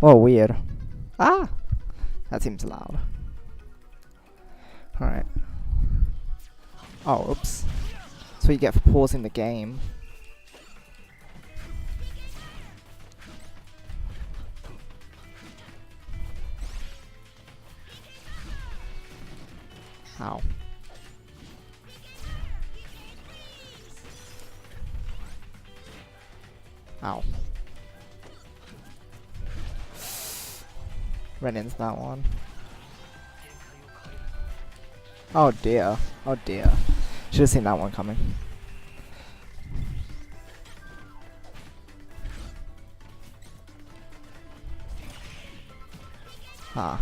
Whoa, weird. Ah! That seems loud. Alright. Oh, oops. That's what you get for pausing the game. Ow. Ow. Ran into that one. Oh dear. Oh dear. Should have seen that one coming. Ah.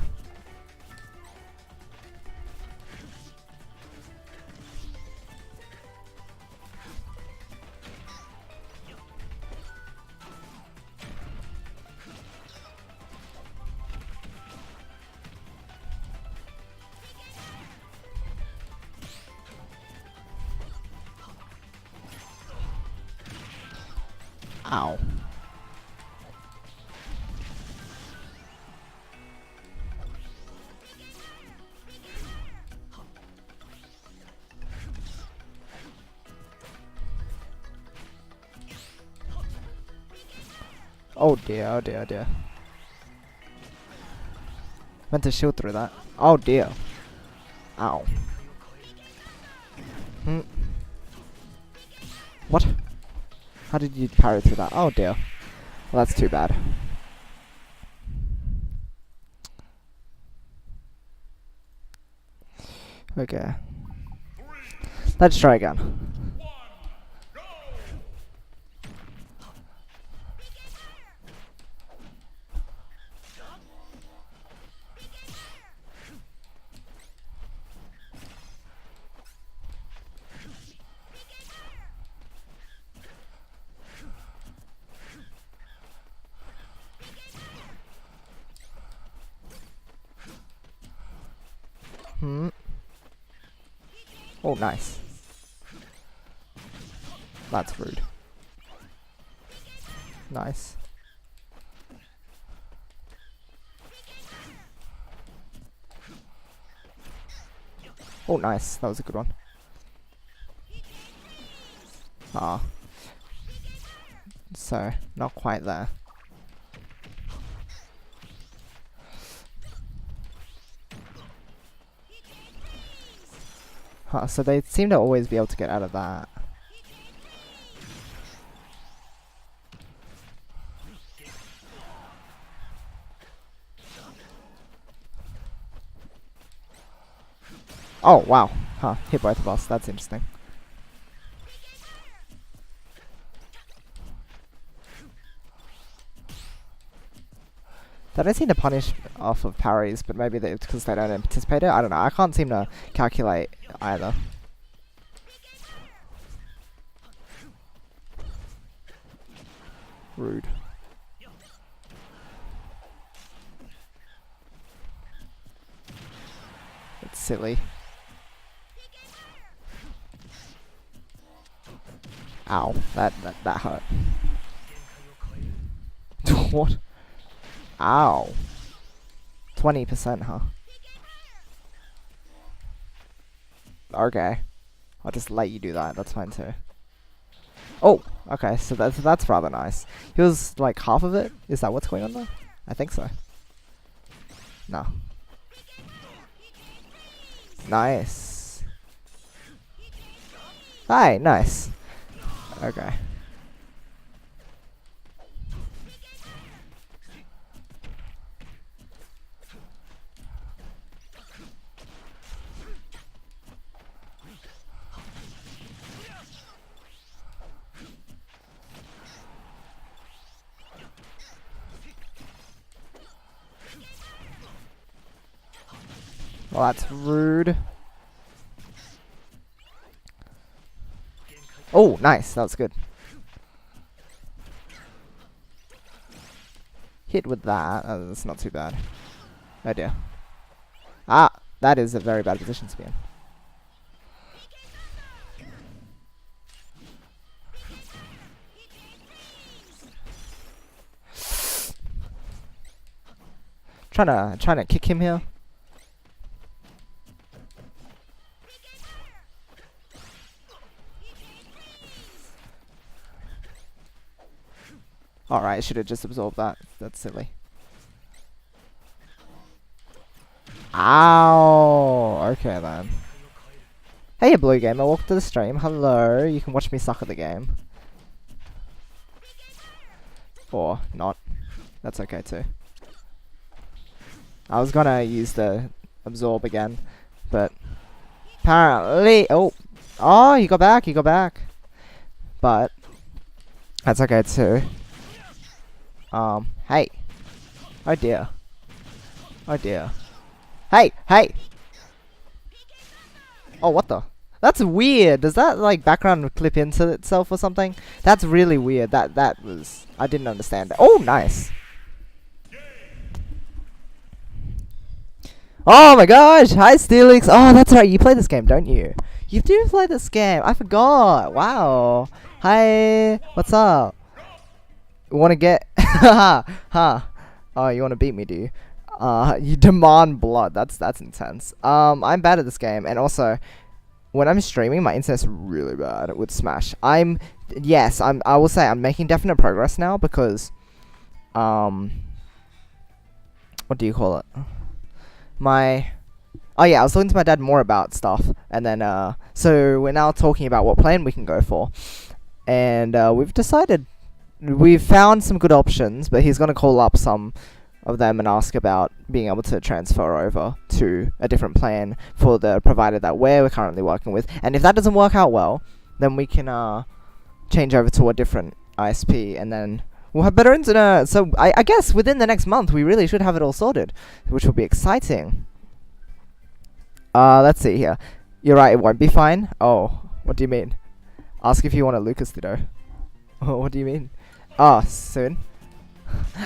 Ow. Oh dear, oh dear, oh dear. Meant to shield through that. Oh dear. Ow. What? How did you parry through that? Oh dear. Well, that's too bad. Okay. Let's try again. Oh, nice. That's rude. Nice. Oh, nice. That was a good one. Ah. So, not quite there. Huh, so they seem to always be able to get out of that. Oh, wow. Huh, hit both of us. That's interesting. They don't seem to punish off of parries, but maybe it's because they don't anticipate it. I don't know. I can't seem to calculate either. Rude. It's silly. Ow, that hurt. What? Ow. 20%, huh? Okay. I'll just let you do that. That's fine too. Oh, okay. So that's rather nice. He was like half of it. Is that what's going on there? I think so. No. Nice. Hi, nice. Okay. Well, that's rude. Oh, nice. That was good. Hit with that. That's not too bad. Oh dear. Ah, that is a very bad position to be in. Trying to kick him here. Alright, I should have just absorbed that. That's silly. Ow! Okay then. Hey, Blue Gamer, welcome to the stream. Hello, you can watch me suck at the game. Or not. That's okay too. I was gonna use the absorb again, but apparently, oh, you got back, but that's okay too. Hey, oh dear, hey, oh what the? That's weird. Does that like background clip into itself or something? That's really weird. That was, I didn't understand that. Oh, nice. Oh my gosh! Hi, Steelix. Oh, that's right. You play this game, don't you? You do play this game. I forgot. Wow. Hi. What's up? You wanna get? Ha. Oh, you wanna beat me, do you? You demand blood. That's intense. I'm bad at this game, and also, when I'm streaming, my internet's really bad with Smash. I will say I'm making definite progress now because, what do you call it? Oh yeah, I was talking to my dad more about stuff, and then so we're now talking about what plan we can go for, and we've found some good options, but he's gonna call up some of them and ask about being able to transfer over to a different plan for the provider that we're currently working with, and if that doesn't work out well, then we can change over to a different ISP, and then we'll have better internet. So I guess within the next month we really should have it all sorted, which will be exciting. Let's see here. You're right, it won't be fine. Oh, what do you mean? Ask if you want a Lucas Ditto. Oh, what do you mean? Oh, soon.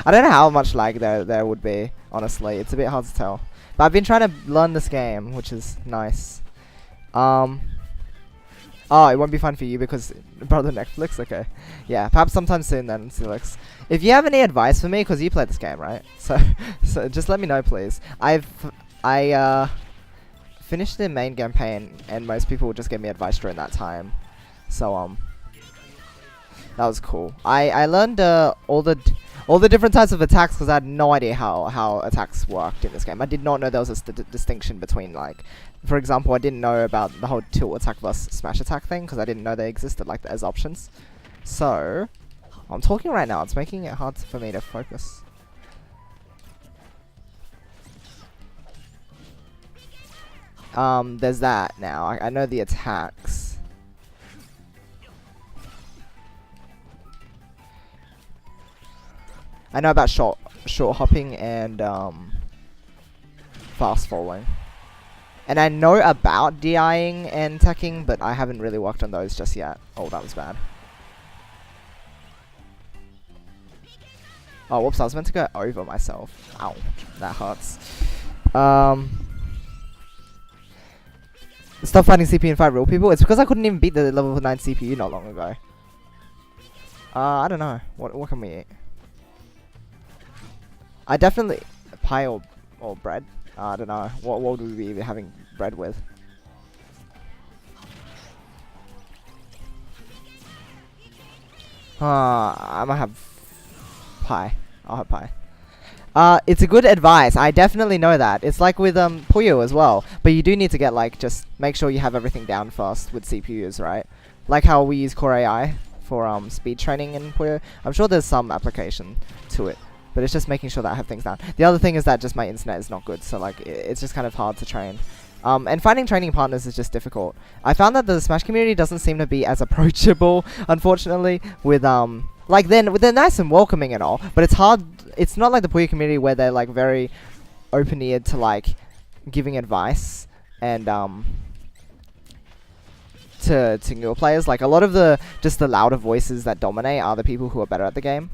I don't know how much lag there would be, honestly. It's a bit hard to tell. But I've been trying to learn this game, which is nice. Oh, it won't be fun for you because brother Netflix. Okay, yeah, perhaps sometime soon then, Silix. If you have any advice for me, because you play this game, right? So just let me know, please. I finished the main campaign, and most people would just give me advice during that time. So that was cool. I learned all the different types of attacks because I had no idea how attacks worked in this game. I did not know there was a distinction between, like, for example, I didn't know about the whole tilt attack versus smash attack thing because I didn't know they existed like as options. So I'm talking right now. It's making it hard for me to focus. There's that now. I know the attacks. I know about short hopping and fast falling. And I know about DIing and teching, but I haven't really worked on those just yet. Oh, that was bad. Oh, whoops, I was meant to go over myself. Ow, that hurts. Stop fighting CPU and fight real people. It's because I couldn't even beat the level 9 CPU not long ago. I don't know. What can we eat? I definitely pie or bread. I don't know. What would we be having bread with? I might have pie. I'll have pie. It's a good advice. I definitely know that. It's like with Puyo as well. But you do need to get like just make sure you have everything down first with CPUs, right? Like how we use Core AI for speed training in Puyo. I'm sure there's some application to it. But it's just making sure that I have things down. The other thing is that just my internet is not good, so like it's just kind of hard to train. And finding training partners is just difficult. I found that the Smash community doesn't seem to be as approachable, unfortunately, with like they're nice and welcoming and all, but it's hard. It's not like the Puyo community where they're like very open-eared to like giving advice and to newer players. Like a lot of the louder voices that dominate are the people who are better at the game.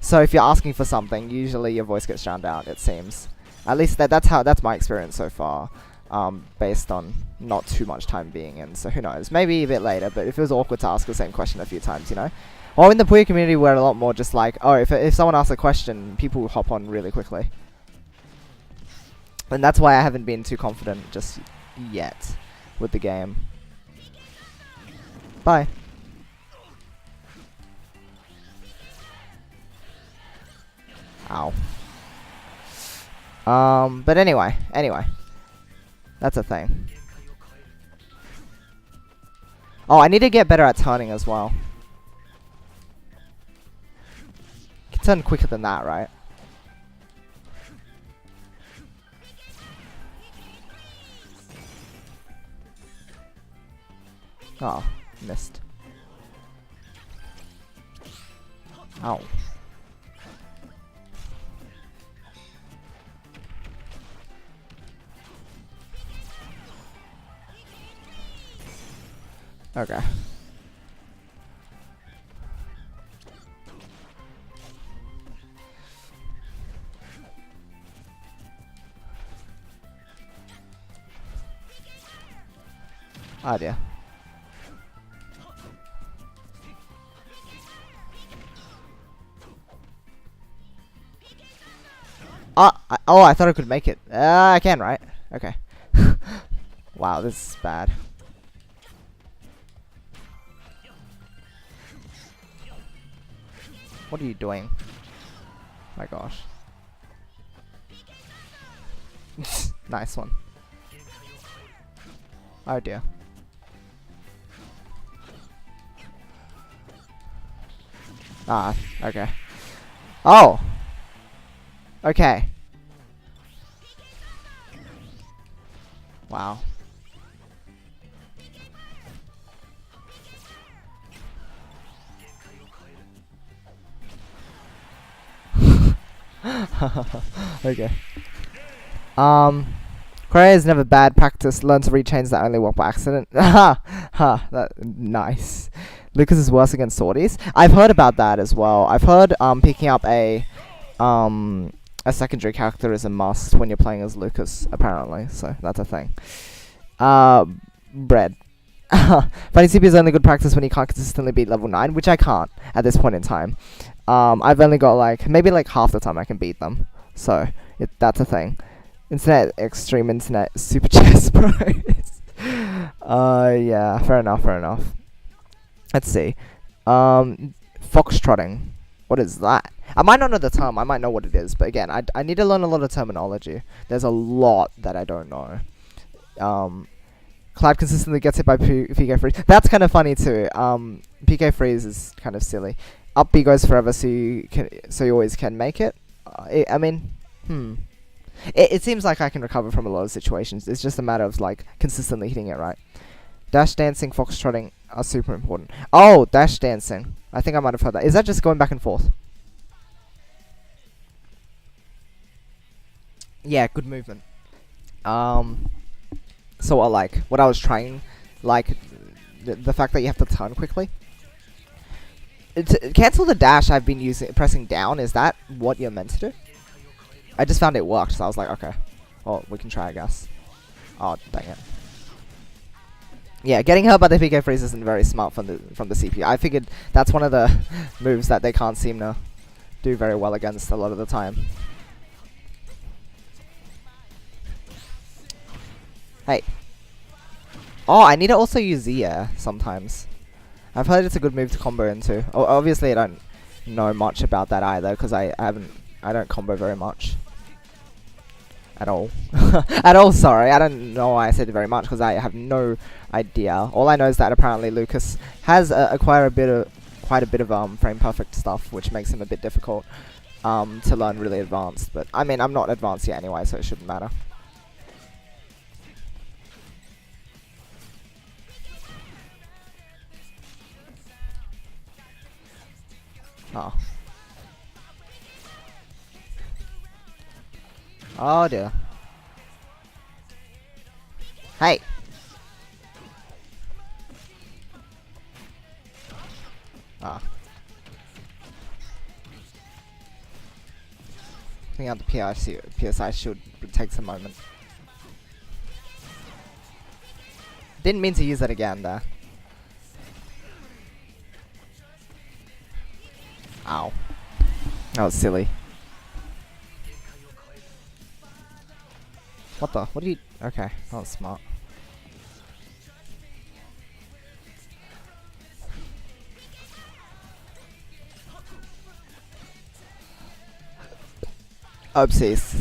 So if you're asking for something, usually your voice gets drowned out, it seems. At least that's my experience so far, based on not too much time being in. So who knows? Maybe a bit later, but if it was awkward to ask the same question a few times, you know? Or in the Puyo community, we're a lot more just like, oh, if someone asks a question, people hop on really quickly. And that's why I haven't been too confident just yet with the game. Bye. Ow. But anyway. That's a thing. Oh, I need to get better at turning as well. You can turn quicker than that, right? Oh, missed. Ow. Okay. Oh dear. Oh, I thought I could make it. I can, right? Okay. Wow, this is bad. What are you doing? My gosh. Nice one. Oh dear. Ah, okay. Oh! Okay. Wow. Okay. Korea is never bad practice. Learn to read chains that only work by accident. Ha! Ha! That nice. Lucas is worse against sorties. I've heard about that as well. I've heard picking up a secondary character is a must when you're playing as Lucas, apparently. So that's a thing. Bread. Funny CP is only good practice when you can't consistently beat level 9, which I can't at this point in time. I've only got maybe half the time I can beat them. So that's a thing. Extreme internet super chess bros. Yeah, fair enough. Let's see. Foxtrotting. What is that? I might not know the term, I might know what it is, but again, I need to learn a lot of terminology. There's a lot that I don't know. Cloud consistently gets hit by PK Freeze. That's kind of funny too. PK Freeze is kind of silly. Up B goes forever, so you always can make it. It seems like I can recover from a lot of situations. It's just a matter of consistently hitting it right. Dash dancing, foxtrotting are super important. Oh, dash dancing. I think I might have heard that. Is that just going back and forth? Yeah, good movement. So what I was trying, the fact that you have to turn quickly. To cancel the dash, I've been pressing down. Is that what you're meant to do? I just found it worked, so I was like, okay. Well, we can try, I guess. Oh, dang it. Yeah, getting hurt by the PK freeze isn't very smart from the CPU. I figured that's one of the moves that they can't seem to do very well against a lot of the time. Hey. Oh, I need to also use Z-Air sometimes. I've heard it's a good move to combo into. Oh, obviously I don't know much about that either, because I don't combo very much. At all. At all, sorry. I don't know why I said very much, because I have no idea. All I know is that apparently Lucas has quite a bit of frame perfect stuff, which makes him a bit difficult to learn really advanced. But I mean, I'm not advanced yet anyway, so it shouldn't matter. Oh. Oh dear. Hey. Ah. Cleaning out the PSI should take some moment. Didn't mean to use that again there. Ow. That was silly. What the? What are you? Okay, that was smart. Oopsies.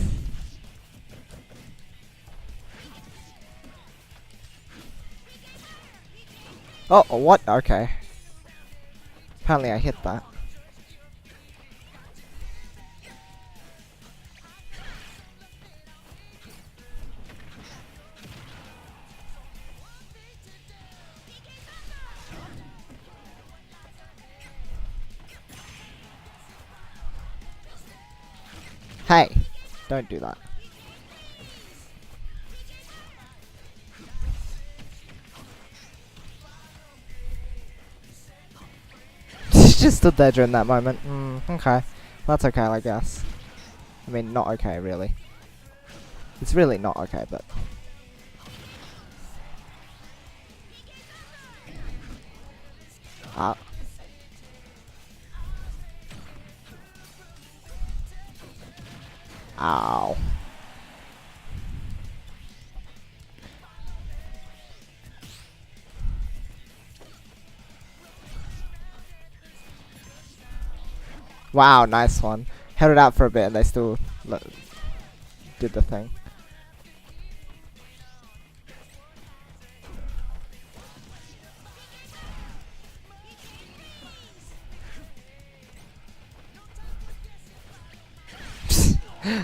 Oh, what? Okay. Apparently I hit that. Hey, don't do that. Just stood there during that moment. Okay. That's okay, I guess. I mean, not okay, really. It's really not okay, but... Ah. Ow. Wow, nice one. Held it out for a bit and they still did the thing.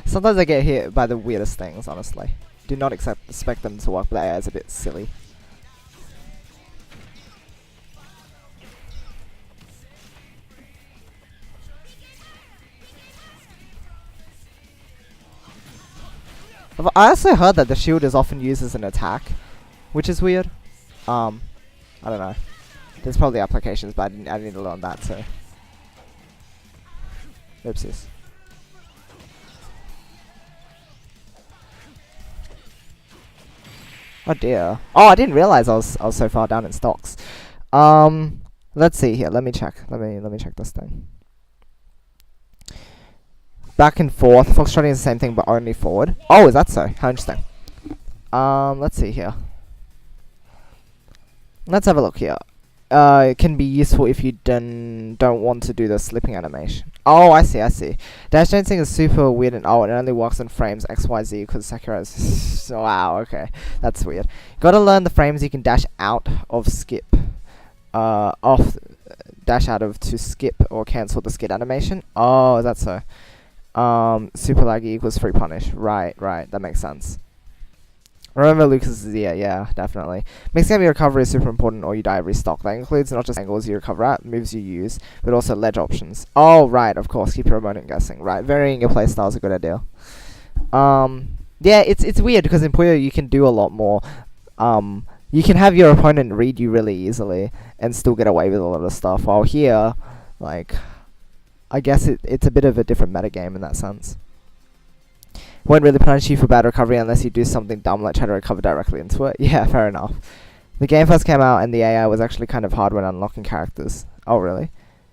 Sometimes I get hit by the weirdest things, honestly. Do not expect them to work, but that is a bit silly. I also heard that the shield is often used as an attack, which is weird. I don't know. There's probably applications, but I didn't learn that, so. Oopsies. Oh dear. Oh, I didn't realize I was so far down in stocks. Let's see here. Let me check. Let me check this thing. Back and forth. Foxtrotting is the same thing, but only forward. Oh, is that so? How interesting. Let's see here. Let's have a look here. It can be useful if you don't want to do the slipping animation. Oh, I see. Dash dancing is super weird and it only works in frames XYZ because Sakura is... wow, okay. That's weird. Gotta learn the frames you can dash out of skip. Dash out of to skip or cancel the skip animation. Oh, is that so? Super laggy equals free punish. Right, that makes sense. Remember Lucas's yeah, definitely. Mixed game recovery is super important or you die every stock. That includes not just angles you recover at, moves you use, but also ledge options. Oh, right, of course, keep your opponent guessing. Right, varying your playstyle is a good idea. Yeah, it's weird because in Puyo you can do a lot more. You can have your opponent read you really easily and still get away with a lot of stuff. While here, like, I guess it's a bit of a different metagame in that sense. Won't really punish you for bad recovery unless you do something dumb like try to recover directly into it. Yeah, fair enough. The game first came out and the AI was actually kind of hard when unlocking characters. Oh, really?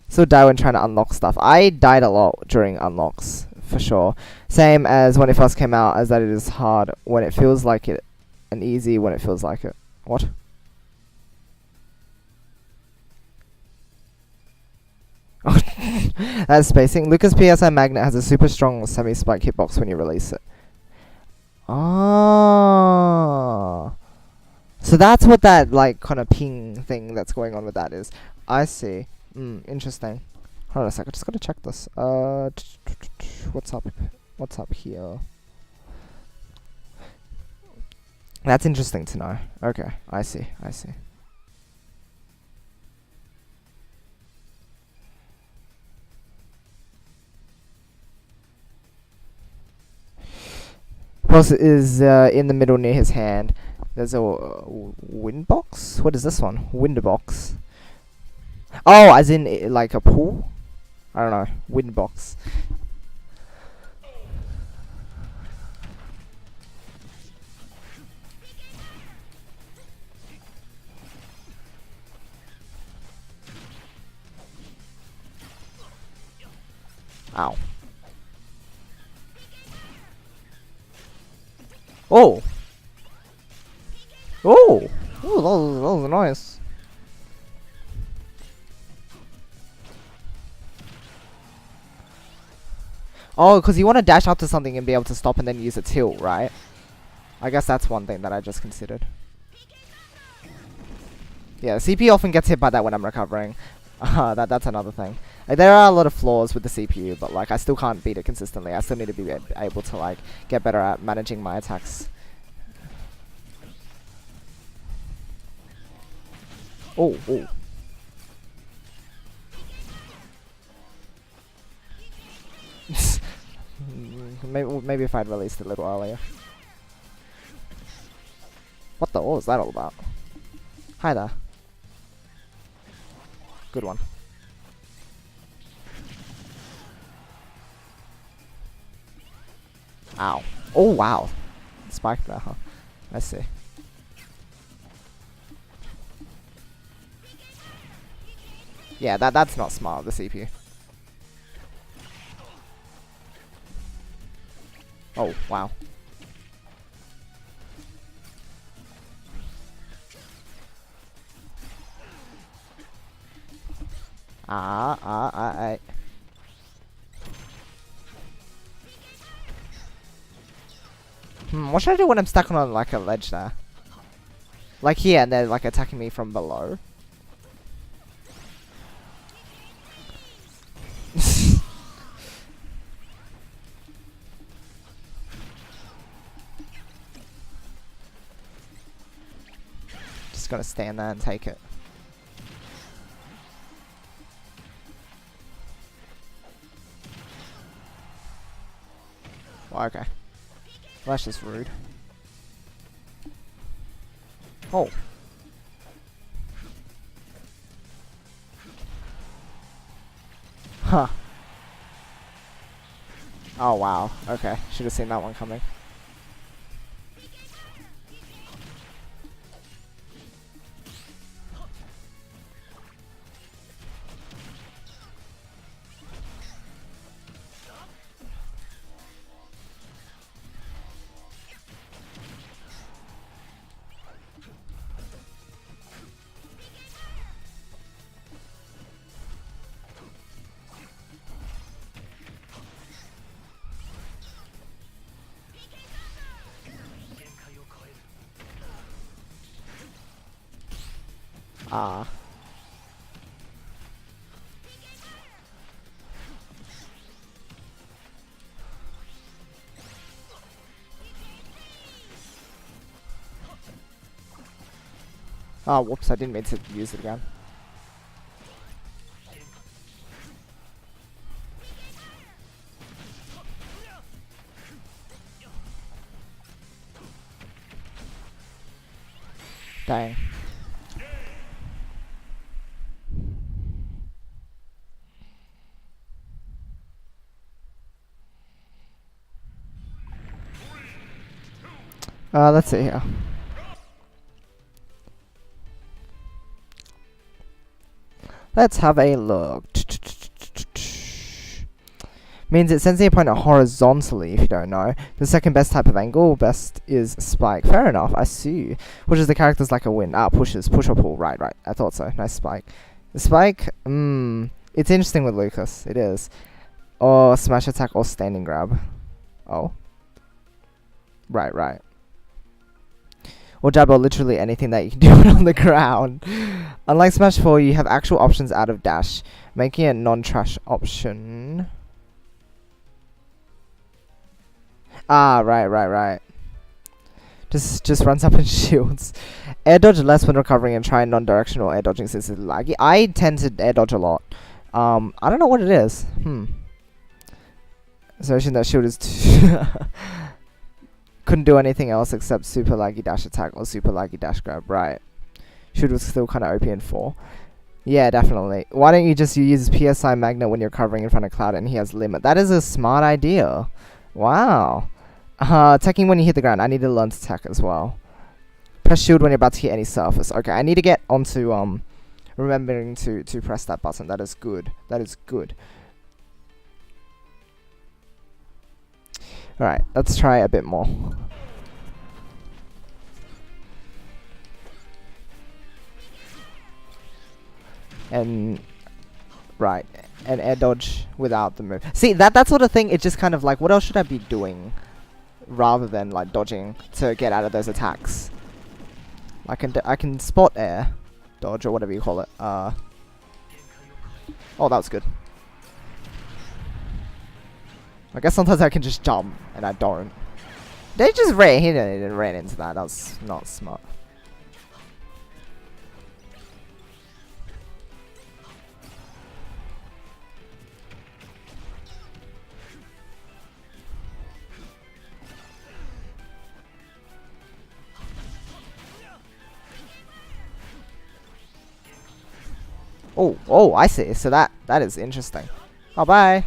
So die when trying to unlock stuff. I died a lot during unlocks, for sure. Same as when it first came out, as that it is hard when it feels like it, and easy when it feels like it. What? That's spacing. Lucas PSI Magnet has a super strong semi-spike hitbox when you release it. Oh. So that's what that, like, kind of ping thing that's going on with that is. I see. Interesting. Hold on a sec, I just gotta check this. What's up? What's up here? That's interesting to know. Okay, I see. Plus is in the middle near his hand. There's a wind box? What is this one? Wind box. Oh, as in like a pool? I don't know. Wind box. Ow. Oh! Oh! Oh, that was nice. Oh, because you want to dash up to something and be able to stop and then use a tilt, right? I guess that's one thing that I just considered. Yeah, the CPU often gets hit by that when I'm recovering. That's another thing. Like, there are a lot of flaws with the CPU, but like I still can't beat it consistently. I still need to be able to like get better at managing my attacks. Oh, oh. Maybe if I'd released it a little earlier. What was that all about? Hi there. Good one. Ow. Oh, wow. Spiked there, huh? I see. Yeah, that's not smart, the CPU. Oh, wow. What should I do when I'm stuck on like a ledge there? Like here, and they're like attacking me from below. Just gotta stand there and take it. Well, okay. Well, that's just rude. Oh. Huh. Oh, wow. Okay. Should have seen that one coming. Ah. Oh, whoops, I didn't mean to use it again. Dang. Let's see here. Let's have a look. Means it sends the opponent horizontally, if you don't know. The second best type of angle, best is spike. Fair enough, I see. Pushes the characters like a wind. Ah, pushes. Push or pull. Right. I thought so. Nice spike. The spike, it's interesting with Lucas. It is. Or smash attack or standing grab. Oh. Right. Or jab or literally anything that you can do it on the ground. Unlike Smash 4, you have actual options out of dash, making it a non-trash option. Ah, right. Just runs up and shields. Air dodge less when recovering and try non-directional air dodging since it's laggy. I tend to air dodge a lot. I don't know what it is. Assertion that shield is couldn't do anything else except super laggy dash attack or super laggy dash grab. Right. Shield was still kind of OP in 4. Yeah, definitely. Why don't you just use PSI Magnet when you're covering in front of Cloud and he has limit? That is a smart idea. Wow. Attacking when you hit the ground. I need to learn to attack as well. Press shield when you're about to hit any surface. Okay, I need to get onto remembering to press that button. That is good. Alright, let's try a bit more. and right, and air dodge without the move. See, that sort of thing, it's just kind of like, what else should I be doing rather than like dodging to get out of those attacks? I can spot air dodge or whatever you call it. Oh, that was good. I guess sometimes I can just jump and I don't. They just ran into that. That was not smart. Oh, I see. So that is interesting. Oh, bye.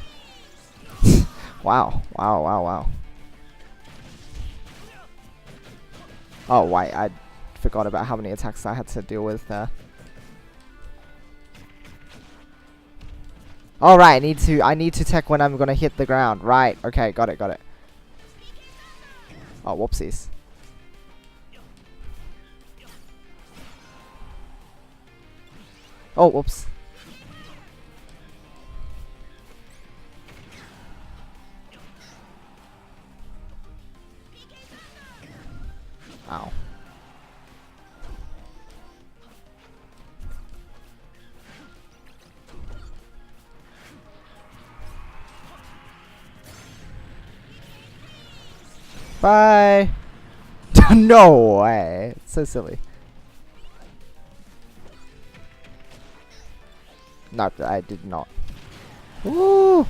Wow. Oh, wait, I forgot about how many attacks I had to deal with there. All right, I need to tech when I'm gonna hit the ground. Right. Okay, got it. Oh, whoopsies. Oh, whoops. Ow. Bye. No way. It's so silly. No, I did not. Woo!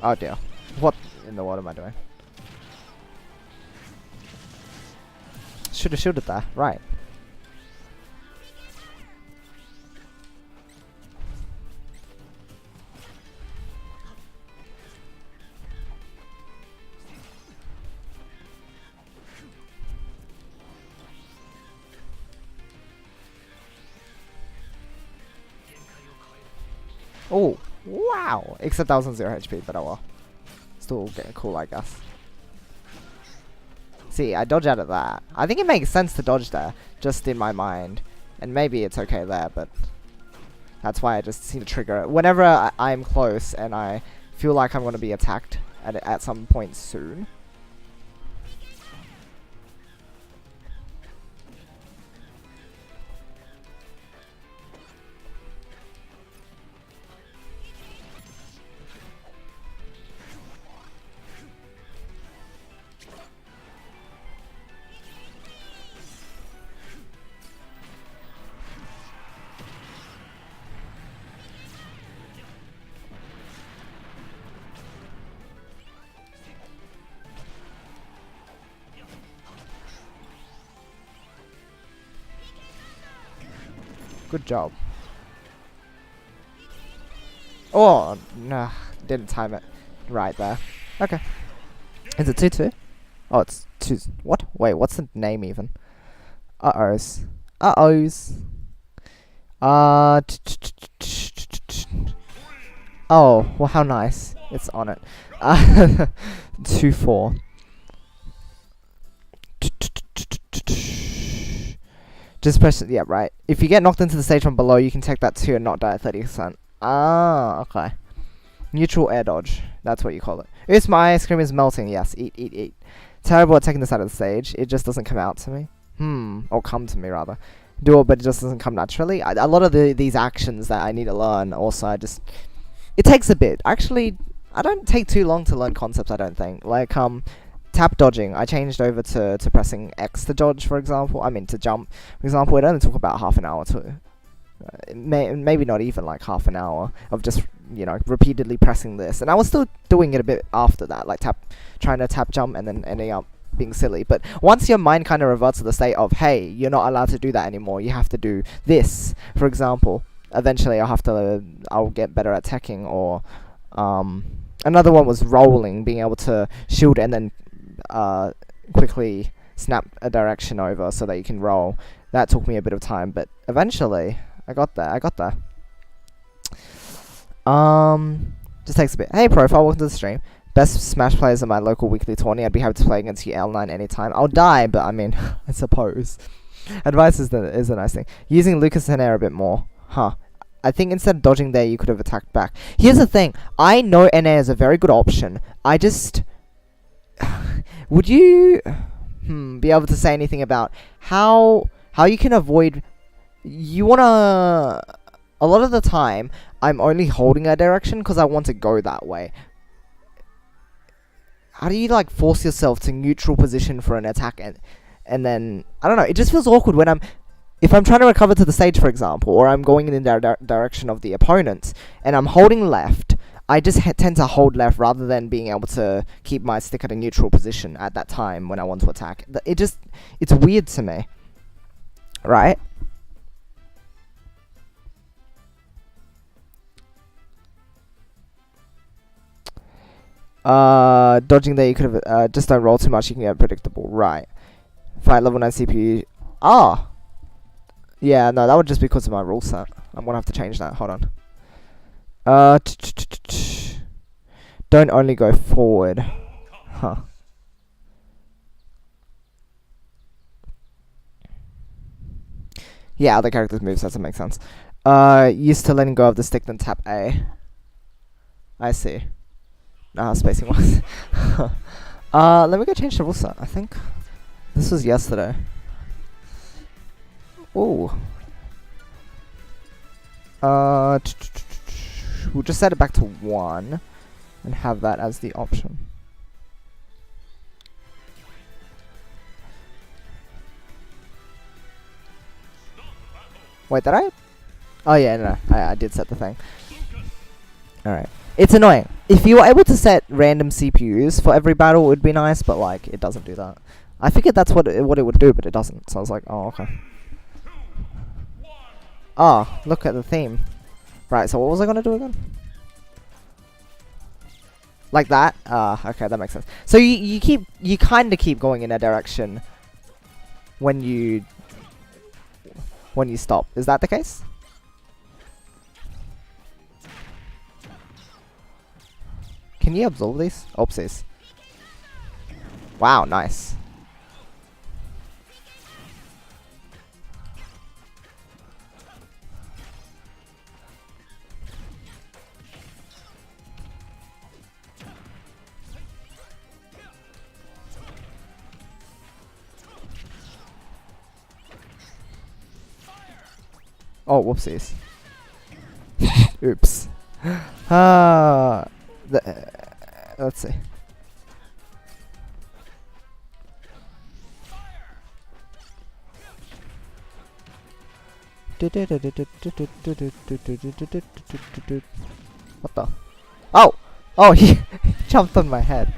Oh dear. What in the world am I doing? Should have shielded that. Right. Oh, wow. Except I was on 0 HP, but oh well. Still getting cool, I guess. See, I dodge out of that. I think it makes sense to dodge there, just in my mind. And maybe it's okay there, but that's why I just seem to trigger it. Whenever I'm close and I feel like I'm going to be attacked at some point soon. Good job. Oh, nah, didn't time it right there. Okay. Is it 2-2? Oh, it's 2. What? Wait, what's the name even? Uh-ohs. Uh-ohs. Oh, well, how nice. It's on it. 2-4. Just press it, yeah, right. If you get knocked into the stage from below, you can take that 2 and not die at 30%. Ah, okay. Neutral air dodge. That's what you call it. Oops, my ice cream is melting. Yes, eat. Terrible at taking this out of the stage. It just doesn't come out to me. Or come to me, rather. Do it, but it just doesn't come naturally. A lot of these actions that I need to learn, also, it takes a bit. Actually, I don't take too long to learn concepts, I don't think. Like, tap dodging, I changed over to pressing X to dodge, for example. I mean, to jump. For example, it only took about half an hour to... maybe not even like half an hour of just, you know, repeatedly pressing this. And I was still doing it a bit after that, like trying to tap jump and then ending up being silly. But once your mind kind of reverts to the state of, hey, you're not allowed to do that anymore, you have to do this, for example, eventually I'll get better at teching. Or another one was rolling, being able to shield and then quickly snap a direction over so that you can roll. That took me a bit of time, but eventually I got there. Just takes a bit. Hey Profile, welcome to the stream. Best Smash players in my local weekly tourney. I'd be happy to play against you L9 anytime. I'll die, but I mean, I suppose. Advice is a nice thing. Using Lucas and Air a bit more. Huh. I think instead of dodging there, you could have attacked back. Here's the thing. I know NA is a very good option. I just... Would you... be able to say anything about how you can avoid... You wanna... A lot of the time, I'm only holding a direction because I want to go that way. How do you, like, force yourself to neutral position for an attack and then... I don't know, it just feels awkward when if I'm trying to recover to the stage, for example, or I'm going in the direction of the opponents, and I'm holding left, I just tend to hold left rather than being able to keep my stick at a neutral position at that time when I want to attack. It's weird to me. Right? Dodging there, you could have, just don't roll too much, you can get predictable. Right. Fight level 9 CPU. Ah! Yeah, no, that would just be because of my rule set. I'm gonna have to change that. Hold on. Don't only go forward. Huh. Yeah, other characters' moves, that makes sense. Used to letting go of the stick, then tap A. I see. Spacing wise. Let me go change the rule set. I think this was yesterday. Ooh. We'll just set it back to 1 and have that as the option. Wait, did I? Oh yeah, no, I did set the thing. Alright. It's annoying. If you were able to set random CPUs for every battle, it would be nice, but like, it doesn't do that. I figured that's what it would do, but it doesn't. So I was like, oh, okay. Ah, look at the theme. Right, so what was I gonna do again? Like that? Okay, that makes sense. So you kinda keep going in a direction when you stop. Is that the case? Can you absorb these? Oopsies. Wow, nice. Oh, whoopsies. Oops. Let's see. What the? Oh! Oh, he jumped on my head.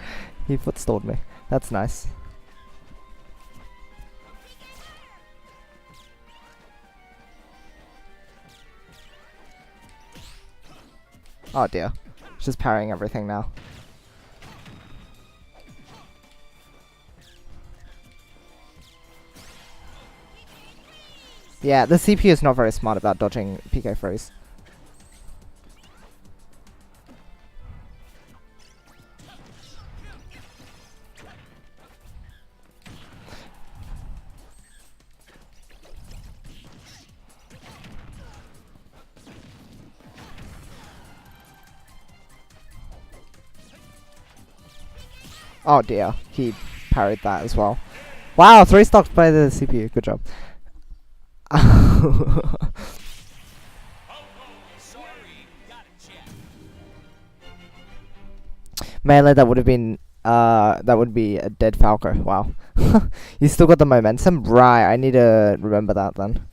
He footstooled me. That's nice. Oh dear. It's just parrying everything now. Yeah, the CPU is not very smart about dodging PK freeze. Oh dear, he parried that as well. Wow, 3 stocks by the CPU. Good job. Melee, that would have been that would be a dead Falco. Wow. You still got the momentum? Right, I need to remember that then.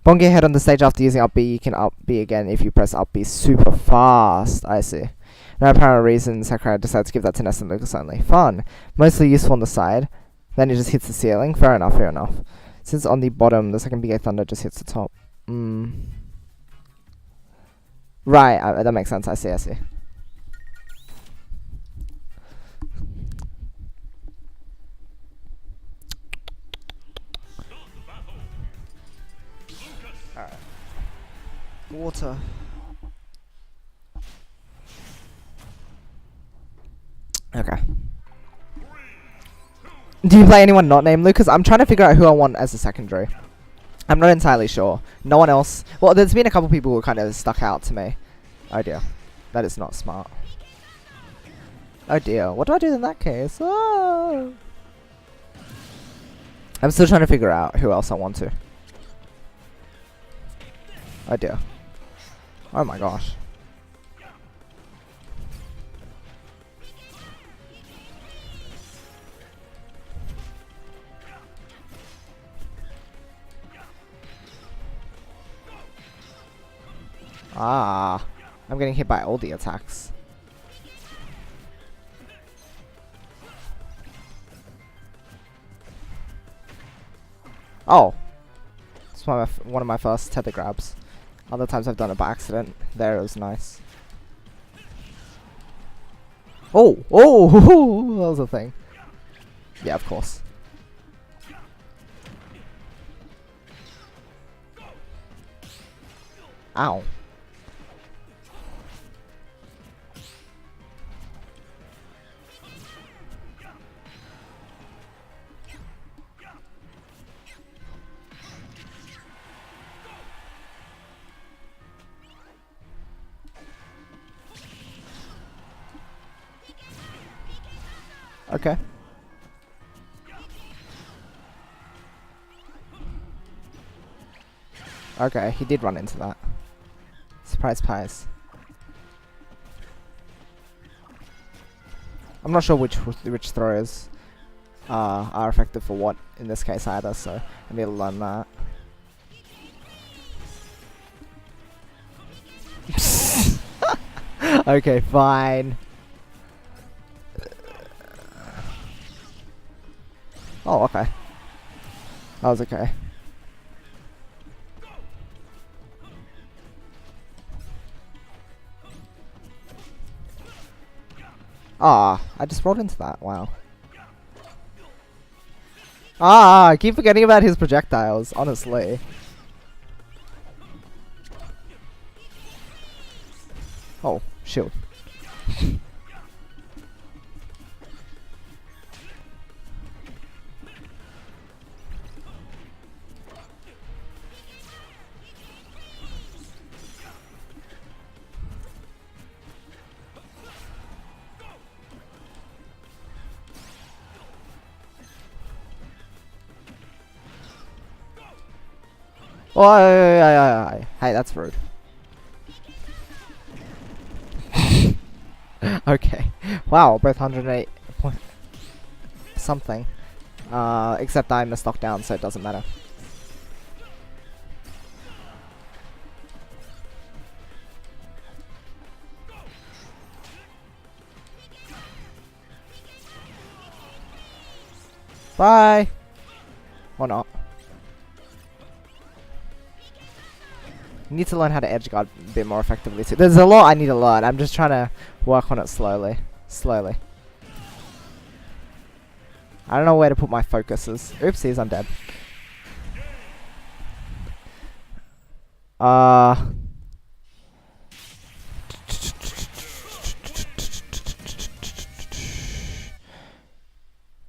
Bongi head on the stage after using up B, you can up B again if you press up B super fast. I see. No apparent reason, Sakurai decides to give that to Ness and Lucas only. Fun. Mostly useful on the side. Then it just hits the ceiling. Fair enough, fair enough. Since on the bottom, the second BK Thunder just hits the top. Right, that makes sense. I see, I see. Water. Okay. Do you play anyone not named Lucas? I'm trying to figure out who I want as a secondary. I'm not entirely sure. No one else. Well, there's been a couple people who kind of stuck out to me. Oh dear. That is not smart. Oh dear. What do I do in that case? Oh. I'm still trying to figure out who else I want to. Oh dear. Oh my gosh. Ah, I'm getting hit by all the attacks. Oh, it's one of my first tether grabs. Other times I've done it by accident. There, it was nice. Oh, oh, that was a thing. Yeah, of course. Ow. Okay. Okay, he did run into that. Surprise pies. I'm not sure which throwers are effective for what in this case either, so I need to learn that. Okay, fine. Oh, okay. That was okay. Ah, I just rolled into that. Wow. Ah, I keep forgetting about his projectiles, honestly. Oh, shield. Oh, hey, that's rude. Okay. Wow, both 108 point something. Except I'm a stock down, so it doesn't matter. Bye! Or not. Need to learn how to edge guard a bit more effectively too. There's a lot I need to learn. I'm just trying to work on it slowly. Slowly. I don't know where to put my focuses. Oopsies, I'm dead.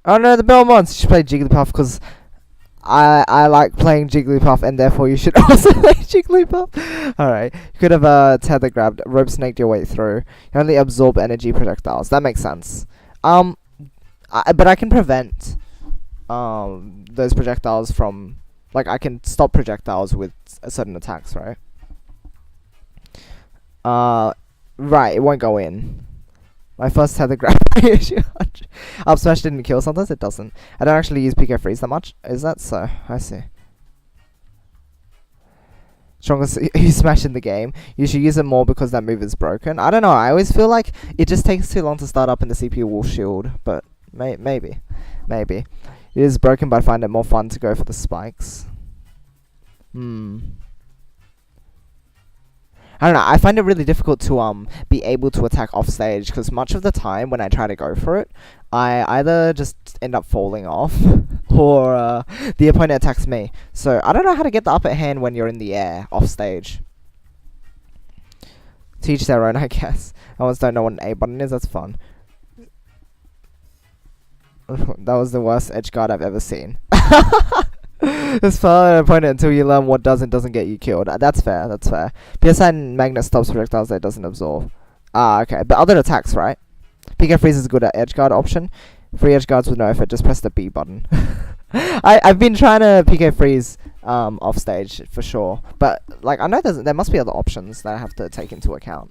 Oh no, the Belmonts! You should play Jigglypuff because I like playing Jigglypuff and therefore you should also play Jigglypuff. Alright, you could have tether grabbed, rope snaked your way through. You only absorb energy projectiles. That makes sense. But I can prevent those projectiles from, like, I can stop projectiles with certain attacks, right? Right, it won't go in. My first tether grab. Up smash didn't kill, sometimes it doesn't. I don't actually use PK freeze that much. Is that so? I see. Strongest you smash in the game. You should use it more because that move is broken. I don't know, I always feel like it just takes too long to start up and the CPU will shield. But maybe. Maybe. It is broken, but I find it more fun to go for the spikes. I don't know, I find it really difficult to be able to attack off stage because much of the time when I try to go for it, I either just end up falling off or the opponent attacks me. So I don't know how to get the upper hand when you're in the air off stage. To each their own, I guess. I almost don't know what an A button is. That's fun. That was the worst edge guard I've ever seen. It's fun opponent until you learn what does and doesn't get you killed. That's fair, that's fair. PSI Magnet stops projectiles that it doesn't absorb. Ah, okay. But other attacks, right? PK Freeze is a good edge guard option. Free edge guards with no effort, just press the B button. I've been trying to PK Freeze off stage for sure. But like I know there must be other options that I have to take into account.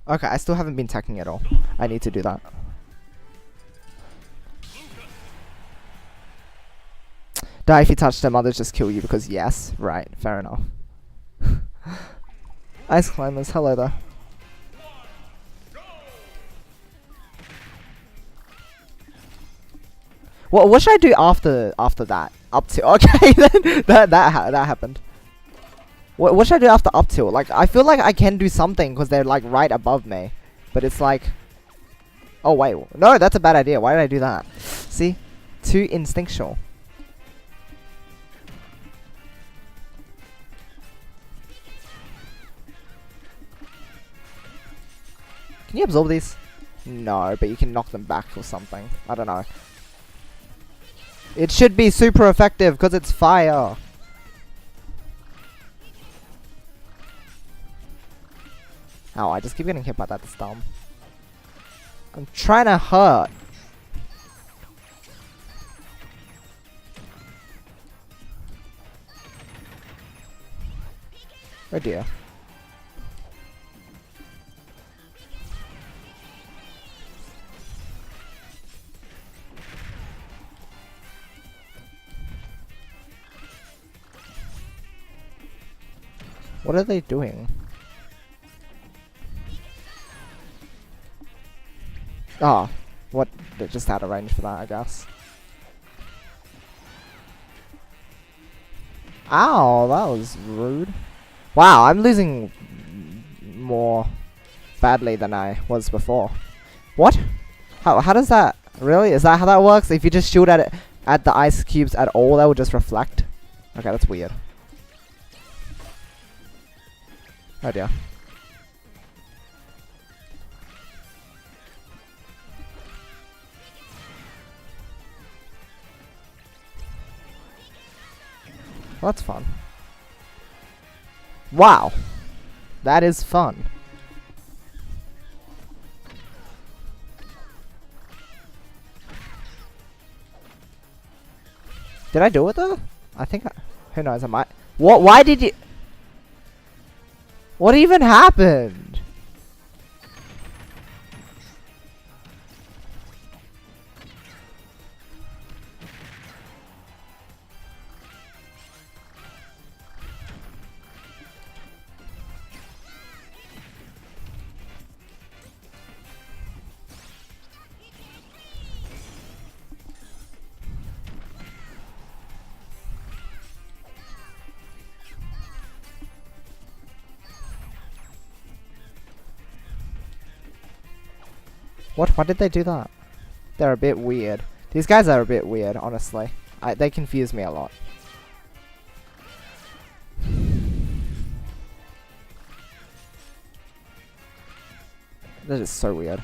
Okay, I still haven't been teching at all. I need to do that. Die if you touch them, others just kill you because yes. Right, fair enough. Ice climbers, hello there. What should I do after that? Up to okay then that happened. What should I do after up tilt? Like I feel like I can do something because they're like right above me, but it's like, oh wait, no, that's a bad idea. Why did I do that? See, too instinctual. Can you absorb these? No, but you can knock them back or something. I don't know. It should be super effective because it's fire. Ow, I just keep getting hit by that. That's dumb. I'm trying to hurt. Oh dear. What are they doing? Oh, what? They're just out of range for that, I guess. Ow, that was rude. Wow, I'm losing more badly than I was before. What? How does that... Really? Is that how that works? If you just shoot at it, at the ice cubes at all, that would just reflect? Okay, that's weird. Oh dear. Well, that's fun. Wow. That is fun. Did I do it though? I think who knows, I might. What? Why did you... What even happened? What? Why did they do that? They're a bit weird. These guys are a bit weird, honestly. They confuse me a lot. They're just so weird.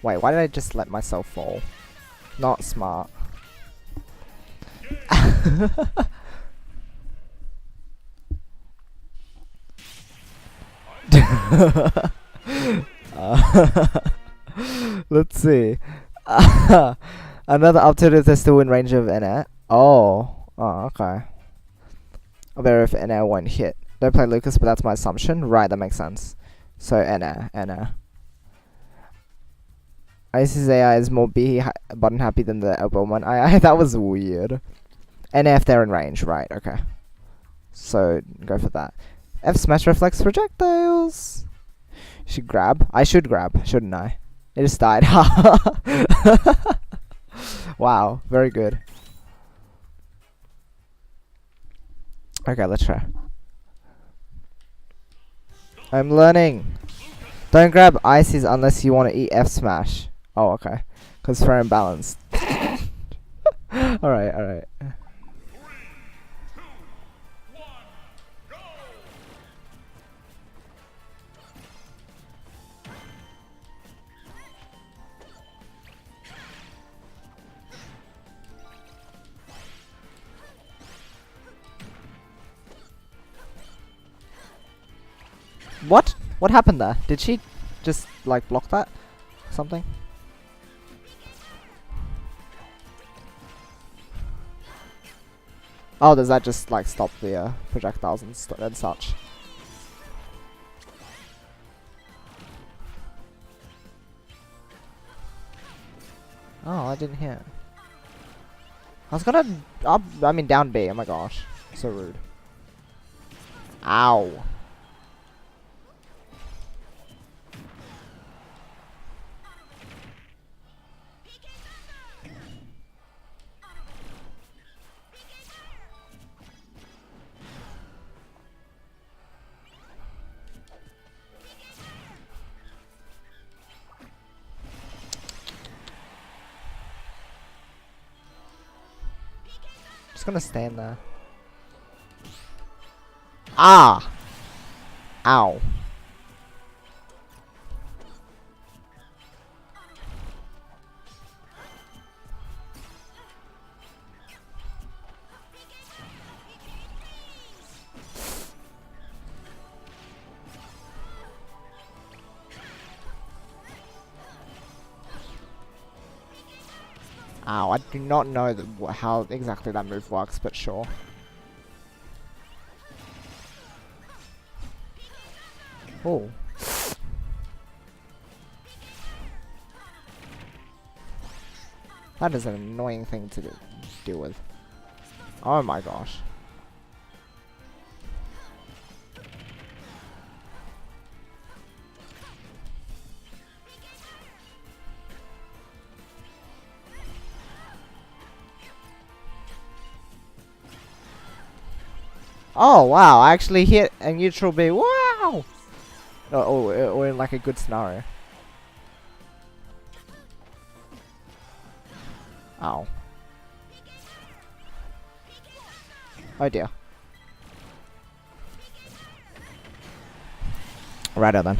Wait, why did I just let myself fall? Not smart. Let's see. Another up tilt if they're still in range of NA. Oh, okay. I'll better if NA won't hit. Don't play Lucas, but that's my assumption. Right, that makes sense. So NA. Ice's AI is more B button happy than the elbow one. That was weird. NA if they're in range, right? Okay. So go for that. F smash reflex projectiles. Should grab. I should grab, shouldn't I? It just died. Wow, very good. Okay, let's try. I'm learning. Don't grab ices unless you want to eat F smash. Oh, okay. Because fair and balanced. Alright. What happened there? Did she just like block that? Something? Oh, does that just like stop the projectiles and such? Oh, I didn't hear. I was gonna up, I mean down B. Oh my gosh, so rude. Ow. Just gonna stand there. Ah! Ow. Ow, I do not know how exactly that move works, but sure. Oh. That is an annoying thing to deal with. Oh my gosh. Oh wow, I actually hit a neutral B. Wow! Or in like a good scenario. Ow. Oh dear. Righto then.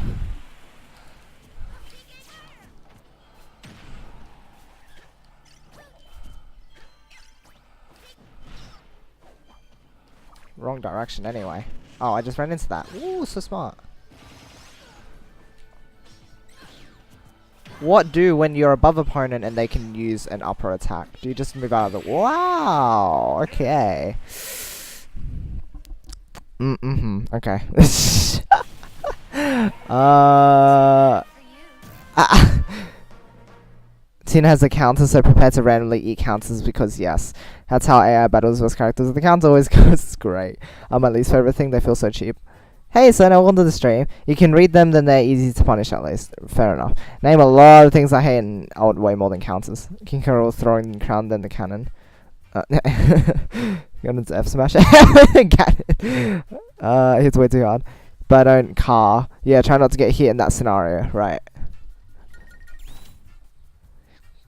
Wrong direction anyway. Oh, I just ran into that. Ooh, so smart. What do when you're above opponent and they can use an upper attack? Do you just move out of the... Wow! Okay. Okay. Tina has a counter, so prepare to randomly eat counters because yes. That's how AI battles versus characters. The counter always goes. It's great. My least favorite thing, they feel so cheap. Hey son, welcome to the stream. You can read them, then they're easy to punish at least. Fair enough. Name a lot of things I hate and I would way more than counters. King Carol throwing the crown than the cannon. Going into F smash. Cannon. Hits way too hard. But I don't car. Yeah, try not to get hit in that scenario, right?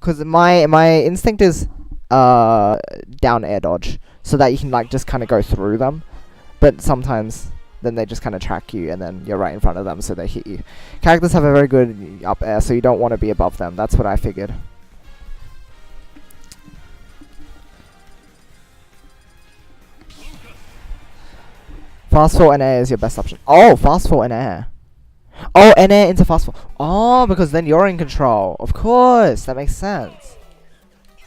Cause my instinct is down air dodge. So that you can like just kinda go through them. But sometimes then they just kind of track you and then you're right in front of them so they hit you. Characters have a very good up air, so you don't want to be above them. That's what I figured. Fast fall and air is your best option. Oh, fast fall and air. Oh, and air into fast fall. Oh, because then you're in control. Of course, that makes sense.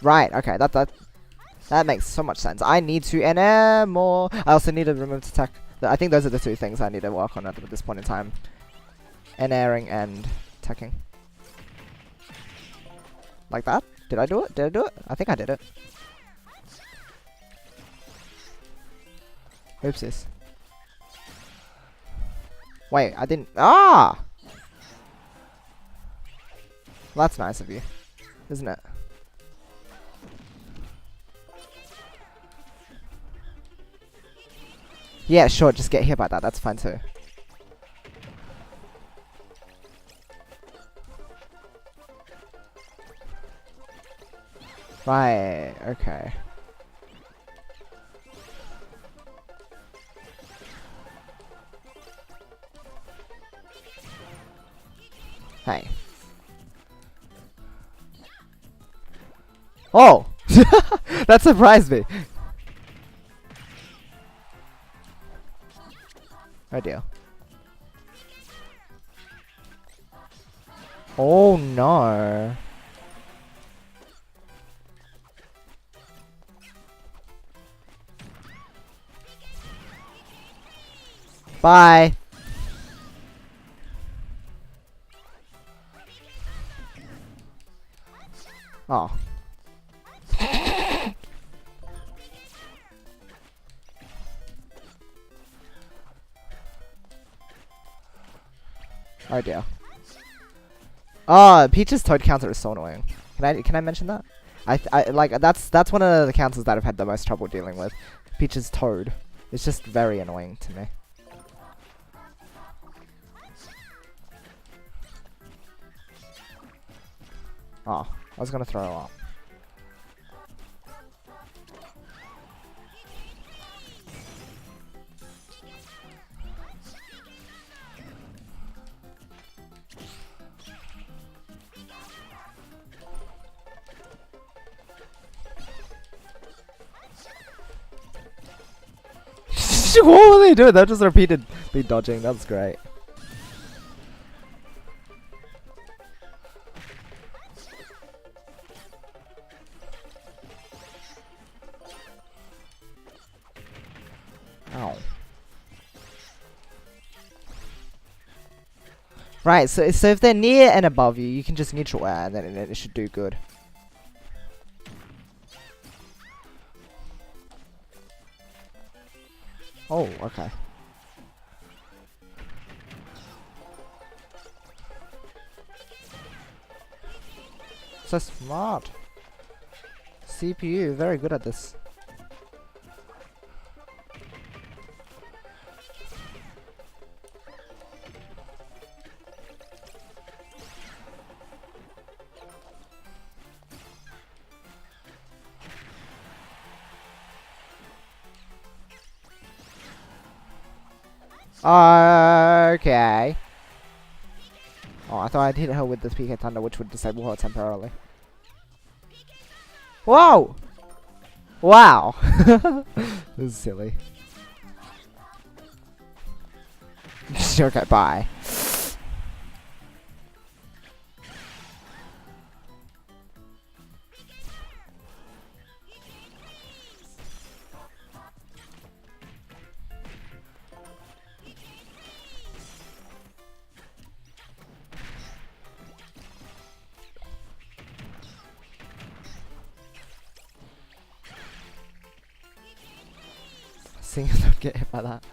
Right, okay, that makes so much sense. I need to and air more. I also need to remove attack. I think those are the two things I need to work on at this point in time. Airing and attacking. Like that? Did I do it? Did I do it? I think I did it. Oopsies. Wait, I didn't. Ah! Well, that's nice of you, isn't it? Yeah, sure, just get hit by that. That's fine too. Right, okay. Hey. Oh! That surprised me. Oh dear. Oh no. Bye. Oh. Oh dear. Oh, Peach's Toad counter is so annoying. Can I mention that? I like that's one of the counters that I've had the most trouble dealing with. Peach's Toad. It's just very annoying to me. Oh, I was gonna throw up. What were they doing? They just repeatedly dodging. That's great. Ow. Right, so if they're near and above you, you can just neutral air, and then it should do good. Oh, okay. So smart. CPU, very good at this. Okay. Oh, I thought I'd hit her with the PK Thunder, which would disable her temporarily. Whoa! Wow! This is silly. Okay, bye. Seeing if I don't get hit by that.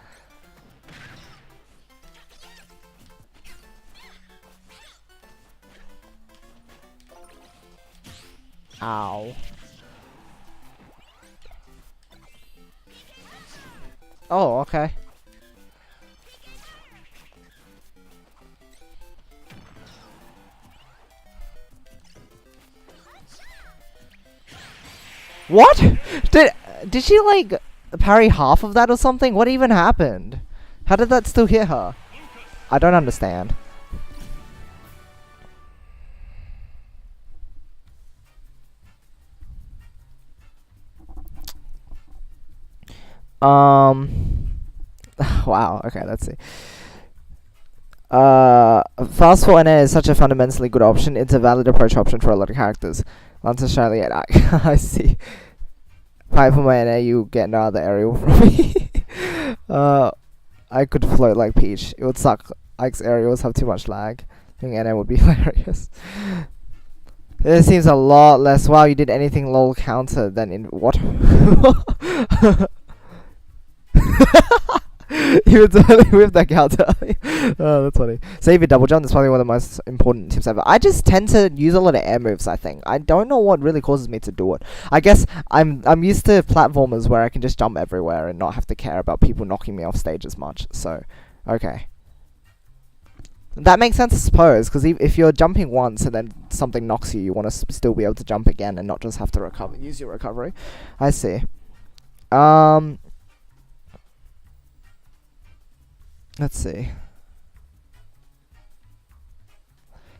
Ow. Oh, okay. What? Did she like parry half of that or something? What even happened? How did that still hit her? I don't understand. Wow, okay, let's see. Fast for NA is such a fundamentally good option. It's a valid approach option for a lot of characters. Lotsa SmashUlt. I see. Pipe for my NA, you get another aerial from me. I could float like Peach. It would suck. Ike's aerials have too much lag. I think NA would be hilarious. It seems a lot less. Wow, you did anything lol counter than in what? Even with that counter. Oh, that's funny. Save your double jump. That's probably one of the most important tips ever. I just tend to use a lot of air moves, I think. I don't know what really causes me to do it. I guess I'm used to platformers where I can just jump everywhere and not have to care about people knocking me off stage as much. So, okay. That makes sense, I suppose, because if you're jumping once and then something knocks you, you want to still be able to jump again and not just have to use your recovery. I see. Let's see.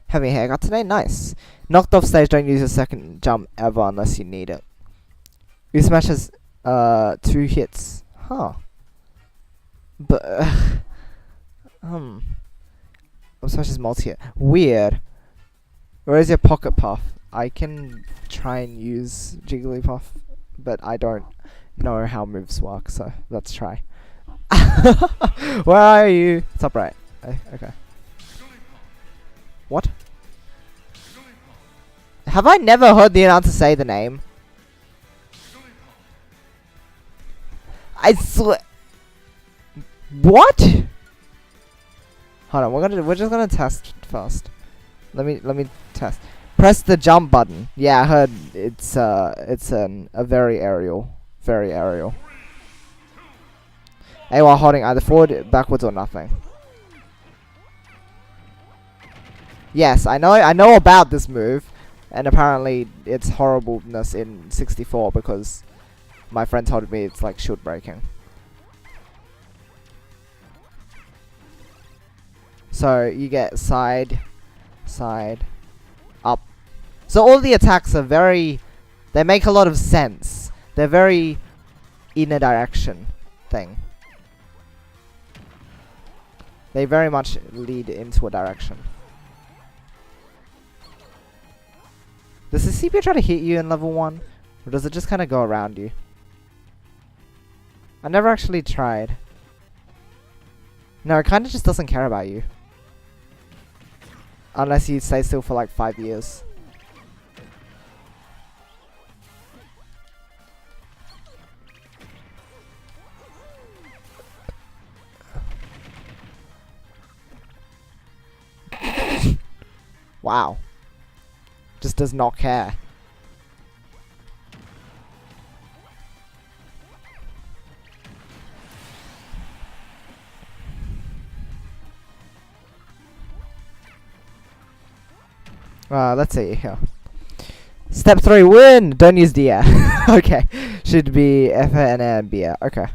Having a haircut today? Nice. Knocked off stage, don't use your second jump ever unless you need it. You smash has 2 hits. Huh. But smash is multi-hit. Weird. Where's your pocket puff? I can try and use Jigglypuff, but I don't know how moves work, so let's try. Where are you? Top right. Okay. What? Have I never heard the announcer say the name? I swear. What? Hold on, we're just gonna test first. Let me test. Press the jump button. Yeah, I heard it's a very aerial. A while holding either forward, backwards, or nothing. Yes, I know about this move, and apparently its horribleness in 64 because my friend told me it's like shield breaking. So you get side, up. So all the attacks are they make a lot of sense. They're very in a direction thing. They very much lead into a direction. Does the CPU try to hit you in level 1? Or does it just kind of go around you? I never actually tried. No, it kind of just doesn't care about you. Unless you stay still for like 5 years. Wow. Just does not care. Let's see here. Step 3, win! Don't use DR. Okay. Should be FNN and BR. Okay.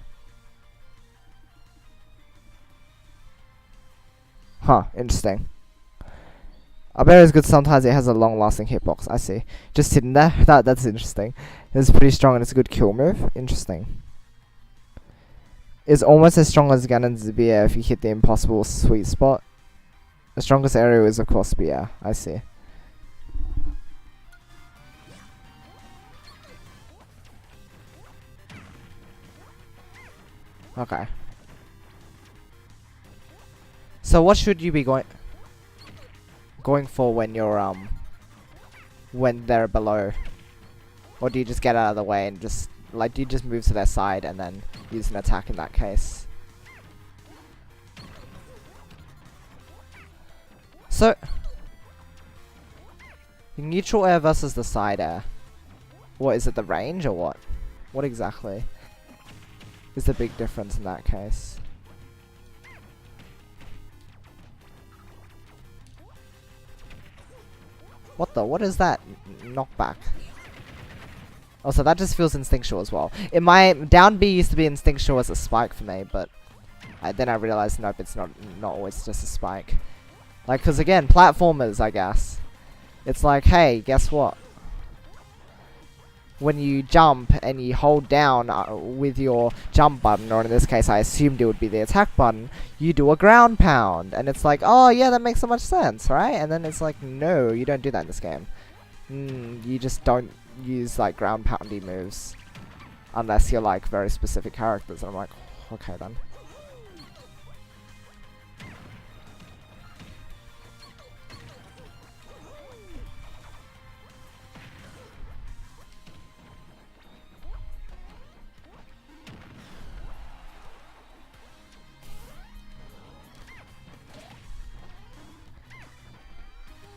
Huh, interesting. Albert is good sometimes, it has a long lasting hitbox. I see. Just sitting there? That's interesting. It's pretty strong and it's a good kill move. Interesting. It's almost as strong as Ganon's BR if you hit the impossible sweet spot. The strongest area is of course BR. I see. Okay. So what should you be going for when you're when they're below? Or do you just get out of the way and just like do you just move to their side and then use an attack in that case? So the neutral air versus the side air. What is it, the range or what? What exactly is the big difference in that case? What is that knockback? Oh, so that just feels instinctual as well. In my down B used to be instinctual as a spike for me, but then I realized nope, it's not always just a spike. Like, cause again, platformers, I guess. It's like, hey, guess what? When you jump and you hold down with your jump button, or in this case I assumed it would be the attack button, you do a ground pound. And it's like, oh yeah, that makes so much sense, right? And then it's like, no, you don't do that in this game. You just don't use like ground poundy moves. Unless you're like very specific characters. And I'm like, okay then.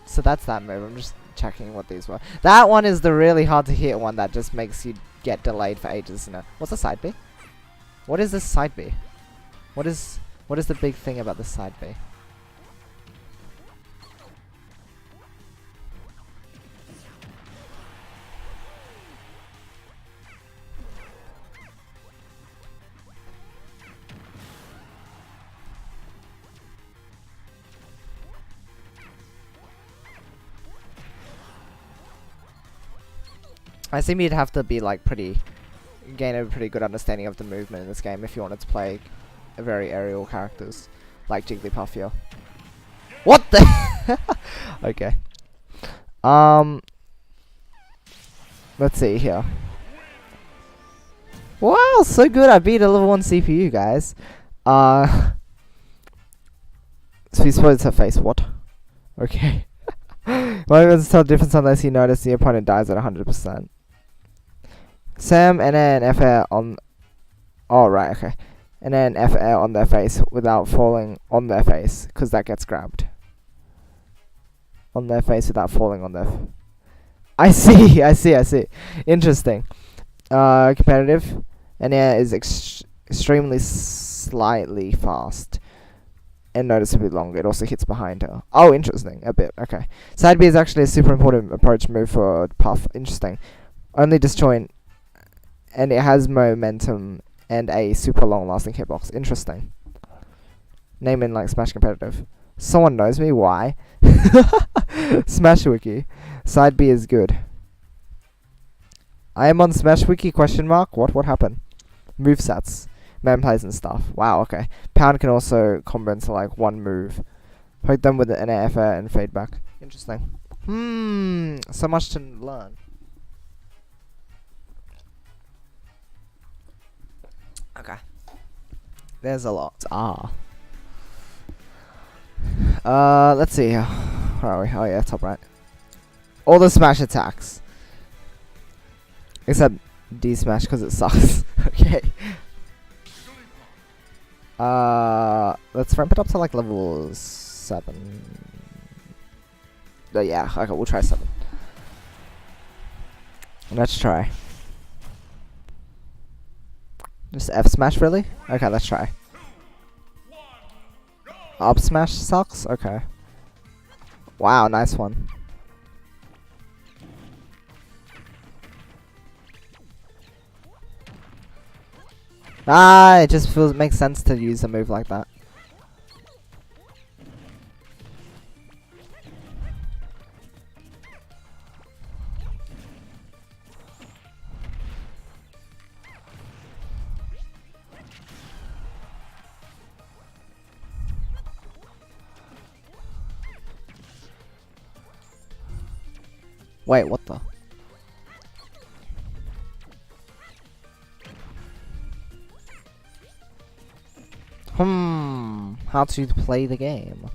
So that's that move. I'm just checking what these were. That one is the really hard to hit one that just makes you get delayed for ages, isn't it? What's the side B? What is this side B? What is the big thing about this side B? I assume you'd have to be like gain a pretty good understanding of the movement in this game if you wanted to play very aerial characters like Jigglypuff here. What the? Okay. Let's see here. Wow, so good! I beat a level 1 CPU, guys. So he's supposed to face what? Okay. Well, it's tell the difference unless you notice the opponent dies at 100%. Sam and then F air on. Oh right, okay. And then F air on their face without falling on their face, because that gets grabbed. On their face without falling on their. I see, I see. Interesting. Competitive. And air is extremely slightly fast. And noticeably longer. It also hits behind her. Oh, interesting. A bit. Okay. Side B is actually a super important approach move for Puff. Interesting. Only disjoint. And it has momentum and a super long lasting hitbox. Interesting. Name in like Smash competitive. Someone knows me? Why? Smash Wiki. Side B is good. I am on Smash Wiki ? What happened? Movesets. Plays and stuff. Wow, okay. Pound can also combo into like one move. Poke them with an F air and fade back. Interesting. So much to learn. Okay. There's a lot. Let's see here. Where are we? Oh yeah, top right. All the smash attacks. Except D smash because it sucks. Okay. Let's ramp it up to like level 7. Yeah, okay, we'll try 7. Let's try. Just F smash, really? Okay, let's try. Up smash sucks? Okay. Wow, nice one. It just makes sense to use a move like that. Wait, what the? How to play the game.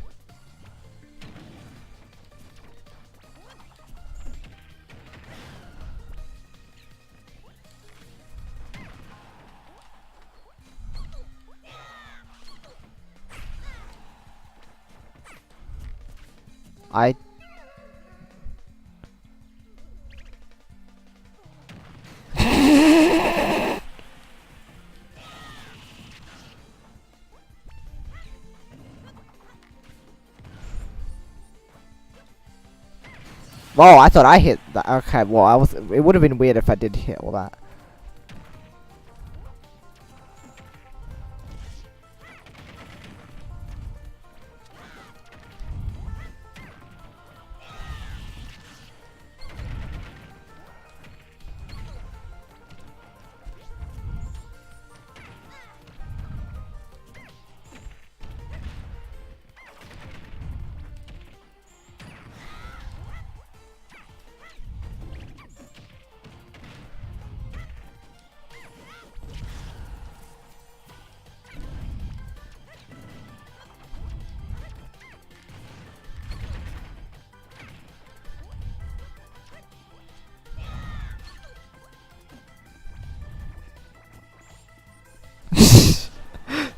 Oh, I thought I hit that. Okay, well, it would have been weird if I did hit all that.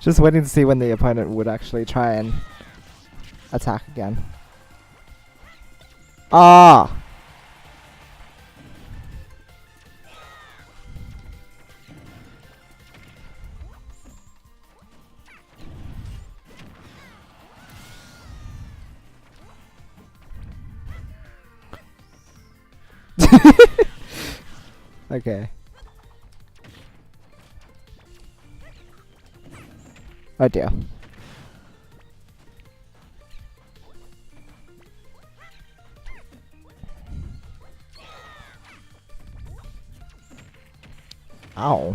Just waiting to see when the opponent would actually try and attack again. Ah! Okay. Oh dear. Ow.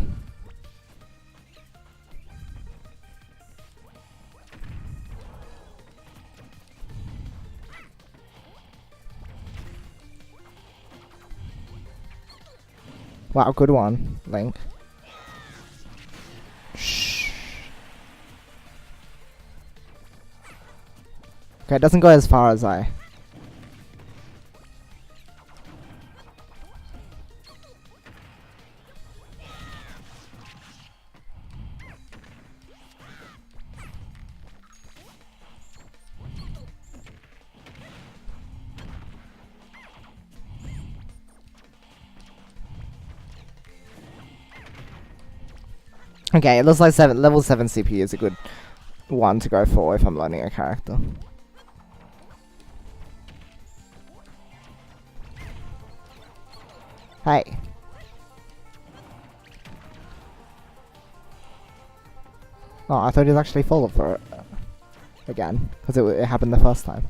Wow, good one, Link. Shh. Okay, it doesn't go as far as I. Okay, it looks like level 7 CPU is a good one to go for if I'm learning a character. Hey. Oh, I thought it was actually full for it again, because it happened the first time.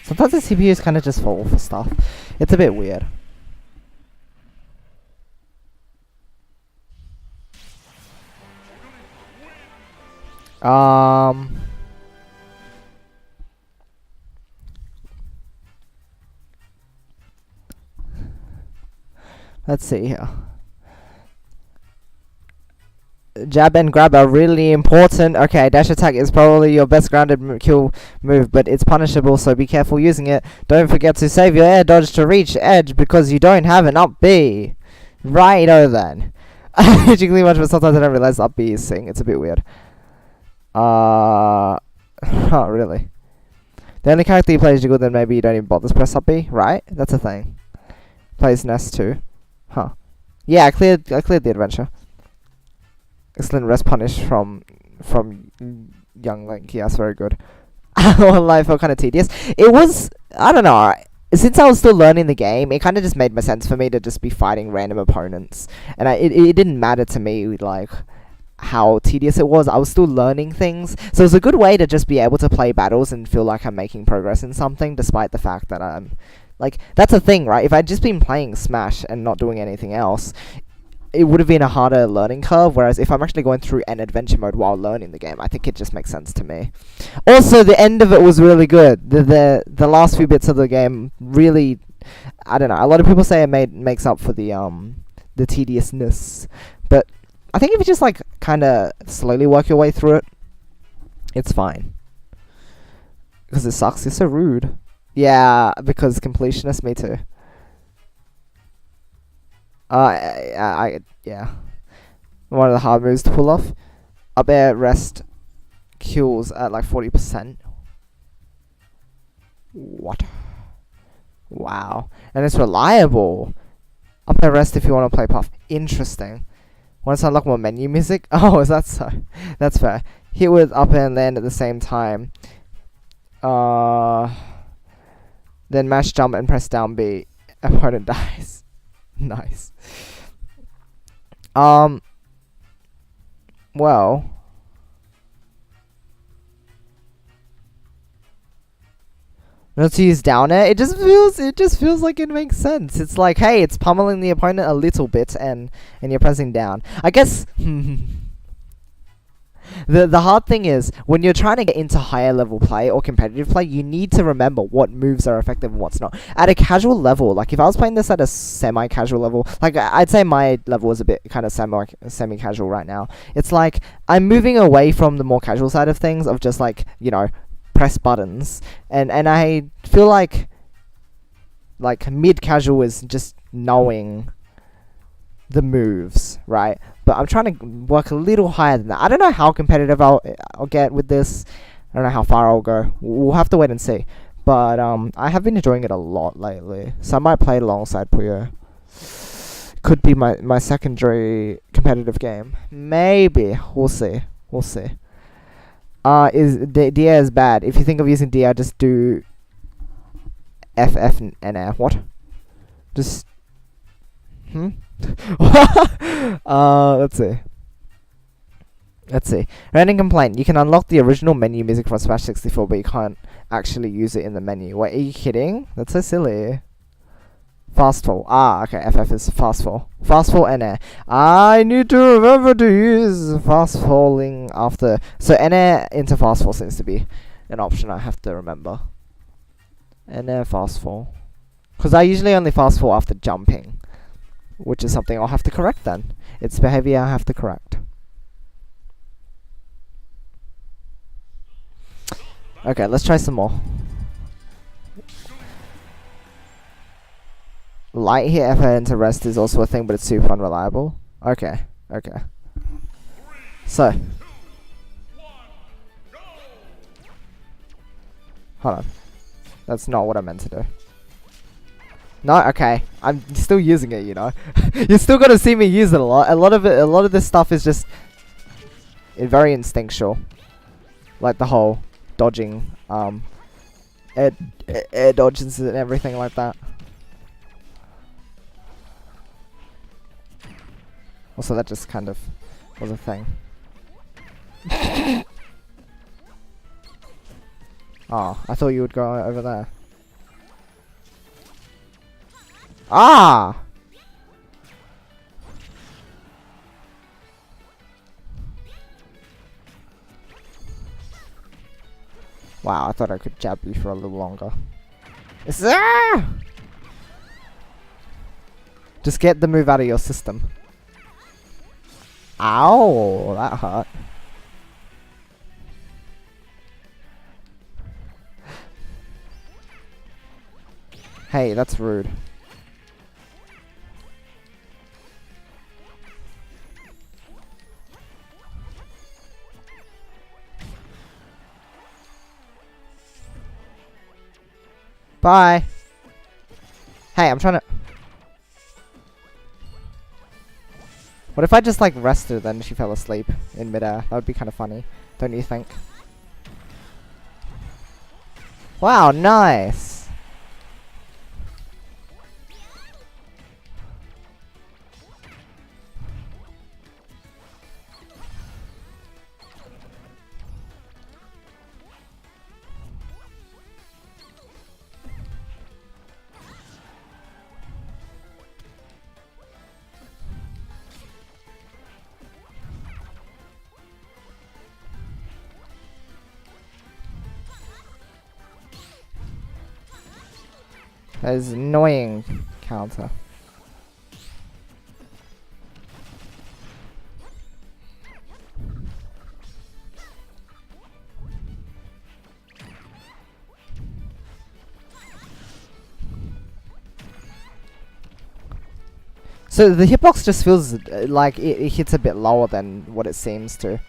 Sometimes the CPUs kind of just fall for stuff. It's a bit weird. Let's see here. Jab and grab are really important. Okay, dash attack is probably your best grounded kill move, but it's punishable, so be careful using it. Don't forget to save your air dodge to reach edge because you don't have an up B. Righto then. Jiggly much, but sometimes I don't realize up B is sing. It's a bit weird. Oh, really? The only character you play is Jiggle, then maybe you don't even bother to press up B, right? That's a thing. Plays Nest too. Huh. Yeah, I cleared the adventure. Excellent rest punish from young Link. Yes, very good. Life felt kind of tedious. It was, I don't know. Since I was still learning the game, it kind of just made more sense for me to just be fighting random opponents, and it didn't matter to me like how tedious it was. I was still learning things, so it's a good way to just be able to play battles and feel like I'm making progress in something, despite the fact that I'm like, that's a thing, right? If I'd just been playing Smash and not doing anything else, it would have been a harder learning curve, whereas if I'm actually going through an adventure mode while learning the game, I think it just makes sense to me. Also, the end of it was really good. The last few bits of the game really, I don't know, a lot of people say it makes up for the tediousness, but I think if you just like kind of slowly work your way through it, it's fine. Because it sucks, it's so rude. Yeah, because completionist, me too. Yeah. One of the hard moves to pull off. Up air rest kills at like 40%. What? Wow. And it's reliable. Up air rest if you want to play puff. Interesting. Want to unlock more menu music? Oh, is that so? That's fair. Hit with up air and land at the same time. Then mash jump and press down B. Opponent dies. Nice. Well, not to use down air. It just feels like it makes sense. It's like, hey, it's pummeling the opponent a little bit, and you're pressing down. I guess the hard thing is when you're trying to get into higher level play or competitive play, you need to remember what moves are effective and what's not. At a casual level, like if I was playing this at a semi-casual level, like I'd say my level is a bit kind of semi-casual right now. It's like I'm moving away from the more casual side of things, of just like, you know, press buttons, and I feel like mid-casual is just knowing the moves, right? But I'm trying to work a little higher than that. I don't know how competitive I'll get with this. I don't know how far I'll go. We'll have to wait and see. But I have been enjoying it a lot lately, so I might play it alongside Puyo. Could be my secondary competitive game. Maybe. We'll see. We'll see. Is DA is bad. If you think of using DA, just do FF and F. What? Just let's see. Let's see. Random complaint. You can unlock the original menu music from Smash 64, but you can't actually use it in the menu. Wait, are you kidding? That's so silly. Fast fall. Ah, okay. FF is fast fall. Fast fall and air. I need to remember to use fast falling after. So N air into fast fall seems to be an option I have to remember. N air fast fall. Because I usually only fast fall after jumping, which is something I'll have to correct then. It's behavior I have to correct. Okay, let's try some more. Light hit FA into rest is also a thing, but it's super unreliable. Okay, okay. So. Hold on. That's not what I meant to do. No, okay. I'm still using it, you know. You're still gonna see me use it a lot. A lot of this stuff is just very instinctual. Like the whole dodging, air dodges and everything like that. Also, that just kind of was a thing. Oh, I thought you would go over there. Ah! Wow, I thought I could jab you for a little longer. Just get the move out of your system. Ow, that hurt. Hey, that's rude. Bye. Hey, I'm trying to... What if I just like rested and she fell asleep in midair? That would be kind of funny, don't you think? Wow, nice! That is annoying counter. So the hitbox just feels like it hits a bit lower than what it seems to.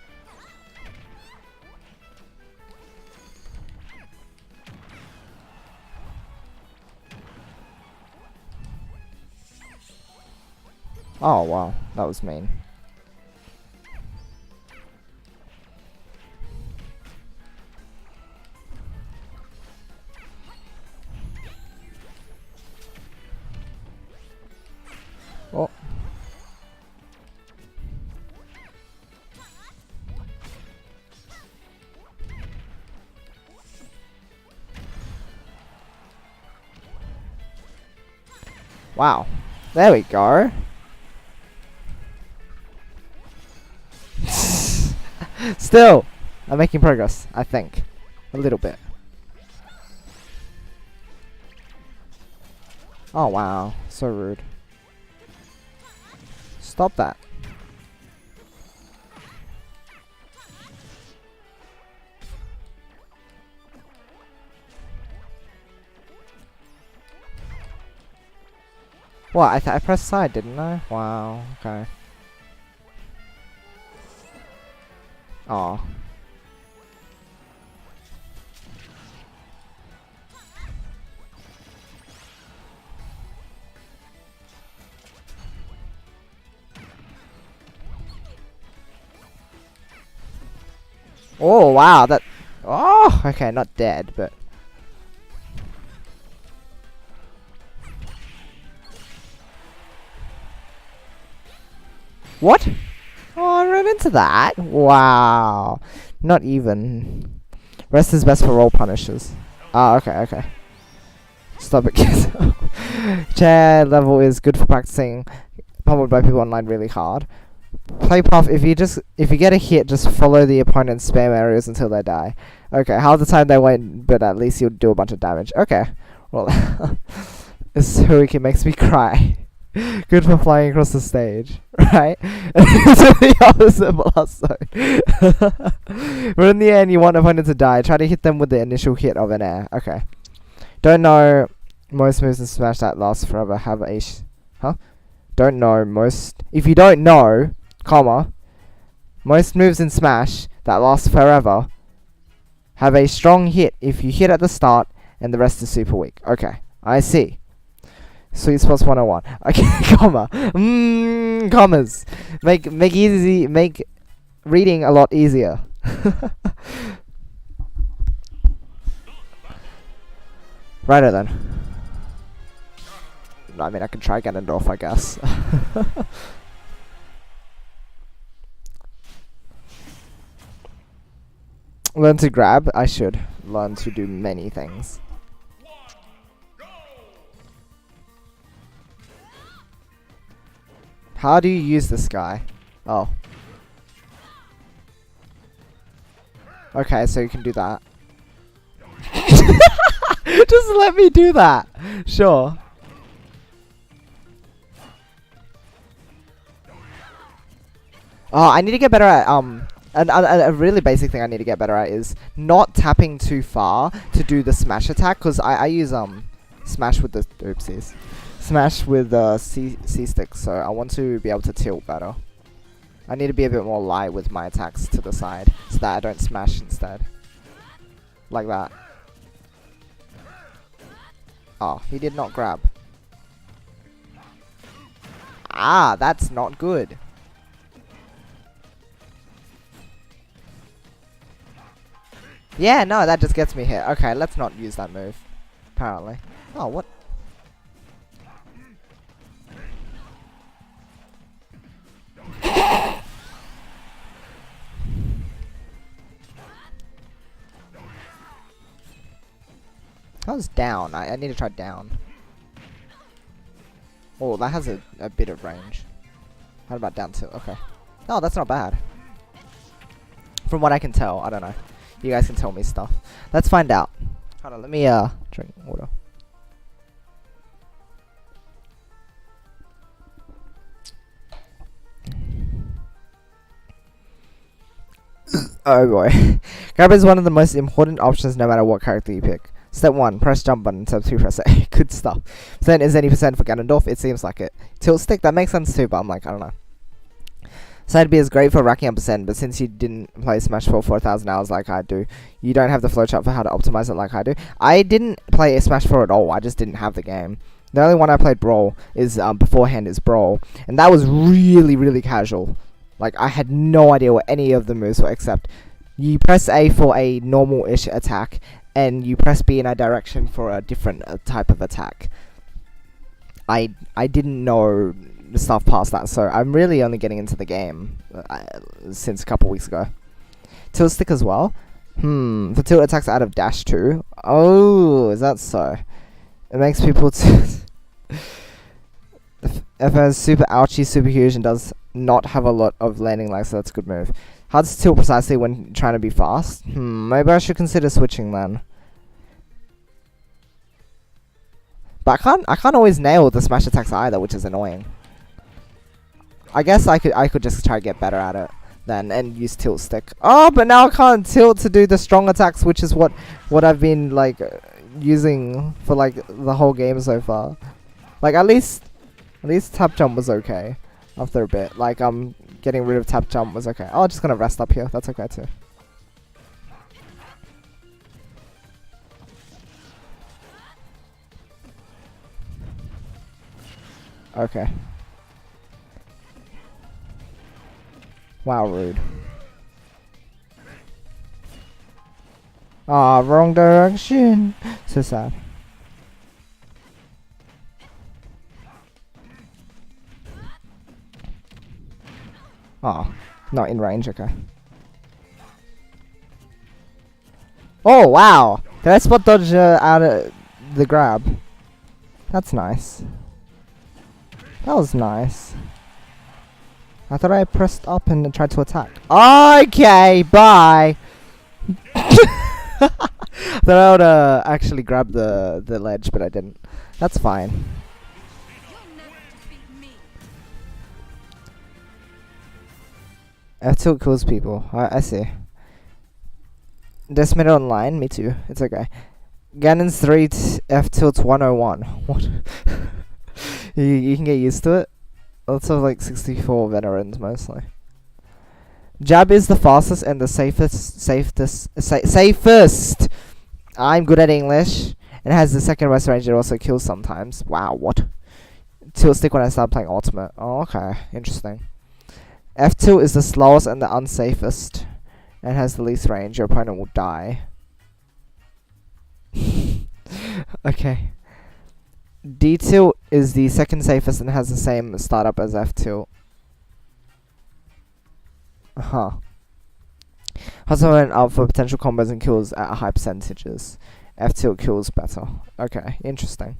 Oh wow, that was mean. Oh. Wow. There we go. Still, I'm making progress, I think. A little bit. Oh wow, so rude. Stop that. What? I pressed side, didn't I? Wow, okay. Aw. Oh wow, that... Oh, okay, not dead, but... What? Oh, I ran went into that? Wow. Not even. Rest is best for roll punishes. Ah, okay. Stop it, kids. Chair level is good for practicing. Pummeled by people online really hard. Play puff, if you get a hit, just follow the opponent's spam areas until they die. Okay, half the time they won't, but at least you'll do a bunch of damage. Okay. Well, this Hurricane makes me cry. Good for flying across the stage, right? It's the opposite also. But in the end, you want opponent to die. Try to hit them with the initial hit of an air. Okay. Don't know most moves in Smash that last forever have a Don't know most. If you don't know, comma, most moves in Smash that last forever have a strong hit if you hit at the start and the rest is super weak. Okay, I see. Sweet spots 101. Okay, comma. Commas. Make reading a lot easier. Righto then. I mean, I can try Ganondorf, I guess. Learn to grab? I should. Learn to do many things. How do you use this guy? Oh. Okay, so you can do that. Just let me do that. Sure. Oh, I need to get better at a really basic thing I need to get better at is not tapping too far to do the smash attack, because I use smash with the oopsies. Smash with the C stick, so I want to be able to tilt better. I need to be a bit more light with my attacks to the side so that I don't smash instead. Like that. Oh, he did not grab. Ah, that's not good. Yeah, no, that just gets me hit. Okay, let's not use that move. Apparently. Oh, what? That was down. I need to try down. Oh, that has a bit of range. How about down too? Okay. No, that's not bad. From what I can tell, I don't know. You guys can tell me stuff. Let's find out. Hold on, let me drink water. Oh boy. Grab is one of the most important options no matter what character you pick. Step 1, press jump button. Step 2, press A. Good stuff. Percent is any percent for Ganondorf, it seems like it. Tilt stick, that makes sense too, but I'm like, I don't know. Side B is great for racking up percent, but since you didn't play Smash for 4,000 hours like I do, you don't have the flowchart for how to optimize it like I do. I didn't play Smash 4 at all, I just didn't have the game. The only one I played Brawl is, beforehand is Brawl, and that was really, really casual. Like, I had no idea what any of the moves were, except you press A for a normal-ish attack, and you press B in a direction for a different type of attack. I didn't know the stuff past that, so I'm really only getting into the game since a couple weeks ago. Tilt stick as well? The tilt attacks out of dash too. Oh, is that so? It makes people if has super ouchy, super huge, and does not have a lot of landing lag, so that's a good move. Hard to tilt precisely when trying to be fast. Maybe I should consider switching then. But I can't always nail the smash attacks either, which is annoying. I guess I could just try to get better at it then and use tilt stick. Oh, but now I can't tilt to do the strong attacks, which is what I've been like using for like the whole game so far. Like at least tap jump was okay after a bit. Like getting rid of tap jump was okay. Oh, I'm just gonna rest up here. That's okay too. Okay. Wow, rude. Ah, wrong direction. So sad. Ah. Not in range, okay. Oh, wow! Did I spot dodge out of the grab? That's nice. That was nice. I thought I pressed up and tried to attack. Okay, bye! Thought I would actually grab the ledge, but I didn't. That's fine. F2 kills people. I see. Decimated online? Me too. It's okay. Ganon's 3 F-tilt 101. What? you can get used to it. Lots of like 64 veterans mostly. Jab is the fastest and the safest. I'm good at English. And has the second most range. It also kills sometimes. Wow, what? Tilt stick when I start playing ultimate. Oh, okay. Interesting. F2 is the slowest and the unsafest. And has the least range. Your opponent will die. Okay. D2 is the second safest and has the same startup as F2. Huh. Also went up for potential combos and kills at high percentages. F2 kills better. Okay, interesting.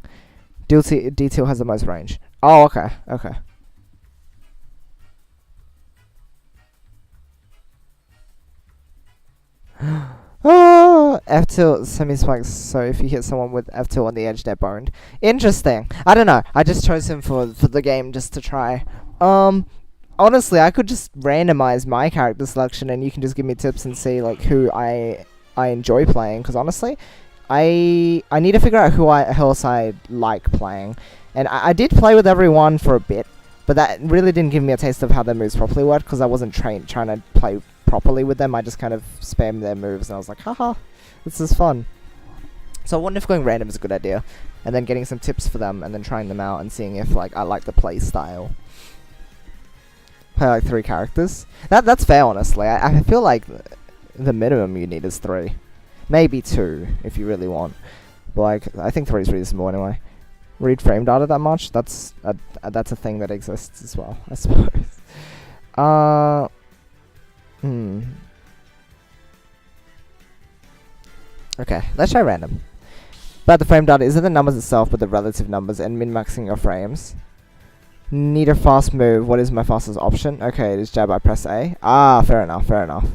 D2 has the most range. Oh, okay, okay. Oh, F2 semi-spikes, so if you hit someone with F2 on the edge, they're boned. Interesting. I don't know. I just chose him for the game just to try. Honestly, I could just randomize my character selection and you can just give me tips and see like who I enjoy playing. Because honestly, I need to figure out who else I like playing. And I did play with everyone for a bit, but that really didn't give me a taste of how their moves properly work because I wasn't trying to play properly with them. I just kind of spammed their moves and I was like, haha, this is fun. So I wonder if going random is a good idea. And then getting some tips for them and then trying them out and seeing if like I like the play style. Play like 3 characters. That's fair, honestly. I feel like the minimum you need is 3. Maybe 2 if you really want. But like, I think 3 is reasonable anyway. Read frame data that much? That's a thing that exists as well, I suppose. Okay, let's try random. But the frame data isn't the numbers itself, but the relative numbers and min-maxing your frames. Need a fast move. What is my fastest option? Okay, it is jab. I press A. Ah, fair enough, fair enough.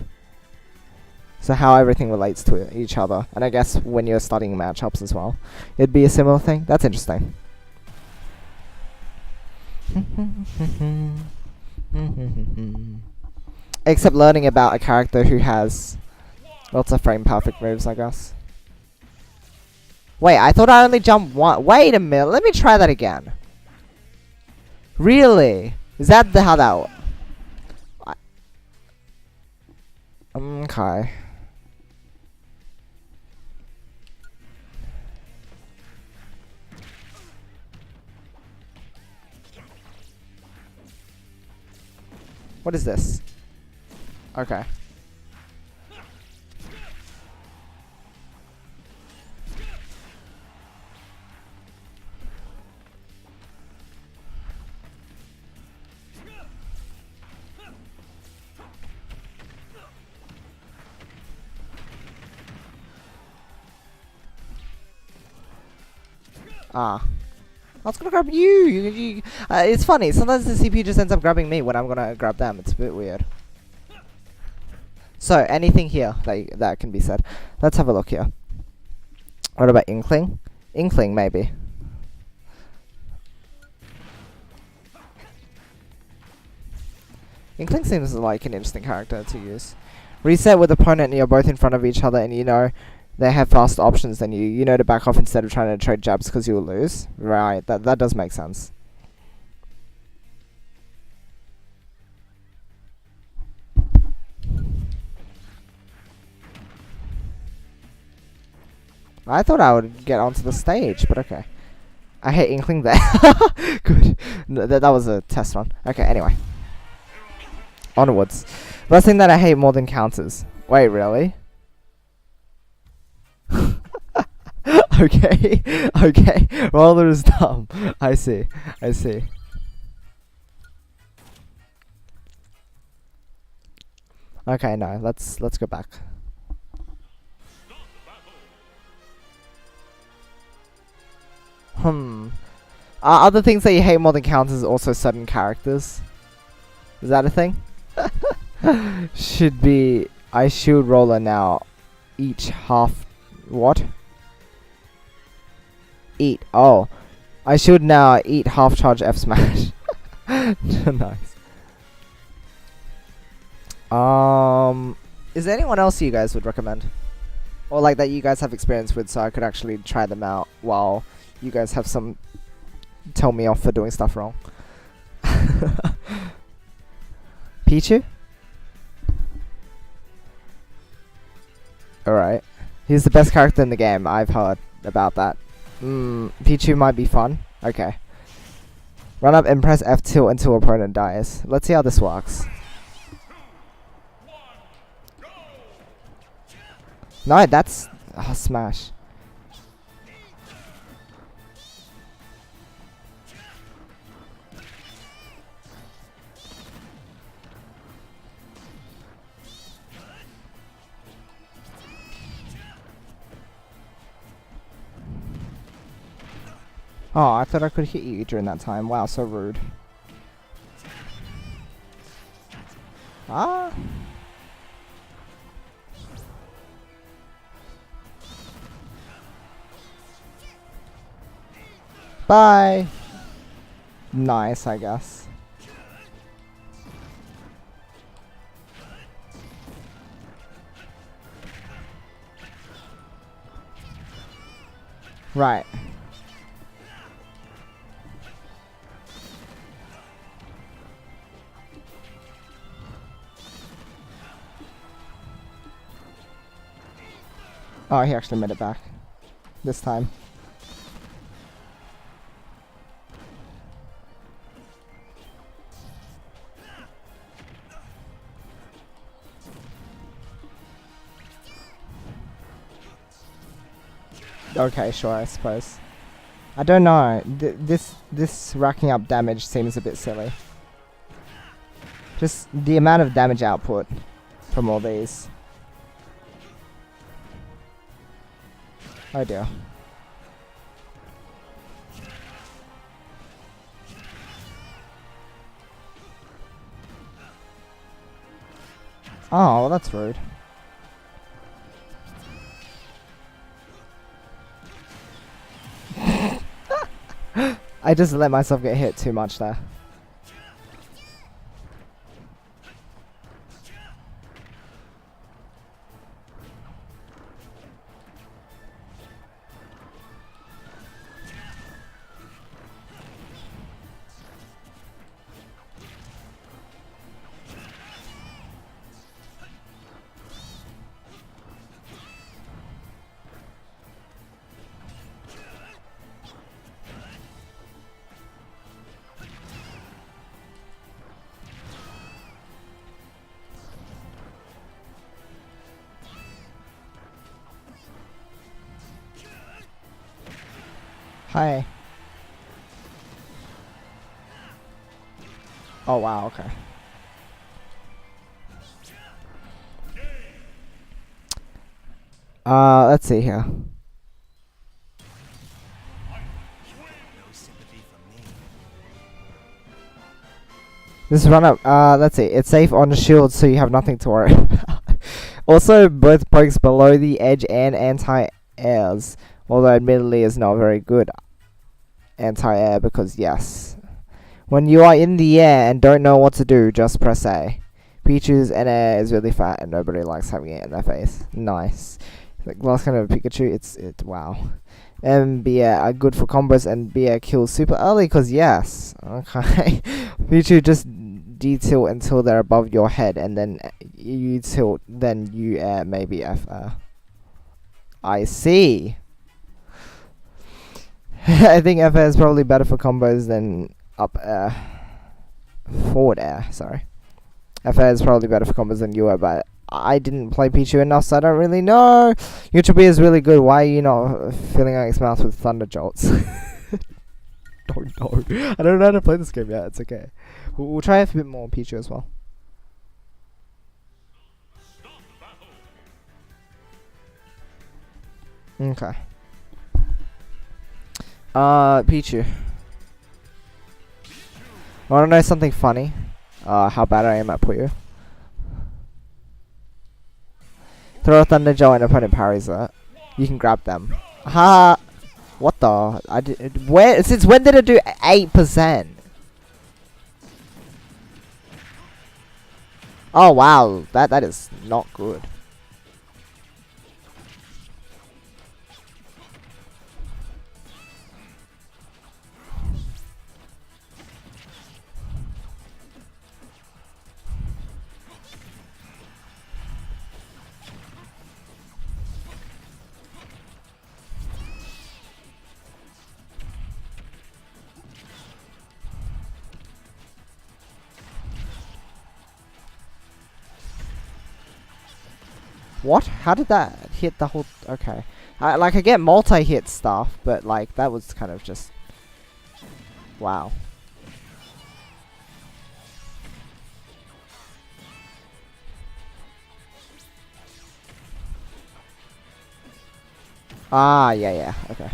So how everything relates to each other. And I guess when you're studying matchups as well. It'd be a similar thing. That's interesting. Except learning about a character who has lots of frame perfect moves, I guess. Wait, I thought I only jumped one. Wait a minute. Let me try that again. Really? Is that how that... Okay. What is this? Okay. Ah. I was gonna grab you! It's funny, sometimes the CPU just ends up grabbing me when I'm gonna grab them. It's a bit weird. So, anything here that can be said? Let's have a look here. What about Inkling? Inkling, maybe. Inkling seems like an interesting character to use. Reset with opponent and you're both in front of each other and you know they have faster options than you. You know to back off instead of trying to trade jabs because you will lose. Right, that does make sense. I thought I would get onto the stage, but okay. I hit Inkling there. Good. No, that was a test run. Okay, anyway. Onwards. Last thing that I hate more than counters. Wait, really? Okay, okay. Roller is dumb. I see, I see. Okay, no, let's go back. Other things that you hate more than counters is also certain characters. Is that a thing? Should be I shield roller now. Each half what? Eat. Oh, I should now eat half charge F smash. Nice. Is there anyone else you guys would recommend? Or like that you guys have experience with so I could actually try them out while you guys have some tell me off for doing stuff wrong. Pichu? Alright. He's the best character in the game, I've heard about that. Pichu might be fun. Okay. Run up and press F tilt until opponent dies. Let's see how this works. No, that's smash. Oh, I thought I could hit you during that time. Wow, so rude. Ah. Bye. Nice, I guess. Right. Oh, he actually made it back. This time. Okay, sure, I suppose. I don't know. This racking up damage seems a bit silly. Just the amount of damage output from all these. Oh dear. Oh, well, that's rude. I just let myself get hit too much there. Hi. Oh wow, okay. Let's see here. This run up, let's see. It's safe on the shield, so you have nothing to worry about. Also, both pokes below the edge and anti-airs, although admittedly is not very good anti-air because yes. When you are in the air and don't know what to do, just press A. Pichu's air is really fat and nobody likes having it in their face. Nice. Like last kind of Pikachu, it's wow. And Bia are good for combos and Bia kills super early because yes. Okay. Pichu just D-tilt until they're above your head and then you tilt, then you air maybe F air. I see. I think F air is probably better for combos than up air. Forward air, sorry. F air is probably better for combos than U air, but I didn't play Pichu enough, so I don't really know. Yuchibi is really good. Why are you not filling out his mouth with thunder jolts? Don't know. I don't know how to play this game yet. It's okay. We'll try a bit more Pichu as well. Okay. Pichu. Wanna know something funny? How bad I am at Puyo. Throw a Thunder Gel and opponent parries it. You can grab them. Ha! What the? Where? Since when did it do 8%? Oh wow, that is not good. What? How did that hit the whole... Okay. I get multi-hit stuff, but like that was kind of just... Wow. Ah, yeah, okay.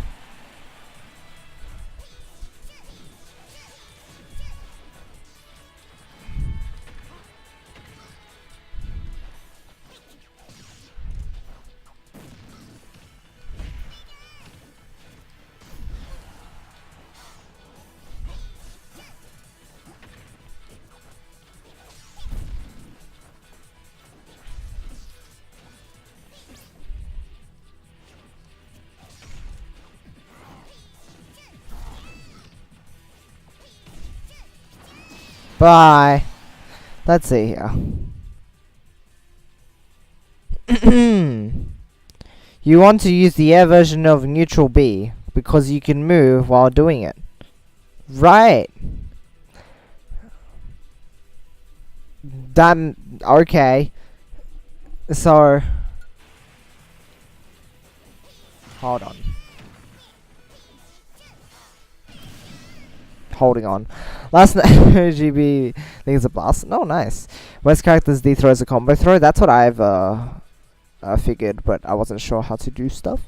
Bye. Let's see here. You want to use the air version of neutral B because you can move while doing it. Right. Okay. So hold on. Holding on. Last GB think it's a blast. No, nice. Most characters D throw as a combo throw. That's what I've figured, but I wasn't sure how to do stuff.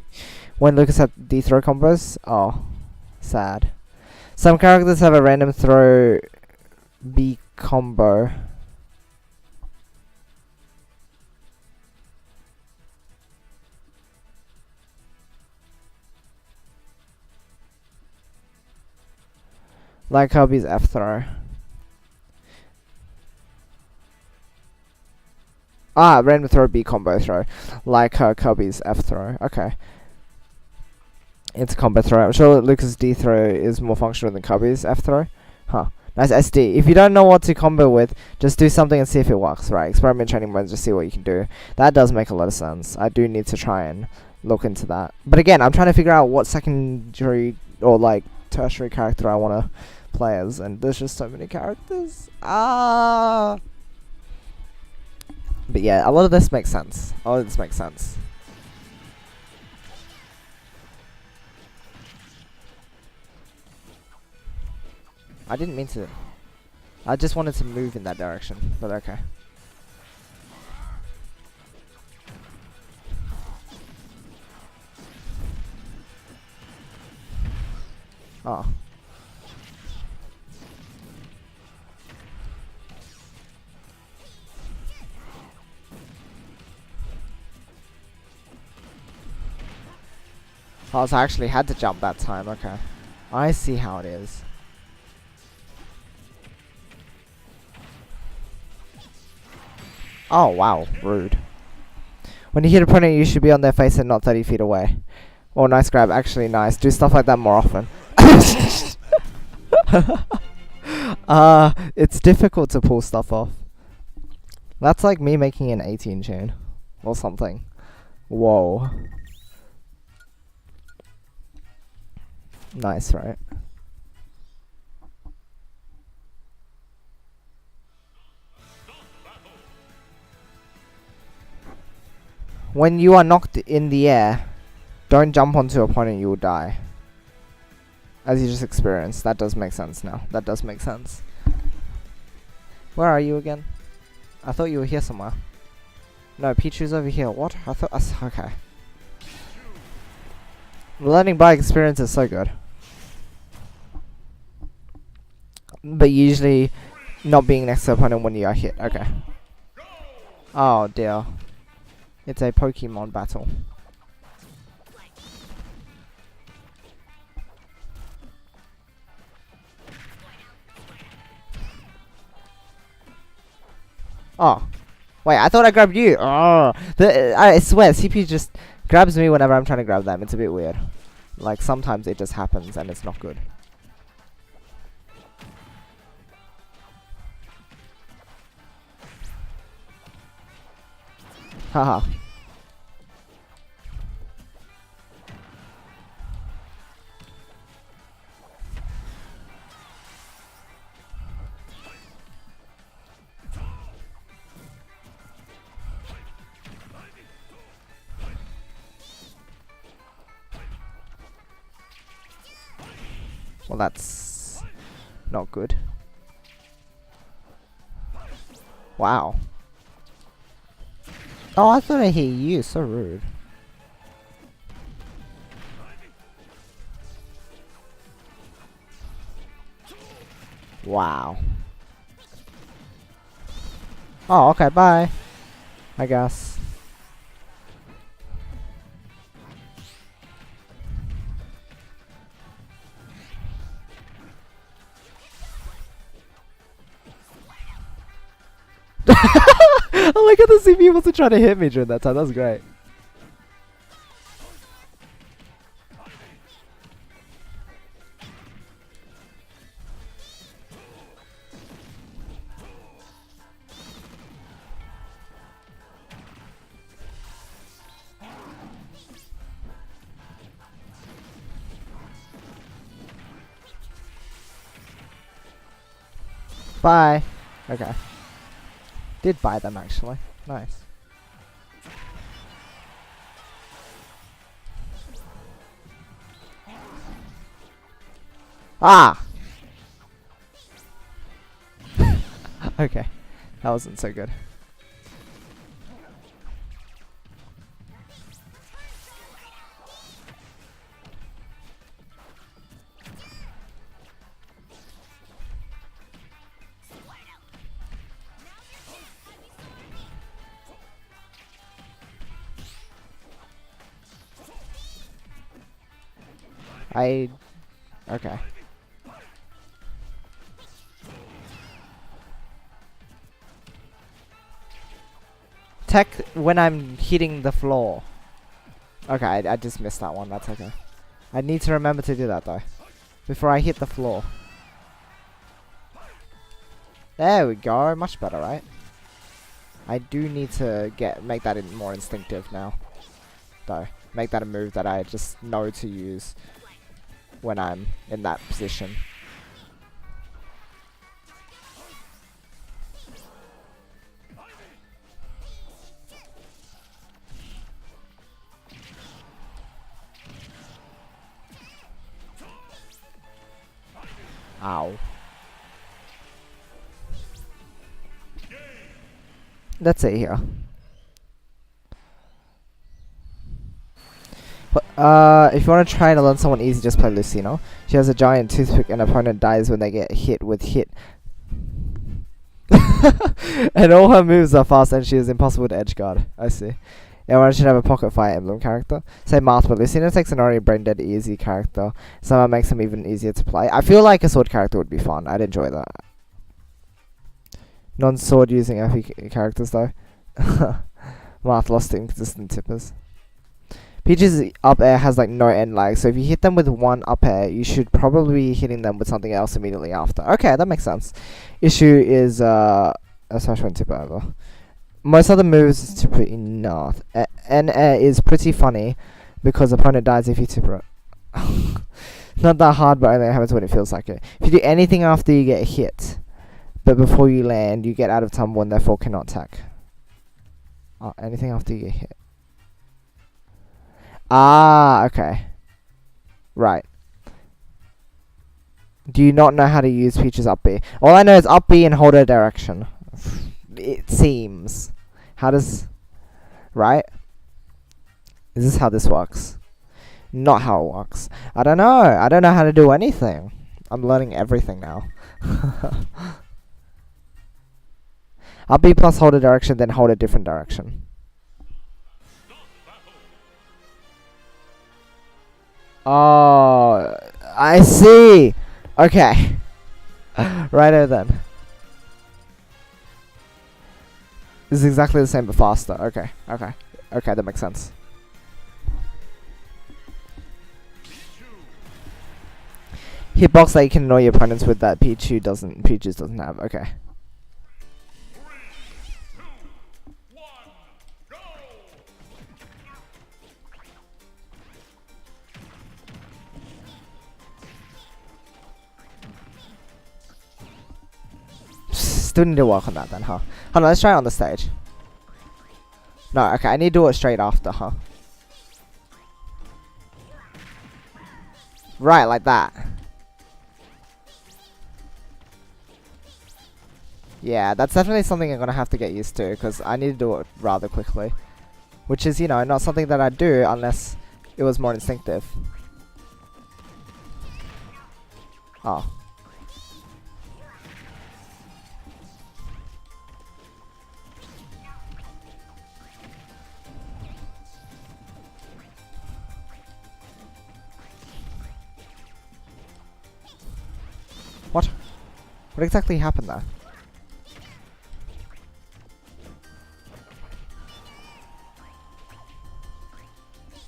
When Lucas had D throw combos, oh, sad. Some characters have a random throw B combo. Like Hubby's F throw. Ah, random throw B combo throw. Like Cubby's F throw. Okay. It's a combo throw. I'm sure Lucas' D throw is more functional than Cubby's F throw. Huh. Nice SD. If you don't know what to combo with, just do something and see if it works. Right. Experiment training mode, just see what you can do. That does make a lot of sense. I do need to try and look into that. But again, I'm trying to figure out what secondary or like tertiary character I want to play as, and there's just so many characters. But yeah, a lot of this makes sense. A lot of this makes sense. I didn't mean to. I just wanted to move in that direction, but okay. Oh. Oh, so I actually had to jump that time, okay. I see how it is. Oh, wow, rude. When you hit an opponent, you should be on their face and not 30 feet away. Oh, nice grab, actually nice. Do stuff like that more often. It's difficult to pull stuff off. That's like me making an 18 chain. Or something. Whoa. Nice, right? When you are knocked in the air, don't jump onto an opponent, you will die. As you just experienced. That does make sense now. That does make sense. Where are you again? I thought you were here somewhere. No, Pichu's over here. What? I thought... okay. Learning by experience is so good. But usually not being next to the opponent when you are hit. Okay. Oh dear. It's a Pokemon battle. Oh. Wait, I thought I grabbed you. Oh. I swear, CP just grabs me whenever I'm trying to grab them. It's a bit weird. Like, sometimes it just happens and it's not good. Haha. Well, that's not good. Wow. Oh, I thought I hit you. So rude. Wow. Oh, okay, bye. I guess. Oh my god, the CP wasn't trying to hit me during that time. That was great. Bye. Okay. Did buy them actually. Nice. Ah! Okay. That wasn't so good. Okay. Tech when I'm hitting the floor. Okay, I just missed that one. That's okay. I need to remember to do that though. Before I hit the floor. There we go. Much better, right? I do need to make that more instinctive now. Though. Make that a move that I just know to use when I'm in that position. Ow. Let's see here. If you want to try and learn someone easy, just play Lucino. She has a giant toothpick and opponent dies when they get hit with hit. And all her moves are fast and she is impossible to edge guard. I see. Everyone should have a pocket fire emblem character. Say Marth, but Lucino takes an already brain dead easy character. Somehow makes him even easier to play. I feel like a sword character would be fun. I'd enjoy that. Non-sword using FE characters though. Marth lost to inconsistent tippers. Peach's up air has like no end lag, so if you hit them with one up air, you should probably be hitting them with something else immediately after. Okay, that makes sense. Issue is a smash one tip over. Most other moves is pretty north. N air is pretty funny because opponent dies if you tip it. Not that hard, but only happens when it feels like it. If you do anything after you get hit, but before you land, you get out of tumble and therefore cannot attack. Anything after you get hit. Ah, okay. Right. Do you not know how to use Peach's up B? All I know is up B and hold her direction. It seems. How does... Right? Is this how this works? Not how it works. I don't know. I don't know how to do anything. I'm learning everything now. Up B plus hold a direction, then hold a different direction. Oh, I see. Okay. Righto then. This is exactly the same but faster. Okay, okay. Okay, that makes sense. Hitbox that you can annoy your opponents with that Pichu doesn't have. Okay. Still need to work on that then, huh? Hold on, let's try it on the stage. No, okay, I need to do it straight after, huh? Right, like that. Yeah, that's definitely something I'm gonna have to get used to, because I need to do it rather quickly. Which is, you know, not something that I'd do unless it was more instinctive. Oh. What? What exactly happened there?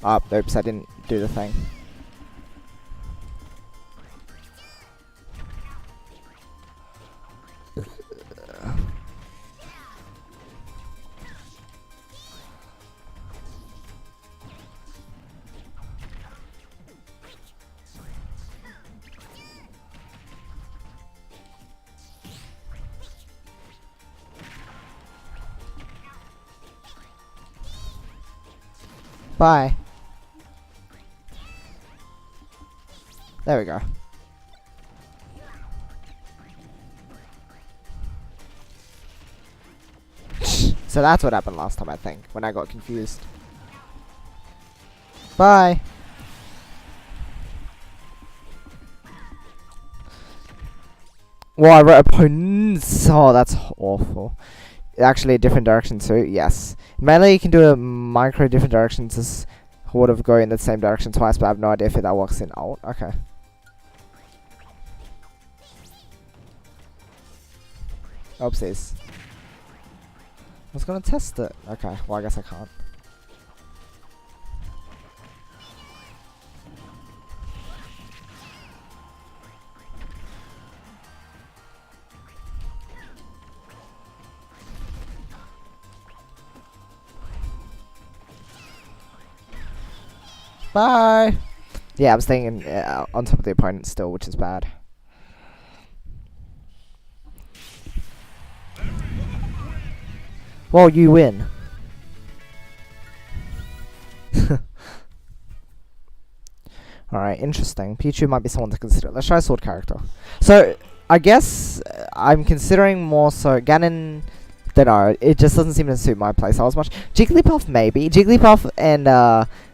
Oh, oops, I didn't do the thing. Bye. There we go. So that's what happened last time, I think, when I got confused. Bye. Well, I wrote opponents. Oh, that's awful. Actually, a different direction too. Yes. Melee, you can do a micro different directions. As would have go in the same direction twice, but I have no idea if that works in alt. Okay. Oopsies. I was gonna test it. Okay, well I guess I can't. Bye! Yeah, I'm staying on top of the opponent still, which is bad. Well, you win. Alright, interesting. Pichu might be someone to consider. Let's try a sword character. So, I guess I'm considering more so Ganon. Don't know, it just doesn't seem to suit my playstyle as much. Jigglypuff, maybe. Jigglypuff and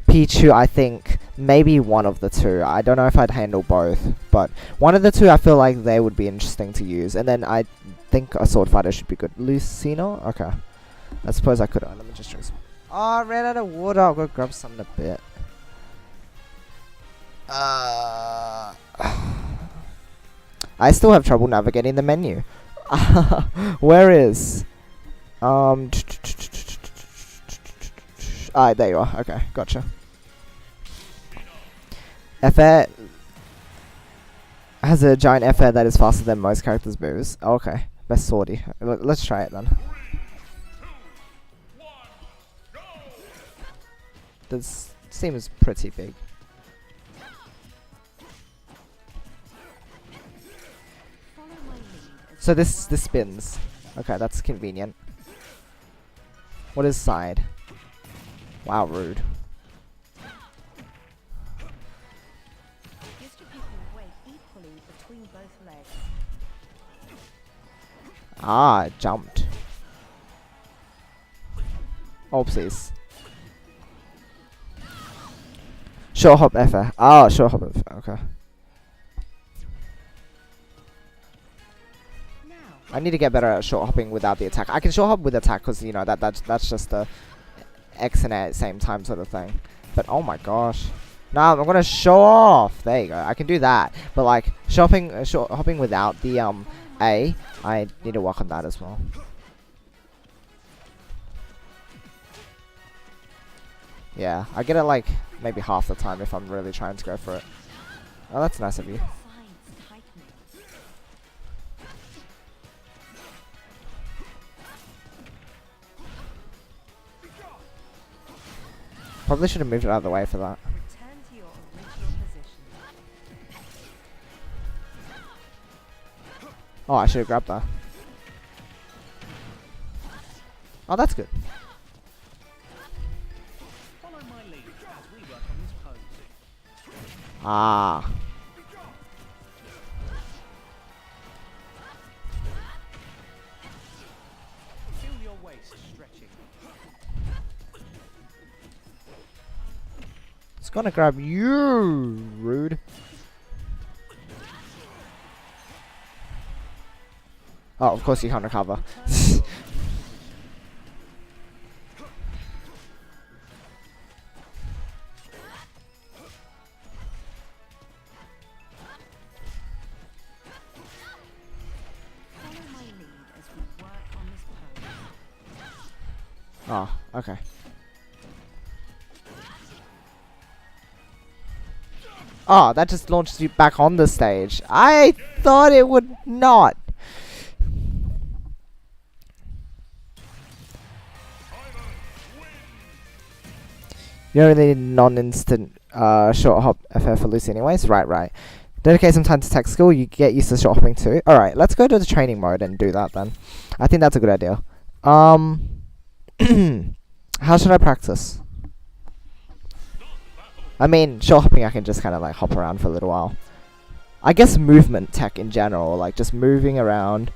Pichu, I think, maybe one of the two. I don't know if I'd handle both, but one of the two I feel like they would be interesting to use. And then I think a sword fighter should be good. Lucina? Okay. I suppose I could. Let me just drink some. Oh, I ran out of water. I'll go grab some in a bit. I still have trouble navigating the menu. Where is? There you are. Okay, gotcha. F-air has a giant F-air that is faster than most characters' moves. Oh, okay, best swordy. Let's try it then. This seems pretty big. So this spins. Okay, that's convenient. What is side? Wow, rude. Ah, it jumped. Oopsies. Short hop FF. Oh, short hop FF. Okay. I need to get better at short hopping without the attack. I can short hop with attack because you know that's just the X and A at the same time sort of thing. But oh my gosh. Nah, I'm gonna show off. There you go. I can do that. But like short hopping without the A, I need to work on that as well. Yeah, I get it like maybe half the time if I'm really trying to go for it. Oh, that's nice of you. Probably should have moved it out of the way for that. Oh, I should have grabbed that. Oh, that's good. Ah. Feel your waist stretching. It's gonna grab you, rude. Oh, of course you can't recover. Oh, okay. Oh, that just launched you back on the stage. I thought it would not. You don't really need non-instant short hop FF for Lucy anyways. Right. Dedicate some time to tech skill. You get used to short hopping too. Alright, let's go to the training mode and do that then. I think that's a good idea. How should I practice? I mean, short hopping I can just kind of like hop around for a little while. I guess movement tech in general, like just moving around.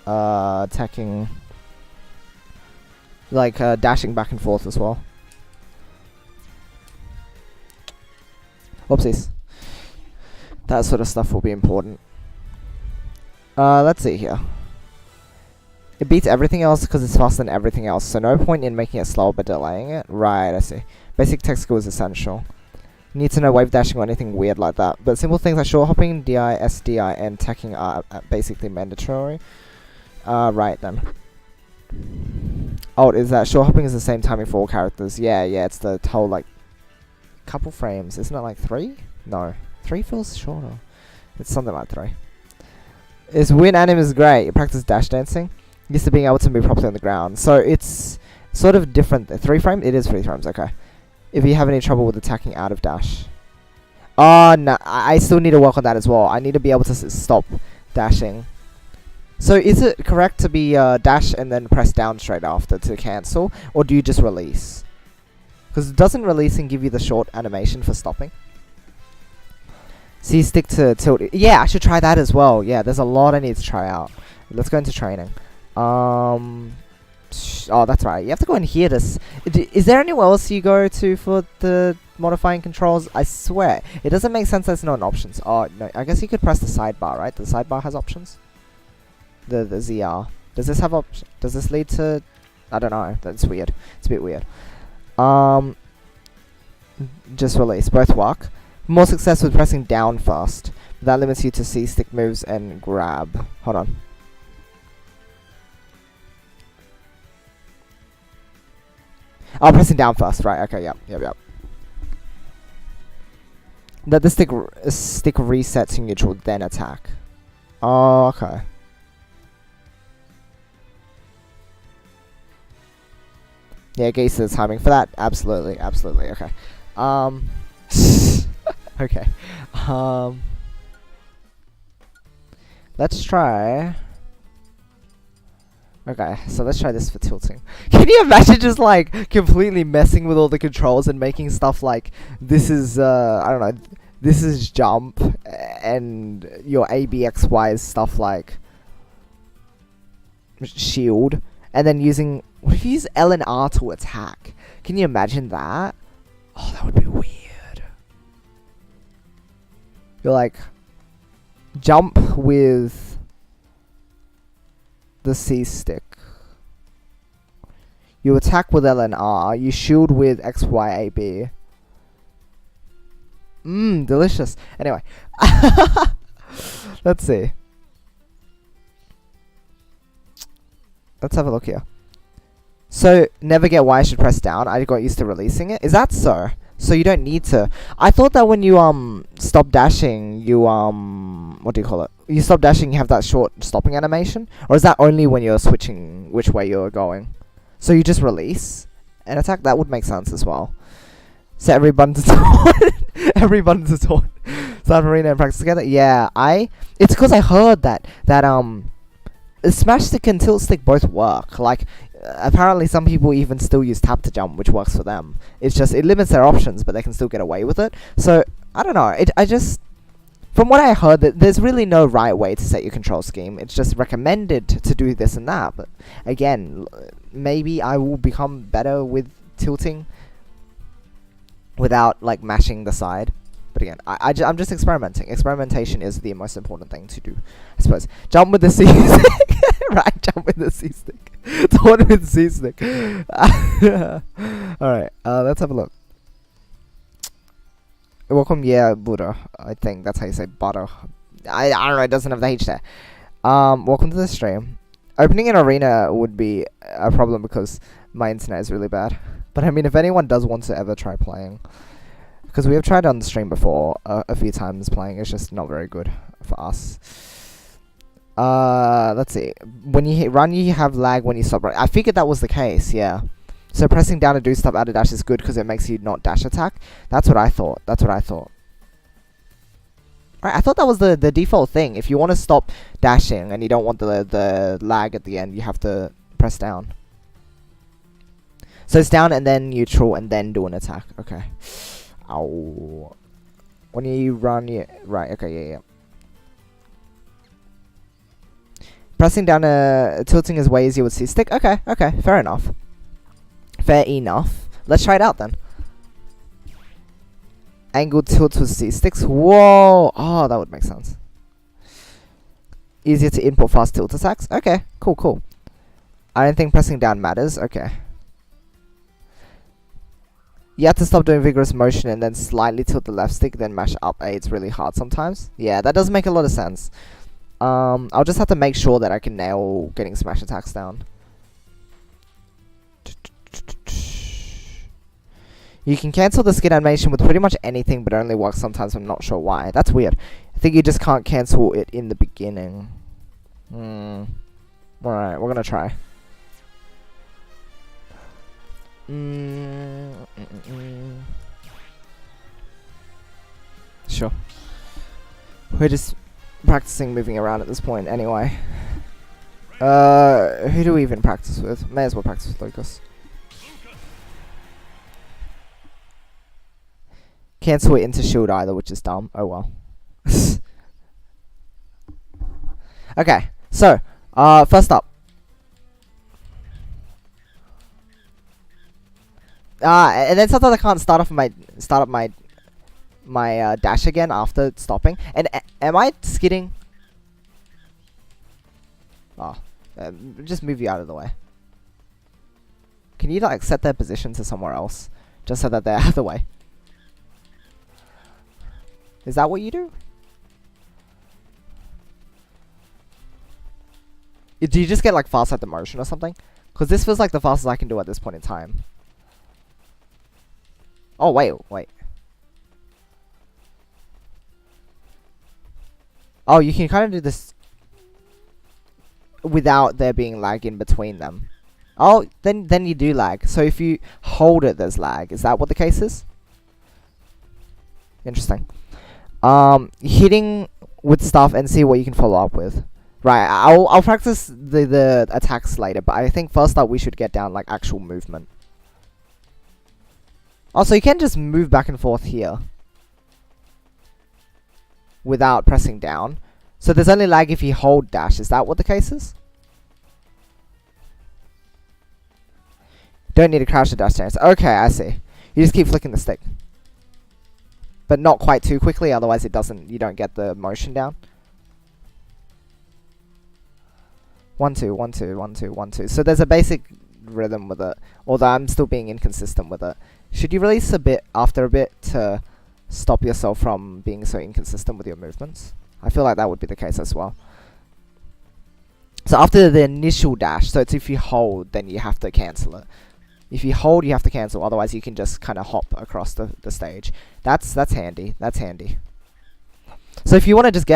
Teching. Like dashing back and forth as well. Whoopsies. That sort of stuff will be important. Let's see here. It beats everything else because it's faster than everything else, so no point in making it slower but delaying it. Right, I see. Basic tech skill is essential. Need to know wave dashing or anything weird like that. But simple things like short hopping, DI, SDI, and teching are basically mandatory. Right then. Oh, is that short hopping is the same timing for all characters? Yeah, it's the whole like couple frames. Isn't it like 3? No, 3 feels shorter. It's something like 3. Is win anim is great. You practice dash dancing. Used to being able to move properly on the ground. So it's sort of different. 3 frames? It is 3 frames, okay. If you have any trouble with attacking out of dash. No, I still need to work on that as well. I need to be able to stop dashing. So is it correct to be dash and then press down straight after to cancel? Or do you just release? Because doesn't releasing give you the short animation for stopping? See, stick to tilt. Yeah, I should try that as well. Yeah, there's a lot I need to try out. Let's go into training. Oh, that's right. You have to go in here to... Is there anywhere else you go to for the modifying controls? I swear. It doesn't make sense there's no options. Oh, no. I guess you could press the sidebar, right? The sidebar has options? The ZR. Does this have options? Does this lead to... I don't know. That's weird. It's a bit weird. Just release. Both work. More success with pressing down first. That limits you to see stick moves and grab. Hold on. Oh, pressing down first. Right, okay, yep. That the stick resets to neutral, then attack. Oh, okay. Yeah, get used to the timing for that. Absolutely, okay. Okay. Let's try... Okay, so let's try this for tilting. Can you imagine just like completely messing with all the controls and making stuff like this is I don't know, this is jump and your ABXY is stuff like shield, and then using, what if you use L and R to attack? Can you imagine that? Oh, that would be weird. You're like jump with the C stick. You attack with L and R. You shield with X, Y, A, B. Mmm, delicious. Anyway. Let's see. Let's have a look here. So, never get Y should press down. I got used to releasing it. Is that so? So you don't need to. I thought that when you stop dashing, you what do you call it? You stop dashing, you have that short stopping animation? Or is that only when you're switching which way you're going? So you just release and attack? That would make sense as well. Set every button to taunt. Every button to taunt. Start arena and practice together. Yeah, it's because I heard that smash stick and tilt stick both work. Like, apparently some people even still use tap to jump, which works for them. It's just, it limits their options, but they can still get away with it. So, I don't know. From what I heard, that there's really no right way to set your control scheme. It's just recommended to do this and that. But again, maybe I will become better with tilting without, like, mashing the side. But again, I'm just experimenting. Experimentation is the most important thing to do, I suppose. Jump with the C stick. Right, jump with the C stick. Taunt with C stick. Alright, let's have a look. Welcome, yeah, Buddha. I think that's how you say butter. I don't know, it doesn't have the H there. Welcome to the stream. Opening an arena would be a problem because my internet is really bad. But I mean, if anyone does want to ever try playing, because we have tried on the stream before a few times playing, it's just not very good for us. Let's see. When you run, you have lag when you stop. I figured that was the case, yeah. So pressing down to do stop out of dash is good because it makes you not dash attack. That's what I thought. Alright, I thought that was the default thing. If you want to stop dashing and you don't want the lag at the end, you have to press down. So it's down and then neutral and then do an attack. Okay. Ow. When you run, right, okay, yeah. Pressing down, tilting is way easier with C-stick. Okay, fair enough. Fair enough. Let's try it out then. Angle tilt with C-sticks. Whoa! Oh, that would make sense. Easier to input fast tilt attacks. Okay, cool. I don't think pressing down matters. Okay. You have to stop doing vigorous motion and then slightly tilt the left stick, then mash up A. It's really hard sometimes. Yeah, that does make a lot of sense. I'll just have to make sure that I can nail getting smash attacks down. You can cancel the skid animation with pretty much anything, but it only works sometimes. I'm not sure why. That's weird. I think you just can't cancel it in the beginning. Alright, we're gonna try. Sure. We're just practicing moving around at this point anyway. Who do we even practice with? May as well practice with Lucas. Cancel it into shield either, which is dumb. Oh well. Okay, so, first up. And then sometimes I can't start up my dash again after stopping. And am I skidding? Oh, just move you out of the way. Can you like set their position to somewhere else, just so that they're out of the way? Is that what you do? Do you just get like fast at the motion or something? Because this feels like the fastest I can do at this point in time. Oh, wait. Oh, you can kind of do this without there being lag in between them. Oh, then you do lag. So if you hold it, there's lag. Is that what the case is? Interesting. Hitting with stuff and see what you can follow up with. Right, I'll practice the attacks later, but I think first up we should get down like actual movement. Also, you can just move back and forth here without pressing down. So there's only lag if you hold dash. Is that what the case is? Don't need to crouch to dash dance. Okay, I see. You just keep flicking the stick. But not quite too quickly, otherwise you don't get the motion down. 1 2 1 2 1 2 1 2. So there's a basic rhythm with it, although I'm still being inconsistent with it. Should you release a bit after a bit to stop yourself from being so inconsistent with your movements? I feel like that would be the case as well. So after the initial dash, so it's if you hold, then you have to cancel it. If you hold, you have to cancel. Otherwise, you can just kind of hop across the stage. That's handy. That's handy. So if you want to just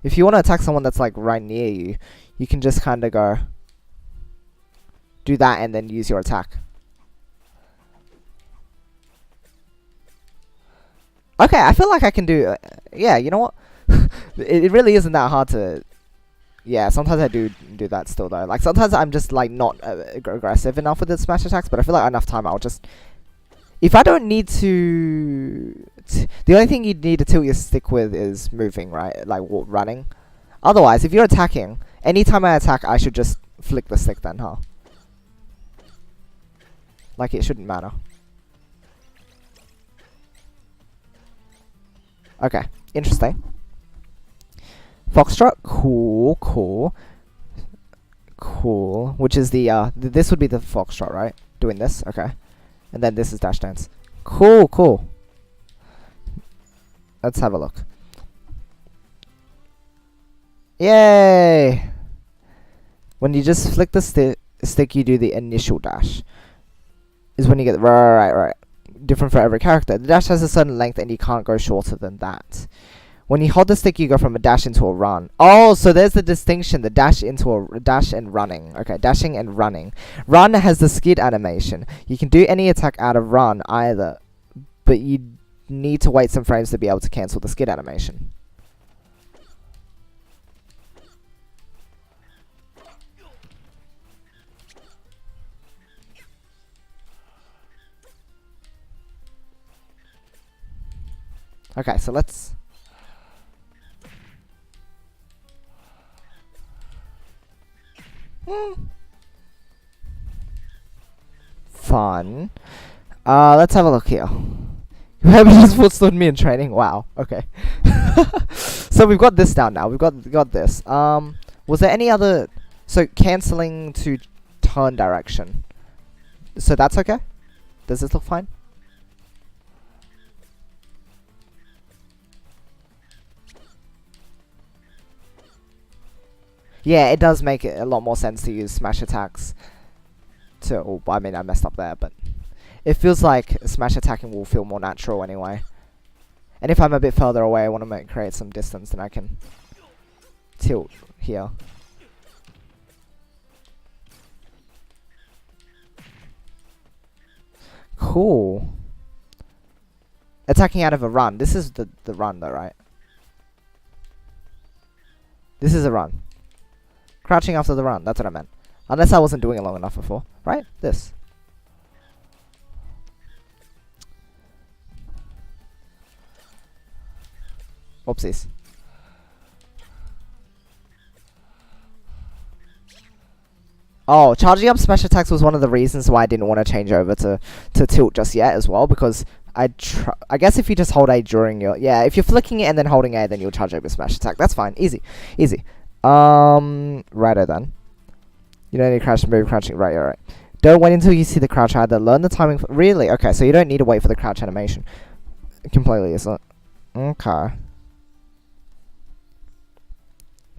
if you want to attack someone that's like right near you, you can just kind of go do that and then use your attack. Okay, I feel like I can do. Yeah, you know what? it really isn't that hard to. Yeah, sometimes I do that still though. Like sometimes I'm just like not aggressive enough with the smash attacks, but I feel like enough time I'll just. If I don't need to, the only thing you need to tilt your stick with is moving, right? Like running. Otherwise, if you're attacking, anytime I attack, I should just flick the stick then, huh? Like it shouldn't matter. Okay, interesting. Foxtrot, cool. Which is the this would be the foxtrot, right? Doing this, okay. And then this is dash dance. Cool. Let's have a look. Yay! When you just flick the stick, you do the initial dash. Is when you get the right. Different for every character. The dash has a certain length, and you can't go shorter than that. When you hold the stick, you go from a dash into a run. Oh, so there's the distinction, the dash into a dash and running. Okay, dashing and running. Run has the skid animation. You can do any attack out of run either, but you need to wait some frames to be able to cancel the skid animation. Okay, so let's... Fun. Let's have a look here. Whoever just withstood me in training. Wow. Okay. So we've got this down now. We've got this. Was there any other? So canceling to turn direction. So that's okay. Does this look fine? Yeah, it does make it a lot more sense to use smash attacks. Oh, I mean, I messed up there, but it feels like smash attacking will feel more natural anyway. And if I'm a bit further away, I want to create some distance, then I can tilt here. Cool. Attacking out of a run. This is the run though, right? This is a run. Crouching after the run, that's what I meant. Unless I wasn't doing it long enough before. Right? This. Whoopsies. Oh, charging up smash attacks was one of the reasons why I didn't want to change over to tilt just yet as well, because I guess if you just hold A during your... Yeah, if you're flicking it and then holding A, then you'll charge over smash attack. That's fine. Easy. Righto then. You don't need to crouch and move, crouching. Right, alright. Don't wait until you see the crouch either. Learn the timing. Really? Okay, so you don't need to wait for the crouch animation. Completely, isn't it? Okay.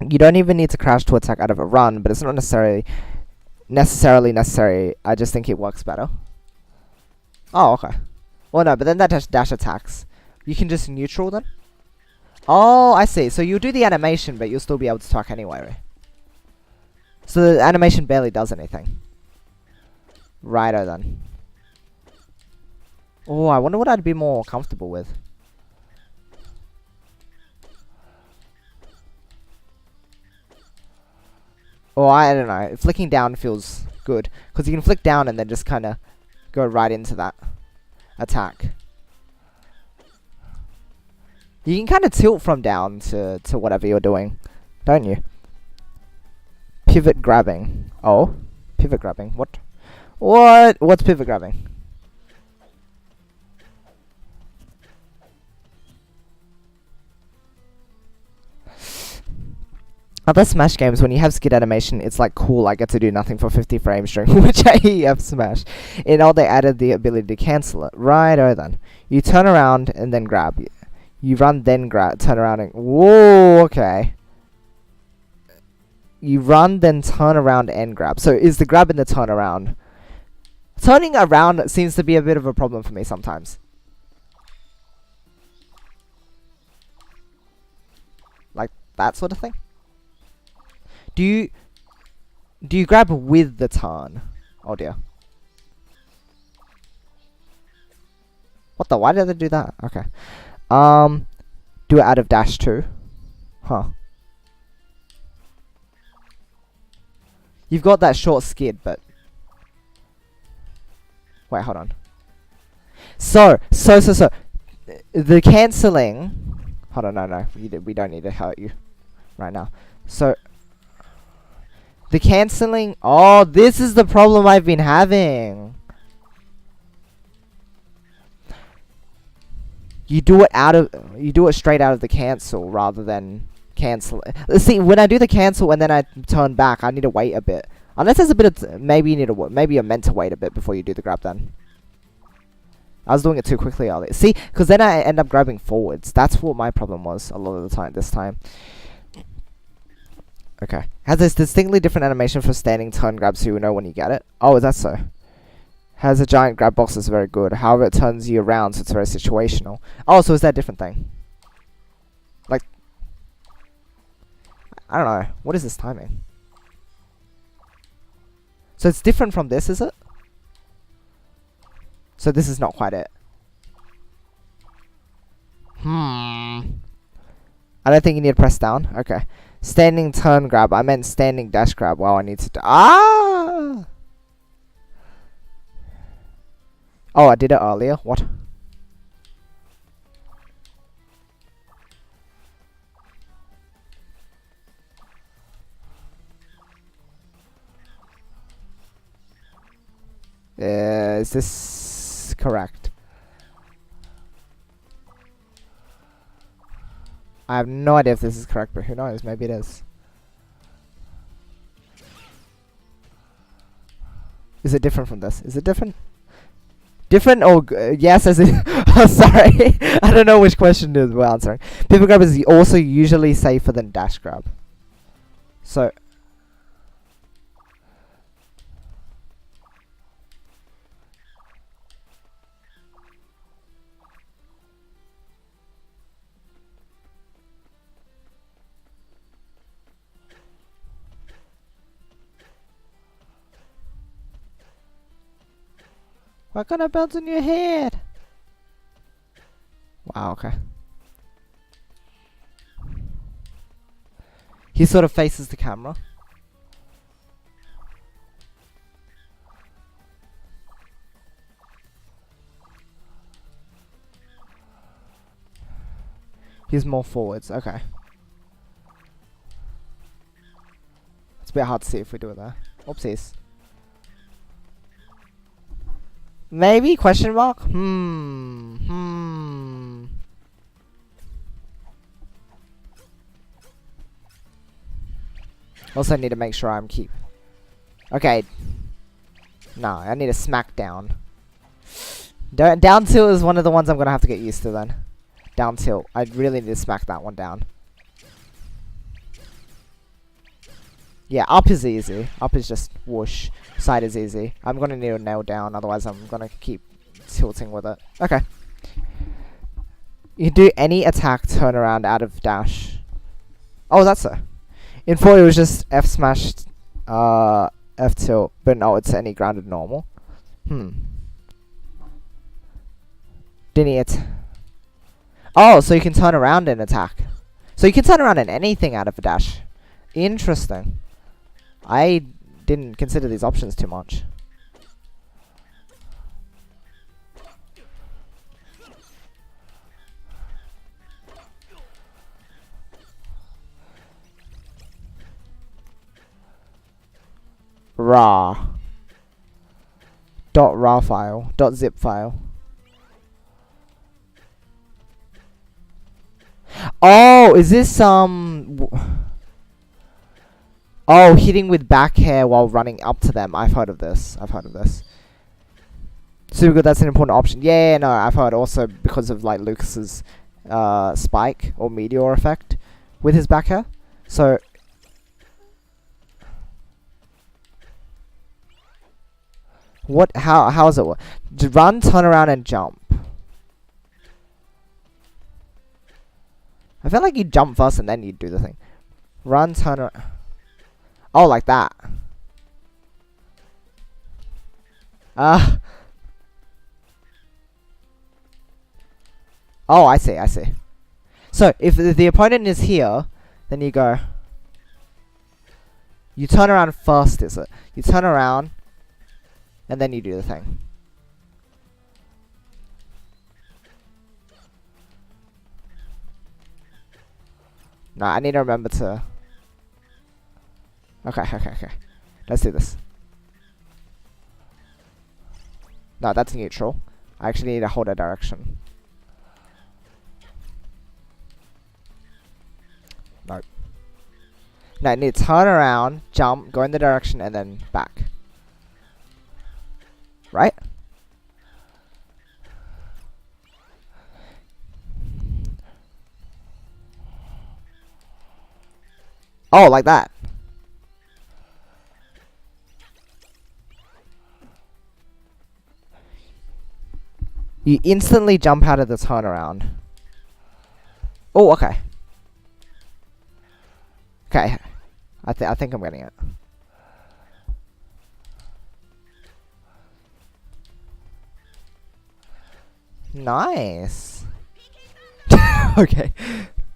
You don't even need to crouch to attack out of a run, but it's not necessarily necessary. I just think it works better. Oh, okay. Well, no, but then that dash attacks. You can just neutral then? Oh, I see. So you'll do the animation, but you'll still be able to attack anyway, right? So the animation barely does anything. Righto then. Oh, I wonder what I'd be more comfortable with. Oh, I don't know. Flicking down feels good, because you can flick down and then just kind of go right into that attack. You can kind of tilt from down to whatever you're doing, don't you? Pivot grabbing. Oh, pivot grabbing. What? What's pivot grabbing? Other Smash games, when you have skid animation, it's like cool, I get to do nothing for 50 frames during which I F Smash. In all, they added the ability to cancel it. Righto then. You turn around and then grab. You run, then grab, turn around and... Whoa, okay. You run, then turn around and grab. So is the grab and the turn around? Turning around seems to be a bit of a problem for me sometimes. Like that sort of thing. Do you grab with the turn? Oh dear. What the? Why did they do that? Okay. Do it out of dash too. Huh. You've got that short skid, but wait, hold on. So the cancelling. Hold on, no, we don't need to hurt you right now. So the cancelling. Oh, this is the problem I've been having. You do it straight out of the cancel rather than cancel it. See, when I do the cancel and then I turn back, I need to wait a bit. Unless there's a bit of maybe you're meant to wait a bit before you do the grab. Then I was doing it too quickly earlier. See, because then I end up grabbing forwards. That's what my problem was a lot of the time. This time. Okay. Has this distinctly different animation for standing turn grab, so you know when you get it. Oh, is that so? Has a giant grab box that's very good. However, it turns you around, so it's very situational. Oh, so is that a different thing? Like, I don't know. What is this timing? So it's different from this, is it? So this is not quite it. I don't think you need to press down. Okay. Standing turn grab. I meant standing dash grab. Wow, I need to... Ah! Oh, I did it earlier. What? Is this correct? I have no idea if this is correct, but who knows? Maybe it is. Is it different from this? Is it different? Different or yes, as in oh, sorry. I don't know which question is we're answering. Pivot grab is also usually safer than dash grab. So what kind of belts in your head? Wow, okay. He sort of faces the camera. He's more forwards, okay. It's a bit hard to see if we do it there. Oopsies. Maybe? Question mark? Also need to make sure I'm keep. Okay. No, I need a smackdown. Down tilt is one of the ones I'm gonna have to get used to then. Down tilt. I really need to smack that one down. Yeah, up is easy. Up is just whoosh. Side is easy. I'm gonna need to nail down, otherwise I'm gonna keep tilting with it. Okay. You do any attack turn around out of dash. Oh, that's so. In 4 it was just F smashed, F tilt, but no, it's any grounded normal. Didn't it? Oh, so you can turn around and attack. So you can turn around in anything out of a dash. Interesting. I didn't consider these options too much. Raw. .raw file. .zip file. Oh, is this Oh, hitting with back air while running up to them. I've heard of this. Super good, that's an important option. Yeah, no, I've heard also because of like Lucas's spike or meteor effect with his back air. So what how does it work? Run, turn around and jump. I feel like you jump first and then you do the thing. Run, turn around. Oh, like that. Oh, I see. So, if the opponent is here, then you go... You turn around first, is it? You turn around, and then you do the thing. No, I need to remember to... Okay. Let's do this. No, that's neutral. I actually need to hold a direction. Nope. No, I need to turn around, jump, go in the direction, and then back. Right? Oh, like that. You instantly jump out of the turnaround. Oh, okay. Okay. I think I'm getting it. Nice. Okay.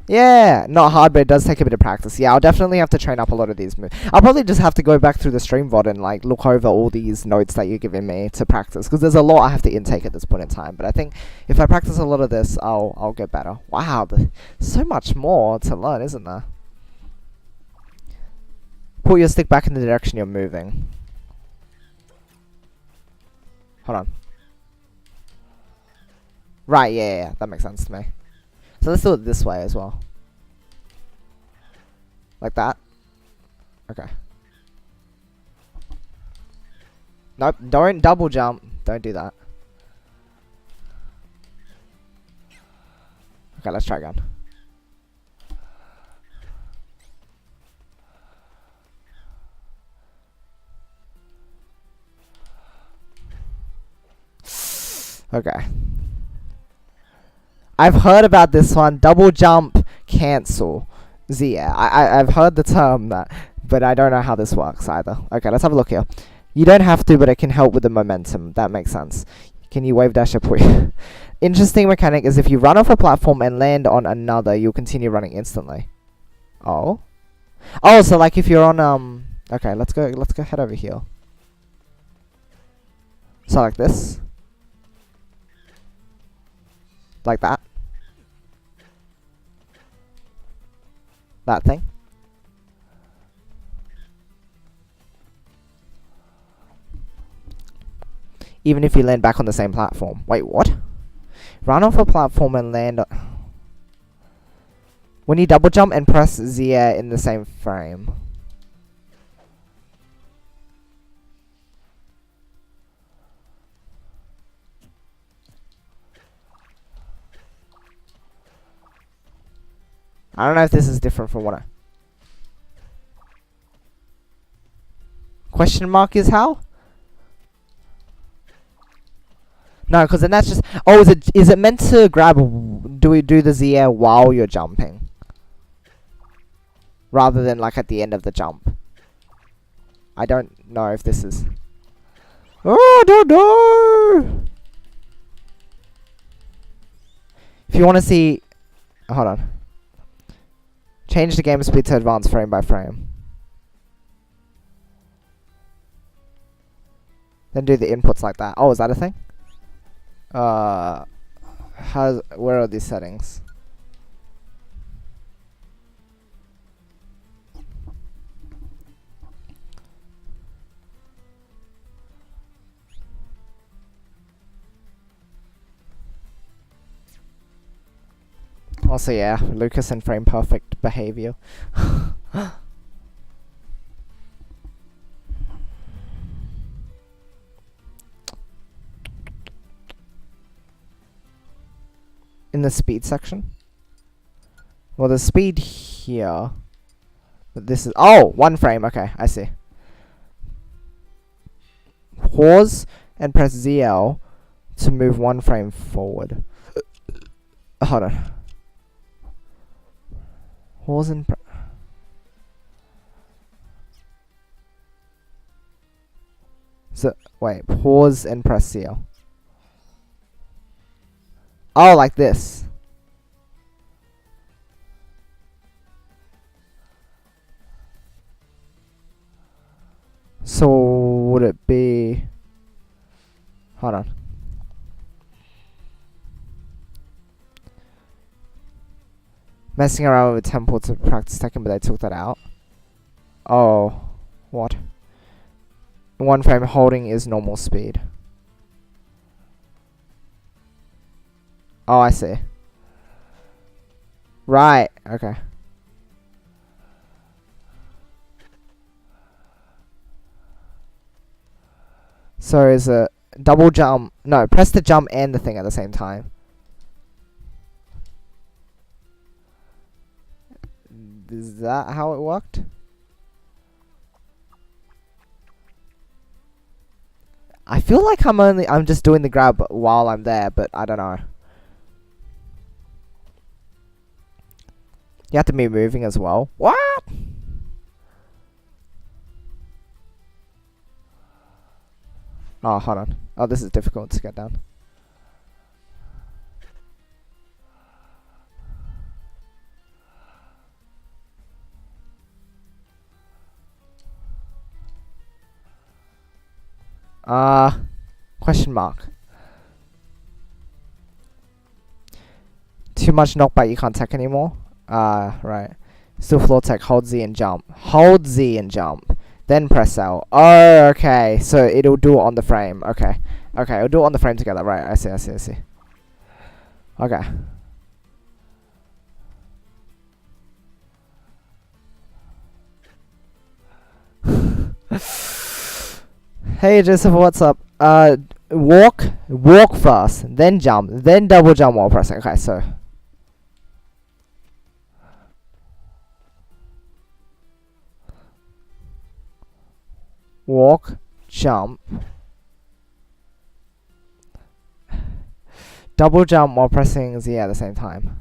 Yeah, not hard, but it does take a bit of practice. Yeah, I'll definitely have to train up a lot of these moves. I'll probably just have to go back through the stream VOD and like look over all these notes that you're giving me to practice, because there's a lot I have to intake at this point in time. But I think if I practice a lot of this, I'll get better. Wow, there's so much more to learn, isn't there? Put your stick back in the direction you're moving. Hold on. Right, yeah, that makes sense to me. So let's do it this way as well. Like that. Okay. Nope, don't double jump. Don't do that. Okay, let's try again. Okay. I've heard about this one. Double jump, cancel. Yeah, I've heard the term that, but I don't know how this works either. Okay, let's have a look here. You don't have to, but it can help with the momentum. That makes sense. Can you wave dash a Puyo? Interesting mechanic is if you run off a platform and land on another, you'll continue running instantly. Oh. Oh, so like if you're on okay, let's go head over here. So like this. Like that. That thing. Even if you land back on the same platform. Wait, what? Run off a platform and land when you double jump and press Z in the same frame. I don't know if this is different from what I... Question mark is how? No, because then that's just... Oh, is it meant to grab... Do we do the Z while you're jumping? Rather than like at the end of the jump. I don't know if this is... Oh, I don't know! If you want to see... Hold on. Change the game speed to advanced frame by frame. Then do the inputs like that. Oh, is that a thing? Where are these settings? Also, yeah, Lucas and frame perfect behavior. in the speed section. Well, there's speed here. But this is... Oh! 1 frame. Okay, I see. Pause and press ZL to move 1 frame forward. Hold on. Pause and... So, wait. Pause and press ZL. Oh, like this. So would it be... Hold on. Messing around with a temple to practice Tekken, but I took that out. Oh. What? 1 frame holding is normal speed. Oh, I see. Right. Okay. So is a double jump... No, press the jump and the thing at the same time. Is that how it worked? I feel like I'm just doing the grab while I'm there, but I don't know. You have to be moving as well. What? Oh, hold on. Oh, this is difficult to get down. Question mark. Too much knockback, you can't tech anymore. Right. Still floor tech, hold Z and jump. Hold Z and jump. Then press L. Oh, okay. So it'll do it on the frame. Okay. Okay, it'll do it on the frame together. Right, I see. Okay. Hey Joseph, what's up? Walk fast, then jump, then double jump while pressing. Okay, so walk, jump, double jump while pressing Z at the same time.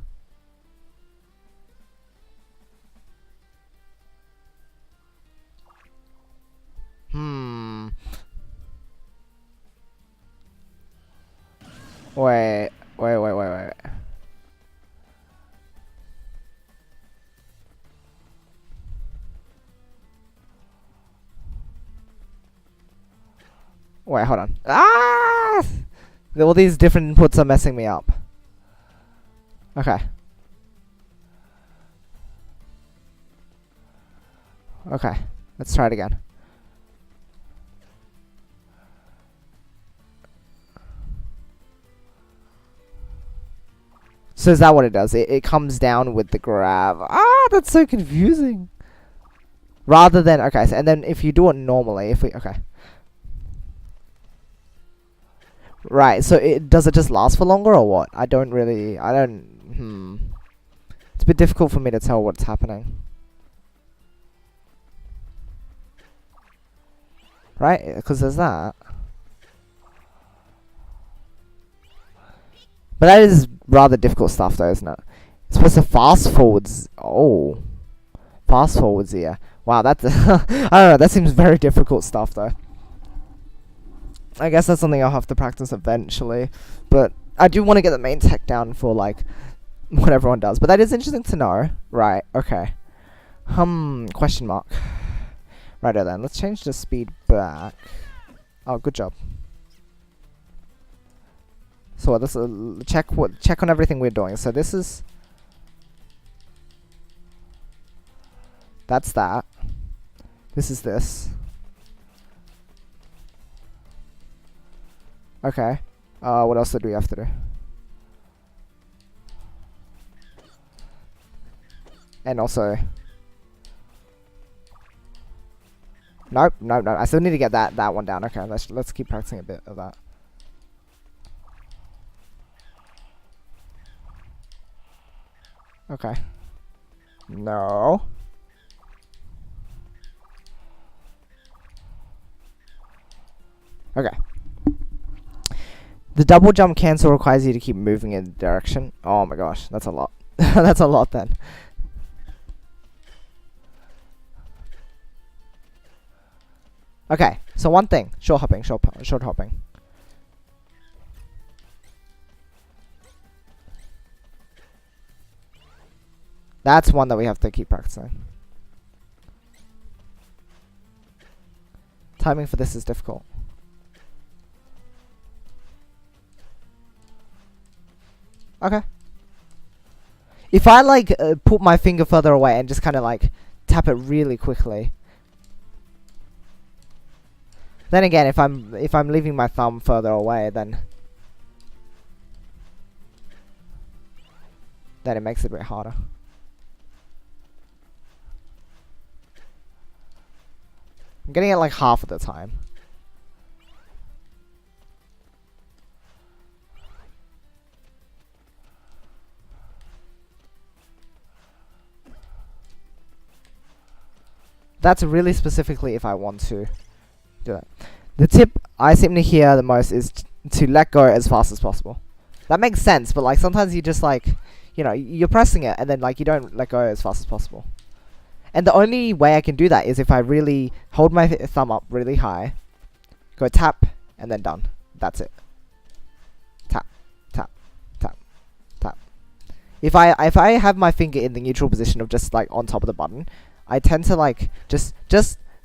Wait. Wait, hold on. Ah! All these different inputs are messing me up. Okay. Okay, let's try it again. So is that what it does? It comes down with the grab. Ah, that's so confusing. Rather than, okay, so, and then if you do it normally, okay. Right, so does it just last for longer or what? It's a bit difficult for me to tell what's happening. Right, because there's that. But that is rather difficult stuff though, isn't it? It's supposed to fast forwards. Oh. Fast forwards here. Wow, that's... I don't know, that seems very difficult stuff though. I guess that's something I'll have to practice eventually. But I do want to get the main tech down for like what everyone does. But that is interesting to know. Right, okay. Question mark. Righto then, let's change the speed back. Oh, good job. So let's check on everything we're doing. So this is... That's that. This is this. Okay. What else do we have to do? And also... Nope. I still need to get that one down. Okay, let's keep practicing a bit of that. Okay. No. Okay. The double jump cancel requires you to keep moving in the direction. Oh my gosh, that's a lot. That's a lot then. Okay, so one thing. Short hopping, short hopping. That's one that we have to keep practicing. Timing for this is difficult. Okay. If I like put my finger further away and just kind of like tap it really quickly. Then again, if I'm leaving my thumb further away, then it makes it a bit harder. I'm getting it like half of the time. That's really specifically if I want to do that. The tip I seem to hear the most is to let go as fast as possible. That makes sense, but like sometimes you just like, you know, you're pressing it and then like you don't let go as fast as possible. And the only way I can do that is if I really hold my thumb up really high, go tap, and then done. That's it. Tap, tap, tap, tap. If I have my finger in the neutral position of just like on top of the button, I tend to like just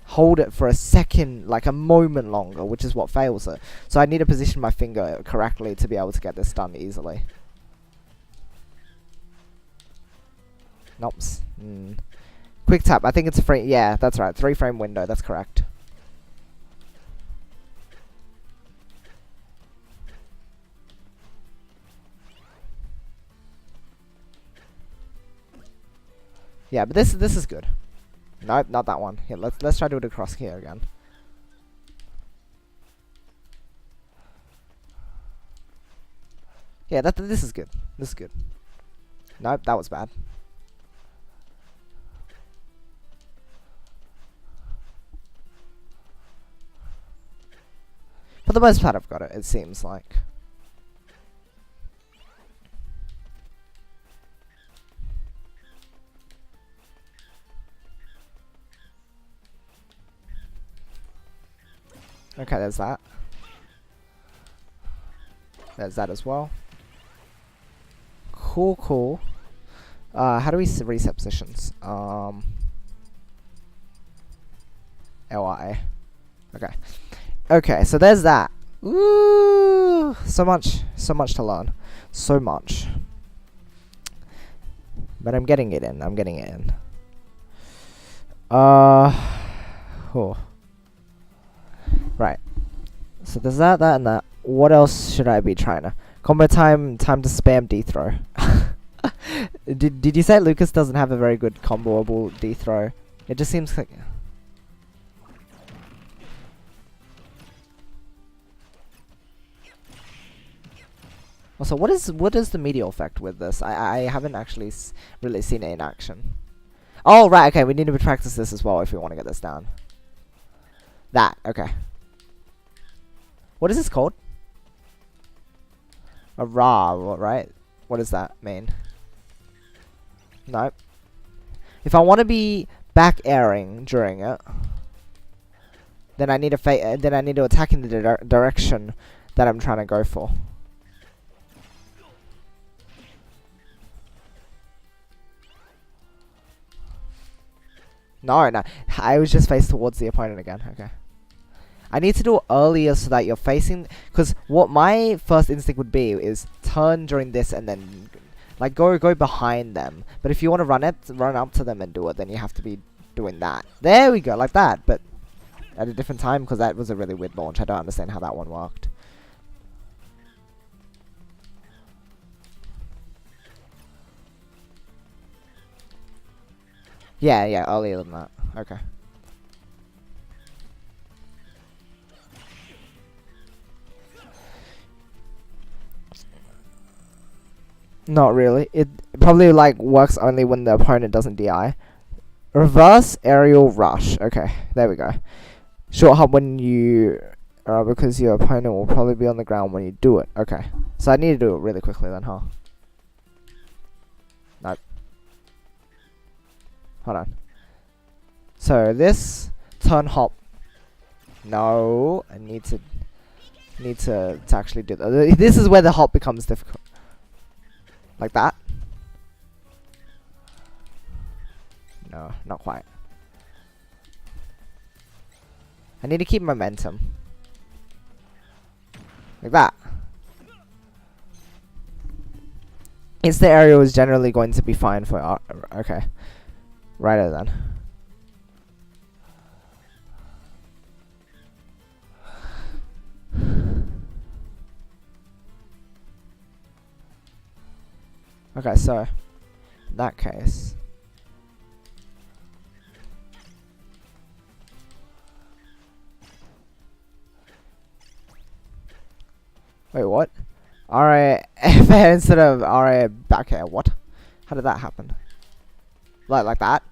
hold it for a second, like a moment longer, which is what fails it. So I need to position my finger correctly to be able to get this done easily. Nope. Quick tap, I think it's a frame, yeah, that's right, 3-frame window, that's correct. Yeah, but this is good. Nope, not that one. Here, let's try to do it across here again. Yeah, this is good. This is good. Nope, that was bad. For the most part, I've got it, it seems like. Okay, there's that. There's that as well. Cool, cool. How do we reset positions? LI. Okay. Okay, so there's that. Ooh, so much to learn. So much. But I'm getting it in. Oh. Right. So there's that, and that. What else should I be trying to? Combo time to spam D-throw. Did you say Lucas doesn't have a very good comboable D-throw? It just seems like... Also, what is the meteor effect with this? I haven't actually really seen it in action. Oh, right, okay, we need to practice this as well if we want to get this down. That, okay. What is this called? A Ra, right? What does that mean? Nope. If I want to be back airing during it, then I need to attack in the direction that I'm trying to go for. No, I was just faced towards the opponent again. Okay. I need to do it earlier so that you're facing... Because what my first instinct would be is turn during this and then... Like, go behind them. But if you want to run up to them and do it, then you have to be doing that. There we go, like that. But at a different time, because that was a really weird launch. I don't understand how that one worked. Yeah, earlier than that. Okay. Not really. It probably like works only when the opponent doesn't DI. Reverse aerial rush. Okay, there we go. Short hop when you because your opponent will probably be on the ground when you do it. Okay, so I need to do it really quickly then, huh? Nope. Hold on. So this turn hop. No, I need to actually do that. This is where the hop becomes difficult. Like that. No, not quite. I need to keep momentum. Like that. Instant aerial is generally going to be fine for okay. Righto then. Okay, so in that case, wait, what? RA FA instead of RA back air. What? How did that happen? Like that?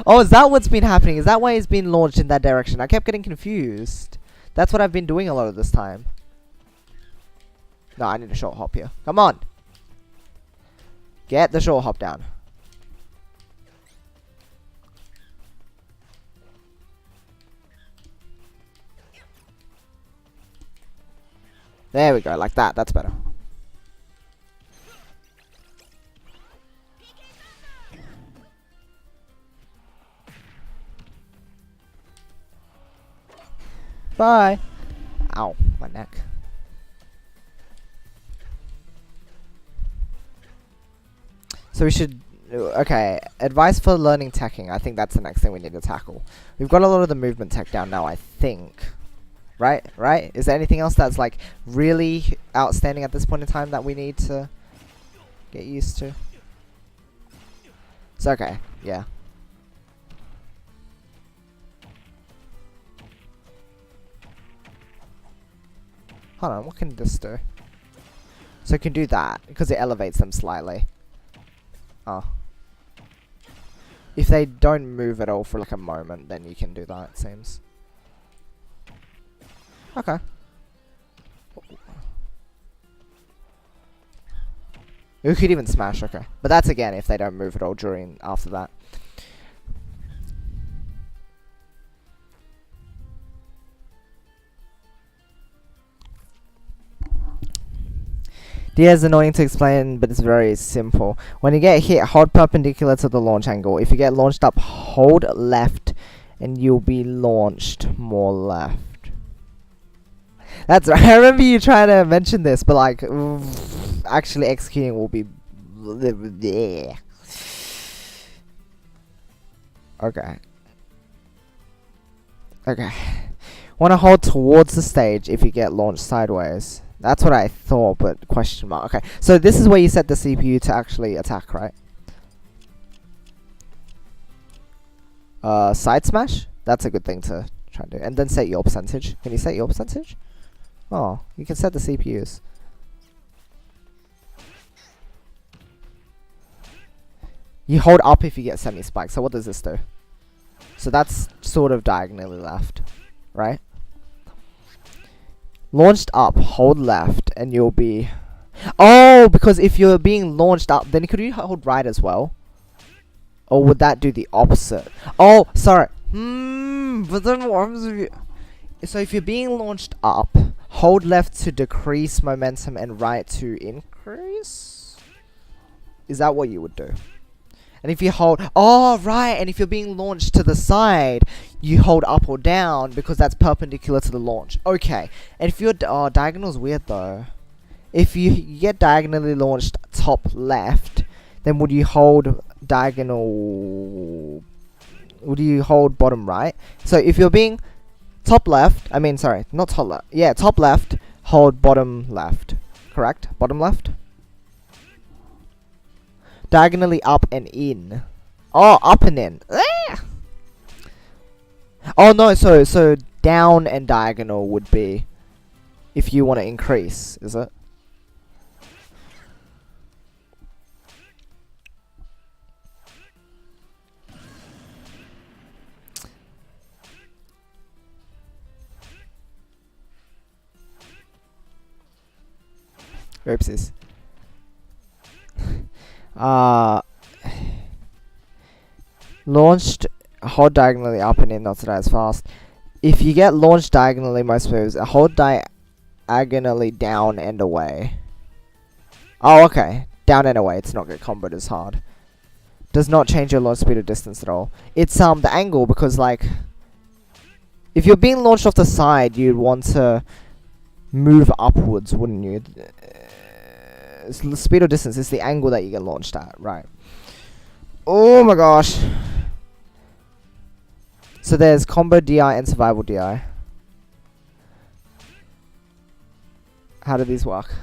Oh, is that what's been happening? Is that why it's been launched in that direction? I kept getting confused. That's what I've been doing a lot of this time. No, I need a short hop here. Come on. Get the short hop down. There we go, like that. That's better. Bye. Ow, my neck. So we should, okay, advice for learning teching. I think that's the next thing we need to tackle. We've got a lot of the movement tech down now, I think. Right? Is there anything else that's like really outstanding at this point in time that we need to get used to? It's okay, yeah. Hold on, what can this do? So it can do that, because it elevates them slightly. Oh. If they don't move at all for like a moment, then you can do that, it seems. Okay. We could even smash, okay. But that's again if they don't move at all after that. DA is annoying to explain, but it's very simple. When you get hit, hold perpendicular to the launch angle. If you get launched up, hold left, and you'll be launched more left. That's right. I remember you trying to mention this, but like, actually executing will be... Okay. Okay. Want to hold towards the stage if you get launched sideways. That's what I thought, but question mark. Okay, so this is where you set the CPU to actually attack, right? Side smash? That's a good thing to try and do. And then set your percentage. Can you set your percentage? Oh, you can set the CPUs. You hold up if you get semi-spike. So what does this do? So that's sort of diagonally left, right? Launched up, hold left, and you'll be... Oh, because if you're being launched up, then could you hold right as well? Or would that do the opposite? Oh, sorry. But then what happens if you... So if you're being launched up, hold left to decrease momentum and right to increase? Is that what you would do? And if you hold... Oh, right. And if you're being launched to the side, you hold up or down because that's perpendicular to the launch. Okay. And if you're... Oh, diagonal's weird, though. If you get diagonally launched top left, then would you hold diagonal... Would you hold bottom right? So if you're being top left... I mean, sorry. Not top left. Yeah, top left, hold bottom left. Correct? Bottom left? Diagonally up and in. Oh, up and in. Ah! Oh no, so down and diagonal would be if you want to increase, is it? Oopsies. Launched, hold diagonally up and in, not to die as fast. If you get launched diagonally most moves, hold diagonally down and away. Oh, okay. Down and away, it's not get comboed as hard. Does not change your launch speed or distance at all. It's the angle, because like if you're being launched off the side, you'd want to move upwards, wouldn't you? Speed or distance is the angle that you get launched at, right? Oh my gosh. So there's combo DI and survival DI. How do these work?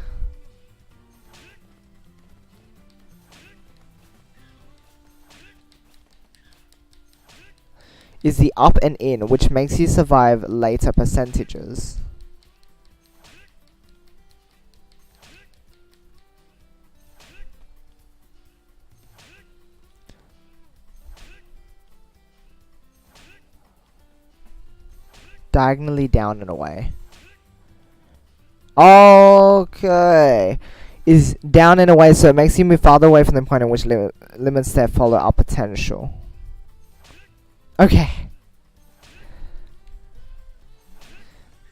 Is the up and in, which makes you survive later percentages. Diagonally down and away. Okay. Is down and away, so it makes you move farther away from the point in which limits their follow-up potential. Okay.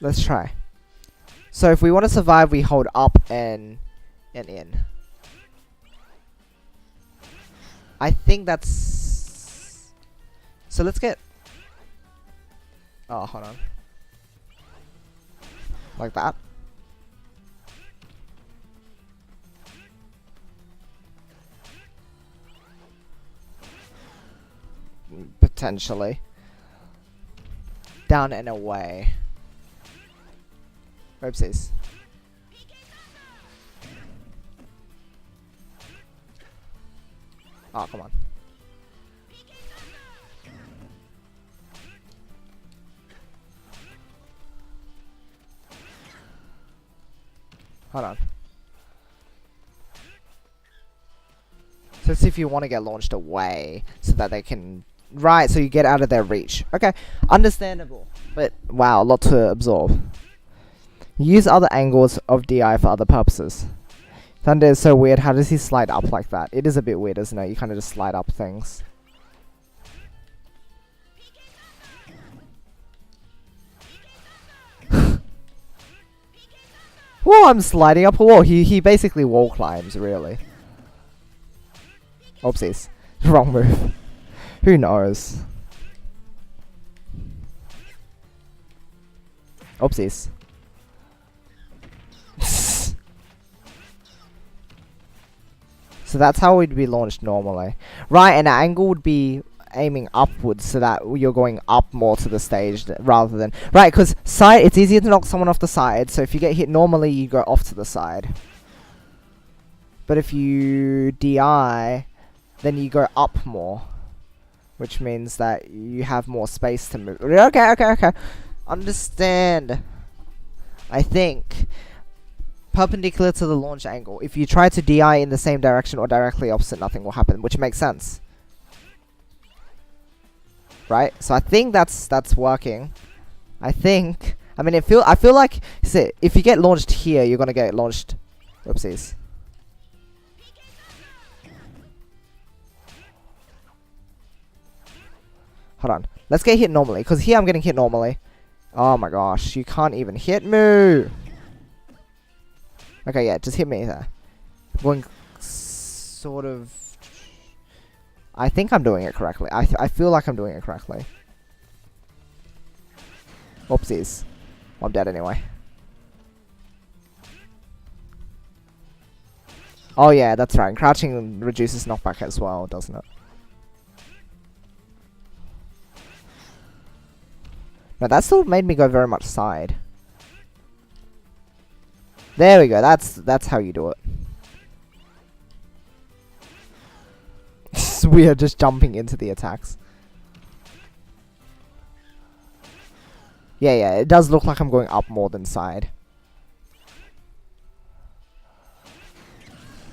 Let's try. So if we want to survive, we hold up and in. I think that's... So let's get... Oh, hold on. Like that. Potentially. Down and away. Oopsies. Oh, come on. Hold on. So let's see if you want to get launched away so that they can... Right, so you get out of their reach. Okay, understandable. But, wow, a lot to absorb. Use other angles of DI for other purposes. Thunder is so weird. How does he slide up like that? It is a bit weird, isn't it? You kind of just slide up things. Whoa, I'm sliding up a wall. He basically wall climbs, really. Oopsies. Wrong move. Who knows? Oopsies. So that's how we'd be launched normally. Right, and an angle would be aiming upwards so that you're going up more to the stage rather than... Right, because side, it's easier to knock someone off the side, so if you get hit normally, you go off to the side. But if you DI, then you go up more, which means that you have more space to move. Okay. Understand. I think perpendicular to the launch angle. If you try to DI in the same direction or directly opposite, nothing will happen, which makes sense. Right? So I think that's working. I think. I mean, I feel like, see, if you get launched here, you're gonna get launched. Oopsies. Hold on. Let's get hit normally, because here I'm getting hit normally. Oh my gosh, you can't even hit me. Okay, yeah, just hit me there. I'm going sort of... I think I'm doing it correctly. I feel like I'm doing it correctly. Oopsies. I'm dead anyway. Oh yeah, that's right. Crouching reduces knockback as well, doesn't it? No, that still made me go very much side. There we go. That's how you do it. We are just jumping into the attacks. Yeah, it does look like I'm going up more than side.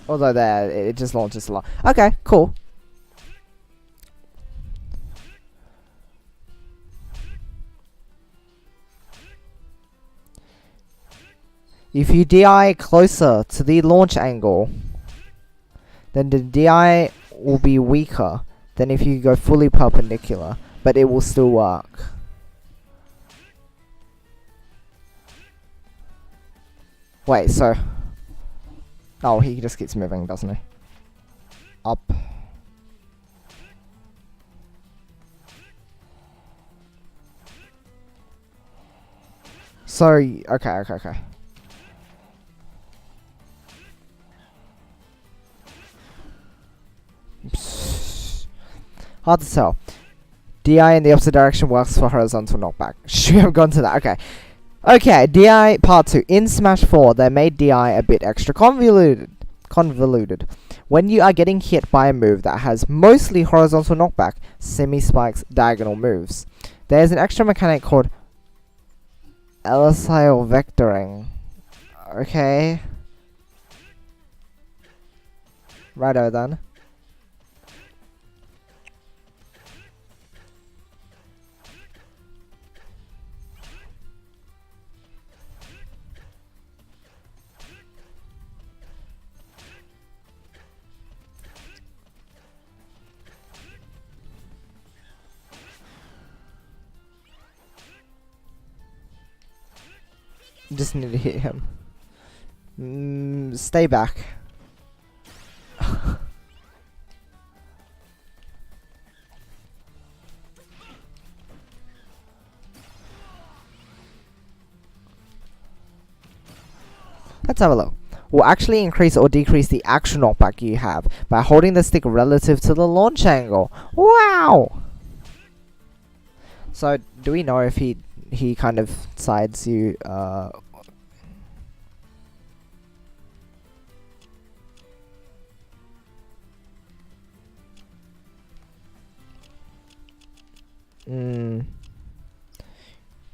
Although there, it just launches a lot. Okay, cool. If you DI closer to the launch angle, then the DI will be weaker than if you go fully perpendicular, but it will still work. Wait, so... Oh, he just keeps moving, doesn't he? Up. So, okay. Hard to tell. DI in the opposite direction works for horizontal knockback. Should we have gone to that? Okay. Okay, DI part 2. In Smash 4, they made DI a bit extra convoluted. When you are getting hit by a move that has mostly horizontal knockback, semi-spikes, diagonal moves, there's an extra mechanic called elicial vectoring. Okay. Righto then. Just need to hit him. Stay back. Let's have a look. Will actually increase or decrease the actual knockback you have by holding the stick relative to the launch angle. Wow! So, do we know if he kind of sides you,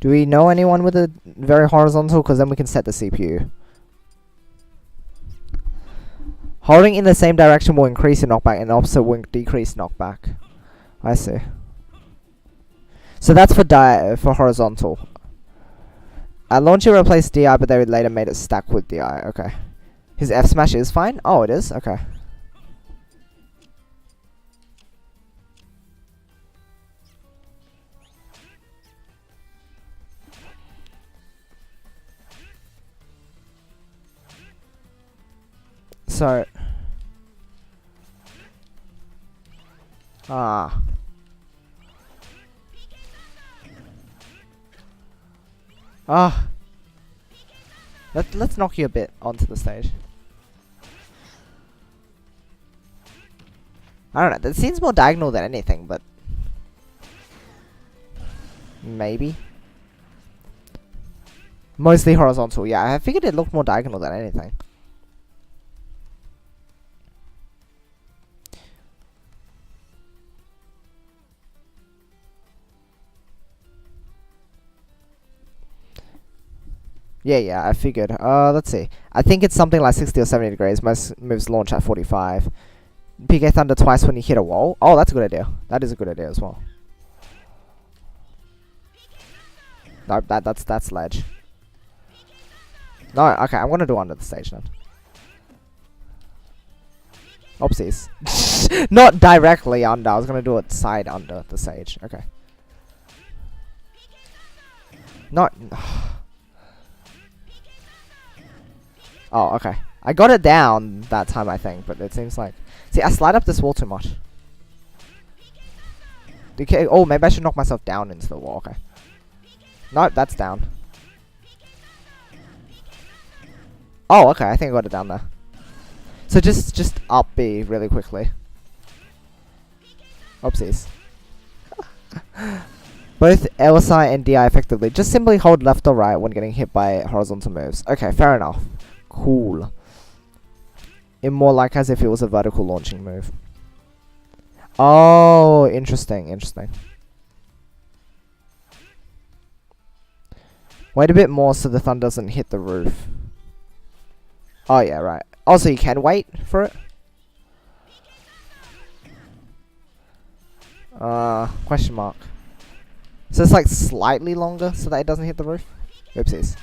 Do we know anyone with a very horizontal? Because then we can set the CPU. Holding in the same direction will increase your knockback, and opposite will decrease knockback. I see. So that's for horizontal. At launch you replaced DI, but they later made it stack with DI. Okay. His F smash is fine? Oh, it is? Okay. So... Let's knock you a bit onto the stage. I don't know, that seems more diagonal than anything, but... Maybe. Mostly horizontal, yeah, I figured it looked more diagonal than anything. Yeah, I figured. Let's see. I think it's something like 60 or 70 degrees. Most moves launch at 45. PK Thunder twice when you hit a wall. Oh, that's a good idea. That is a good idea as well. No, that's ledge. No, okay, I'm gonna do under the stage then. Oopsies. Not directly under. I was gonna do it side under the stage. Okay. Not... Oh, okay. I got it down that time, I think, but it seems like... See, I slide up this wall too much. Okay. Oh, maybe I should knock myself down into the wall. Okay. Nope, that's down. Oh, okay. I think I got it down there. So just up B really quickly. Oopsies. Both LSI and DI effectively. Just simply hold left or right when getting hit by horizontal moves. Okay, fair enough. Cool. It more like as if it was a vertical launching move. Oh, interesting. Wait a bit more so the thunder doesn't hit the roof. Oh yeah, right. Also, you can wait for it. Question mark. So it's like slightly longer so that it doesn't hit the roof. Oopsies.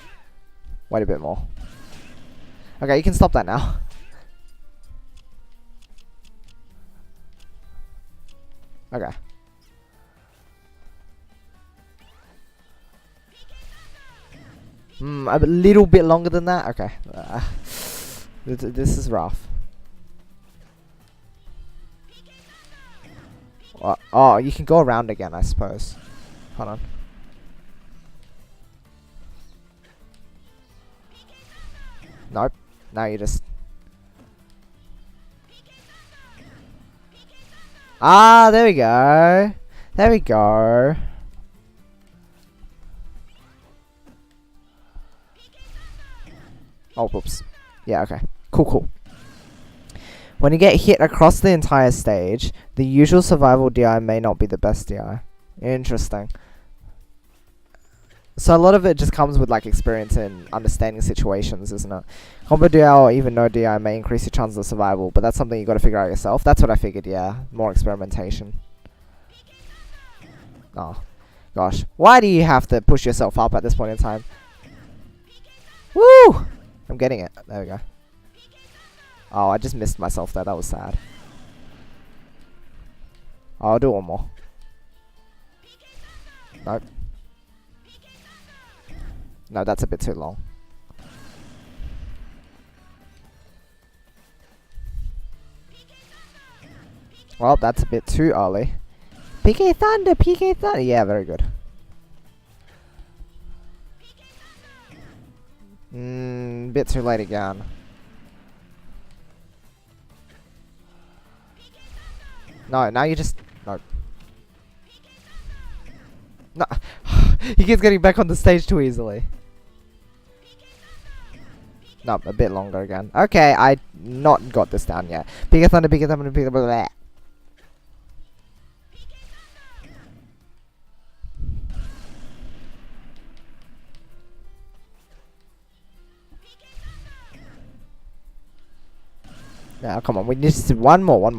Wait a bit more. Okay, you can stop that now. Okay. A little bit longer than that? Okay. This is rough. Oh, you can go around again, I suppose. Hold on. Nope. Now you just... Ah, there we go. There we go. Oh, whoops. Yeah, okay. Cool. When you get hit across the entire stage, the usual survival DI may not be the best DI. Interesting. So a lot of it just comes with like experience and understanding situations, isn't it? Combo DI or even no DI may increase your chances of survival, but that's something you got to figure out yourself. That's what I figured, yeah. More experimentation. Oh, gosh. Why do you have to push yourself up at this point in time? Woo! I'm getting it. There we go. Oh, I just missed myself there. That was sad. Oh, I'll do one more. Nope. No, that's a bit too long. Well, that's a bit too early. PK Thunder! PK Thunder! Yeah, very good. Bit too late again. No, now you just... No. No. He keeps getting back on the stage too easily. No, a bit longer again. Okay, I not got this down yet. Bigger thunder, bigger thunder, bigger thunder. Now, come on, we need to do one more.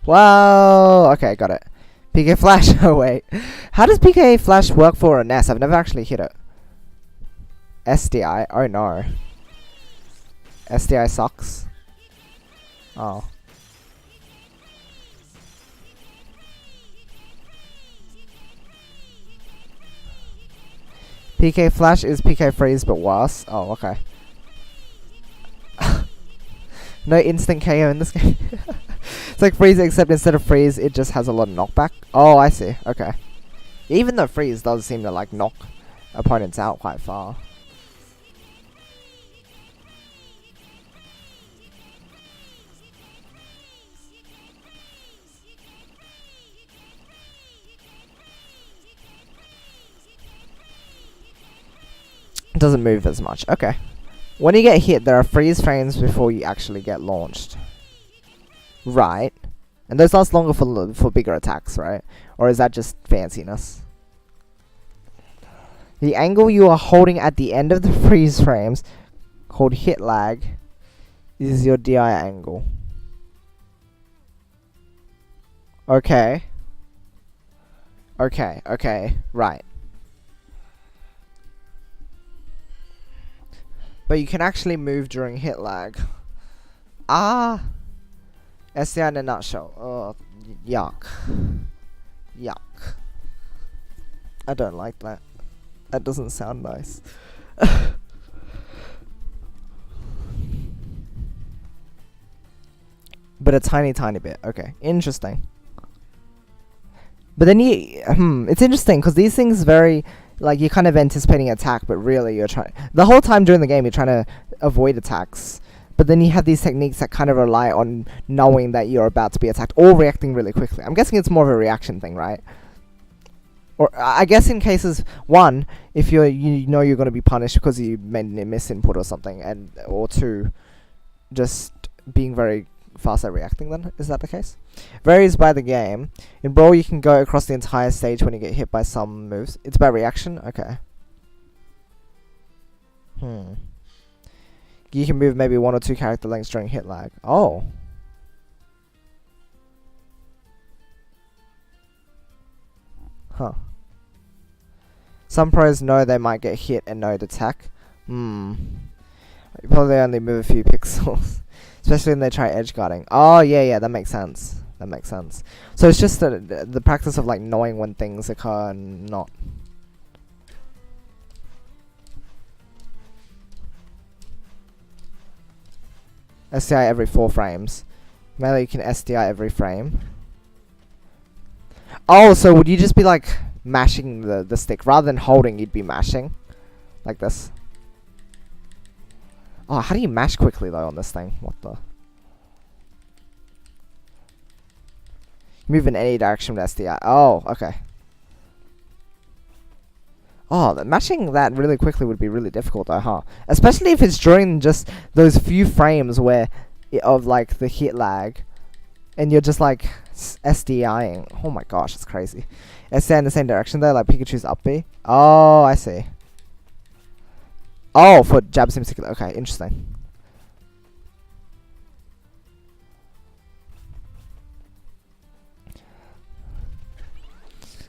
Whoa! Okay, got it. PK Flash. Oh, wait. How does PK Flash work for an S? I've never actually hit it. SDI? Oh, no. SDI sucks. Oh. PK Flash is PK Freeze, but worse. Oh, okay. No instant KO in this game. It's like Freeze, except instead of Freeze, it just has a lot of knockback. Oh, I see. Okay. Even though Freeze does seem to like knock opponents out quite far. It doesn't move as much. Okay. When you get hit, there are freeze frames before you actually get launched. Right. And those last longer for bigger attacks, right? Or is that just fanciness? The angle you are holding at the end of the freeze frames, called hit lag, is your DI angle. Okay. Okay, right. But you can actually move during hit lag. Ah! SDI in a nutshell. Oh, yuck. Yuck. I don't like that. That doesn't sound nice. But a tiny bit. Okay, interesting. But then it's interesting because these things very, like, you're kind of anticipating attack, but really you're trying, the whole time during the game you're trying to avoid attacks. But then you have these techniques that kind of rely on knowing that you're about to be attacked or reacting really quickly. I'm guessing it's more of a reaction thing, right? Or I guess in cases, one, if you know you're going to be punished because you made a misinput or something, and or two, just being very fast at reacting. Then is that the case? Varies by the game. In Brawl, you can go across the entire stage when you get hit by some moves. It's by reaction. Okay. You can move maybe 1 or 2 character lengths during hit lag. Oh. Huh. Some pros know they might get hit and know the tech. You probably only move a few pixels. Especially when they try edge guarding. Oh, yeah, that makes sense. That makes sense. So it's just the practice of like knowing when things occur and not. SDI every 4 frames. Melee you can SDI every frame. Oh, so would you just be like mashing the stick? Rather than holding, you'd be mashing. Like this. Oh, how do you mash quickly though on this thing? What the? Move in any direction with SDI. Oh, okay. Oh, mashing that really quickly would be really difficult though, huh? Especially if it's during just those few frames where of like the hit lag, and you're just like SDIing. Oh my gosh, it's crazy. SDI in the same direction though, like Pikachu's up B. Oh, I see. Oh, for jabs in particular. Okay, interesting.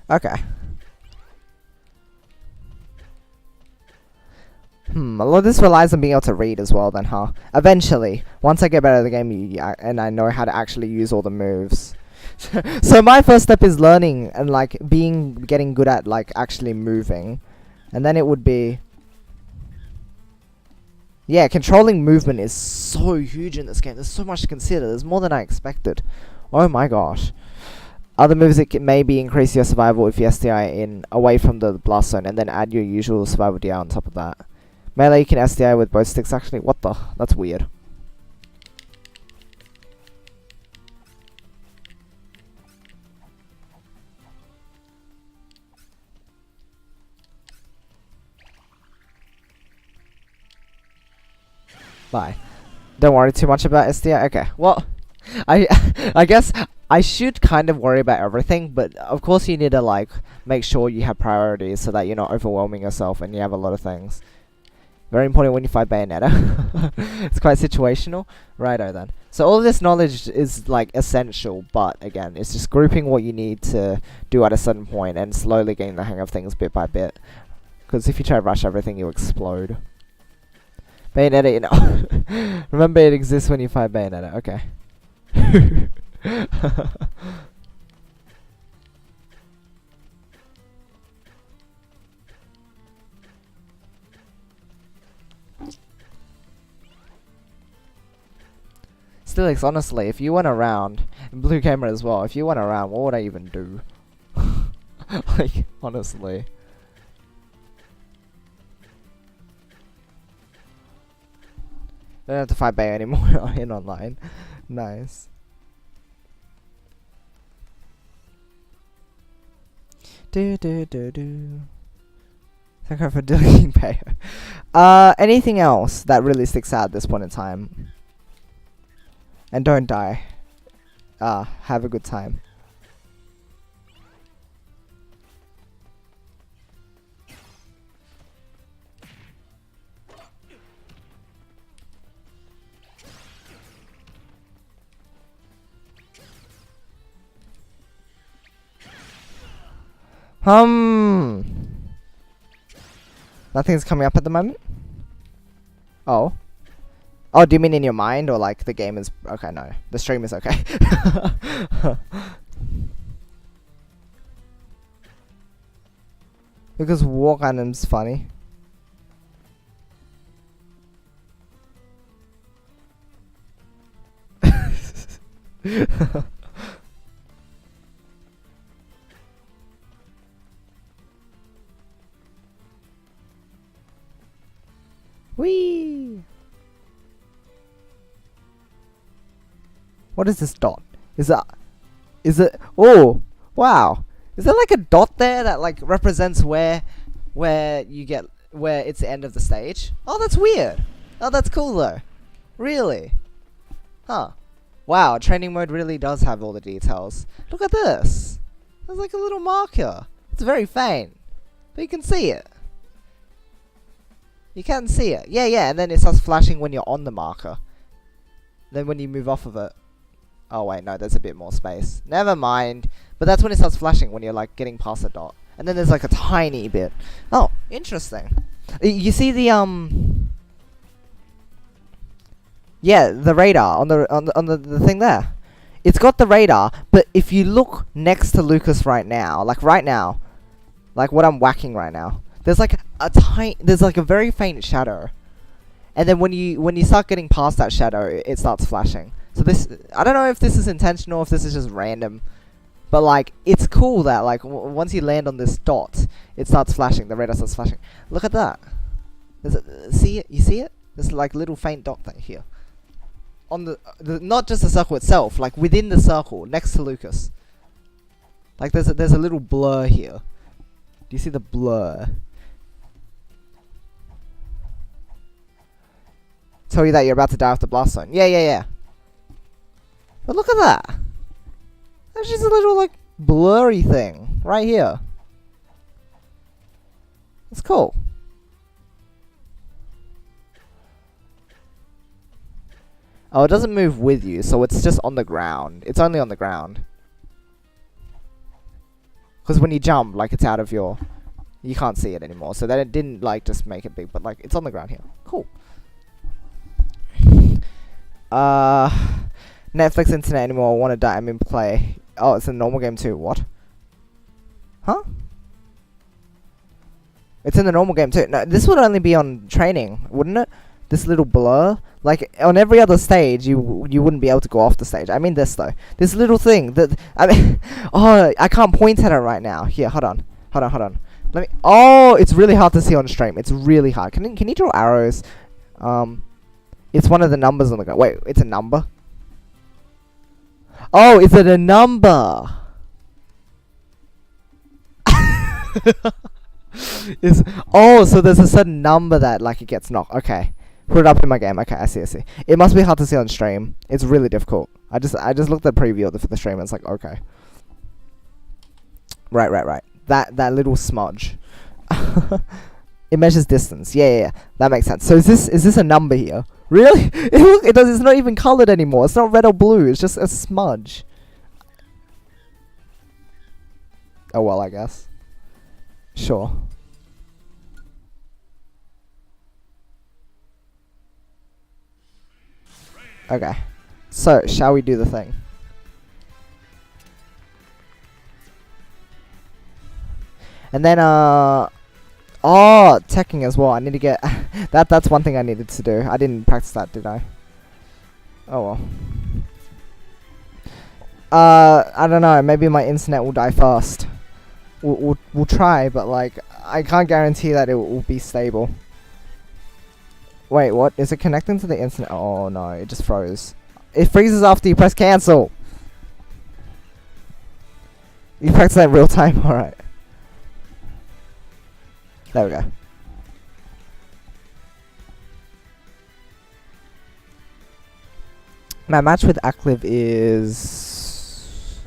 Okay. A lot of this relies on being able to read as well then, huh? Eventually, once I get better at the game and I know how to actually use all the moves. So my first step is learning and like getting good at like actually moving. And then it would be... Yeah, controlling movement is so huge in this game. There's so much to consider. There's more than I expected. Oh my gosh. Other moves that can maybe increase your survival if you SDI in away from the blast zone and then add your usual survival DI on top of that. Melee you can SDI with both sticks actually. What the? That's weird. Bye. Don't worry too much about SDI. Okay. Well, I guess I should kind of worry about everything, but of course you need to like make sure you have priorities so that you're not overwhelming yourself and you have a lot of things. Very important when you fight Bayonetta. It's quite situational. Righto then. So all of this knowledge is like essential, but again, it's just grouping what you need to do at a certain point and slowly getting the hang of things bit by bit. Because if you try to rush everything, you'll explode. Bayonetta, you know. Remember it exists when you fight Bayonetta. Okay. Stilix, honestly, if you went around, and Blue Gamer as well, if you went around, what would I even do? Like, honestly. Don't have to fight Bay anymore in online. Nice. Thank you for deleting Bay. Anything else that really sticks out at this point in time? And don't die. Have a good time. Nothing's coming up at the moment? Oh. Oh, do you mean in your mind or like the game is... Okay, no. The stream is okay. Because War Gundam's funny. Whee! What is this dot? Is it... Oh! Wow! Is there like a dot there that like represents where you get... Where it's the end of the stage? Oh, that's weird! Oh, that's cool though. Really? Huh. Wow, training mode really does have all the details. Look at this! There's like a little marker. It's very faint. But you can see it. You can see it. Yeah, yeah, and then it starts flashing when you're on the marker. Then when you move off of it... Oh wait, no, there's a bit more space. Never mind. But that's when it starts flashing, when you're like getting past the dot. and then there's like a tiny bit. Oh, interesting. You see the yeah, the radar on the thing there. It's got the radar, but if you look next to Lucas right now, like what I'm whacking right now, there's like a very faint shadow, and then when you start getting past that shadow, it starts flashing. So this, I don't know if this is intentional, if this is just random, but like it's cool that like once you land on this dot, it starts flashing. The radar starts flashing. Look at that. See it? You see it? There's like little faint dot thing here. On the not just the circle itself, like within the circle next to Lucas. Like there's a little blur here. Do you see the blur? Tell you that you're about to die off the blast zone. Yeah. But look at that. That's just a little like blurry thing right here. It's cool. Oh, it doesn't move with you, so it's just on the ground. It's only on the ground. Because when you jump, like, it's out of your... You can't see it anymore. So then it didn't, like, just make it big, but, like, it's on the ground here. Cool. Netflix internet anymore. I want to die. I'm in play. Oh, it's a normal game too. What? Huh? It's in the normal game too. No, this would only be on training, wouldn't it? This little blur, like on every other stage, you wouldn't be able to go off the stage. I mean this though, this little thing that I mean, oh, I can't point at it right now. Here, hold on. Let me. Oh, it's really hard to see on stream. It's really hard. Can you draw arrows? It's one of the numbers on the ground. Wait, it's a number. Oh, is it a number? So there's a certain number that like it gets knocked. Okay. Put it up in my game. Okay, I see. It must be hard to see on stream. It's really difficult. I just looked at the preview for the stream and it's like, okay. Right. That little smudge. It measures distance. Yeah. That makes sense. So is this a number here? Really? It's not even colored anymore. It's not red or blue. It's just a smudge. Oh well, I guess. Sure. Okay. So, shall we do the thing? And then, teching as well. I need to get... that's one thing I needed to do. I didn't practice that, did I? Oh well. I don't know. Maybe my internet will die first. We'll try, but like, I can't guarantee that it will be stable. Wait, what? Is it connecting to the internet? Oh no, it just froze. It freezes after you press cancel. You practice that in real time? Alright. There we go. My match with acliv is...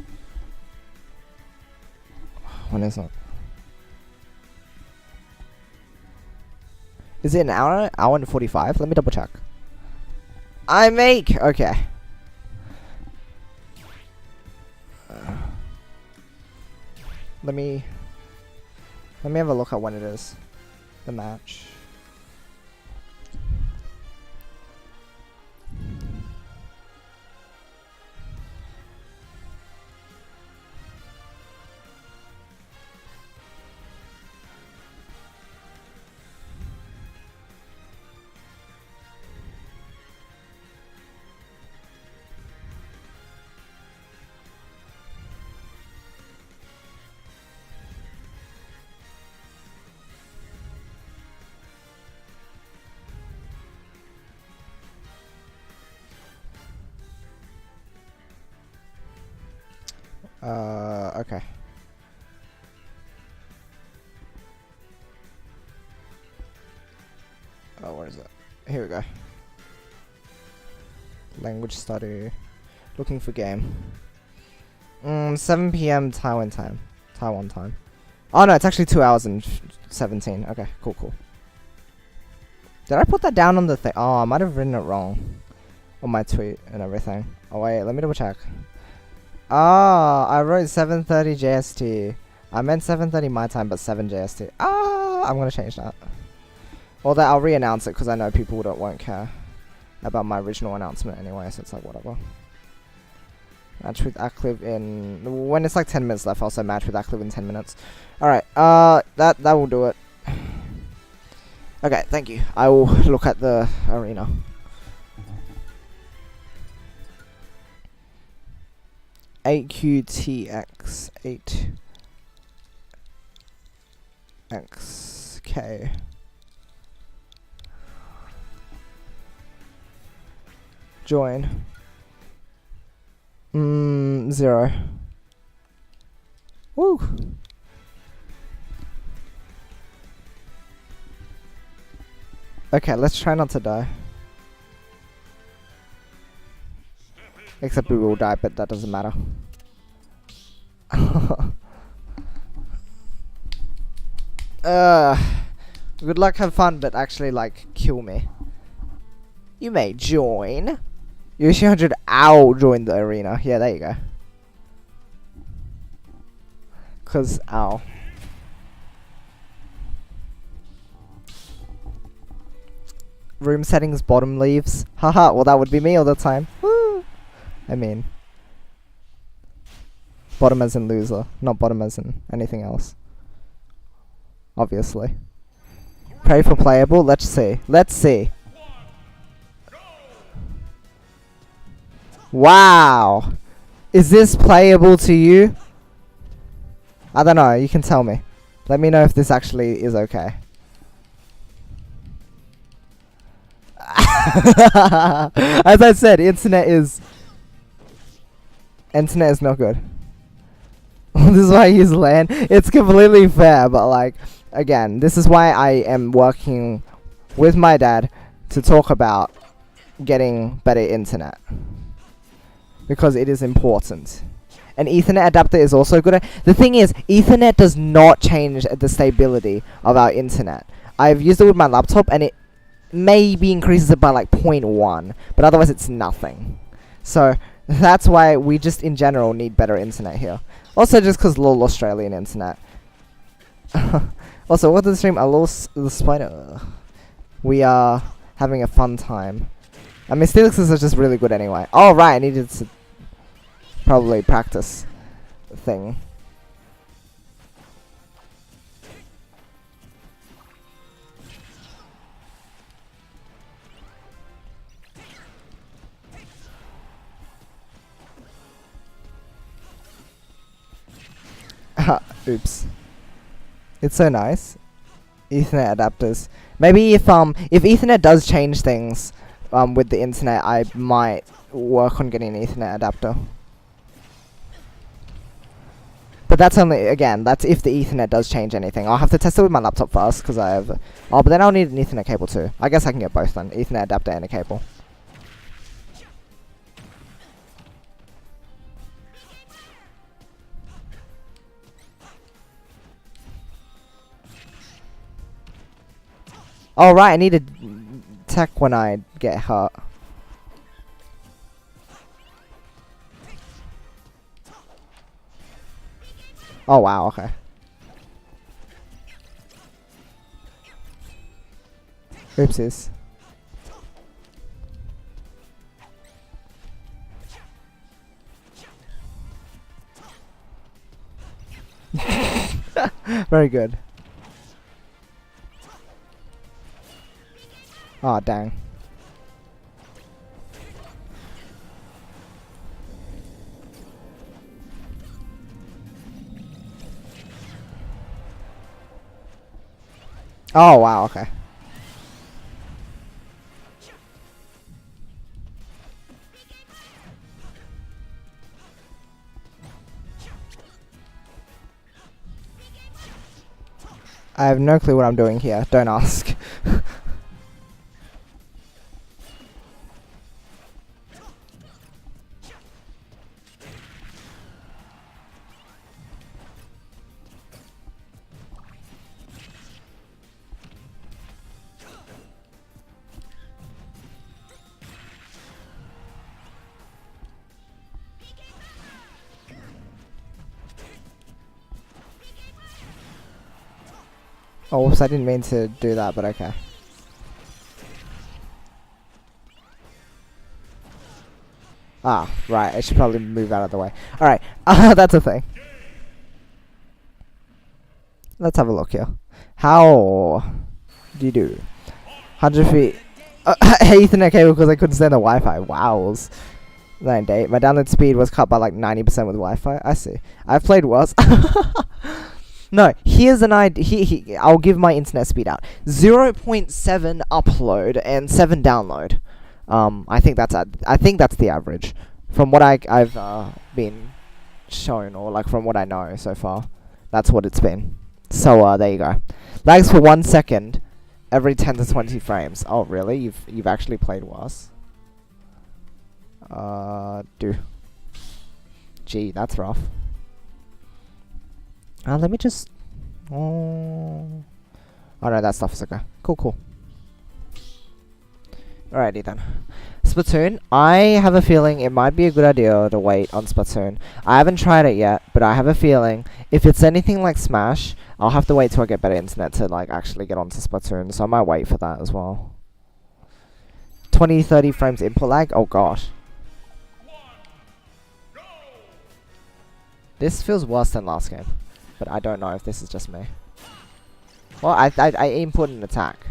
When is it? Is it an hour? Hour and 45? Let me double check. I make... Okay. Let me have a look at when it is. The match. Okay. Oh, where is it? Here we go. Language study. Looking for game. 7 p.m. Taiwan time. Oh no, it's actually 2 hours and 17. Okay, cool. Did I put that down on the thing? Oh, I might have written it wrong. On my tweet and everything. Oh wait, let me double check. Ah, I wrote 7:30 JST. I meant 7:30 my time, but 7 JST. Ah, I'm gonna change that. Although I'll re-announce it because I know people won't care about my original announcement anyway, so it's like whatever. Match with acliv in when it's like 10 minutes left. Also match with acliv in 10 minutes. All right. That will do it. Okay, thank you. I will look at the arena. AQTX 8XK. Join. 0. Woo. Okay, let's try not to die. Except we will die, but that doesn't matter. Good luck, have fun, but actually, like, kill me. You may join. Yoshi 100 ow join the arena. Yeah, there you go. Cause ow. Room settings bottom leaves. Haha, well that would be me all the time. Woo! I mean, bottom as in loser, not bottom as in anything else. Obviously. Pray for playable. Let's see. Let's see. Wow. Is this playable to you? I don't know. You can tell me. Let me know if this actually is okay. As I said, internet is not good. This is why I use LAN. It's completely fair, but like, again, this is why I am working with my dad to talk about getting better internet. Because it is important. An Ethernet adapter is also good. The thing is, Ethernet does not change the stability of our internet. I've used it with my laptop and it maybe increases it by like 0.1, but otherwise it's nothing. So that's why we just in general need better internet here. Also just because lol Australian internet. Also, what did the stream? The spider. We are having a fun time. I mean, Steelixes are just really good anyway. Oh right, I needed to probably practice the thing. Oops. It's so nice. Ethernet adapters. Maybe if Ethernet does change things with the internet, I might work on getting an Ethernet adapter. But that's only, again, that's if the Ethernet does change anything. I'll have to test it with my laptop first, because I have... Oh, but then I'll need an Ethernet cable too. I guess I can get both then. Ethernet adapter and a cable. Oh, right, I need a tech when I get hurt. Oh, wow, okay. Oopsies. Very good. Oh, dang. Oh, wow, okay. I have no clue what I'm doing here. Don't ask. Oh, whoops, I didn't mean to do that, but okay. Ah, right, I should probably move out of the way. Alright, that's a thing. Let's have a look here. How do you do? 100 feet. Ethernet cable because I couldn't stand the Wi-Fi. Wows. 98. My download speed was cut by like 90% with Wi-Fi. I see. I've played worse. No, here's an idea. I'll give my internet speed out. 0.7 upload and 7 download. I think that's the average from what I've been shown, or like from what I know so far. That's what it's been. So there you go. Lags for 1 second every 10 to 20 frames. Oh really? You've actually played worse. Gee, that's rough. Let me just. Oh no, that stuff is okay. Cool. Alrighty then. Splatoon. I have a feeling it might be a good idea to wait on Splatoon. I haven't tried it yet, but I have a feeling if it's anything like Smash, I'll have to wait till I get better internet to like actually get onto Splatoon. So I might wait for that as well. 20-30 frames input lag. Oh gosh. This feels worse than last game, but I don't know if this is just me. Well, I input an attack.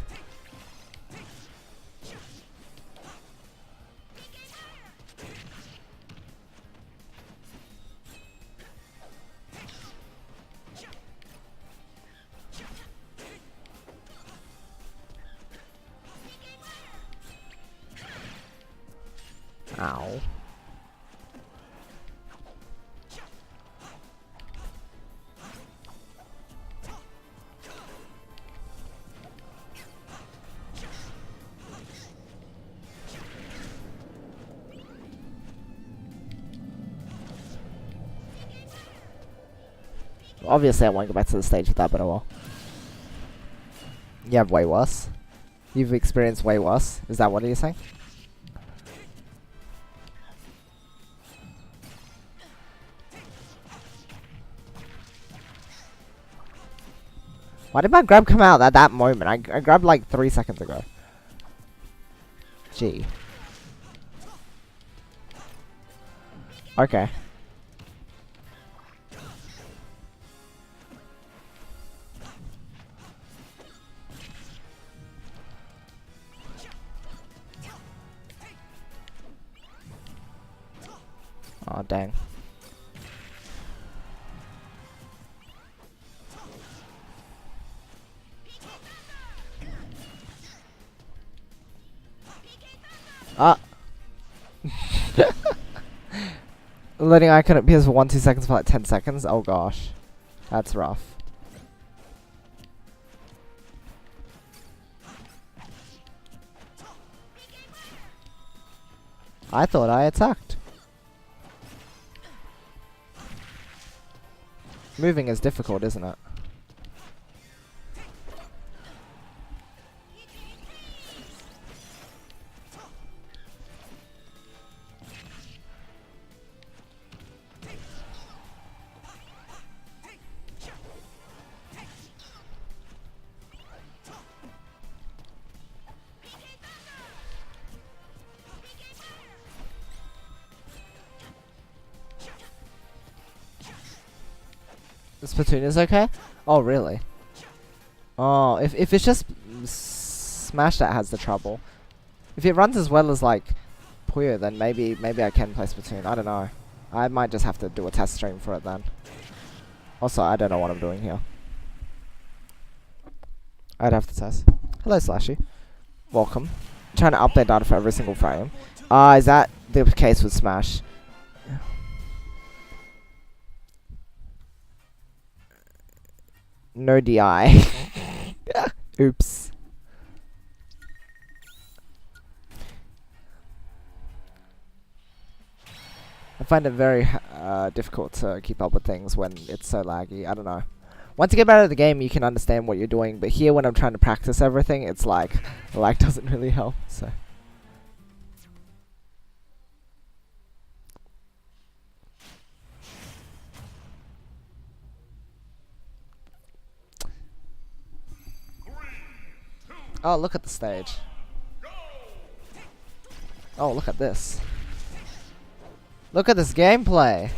Ow. Obviously, I won't go back to the stage with that, but I will. You have way worse. You've experienced way worse. Is that what you're saying? Why did my grab come out at that moment? I grabbed like 3 seconds ago. Gee. Okay. Oh dang. Ah. Loading icon appears for 1-2 seconds for like 10 seconds. Oh gosh. That's rough. I thought I attacked. Moving is difficult, isn't it? Splatoon is okay? Oh, really? Oh, if it's just Smash that has the trouble. If it runs as well as like Puyo, then maybe I can play Splatoon. I don't know. I might just have to do a test stream for it then. Also, I don't know what I'm doing here. I'd have to test. Hello, Slashy. Welcome. I'm trying to update data for every single frame. Is that the case with Smash? No DI. Oops. I find it very difficult to keep up with things when it's so laggy. I don't know. Once you get better at the game, you can understand what you're doing. But here, when I'm trying to practice everything, it's like the lag doesn't really help. So. Oh, look at the stage. Oh, look at this. Look at this gameplay.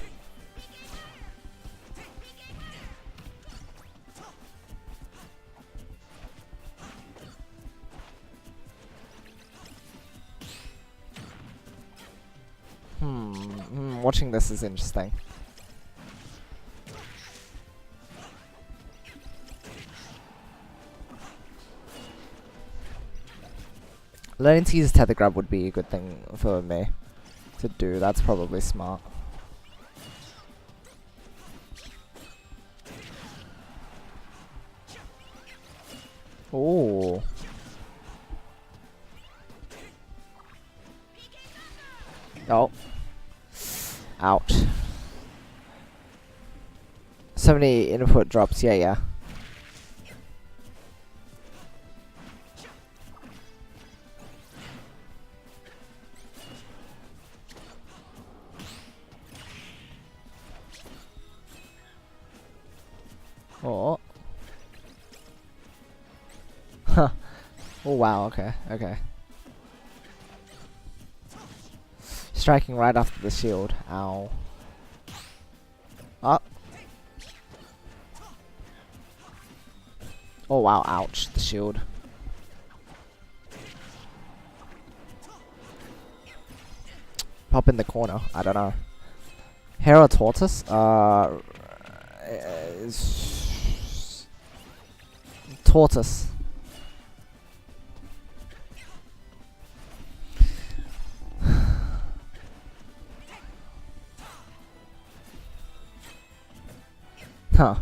Watching this is interesting. Learning to use tether grab would be a good thing for me to do. That's probably smart. Ooh. Oh. Ouch. So many input drops. Yeah, yeah. Oh. Huh. Oh wow, okay, okay. Striking right after the shield. Ow. Ah. Oh wow, ouch, the shield. Pop in the corner, I don't know. Hero tortoise? Tortoise. Huh.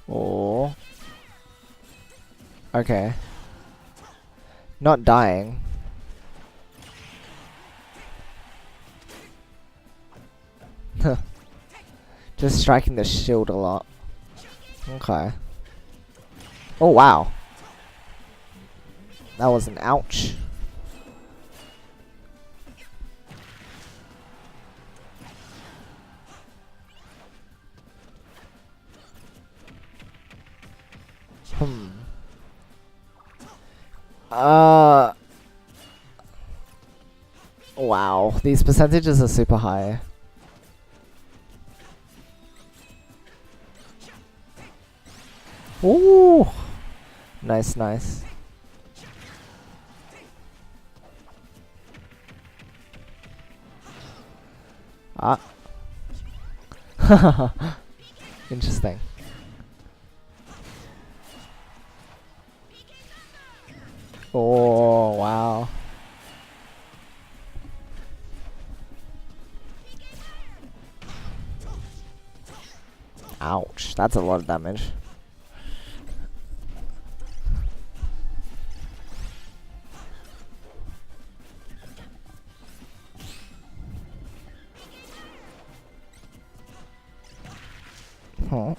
Oh. Okay. Not dying. Just striking the shield a lot. Okay. Oh wow. That was an ouch. Wow, these percentages are super high. Ooh, nice, nice. Ah. Interesting. Oh, wow. Ouch, that's a lot of damage. Huh.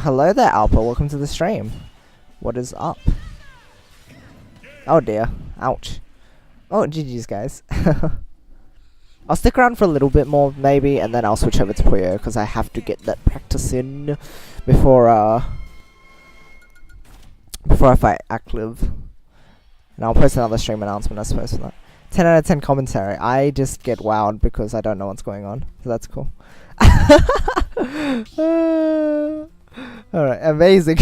Hello there, Alpha. Welcome to the stream. What is up? Oh dear. Ouch. Oh, GG's, guys. I'll stick around for a little bit more, maybe, and then I'll switch over to Puyo, because I have to get that practice in before I fight acliv. And I'll post another stream announcement, I suppose, for that. 10 out of 10 commentary. I just get wowed because I don't know what's going on. So that's cool. Alright, amazing.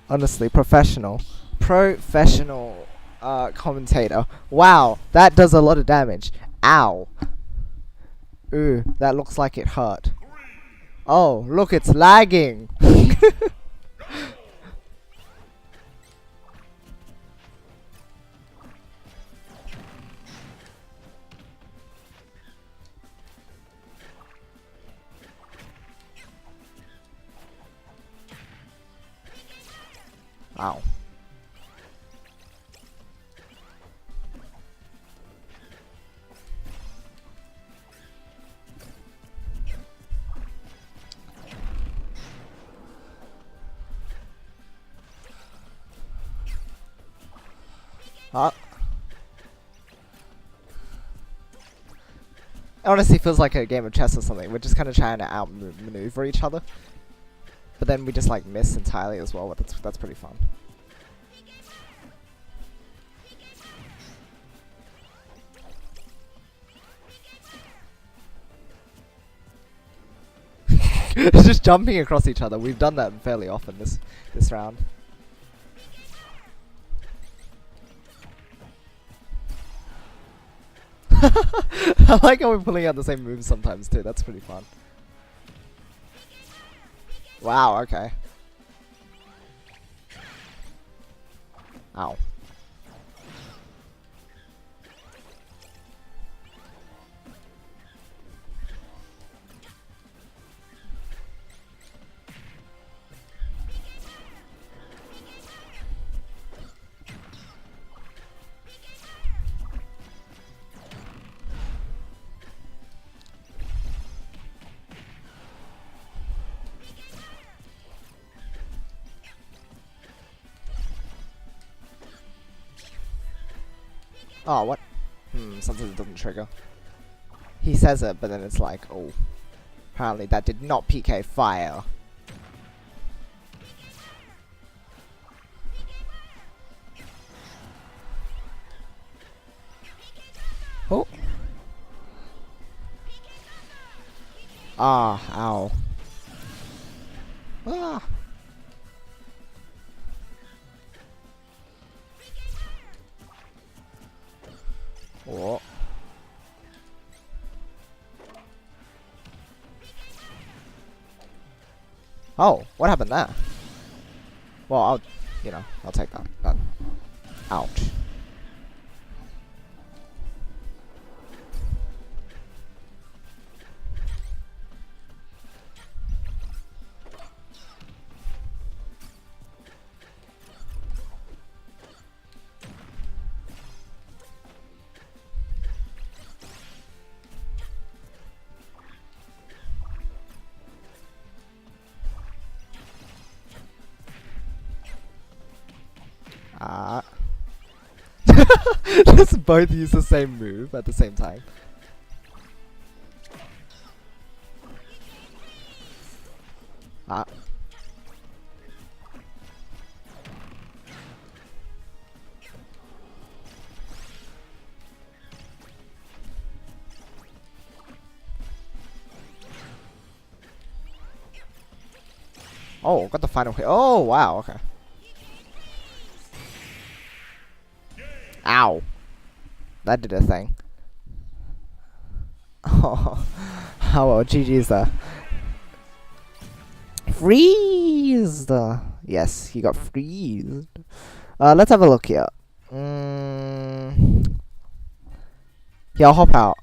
Honestly, professional commentator. Wow, that does a lot of damage. Ow. Ooh, that looks like it hurt. Oh, look, it's lagging. Ow. Ah. It honestly feels like a game of chess or something. We're just kind of trying to outmaneuver each other. But then we just like miss entirely as well. But that's pretty fun. Just jumping across each other. We've done that fairly often this round. I like how we're pulling out the same moves sometimes too. That's pretty fun. Wow, okay. Ow. Oh, what? Sometimes it doesn't trigger. He says it, but then it's like, oh. Apparently that did not PK fire. Oh. Ah, ow. Ah. Oh. Oh, what happened there? Well, I'll take that. Ouch. Just both use the same move at the same time. Ah. Oh, got the final hit. Oh, wow, okay. Ow. That did a thing. Oh, well, GG's there. Freezed! Yes, he got freezed. Let's have a look here. Yeah, I'll hop out.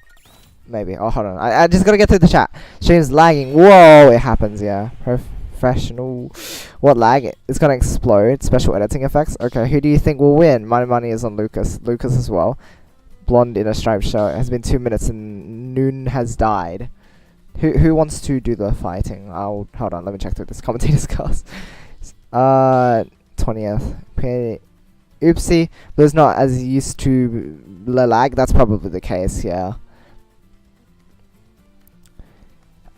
Maybe. Oh, hold on. I just gotta get through the chat. Stream's lagging. Whoa, it happens, yeah. Professional. What lag? It's gonna explode. Special editing effects. Okay, who do you think will win? My money is on Lucas. Lucas as well. Blonde in a striped shirt. It has been 2 minutes and Noon has died. Who wants to do the fighting? Hold on. Let me check through this commentator's cast. 20th. Oopsie. Blue's not as used to lag. That's probably the case. Yeah.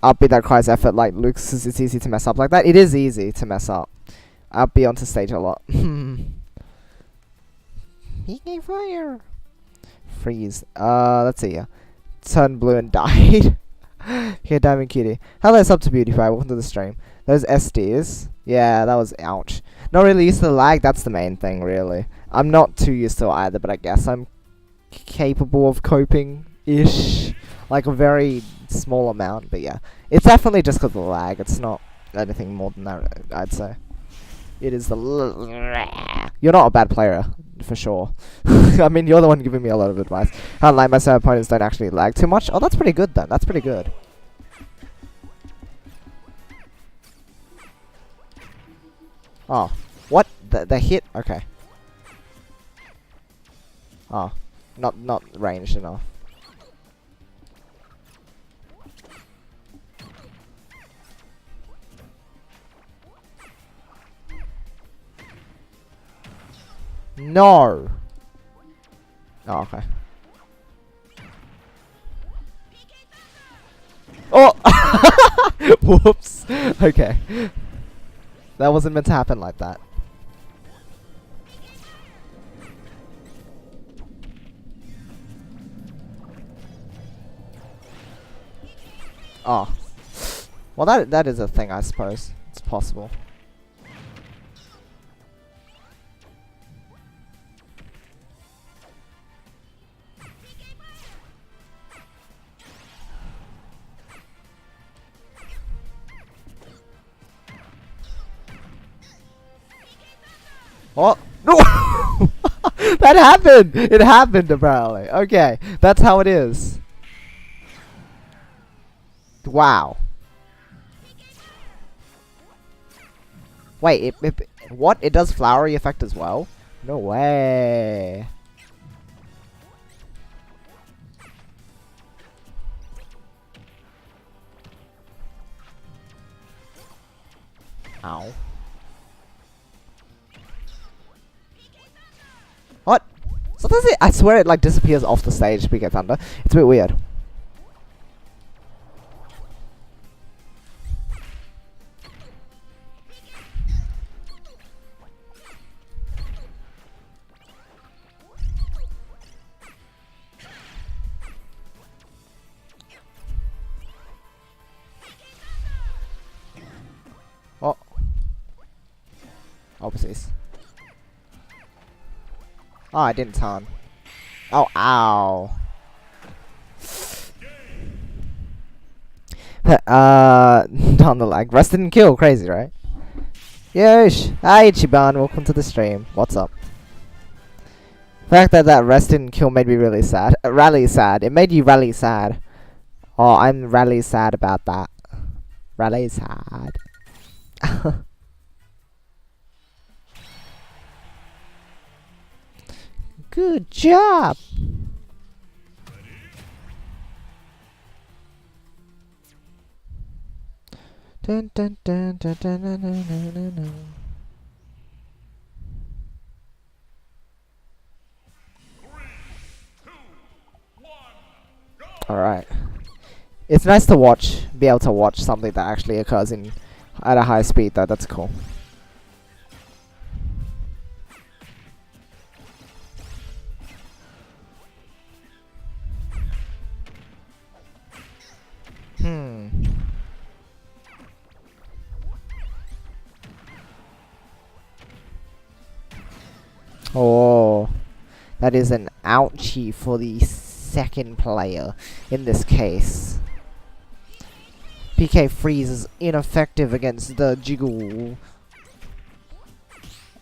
Upbeat that cries effort like Luke's. It's easy to mess up like that. It is easy to mess up. I'll be onto stage a lot. PK fire. Freeze. Let's see. Turned blue and died. Here, Diamond Cutie. Hello, sub to Beautify. Welcome to the stream. Those SDs. Yeah, that was ouch. Not really used to the lag. That's the main thing, really. I'm not too used to it either, but I guess I'm capable of coping-ish. Like a very small amount, but yeah. It's definitely just because of the lag. It's not anything more than that, I'd say. It is the... You're not a bad player, for sure. I mean, you're the one giving me a lot of advice. I don't like my server opponents don't actually lag too much. Oh, that's pretty good then. That's pretty good. Oh. What? The hit? Okay. Oh. Not ranged enough. No! Oh, okay. Oh! Whoops! Okay. That wasn't meant to happen like that. Oh. Well, that is a thing, I suppose. It's possible. Oh! No! That happened! It happened, apparently. Okay, that's how it is. Wow. Wait, what? It does flowery effect as well? No way. Ow. What? Sometimes I swear it like disappears off the stage to get thunder. It's a bit weird. Oh. Opposites. Oh, I didn't turn. Oh, ow. On the lag. Rest didn't kill. Crazy, right? Yosh. Hi, Ichiban. Welcome to the stream. What's up? The fact that rest didn't kill made me really sad. Rally sad. It made you rally sad. Oh, I'm rally sad about that. Rally sad. Good job. Dun, dun, dun, dun, dun, dun, dun, dun, dun, dun. All right. It's nice to be able to watch something that actually occurs at a high speed, though. That's cool. Oh, that is an ouchie for the second player in this case. PK freeze is ineffective against the jiggle.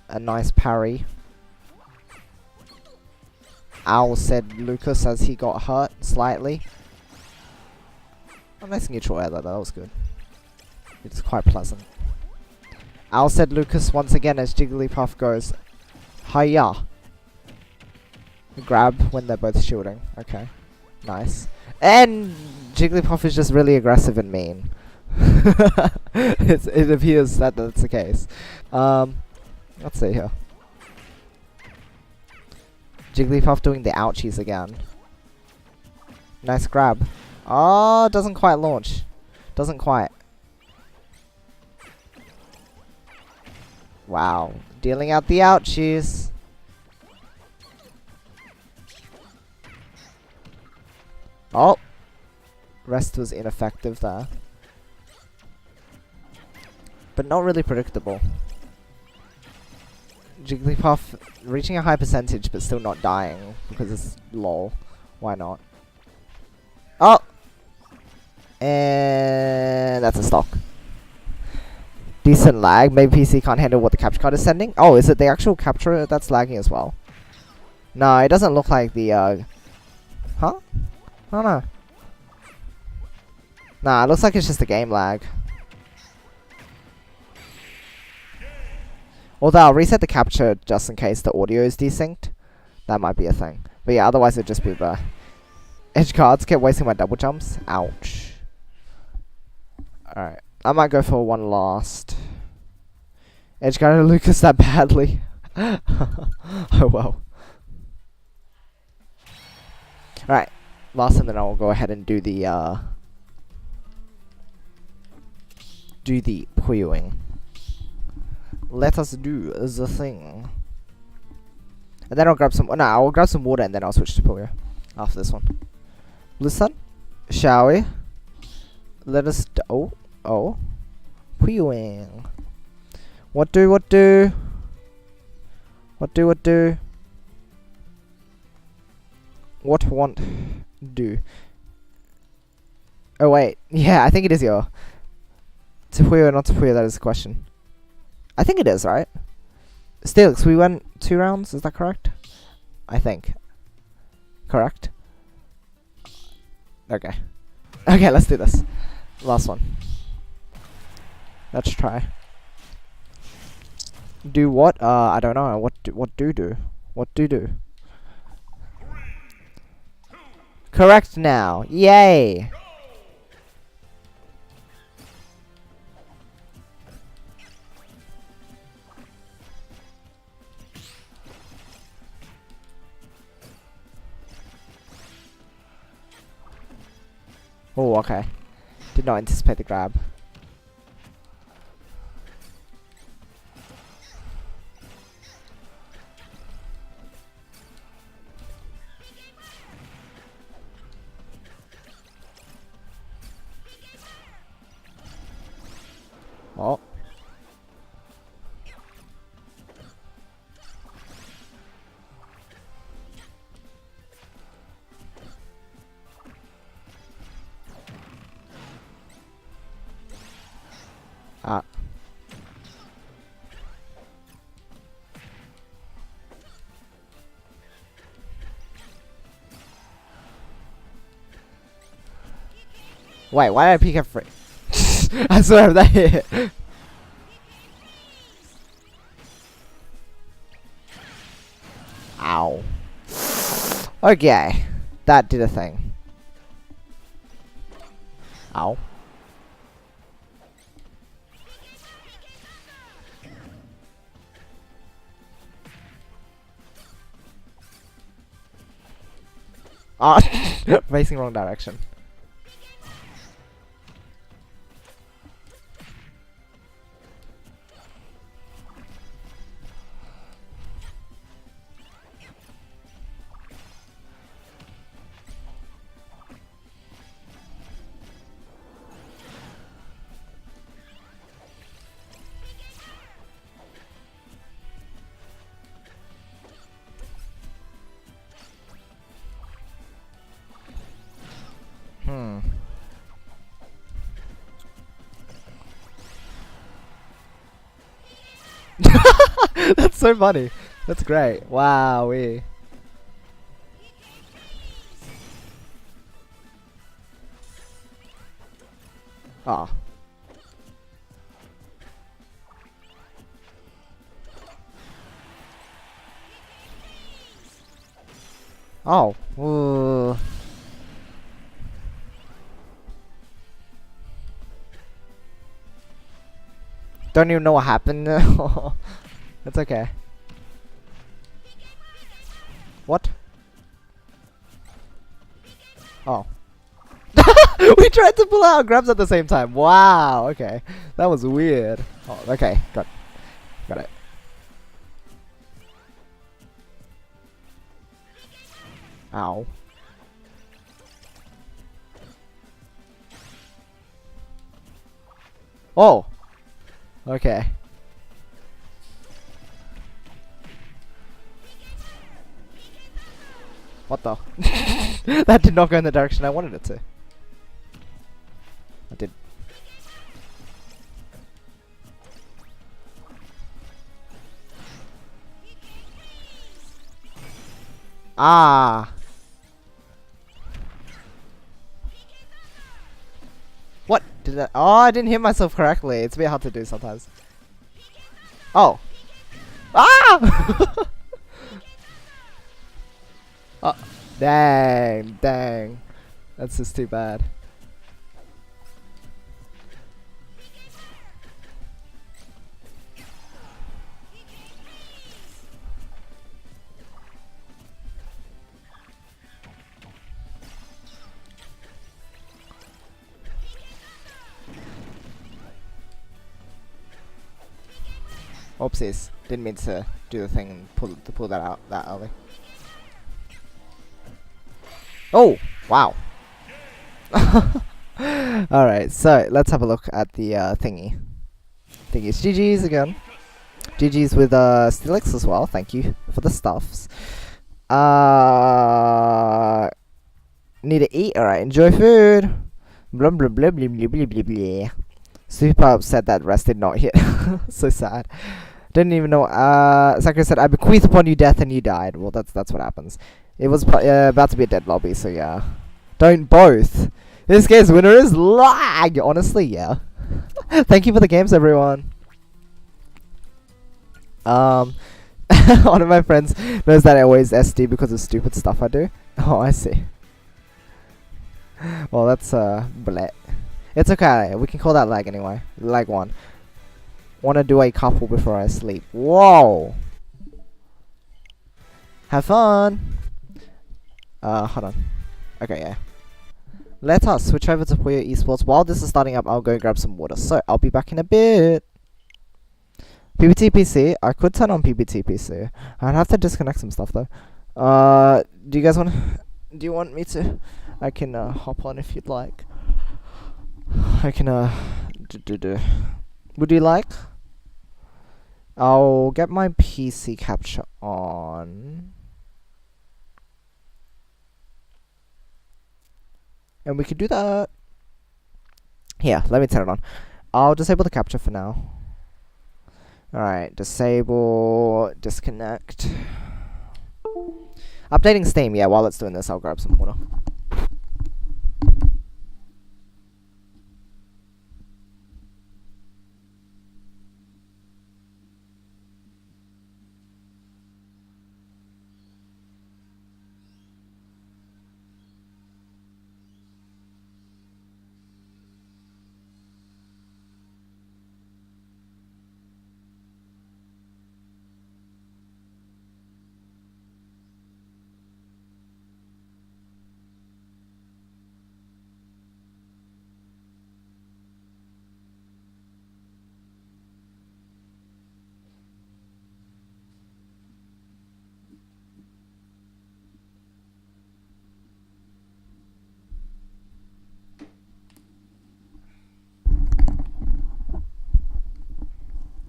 A nice parry. Owl said Lucas as he got hurt slightly. Oh, nice neutral air though, that was good. It's quite pleasant. Owl said Lucas once again as Jigglypuff goes, hiya. Grab when they're both shielding. Okay. Nice. And Jigglypuff is just really aggressive and mean. It appears that that's the case. Let's see here. Jigglypuff doing the ouchies again. Nice grab. Oh, doesn't quite launch. Doesn't quite. Wow. Dealing out the ouchies. Oh. Rest was ineffective there. But not really predictable. Jigglypuff reaching a high percentage but still not dying because it's lol. Why not? Oh! And that's a stock. Decent lag. Maybe PC can't handle what the capture card is sending. Oh, is it the actual capture that's lagging as well? No, it doesn't look like the Huh? I don't know. Nah, it looks like it's just a game lag. Although I'll reset the capture just in case the audio is desynced. That might be a thing. But yeah, otherwise it'd just be the edge cards kept wasting my double jumps. Ouch. Alright. I might go for one last. Edge guard Lucas that badly. Oh well. Alright. Last and then I'll go ahead and do the Puyoing. Let us do the thing. And then I'll grab some. No, I'll grab some water and then I'll switch to Puyo after this one. Listen, shall we? Let us. Oh. Puyoing. What do? What do? What want do? Oh wait, yeah, I think it is your. To Puyo or not to Puyo, that is the question. I think it is, right? Steelix, we went 2 rounds, is that correct? I think. Correct? Okay. Okay, let's do this. Last one. Let's try. Do what? I don't know. What do? What do? Correct now. Yay! Oh, okay. Did not anticipate the grab. Oh. Ah. Wait, why did I peek at free? I swear that hit. Ow. Okay. That did a thing. Ow. Ah, facing wrong direction. That's so funny. That's great. Wow. Ah. Oh. Ooh. Don't even know what happened. That's okay. What? Oh. We tried to pull out grabs at the same time. Wow. Okay. That was weird. Oh, okay. Got it. Ow. Oh. Okay. What the? That did not go in the direction I wanted it to. I did. Ah. What did that? Oh, I didn't hit myself correctly. It's a bit hard to do sometimes. Oh. Ah! Dang, dang. That's just too bad. Oopsies. Didn't mean to do the thing and pull that out that early. Oh! Wow. Alright, so let's have a look at the thingy. Thingies. GG's again. GG's with Steelix as well. Thank you for the stuffs. Need to eat. Alright, enjoy food. Blah blah blah blah blah blah blah blah. Super upset that rest did not hit. So sad. Didn't even know. Sakura said, "I bequeath upon you death," and you died. Well, that's what happens. It was about to be a dead lobby, so yeah. Don't both. This game's winner is lag. Honestly, yeah. Thank you for the games, everyone. One of my friends knows that I always SD because of stupid stuff I do. Oh, I see. Well, that's bleh. It's okay. We can call that lag anyway. Lag 1. Wanna do a couple before I sleep. Whoa! Have fun! Hold on. Okay, yeah. Let us switch over to Puyo Esports. While this is starting up, I'll go grab some water. So, I'll be back in a bit. PBT PC. I could turn on PBT PC. I'd have to disconnect some stuff though. Do you guys want? Do you want me to? I can hop on if you'd like. I can Would you like? I'll get my PC capture on. And we could do that. Here, let me turn it on. I'll disable the capture for now. Alright, disable, disconnect. Updating Steam, yeah, while it's doing this, I'll grab some water.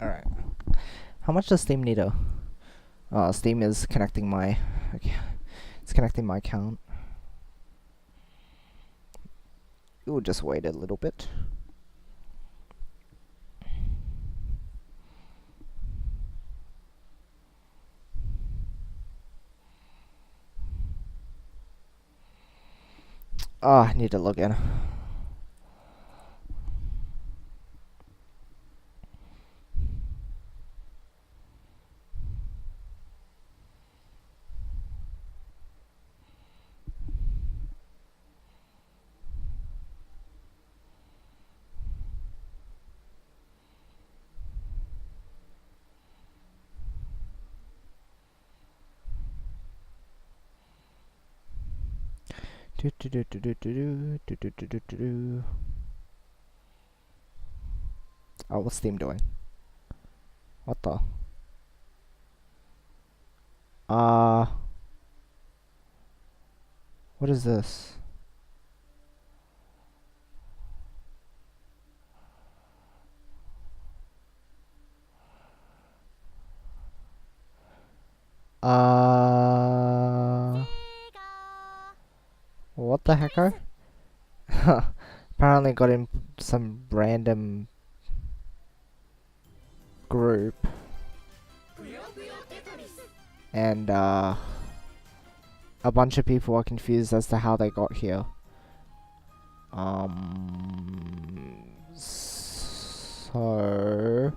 Alright. How much does Steam need? Steam is connecting my... Okay. It's connecting my account. We'll just wait a little bit. I need to log in. Oh, what's Steam doing? What the? What is this? What the hecker? Apparently got in some random group. And a bunch of people are confused as to how they got here. So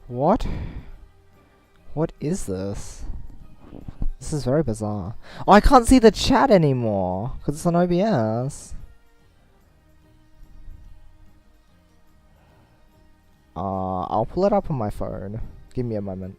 What? What is this? This is very bizarre. Oh, I can't see the chat anymore because it's on OBS. I'll pull it up on my phone. Give me a moment.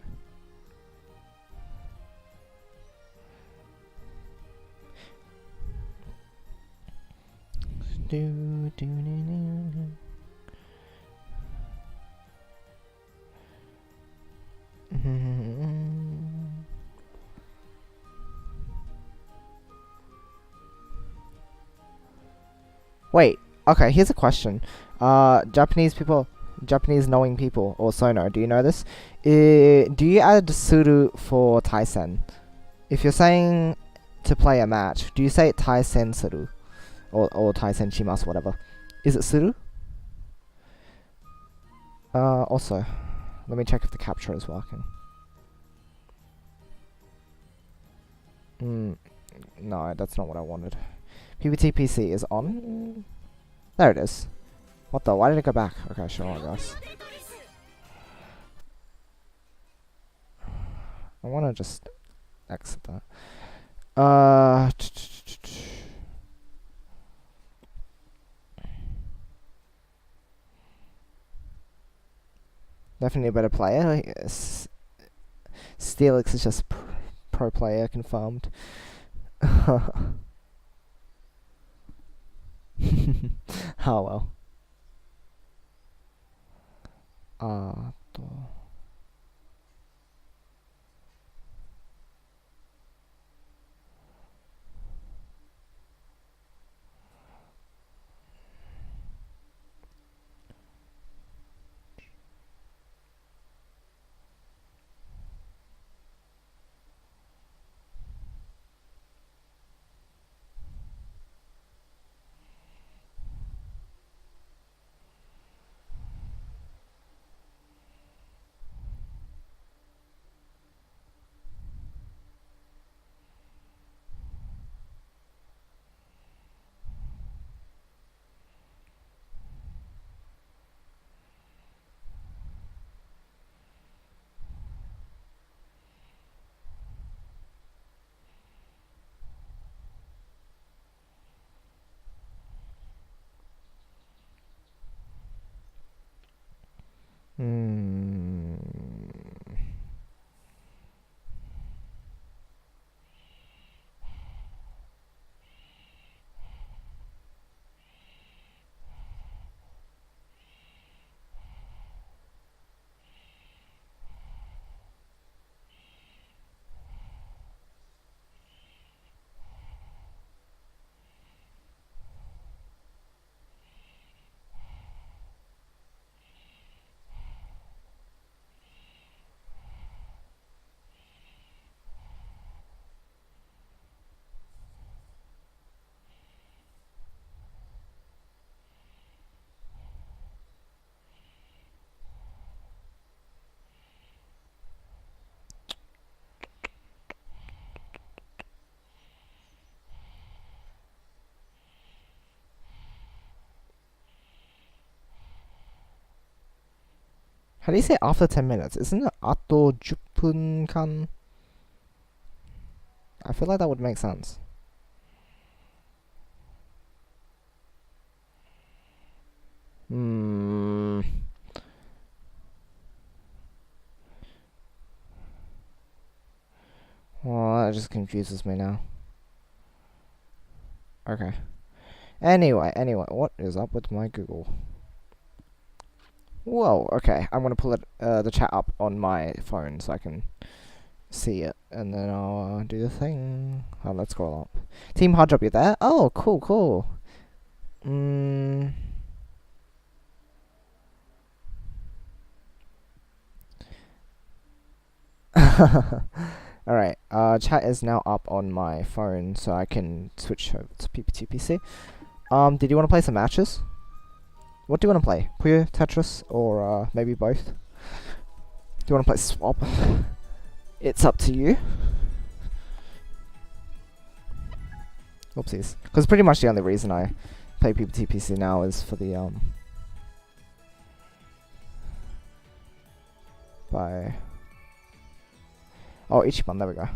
Wait, okay, here's a question. Japanese knowing people, or Sono, do you know this? Do you add suru for Taisen? If you're saying to play a match, do you say Taisen suru? Or Taisen shimasu, whatever. Is it suru? Also, let me check if the capture is working. No, that's not what I wanted. PBT PC is on. There it is. What the? Why did it go back? Okay, sure, I guess. I want to just exit that. Definitely a better player. Steelix is just pro player confirmed. Oh well. How do you say after 10 minutes? Isn't it ato 10分間? I feel like that would make sense. Well, that just confuses me now. Okay. Anyway, what is up with my Google? Whoa, okay. I'm gonna pull it, the chat up on my phone so I can see it, and then I'll do the thing. Oh, let's scroll up. Team Hard Job, you there? Oh, cool. Alright, chat is now up on my phone, so I can switch over to PPTPC. Did you want to play some matches? What do you want to play? Puyo, Tetris, or maybe both? Do you want to play Swap? It's up to you. Oopsies. Because pretty much the only reason I play PPTPC now is for the by... Oh, Ichiban, there we go.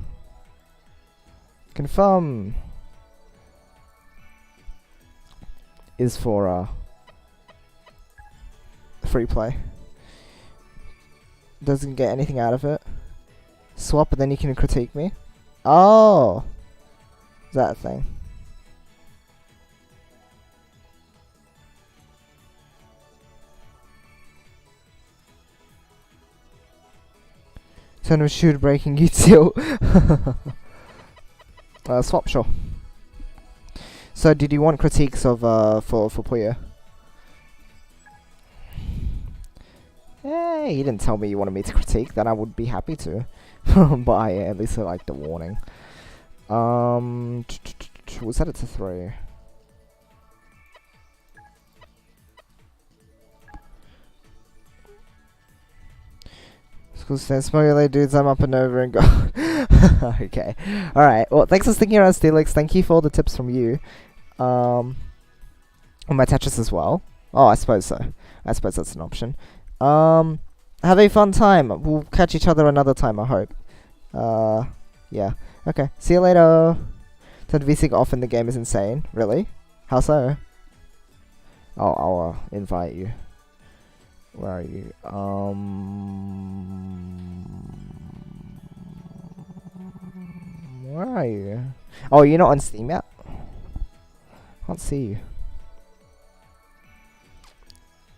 Confirm is for free play. Doesn't get anything out of it. Swap and then you can critique me. Oh! Is that a thing? Son of shoot breaking Yutsu. Swap, sure. So did you want critiques of for Puyo? Hey, you didn't tell me you wanted me to critique, then I would be happy to. But I at least I like the warning. We'll set it to 3. School stands smoke dudes, I'm up and over and go. Okay. Alright, well thanks for sticking around, Steelix. Thank you for all the tips from you. On my Tetris as well. Oh, I suppose so. I suppose that's an option. Have a fun time. We'll catch each other another time, I hope. Yeah. Okay. See you later. Turn VSync off in the game is insane. Really? How so? Oh, I'll invite you. Where are you? Where are you? Oh, you're not on Steam yet? Can't see you.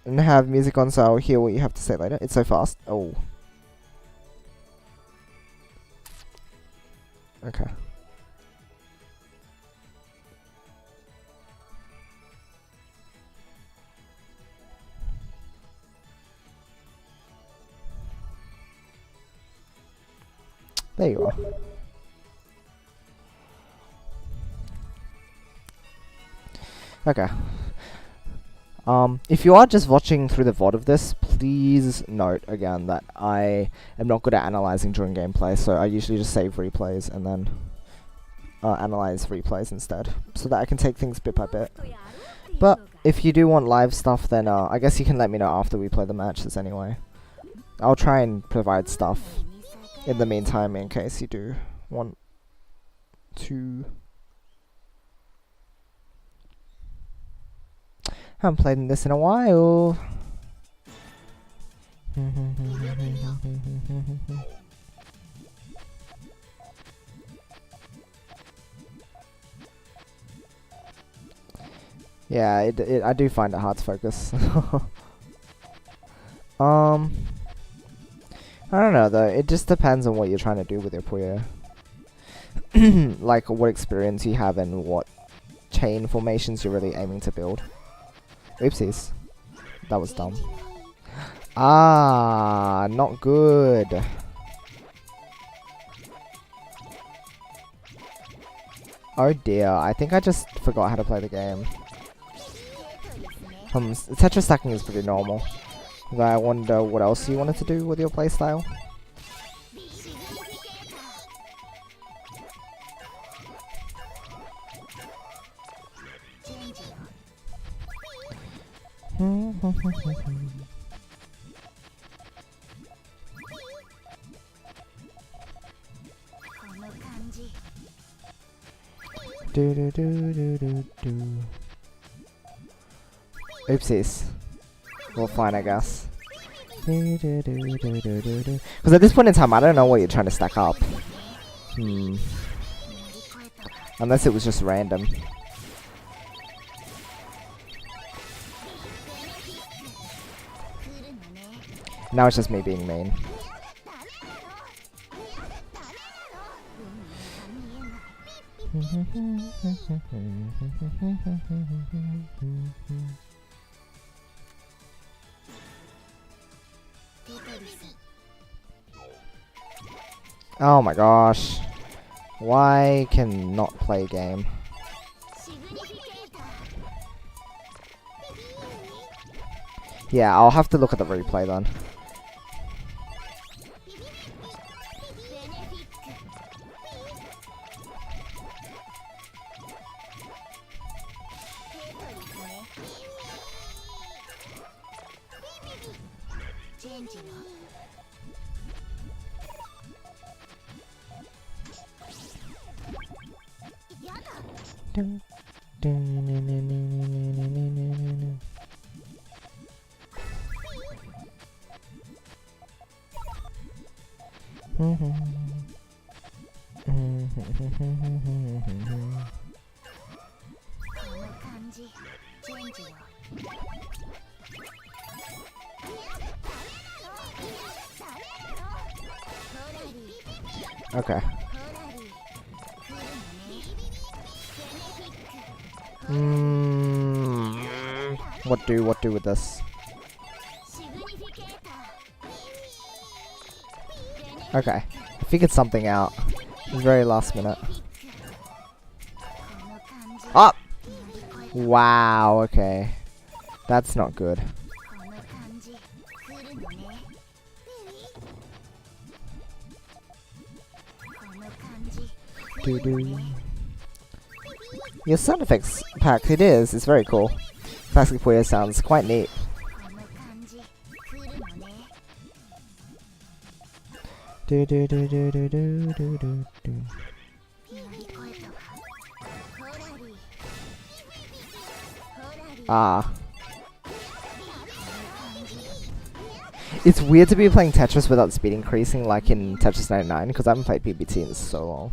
And have music on so I'll hear what you have to say later. It's so fast. Oh. Okay. There you are. Okay. If you are just watching through the VOD of this, please note again that I am not good at analyzing during gameplay, so I usually just save replays and then analyze replays instead, so that I can take things bit by bit. But if you do want live stuff, then I guess you can let me know after we play the matches anyway. I'll try and provide stuff in the meantime in case you do want to. Haven't played in this in a while. Yeah, I do find it hard to focus. I don't know though, it just depends on what you're trying to do with your Puyo. Like what experience you have and what chain formations you're really aiming to build. Oopsies. That was dumb. Ah, not good. Oh dear, I think I just forgot how to play the game. Tetris stacking is pretty normal. But I wonder what else you wanted to do with your playstyle. Oopsies. Well, fine, I guess. Because at this point in time, I don't know what you're trying to stack up. Unless it was just random. Now it's just me being mean. Oh my gosh. Why can not play game? Yeah, I'll have to look at the replay then. Okay. What do with this? Okay. I figured something out. Very last minute. Oh! Wow, okay. That's not good. Your sound effects pack, it is. It's very cool. Classic Puyo sounds quite neat. Ah. It's weird to be playing Tetris without speed increasing like in Tetris 99 because I haven't played PBT in so long.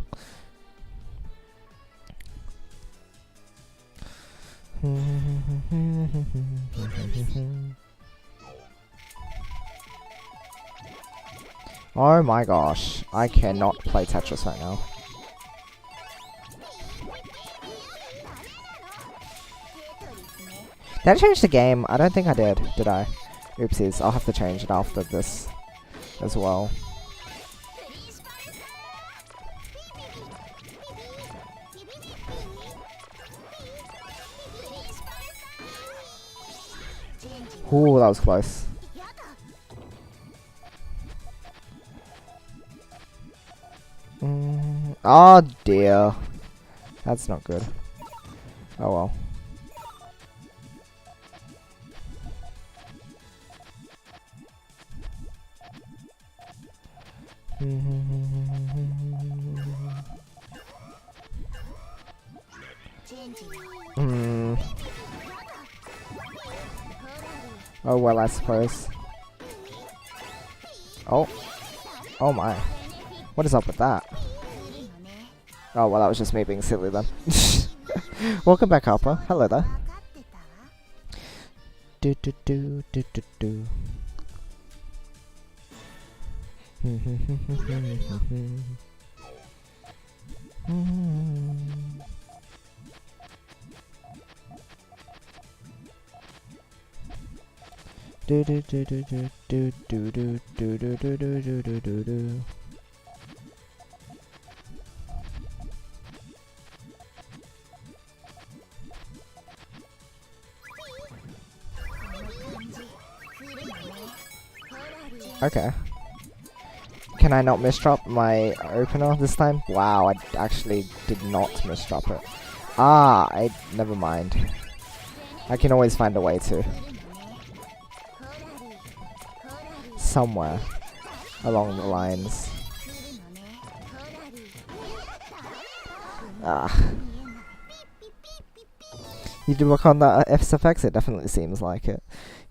Oh my gosh, I cannot play Tetris right now. Did I change the game? I don't think I did I? Oopsies, I'll have to change it after this as well. Ooh, that was close. Oh dear. That's not good. Oh well. Oh well, I suppose. Oh. Oh my. What is up with that? Oh well, that was just me being silly then. Welcome back, Harper. Hello there. Okay. Can I not misdrop my opener this time? Wow, I actually did not misdrop it. Ah, never mind. I can always find a way to. Somewhere along the lines. Ah. You did work on that FSFX? It definitely seems like it.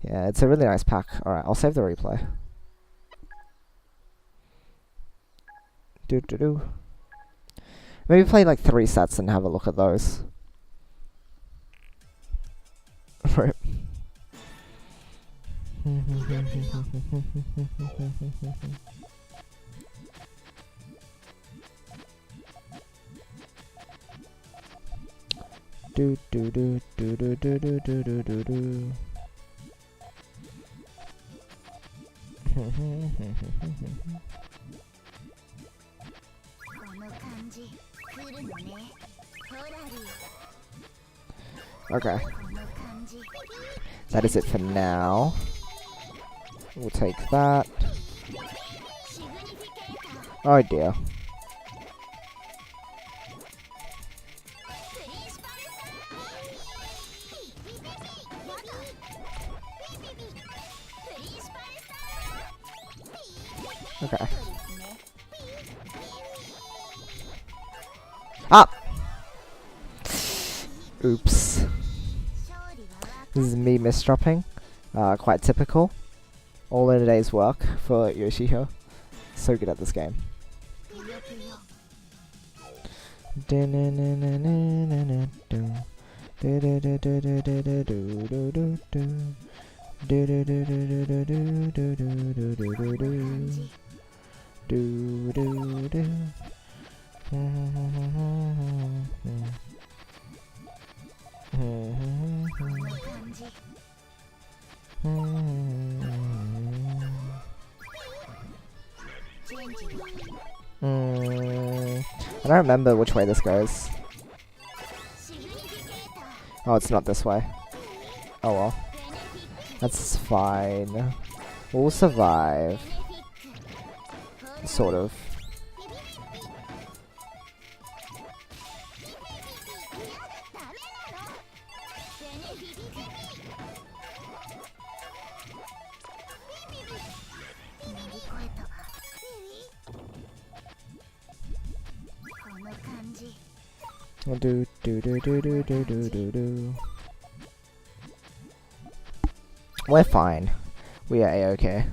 Yeah, it's a really nice pack. Alright, I'll save the replay. Maybe play like 3 sets and have a look at those. Right. Okay. That is it for now. We'll take that. Oh dear. Okay. Ah! Oops. This is me misdropping. Quite typical. All in a day's work for Yoshihiro. So good at this game. I don't remember which way this goes. Oh, it's not this way. Oh well. That's fine. We'll survive. Sort of. Do do do do do do do do do. We're fine. We are a-okay.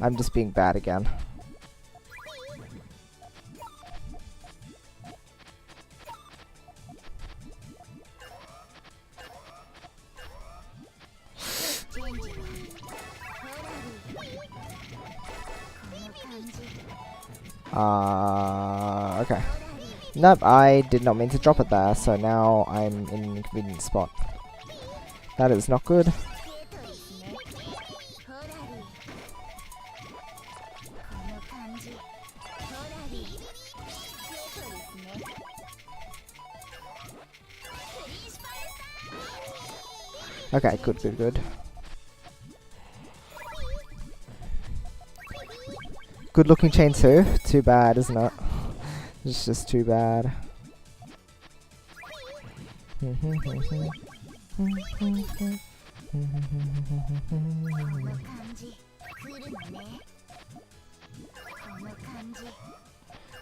I'm just being bad again. Okay. Nope, I did not mean to drop it there, so now I'm in an inconvenient spot. That is not good. Okay, good, good, good. Good looking chain too. Too bad, isn't it? It's just too bad.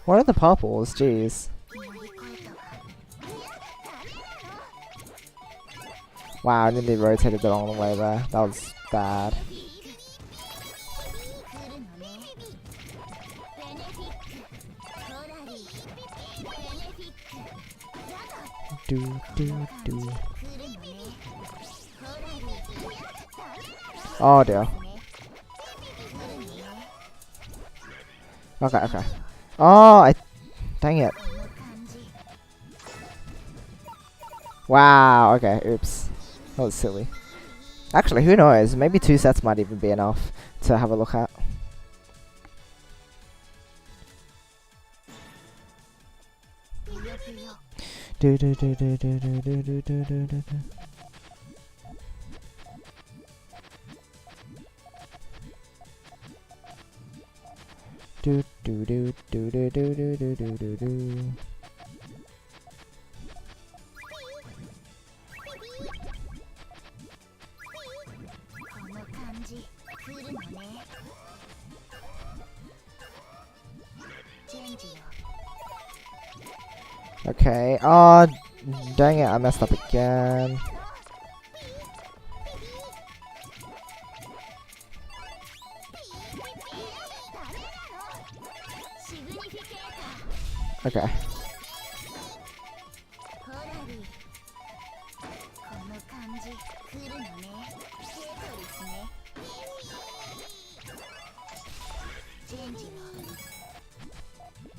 What are the purples? Jeez. Wow, I nearly rotated the wrong way there. That was bad. Do do do. Oh dear. Okay, okay. Oh, dang it. Wow, okay, oops. That was silly. Actually, who knows? Maybe 2 sets might even be enough to have a look at. Do do do do do do do do do do do. Do do do do do do do do do do do. Okay, oh, dang it, I messed up again. Okay.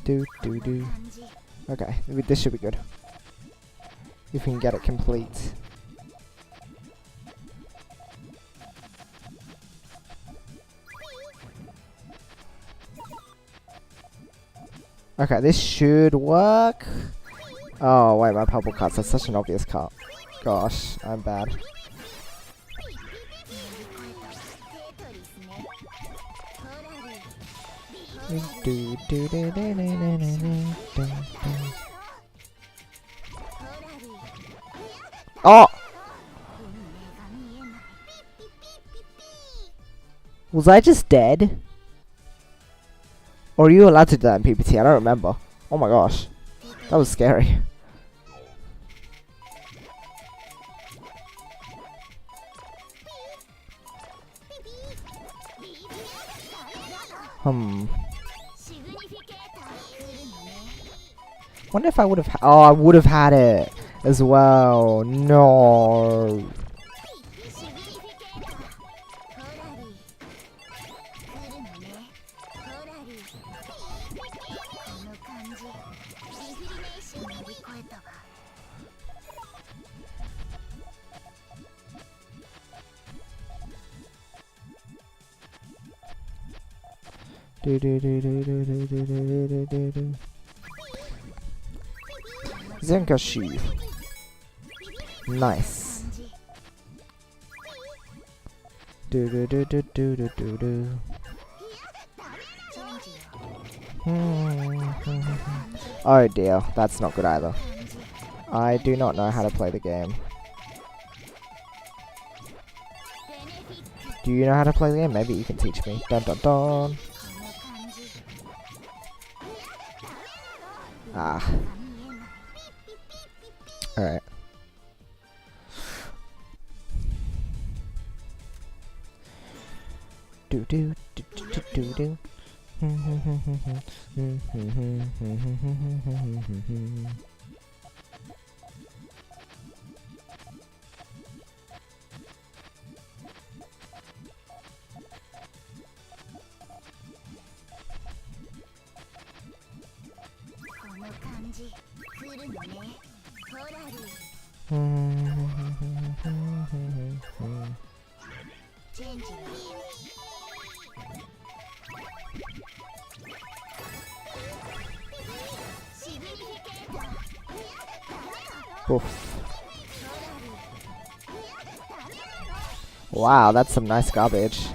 Do do do. Okay, this should be good. If we can get it complete. Okay, this should work. Oh wait, my purple cuts. That's such an obvious cut. Gosh, I'm bad. Do do do do do do do. Oh! Was I just dead? Or are you allowed to do that in PPT? I don't remember. Oh my gosh. That was scary. Hmm. Wonder if I would have. Oh, I would have had it as well. No. Do do do do do do do do do do do. Zenkashi. Nice. Do do do do do do do do. Oh dear, that's not good either. I do not know how to play the game. Do you know how to play the game? Maybe you can teach me. Dun dun dun. Ah. Alright. Do do do do do do. Oof. Wow, that's some nice garbage.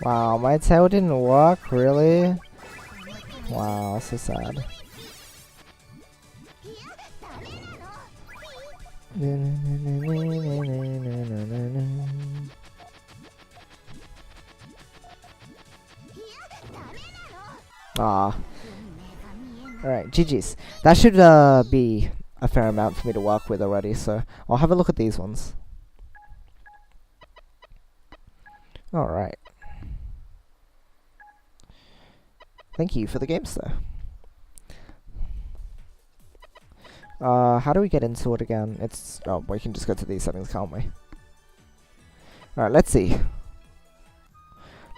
Wow, my tail didn't work, really? Wow, so sad. Ah. Alright, GG's. That should be a fair amount for me to work with already, so I'll have a look at these ones. Alright. Thank you for the games, though. How do we get into it again? It's... oh, we can just go to these settings, can't we? Alright, let's see.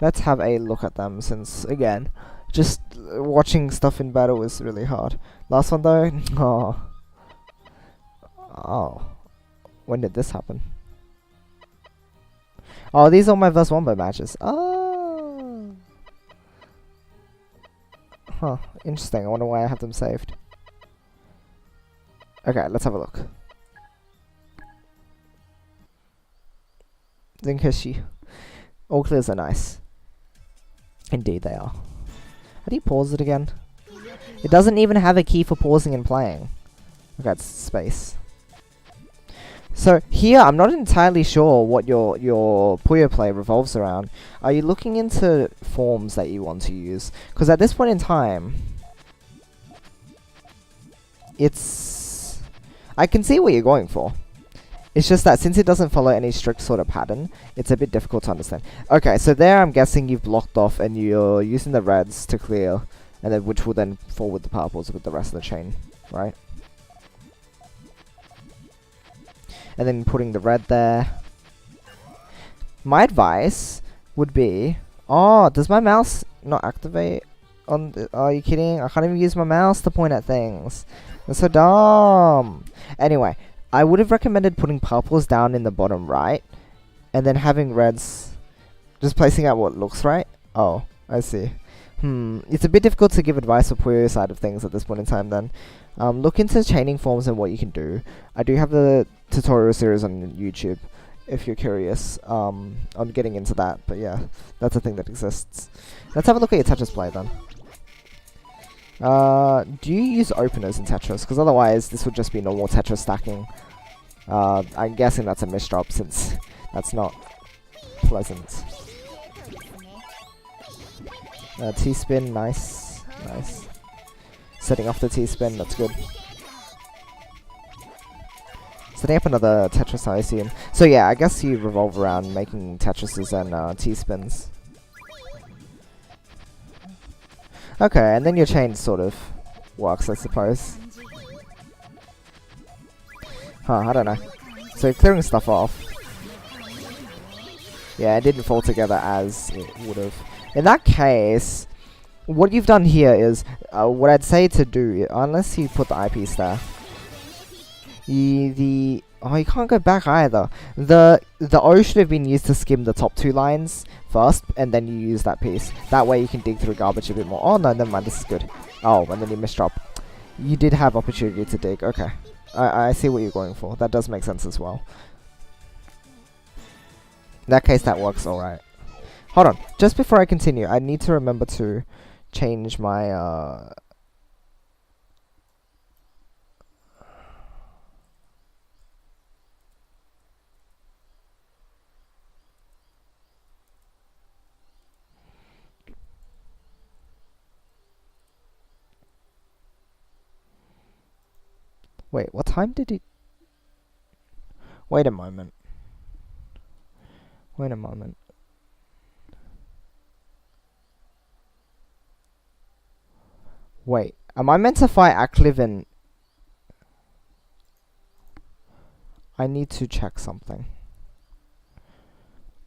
Let's have a look at them, since, again, just watching stuff in battle is really hard. Last one, though? Oh. Oh. When did this happen? Oh, these are my verse wombo matches. Oh. Huh. Interesting. I wonder why I have them saved. Okay, let's have a look. Zenkashi. All clears are nice. Indeed they are. How do you pause it again? It doesn't even have a key for pausing and playing. Okay, it's space. So here, I'm not entirely sure what your Puyo play revolves around. Are you looking into forms that you want to use? Because at this point in time, it's... I can see what you're going for. It's just that since it doesn't follow any strict sort of pattern, it's a bit difficult to understand. Okay, so there I'm guessing you've blocked off and you're using the reds to clear, and then which will then fall with the purples with the rest of the chain, right? And then putting the red there. My advice would be... oh, does my mouse not activate on the... are you kidding? I can't even use my mouse to point at things. That's so dumb. Anyway, I would have recommended putting purples down in the bottom right, and then having reds just placing out what looks right. Oh, I see. It's a bit difficult to give advice for Puyo side of things at this point in time then. Look into chaining forms and what you can do. I do have a tutorial series on YouTube if you're curious on getting into that, but yeah, that's a thing that exists. Let's have a look at your Tetris play then. Do you use openers in Tetris? Because otherwise this would just be normal Tetris stacking. I'm guessing that's a misdrop since that's not pleasant. T-spin, nice, nice. Setting off the T-spin, that's good. Setting up another Tetris, I assume. So yeah, I guess you revolve around making Tetrises and T-spins. Okay, and then your chain sort of works, I suppose. Huh, I don't know. So clearing stuff off. Yeah, it didn't fall together as it would have. In that case, what you've done here is, what I'd say to do, unless you put the eyepiece there. Oh, you can't go back either. The O should have been used to skim the top 2 lines first, and then you use that piece. That way you can dig through garbage a bit more. Oh no, never mind, this is good. Oh, and then you misdrop. You did have opportunity to dig, okay. I see what you're going for. That does make sense as well. In that case, that works alright. Hold on, just before I continue, I need to remember to change my, Wait, what time did he... Wait a moment. Wait a moment. Wait, am I meant to fight acliv and... I need to check something.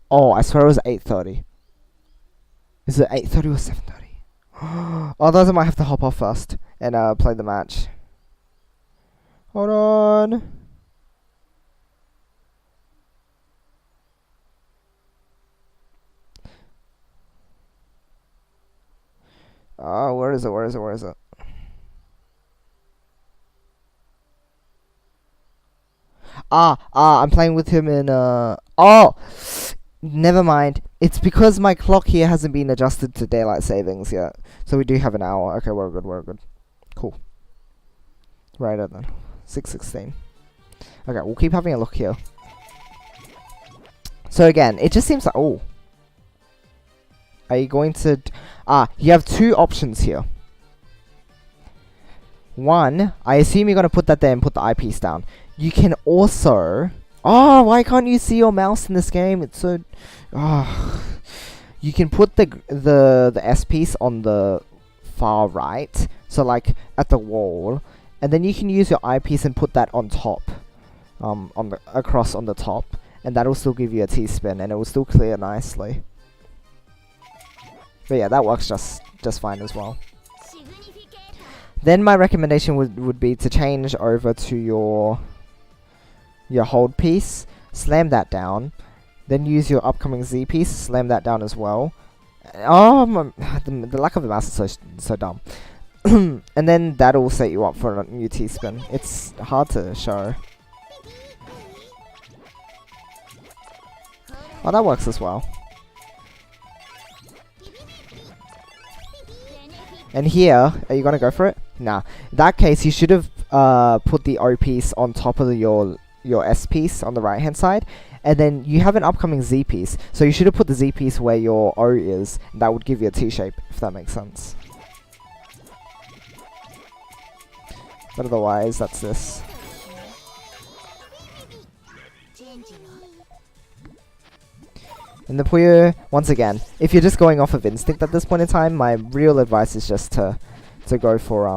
Oh, I swear it was 8:30. Is it 8:30 or 7:30? Oh, those I might have to hop off first and play the match. Hold on. Oh, where is it? Where is it? Where is it? I'm playing with him in oh, never mind. It's because my clock here hasn't been adjusted to daylight savings yet. So we do have an hour. Okay, we're good, we're good. Cool. Right then. 6:16. Okay, we'll keep having a look here. So again, it just seems like... Oh. Are you going to... you have 2 options here. One, I assume you're going to put that there and put the eyepiece down. You can also... Oh, why can't you see your mouse in this game? It's so... You can put the S-piece on the far right. So like at the wall. And then you can use your eyepiece and put that on top. Across on the top. And that'll still give you a T-spin. And it will still clear nicely. But yeah, that works just fine as well. Then my recommendation would be to change over to your hold piece, slam that down, then use your upcoming Z piece, slam that down as well. Oh, the lack of the mouse is so dumb. And then that'll set you up for a new T-spin. It's hard to show. Oh, that works as well. And here, are you gonna go for it? Nah. In that case, you should have put the O piece on top of your S piece on the right hand side, and then you have an upcoming Z piece. So you should have put the Z piece where your O is, and that would give you a T shape, if that makes sense. But otherwise, that's this. And the Puyo, once again, if you're just going off of instinct at this point in time, my real advice is just to go for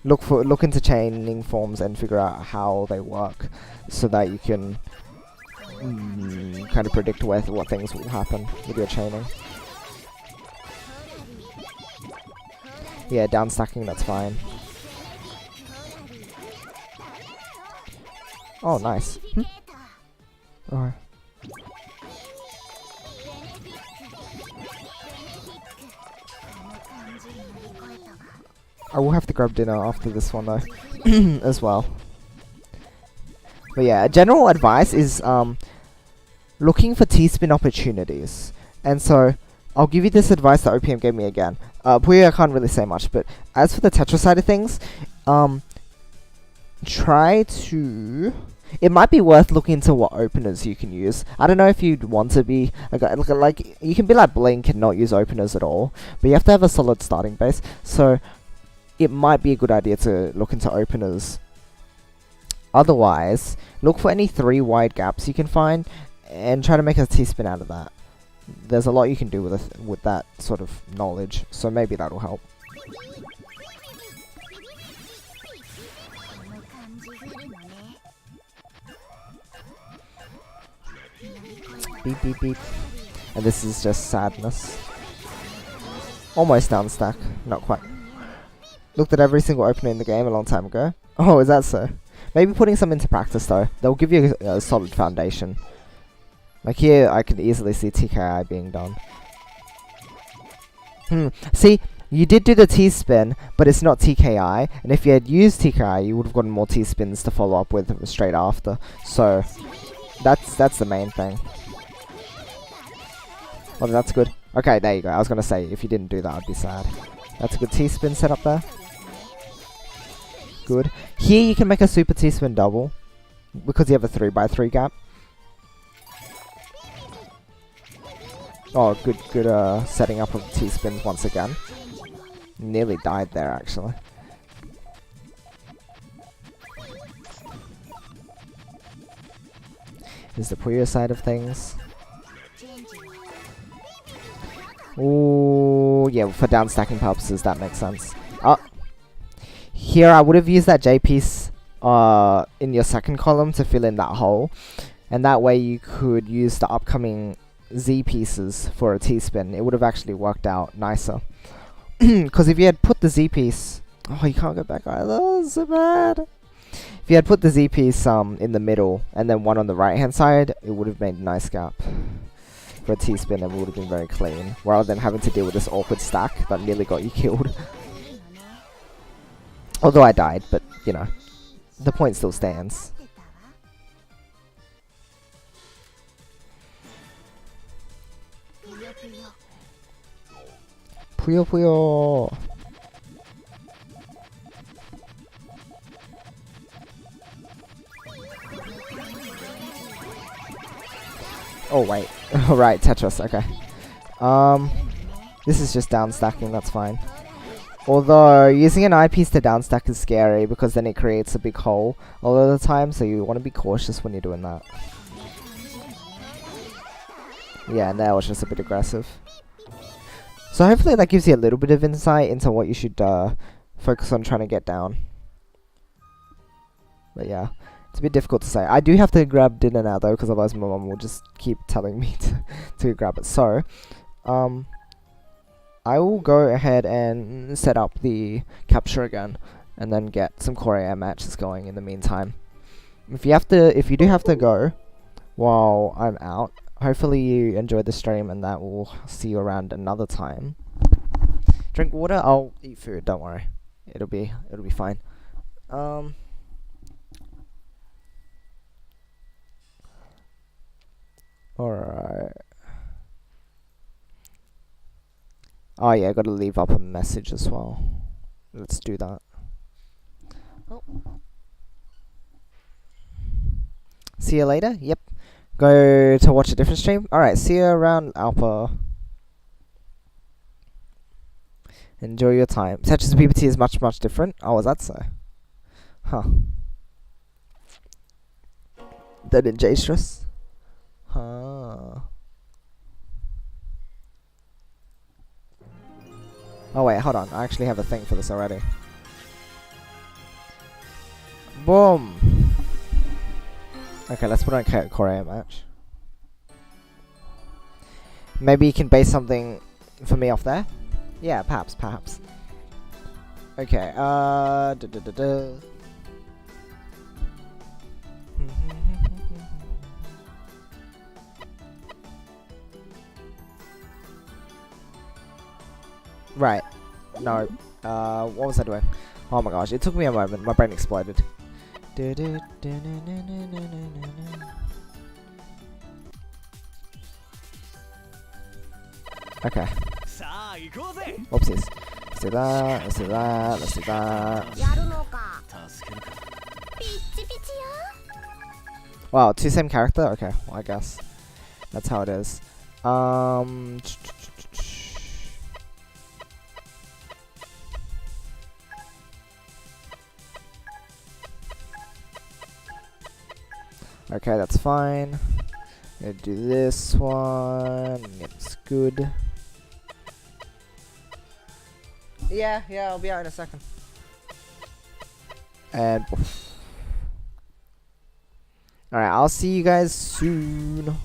look into chaining forms and figure out how they work, so that you can kind of predict what things will happen with your chaining. Yeah, down stacking, that's fine. Oh, nice. Alright. I will have to grab dinner after this one though, as well. But yeah, general advice is looking for T-spin opportunities. And so, I'll give you this advice that OPM gave me again. Puyo, I can't really say much, but as for the Tetris side of things, try to it might be worth looking into what openers you can use. I don't know if you'd want to be like you can be like Blink and not use openers at all, but you have to have a solid starting base. So it might be a good idea to look into openers. Otherwise, look for any 3 wide gaps you can find and try to make a T-spin out of that. There's a lot you can do with that sort of knowledge, so maybe that'll help. Beep beep beep. And this is just sadness. Almost down stack, not quite. Looked at every single opener in the game a long time ago. Oh, is that so? Maybe putting some into practice though. They'll give you a solid foundation. Like here, I could easily see TKI being done. See, you did do the T-spin, but it's not TKI. And if you had used TKI, you would have gotten more T-spins to follow up with straight after. So, that's the main thing. Oh, that's good. Okay, there you go. I was going to say, if you didn't do that, I'd be sad. That's a good T-spin setup there. Good. Here, you can make a super T-spin double, because you have a 3x3 gap. Oh, good setting up of T-spins once again. Nearly died there, actually. Here's the Puyo side of things. Ooh, yeah, for down stacking purposes, that makes sense. Here, I would have used that J piece in your second column to fill in that hole. And that way you could use the upcoming Z pieces for a T-spin. It would have actually worked out nicer. Because if you had put the Z piece... Oh, you can't go back either. That's so bad. If you had put the Z piece in the middle and then one on the right hand side, it would have made a nice gap. For a T-spin, it would have been very clean. Rather than having to deal with this awkward stack that nearly got you killed. Although I died, but, you know, the point still stands. Puyo Puyo! Oh wait, right, Tetris, okay. This is just down stacking, that's fine. Although, using an eyepiece to down stack is scary because then it creates a big hole a lot of the time, so you want to be cautious when you're doing that. Yeah, and that was just a bit aggressive. So hopefully that gives you a little bit of insight into what you should focus on trying to get down. But yeah, it's a bit difficult to say. I do have to grab dinner now though, because otherwise my mom will just keep telling me to grab it. So, I will go ahead and set up the capture again, and then get some core air matches going in the meantime. If you do have to go while I'm out, hopefully you enjoyed the stream, and that will see you around another time. Drink water. I'll eat food. Don't worry, it'll be fine. Alright. Oh yeah, I gotta leave up a message as well. Let's do that. Oh. See you later? Yep. Go to watch a different stream? Alright, see you around Alpha. Enjoy your time. Tetris PPT is much different. Oh, is that so? Huh. That in J-Stress? Huh. Oh wait, hold on. I actually have a thing for this already. Boom! Okay, let's put on a Korea match. Maybe you can base something for me off there? Yeah, perhaps. Okay, Right. No. What was I doing? Oh my gosh, it took me a moment. My brain exploded. Okay. Oopsies. Let's do that, let's do that, let's do that. Wow, two same character? Okay, well I guess that's how it is. Okay, that's fine. Gonna do this one. It's good. Yeah, I'll be out in a second. And alright, I'll see you guys soon.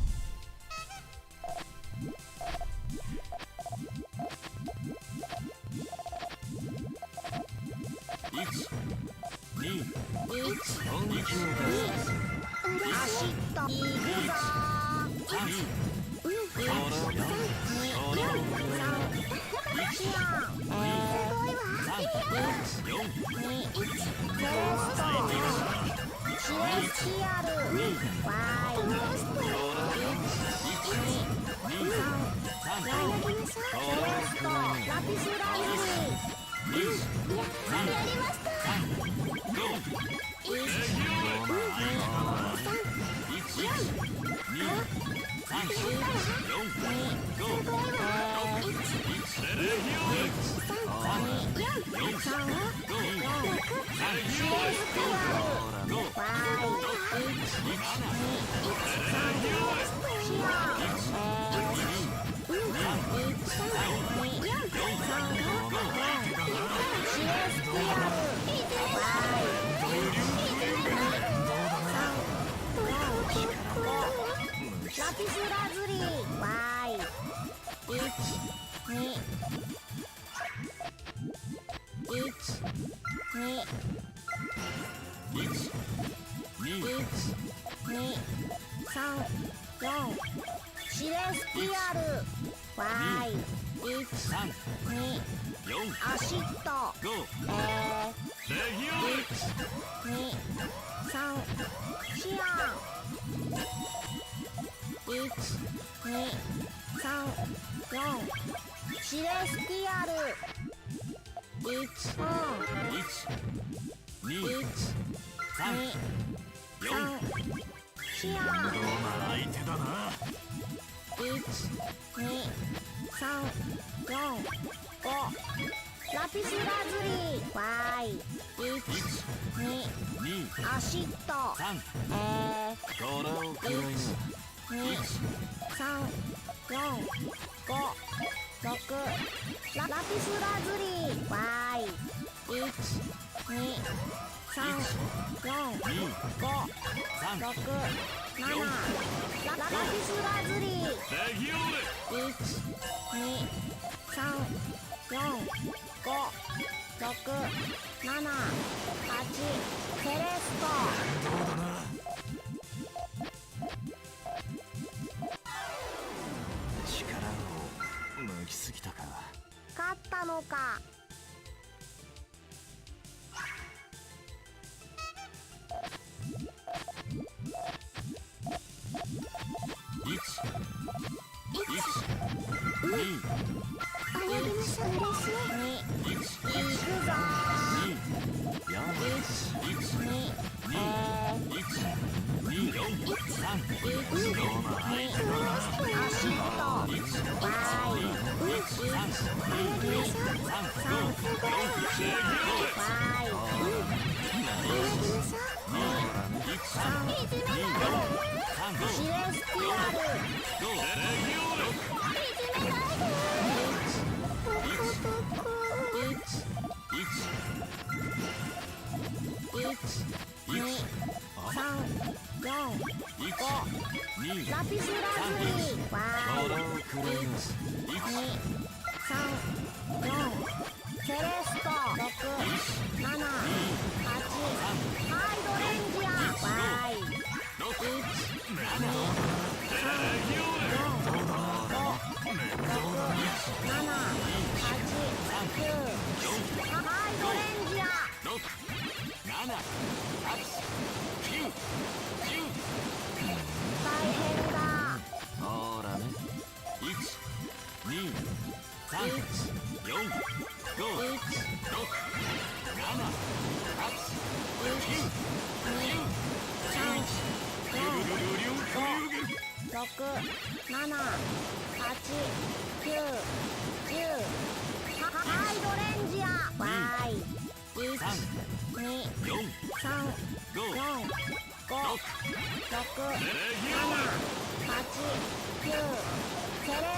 セレ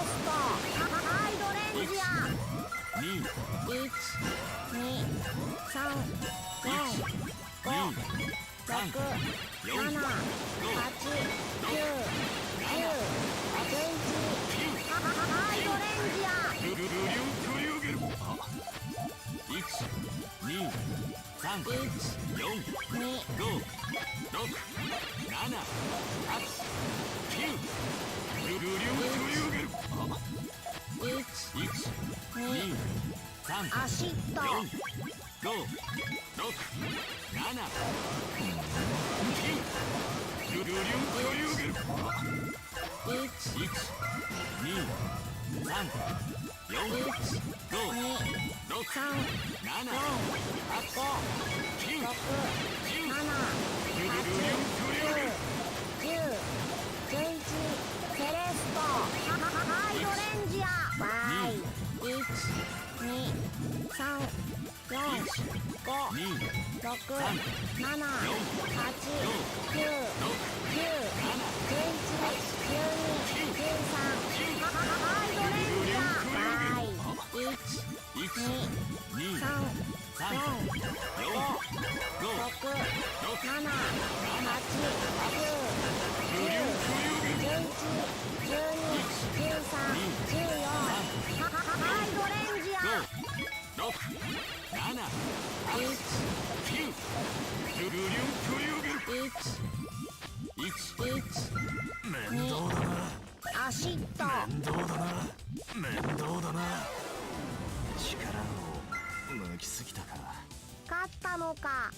ストハイドレンジアアシットセレストハイドレンジアわーいアシット面倒だな力を抜きすぎたか勝ったのか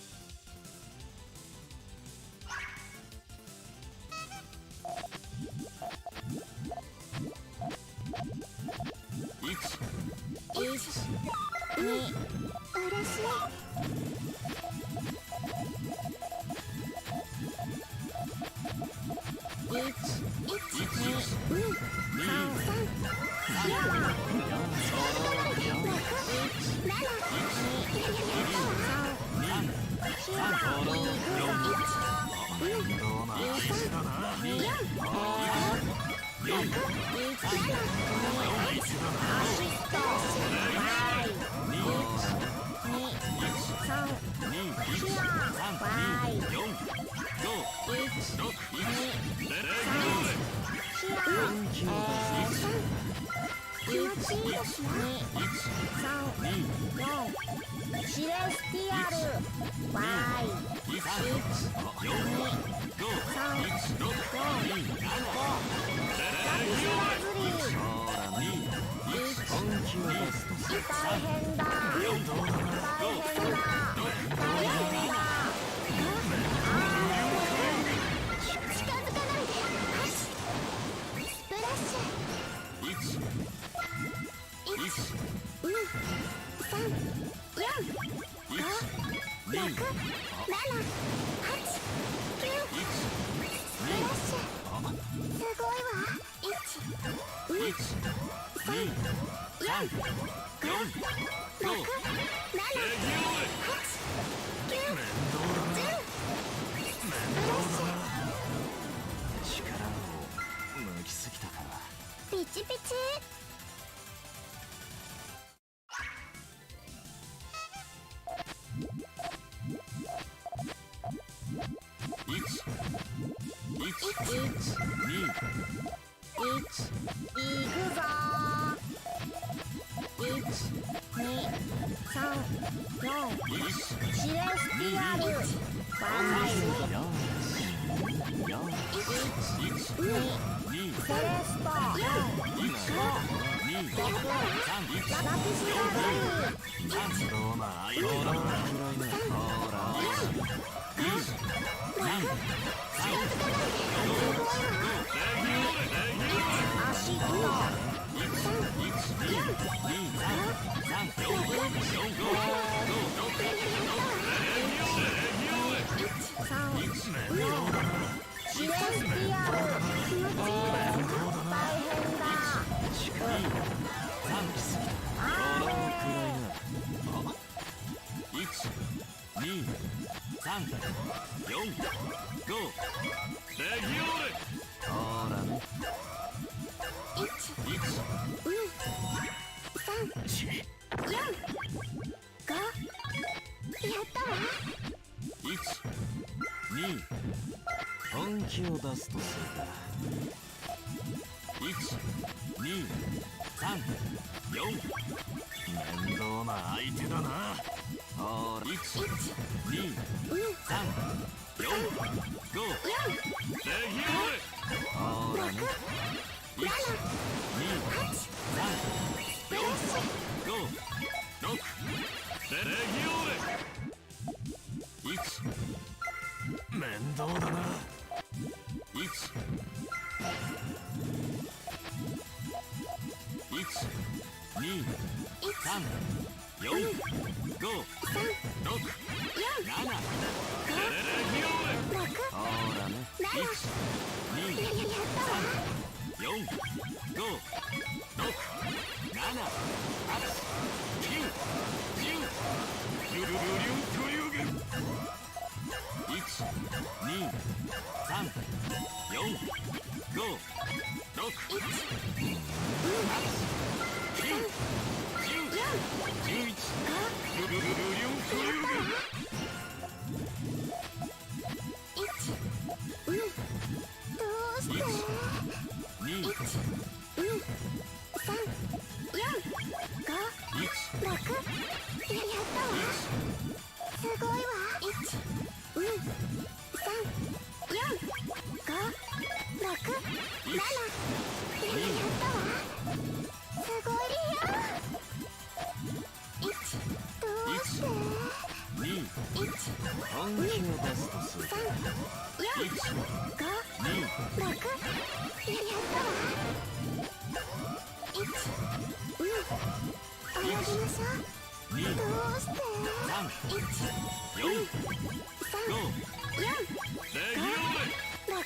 嬉しいシレスティアルわーい大変だ近づかないでスプラッシすごい力を抜きすぎたかピチピチいくぞシレスティアルセレストラピスラズリどうな相棒だなほらアシットシレスティアル大変だあれ3、4、5、レギオーレ。ほらね。1、2、3、4、5。やったわ。1、2、本気を出すとするか。1、2、3、4。面倒な相手だな。ほら、1、2、3、4、5。レギオーレ。ほらね。1、2、3、4、5、6。レギオーレ。1、面倒だな。1、2、3、4、5、6、7。レギオーレ。ほらね。1、2、3、4、5、6、7、8、9、10。ルルルリュントリューゲル。1、2、3、4、5、6、8、9、10、11。ルルルルリュントリューゲル。どうして1、2、3、4、5、6。やったわ。すごいわ。1、2、3、4、5、6、7。やったわ。すごいよ。1、どうして2、本気を出すとする。3、4、5、6。やったわ。1、2、泳ぎましょう。 2、どうして3、 1、 4、 2、3、 5。 4、レギオーレ。 6、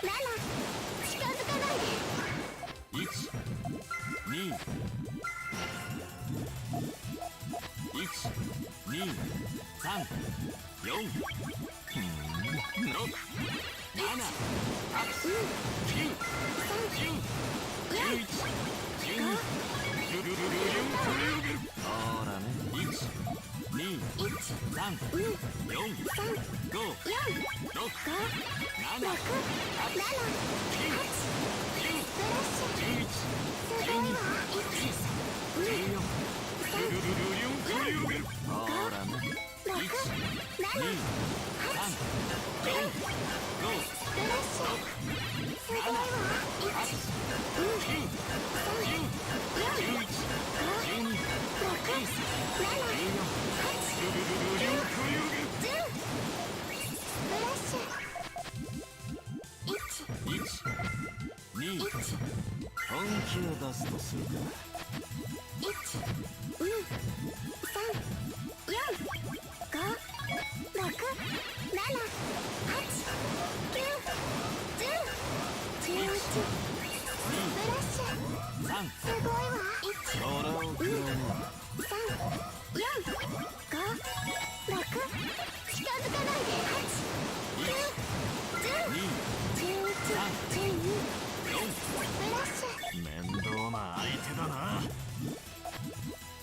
7。近づかないで。 1、2、1、2、3、4、6、7、8、9、10。11、12。ルルルルリュントリューゲル。ほらね。1、2、3、4、5、6、7、8、9、10、11、12。14。ルルルルリュントリューゲル。ほらね。1、2、3、4、5、6、7、8、9、10、11、12。ルルルルリュントリューゲル。ブラッシュ。1、1、2、本気を出すとするか。1、2、3、4、5、6、7、8、9、10、11。ブラッシュ。 3、すごいわ。1、ほらをくらえな。 3、4、5、6。近づかないで。8、9、10、11、12。 4。ブラッシュ。面倒な相手だな。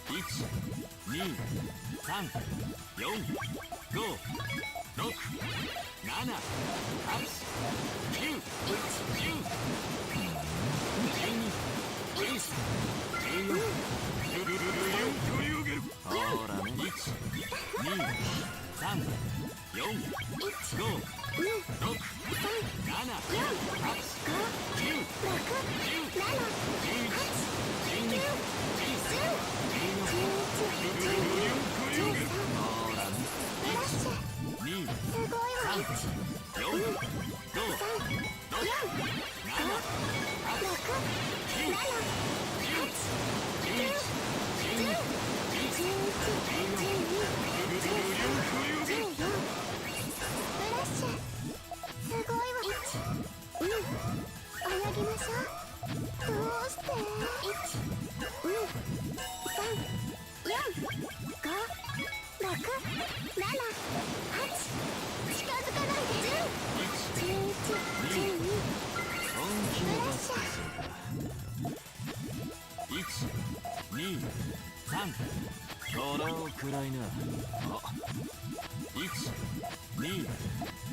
1、2、3、4、5、6、7、8、9、10、12、13、14。ルルルルリュントリューゲル。ほらね。1、2、3、4、5、6、7、8、9、10、11、12。すごいわ。1、2、泳ぎましょう。どうして 1、2、3、4、5、6、7、8、2、3、これをくらいな。1、2、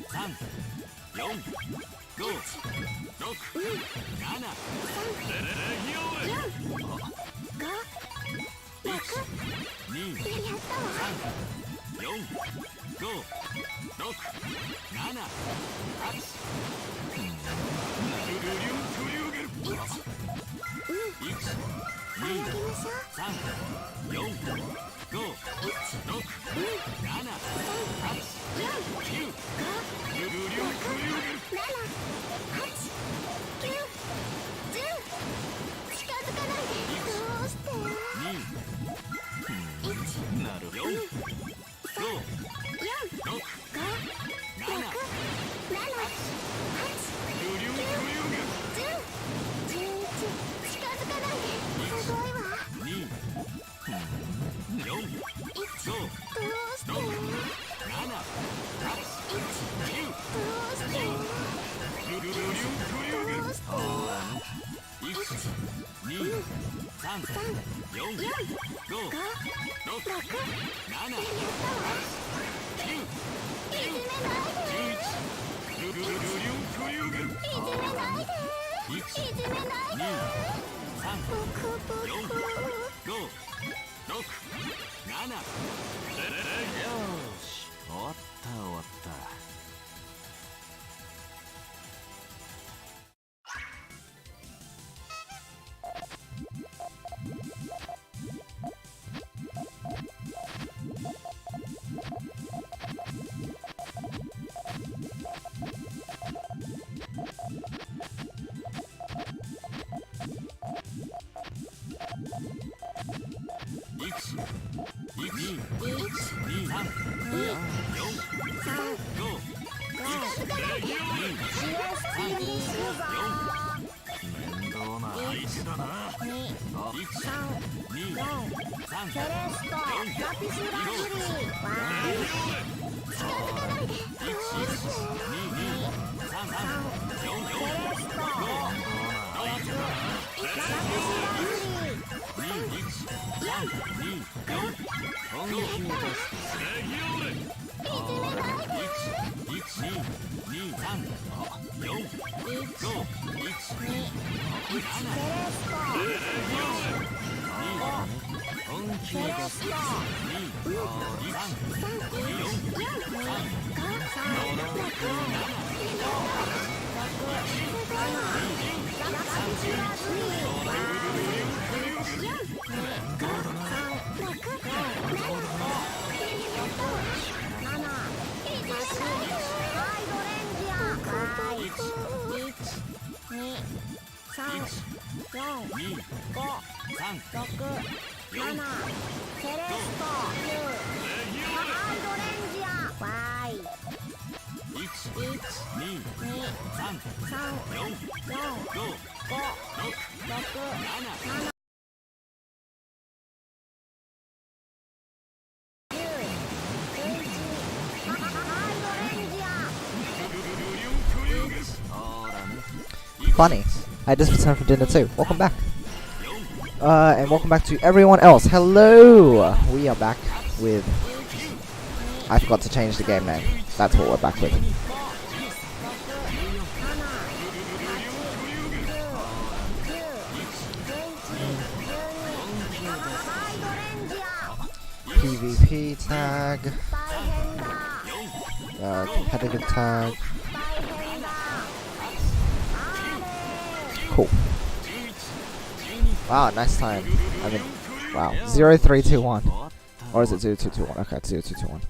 3、4、5、6、7、レギオへ。1、2、3、4、5、6、7、8。ルリュンクリューゲル。1、2、3、4、5、6、7、8、9、10、ルリュンクリューゲル。近づかないで。どうして。2、なる。4、5、6、7、ルリュンクリューゲル。近づかないで。すごいわ。2、4、5、どうして7、8、9、どうしてルリュンクリューゲル。どうして1、2、3、4、5、6、7、8、9、11、ルリュンクリューゲル。いじめないで。 1、いじめないで。 2、3、僕4、5、6、7。よーし、終わった終わった。面倒な相手だな。1、2、3、セレストラピスラズリー。わーい。近づかないで。どうして。Funny. I just returned from dinner too. Welcome back. And welcome back to everyone else. Hello! We are back with... I forgot to change the game name. That's what we're back with. PvP tag. Competitive tag. Cool. Wow, nice time. I mean, wow. 0321. Or is it 0221? Okay, it's 0221.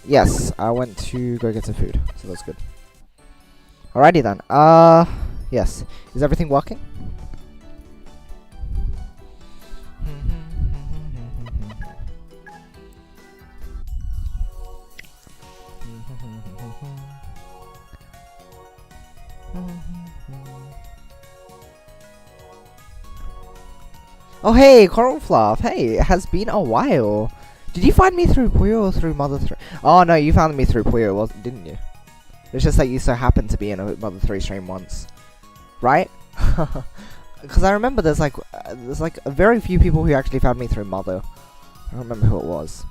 Yes, I went to go get some food, so that's good. Alrighty then. Yes. Is everything working? Oh hey, Coral Fluff. Hey, it has been a while. Did you find me through Puyo or through Mother 3? Oh no, you found me through Puyo, didn't you? It's just that you so happened to be in a Mother 3 stream once. Right? because I remember there's like very few people who actually found me through Mother. I don't remember who it was.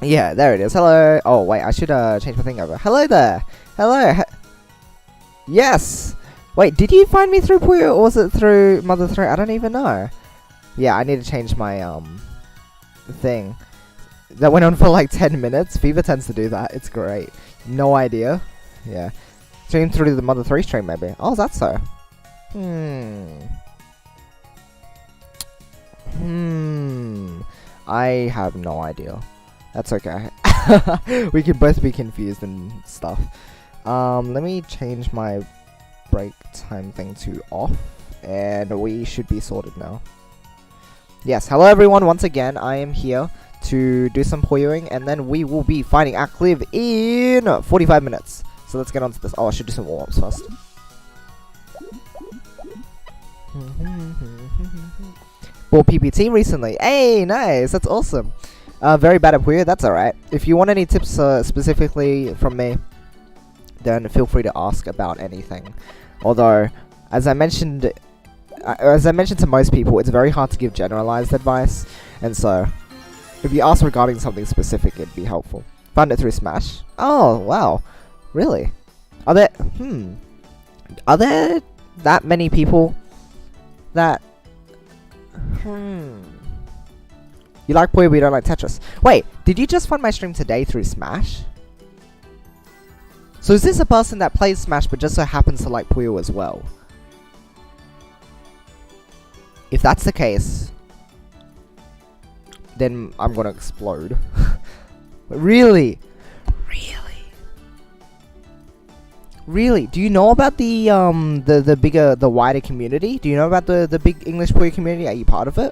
Yeah, there it is. Hello. Oh wait, I should change my thing over. Hello there. Hello. Yes. Wait, did you find me through Puyo or was it through Mother 3? I don't even know. Yeah, I need to change my thing. That went on for like 10 minutes. Fever tends to do that. It's great. No idea. Yeah. Stream through the Mother 3 stream maybe. Oh, is that so? I have no idea. That's okay. We can both be confused and stuff. Let me change my break time thing to off. And we should be sorted now. Yes, hello everyone. Once again, I am here to do some Puyoing. And then we will be fighting acliv in 45 minutes. So let's get on to this. Oh, I should do some warm-ups first. Bought PPT recently. Hey, nice. That's awesome. Very bad at Puyo. That's alright. If you want any tips specifically from me, then feel free to ask about anything. Although, as I mentioned to most people, it's very hard to give generalized advice. And so, if you ask regarding something specific, it'd be helpful. Found it through Smash. Oh, wow. Really? Are there that many people that you like Puyo but you don't like Tetris? Wait, did you just find my stream today through Smash? So is this a person that plays Smash but just so happens to like Puyo as well? If that's the case, then I'm gonna explode. Really? Really? Do you know about the wider community? Do you know about the big English Puyo community? Are you part of it?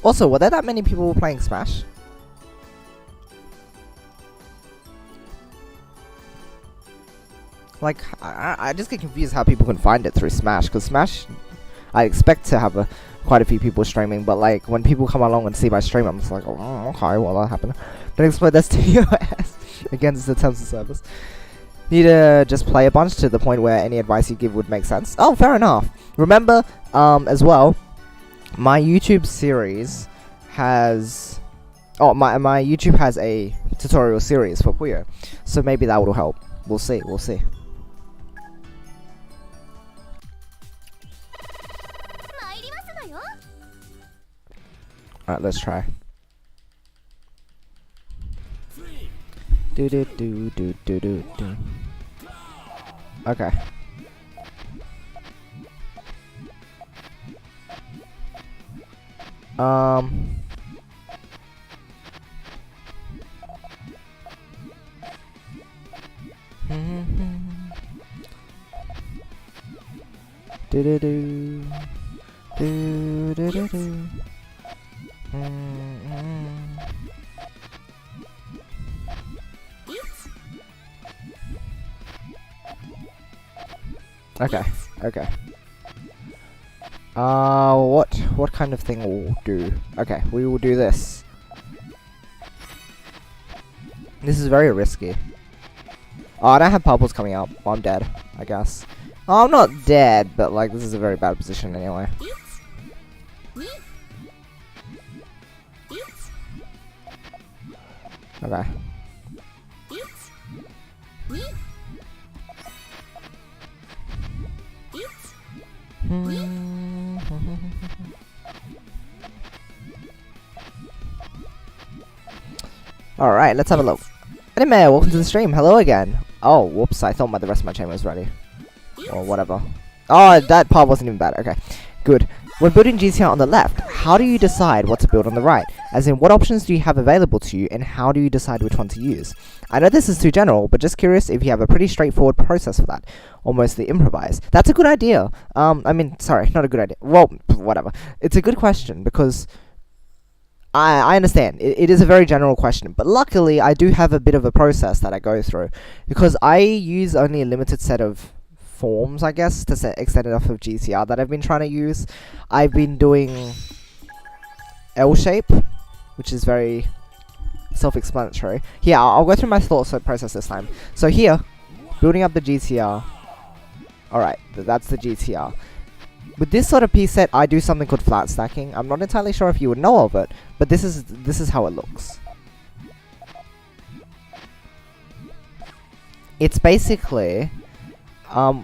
Also, were there that many people playing Smash? Like, I just get confused how people can find it through Smash, because Smash, I expect to have quite a few people streaming, but like, when people come along and see my stream, I'm just like, oh, okay, well, that happened. Don't exploit this to your ass against the terms of service. Need to just play a bunch to the point where any advice you give would make sense. Oh, fair enough. Remember, as well, my YouTube series has... Oh, my YouTube has a tutorial series for Puyo, so maybe that will help. We'll see, we'll see. Alright, let's try. Do do do do do do do. Okay. Do do do do do do do. Okay, okay. What kind of thing will do? Okay, we will do this. This is very risky. Oh, I don't have purples coming up. Oh, I'm dead, I guess. Oh, I'm not dead, but like, this is a very bad position anyway. Okay. Alright, let's have a look. Anime, welcome to the stream. Hello again. Oh, whoops, I thought the rest of my chain was ready. Or whatever. Oh, that part wasn't even bad. Okay, good. When building GTR on the left, how do you decide what to build on the right? As in, what options do you have available to you, and how do you decide which one to use? I know this is too general, but just curious if you have a pretty straightforward process for that, or mostly improvise. That's a good idea. I mean, sorry, not a good idea. Well, whatever. It's a good question, because I understand. It is a very general question, but luckily, I do have a bit of a process that I go through, because I use only a limited set of forms, I guess, to extend enough of GTR that I've been trying to use. I've been doing L shape, which is very self-explanatory. Here, I'll go through my thought process this time. So here, building up the GTR. Alright, that's the GTR. With this sort of piece set, I do something called flat stacking. I'm not entirely sure if you would know of it, but this is how it looks. It's basically,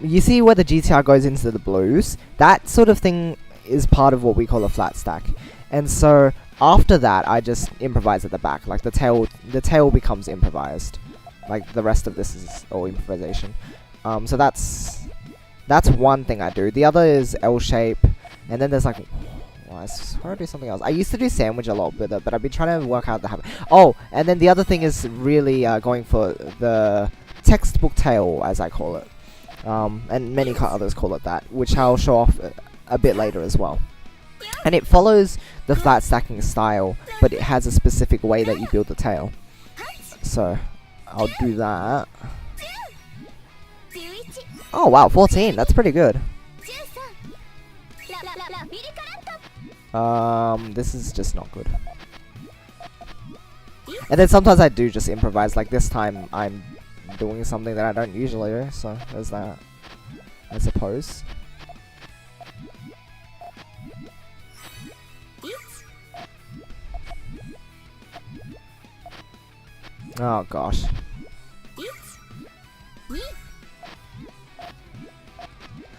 you see where the GTR goes into the blues? That sort of thing is part of what we call a flat stack. And so after that, I just improvise at the back. Like the tail becomes improvised. Like the rest of this is all improvisation. So that's one thing I do. The other is L shape, and then there's like, I swear to do something else. I used to do sandwich a lot with it, but I've been trying to work out the habit. Oh, and then the other thing is really going for the textbook tail, as I call it, and many others call it that, which I'll show off a bit later as well. And it follows the flat stacking style, but it has a specific way that you build the tail. So I'll do that. Oh wow, 14. That's pretty good. This is just not good. And then sometimes I do just improvise. Like this time, I'm doing something that I don't usually do. So there's that, I suppose. Oh gosh.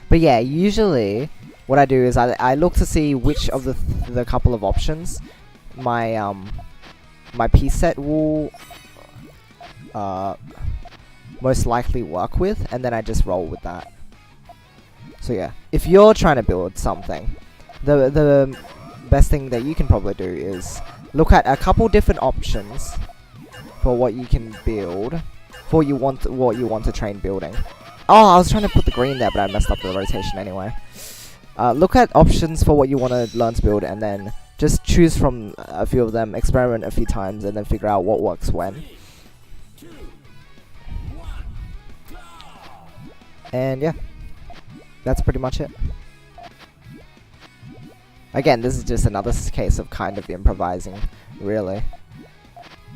But yeah, usually what I do is I look to see which of the couple of options my my piece set will most likely work with, and then I just roll with that. So yeah, if you're trying to build something, the best thing that you can probably do is look at a couple different options for what you can build, for what you want to train building. Oh, I was trying to put the green there, but I messed up the rotation anyway. Look at options for what you want to learn to build, and then just choose from a few of them, experiment a few times, and then figure out what works when. And yeah, that's pretty much it. Again, this is just another case of kind of improvising, really,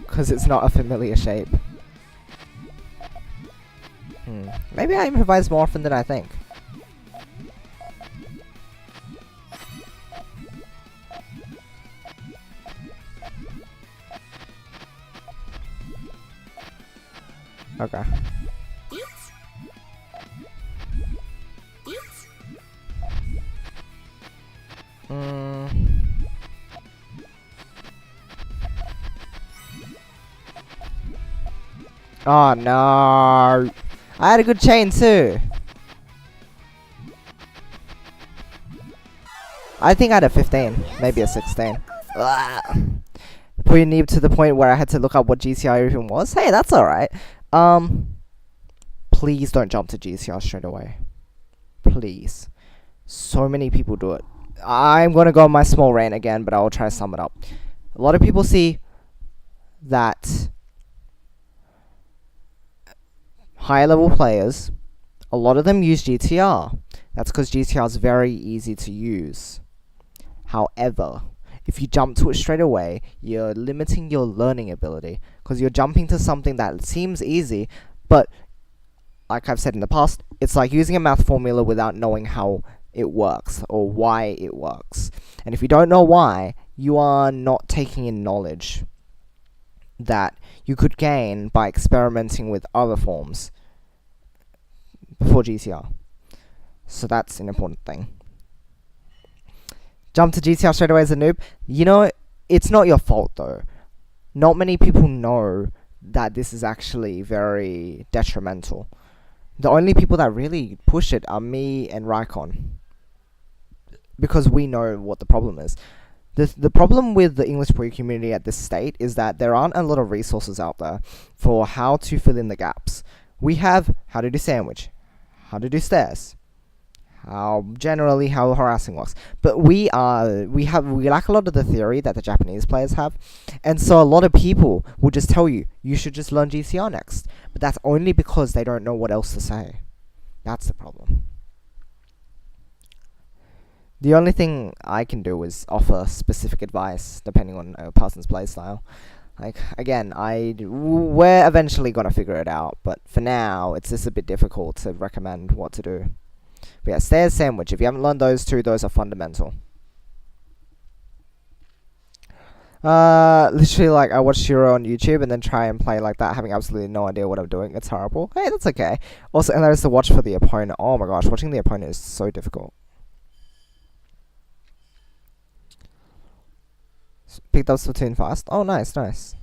because it's not a familiar shape. Maybe I improvise more often than I think. Okay. Oh no! I had a good chain too. I think I had a 15, maybe a 16. Puyo knee to the point where I had to look up what GTR even was. Hey, that's alright. Please don't jump to GTR straight away. Please. So many people do it. I'm gonna go on my small rant again, but I'll try to sum it up. A lot of people see that higher level players, a lot of them use GTR. That's because GTR is very easy to use. However, if you jump to it straight away, you're limiting your learning ability, because you're jumping to something that seems easy, but like I've said in the past, it's like using a math formula without knowing how it works or why it works. And if you don't know why, you are not taking in knowledge that you could gain by experimenting with other forms before GTR. So that's an important thing. Jump to GTR straight away as a noob. You know, it's not your fault though. Not many people know that this is actually very detrimental. The only people that really push it are me and Raikon, because we know what the problem is. The problem with the English Puyo community at this state is that there aren't a lot of resources out there for how to fill in the gaps. We have how to do sandwich, how to do stairs, how harassing works, but we lack a lot of the theory that the Japanese players have, and so a lot of people will just tell you should just learn GCR next, but that's only because they don't know what else to say. That's the problem. The only thing I can do is offer specific advice depending on a person's playstyle. Like, again, we're eventually gonna figure it out, but for now, it's just a bit difficult to recommend what to do. But yeah, stairs, sandwich. If you haven't learned those two, those are fundamental. Literally, like, I watch Shiro on YouTube and then try and play like that, having absolutely no idea what I'm doing. It's horrible. Hey, that's okay. Also, and there's the watch for the opponent. Oh my gosh, watching the opponent is so difficult. Picked up Splatoon fast. Oh, nice, nice.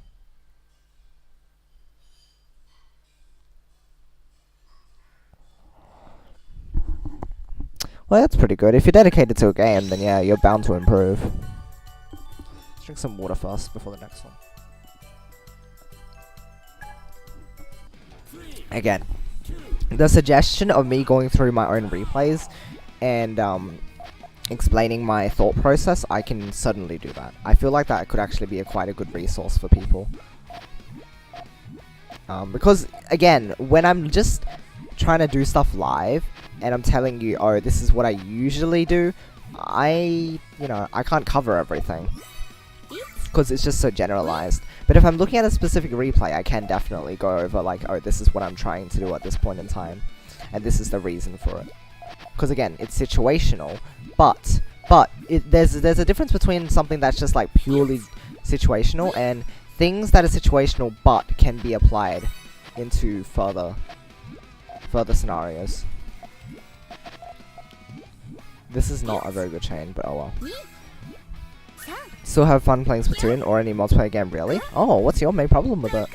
Well, that's pretty good. If you're dedicated to a game, then yeah, you're bound to improve. Let's drink some water first before the next one. Again, the suggestion of me going through my own replays and explaining my thought process, I can certainly do that. I feel like that could actually be quite a good resource for people. Because, again, when I'm just trying to do stuff live, and I'm telling you, oh, this is what I usually do, I can't cover everything. Because it's just so generalized. But if I'm looking at a specific replay, I can definitely go over, like, oh, this is what I'm trying to do at this point in time. And this is the reason for it. Because, again, it's situational, but there's a difference between something that's just, like, purely situational and things that are situational but can be applied into further scenarios. This is not a very good chain, but oh well. Still have fun playing Splatoon or any multiplayer game, really? Oh, what's your main problem with it?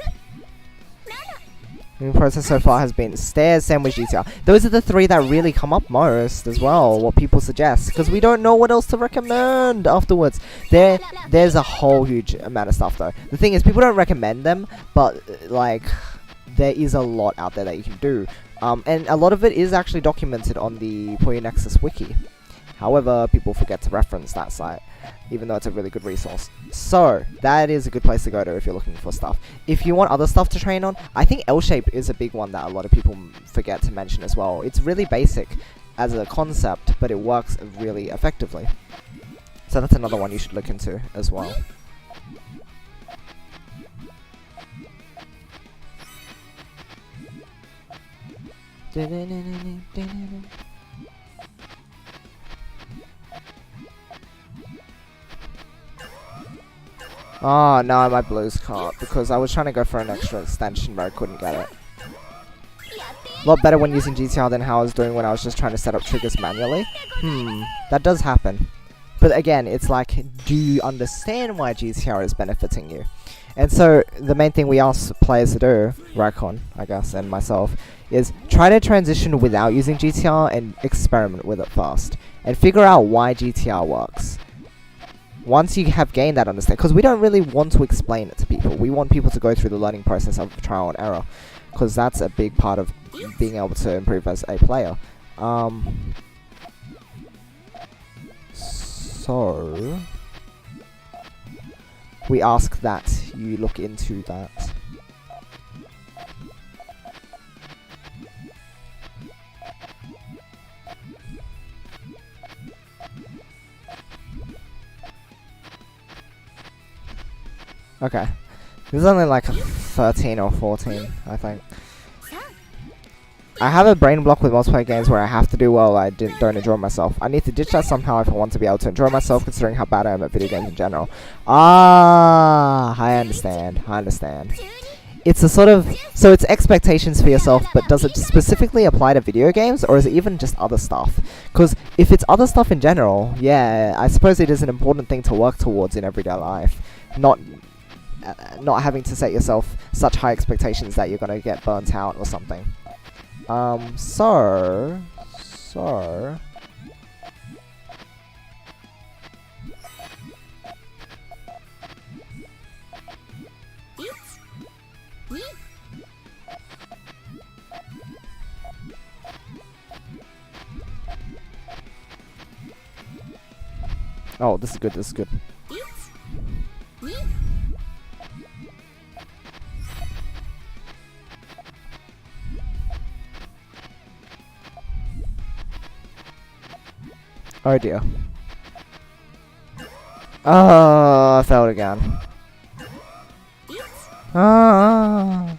The process so far has been stairs, sandwich, GTR. Those are the three that really come up most as well, what people suggest, because we don't know what else to recommend afterwards. There's a whole huge amount of stuff though. The thing is, people don't recommend them, but like, there is a lot out there that you can do. And a lot of it is actually documented on the Puyo Nexus wiki. However, people forget to reference that site, even though it's a really good resource. So, that is a good place to go to if you're looking for stuff. If you want other stuff to train on, I think L-shape is a big one that a lot of people forget to mention as well. It's really basic as a concept, but it works really effectively. So that's another one you should look into as well. Oh no, my blues can't, because I was trying to go for an extra extension but I couldn't get it. A lot better when using GTR than how I was doing when I was just trying to set up triggers manually. That does happen. But again, it's like, do you understand why GTR is benefiting you? And so, the main thing we ask players to do, Raikon, I guess, and myself, is try to transition without using GTR and experiment with it first. And figure out why GTR works. Once you have gained that understanding, because we don't really want to explain it to people. We want people to go through the learning process of trial and error. Because that's a big part of being able to improve as a player. So, we ask that you look into that. Okay. This is only like 13 or 14, I think. I have a brain block with multiplayer games where I have to do well, don't enjoy myself. I need to ditch that somehow if I want to be able to enjoy myself, considering how bad I am at video games in general. Ah, I understand. It's a sort of, so it's expectations for yourself, but does it specifically apply to video games, or is it even just other stuff? Because if it's other stuff in general, yeah, I suppose it is an important thing to work towards in everyday life. Not having to set yourself such high expectations that you're going to get burnt out or something. So... Oh, this is good. Oh dear. Oh, I failed again. Bleh.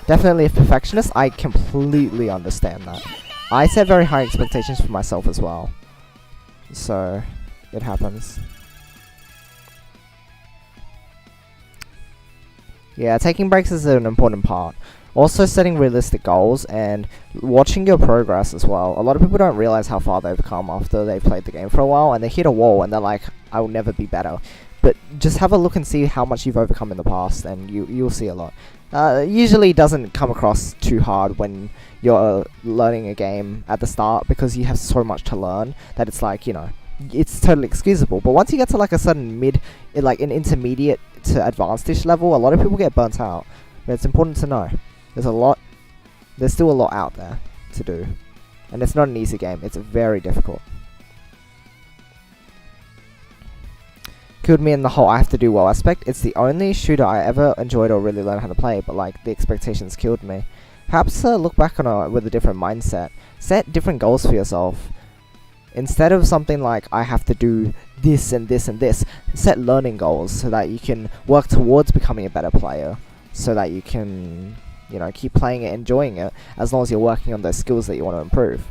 Definitely a perfectionist. I completely understand that. I set very high expectations for myself as well. So, it happens. Yeah, taking breaks is an important part. Also setting realistic goals and watching your progress as well. A lot of people don't realize how far they've come after they've played the game for a while and they hit a wall and they're like, I will never be better. But just have a look and see how much you've overcome in the past and you'll see a lot. Usually doesn't come across too hard when you're learning a game at the start because you have so much to learn that it's like, you know, it's totally excusable. But once you get to like a certain like an intermediate to advanced-ish level, a lot of people get burnt out. But it's important to know. There's still a lot out there to do. And it's not an easy game, it's very difficult. Killed me in the whole I have to do well aspect. It's the only shooter I ever enjoyed or really learned how to play, but like the expectations killed me. Perhaps look back on it with a different mindset. Set different goals for yourself. Instead of something like I have to do this and this and this, set learning goals so that you can work towards becoming a better player. So that you can, you know, keep playing it, enjoying it, as long as you're working on those skills that you want to improve.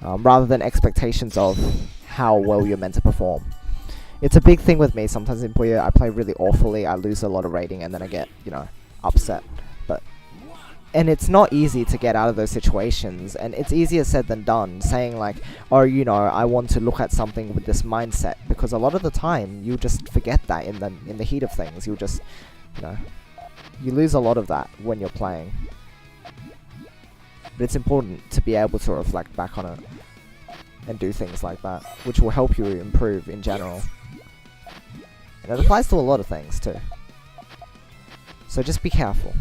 Rather than expectations of how well you're meant to perform. It's a big thing with me. Sometimes in Puyo, I play really awfully, I lose a lot of rating, and then I get, you know, upset. And it's not easy to get out of those situations, and it's easier said than done, saying like, oh, you know, I want to look at something with this mindset, because a lot of the time, you just forget that in the heat of things. You'll just, you know, you lose a lot of that when you're playing. But it's important to be able to reflect back on it, and do things like that, which will help you improve in general. And it applies to a lot of things too. So just be careful.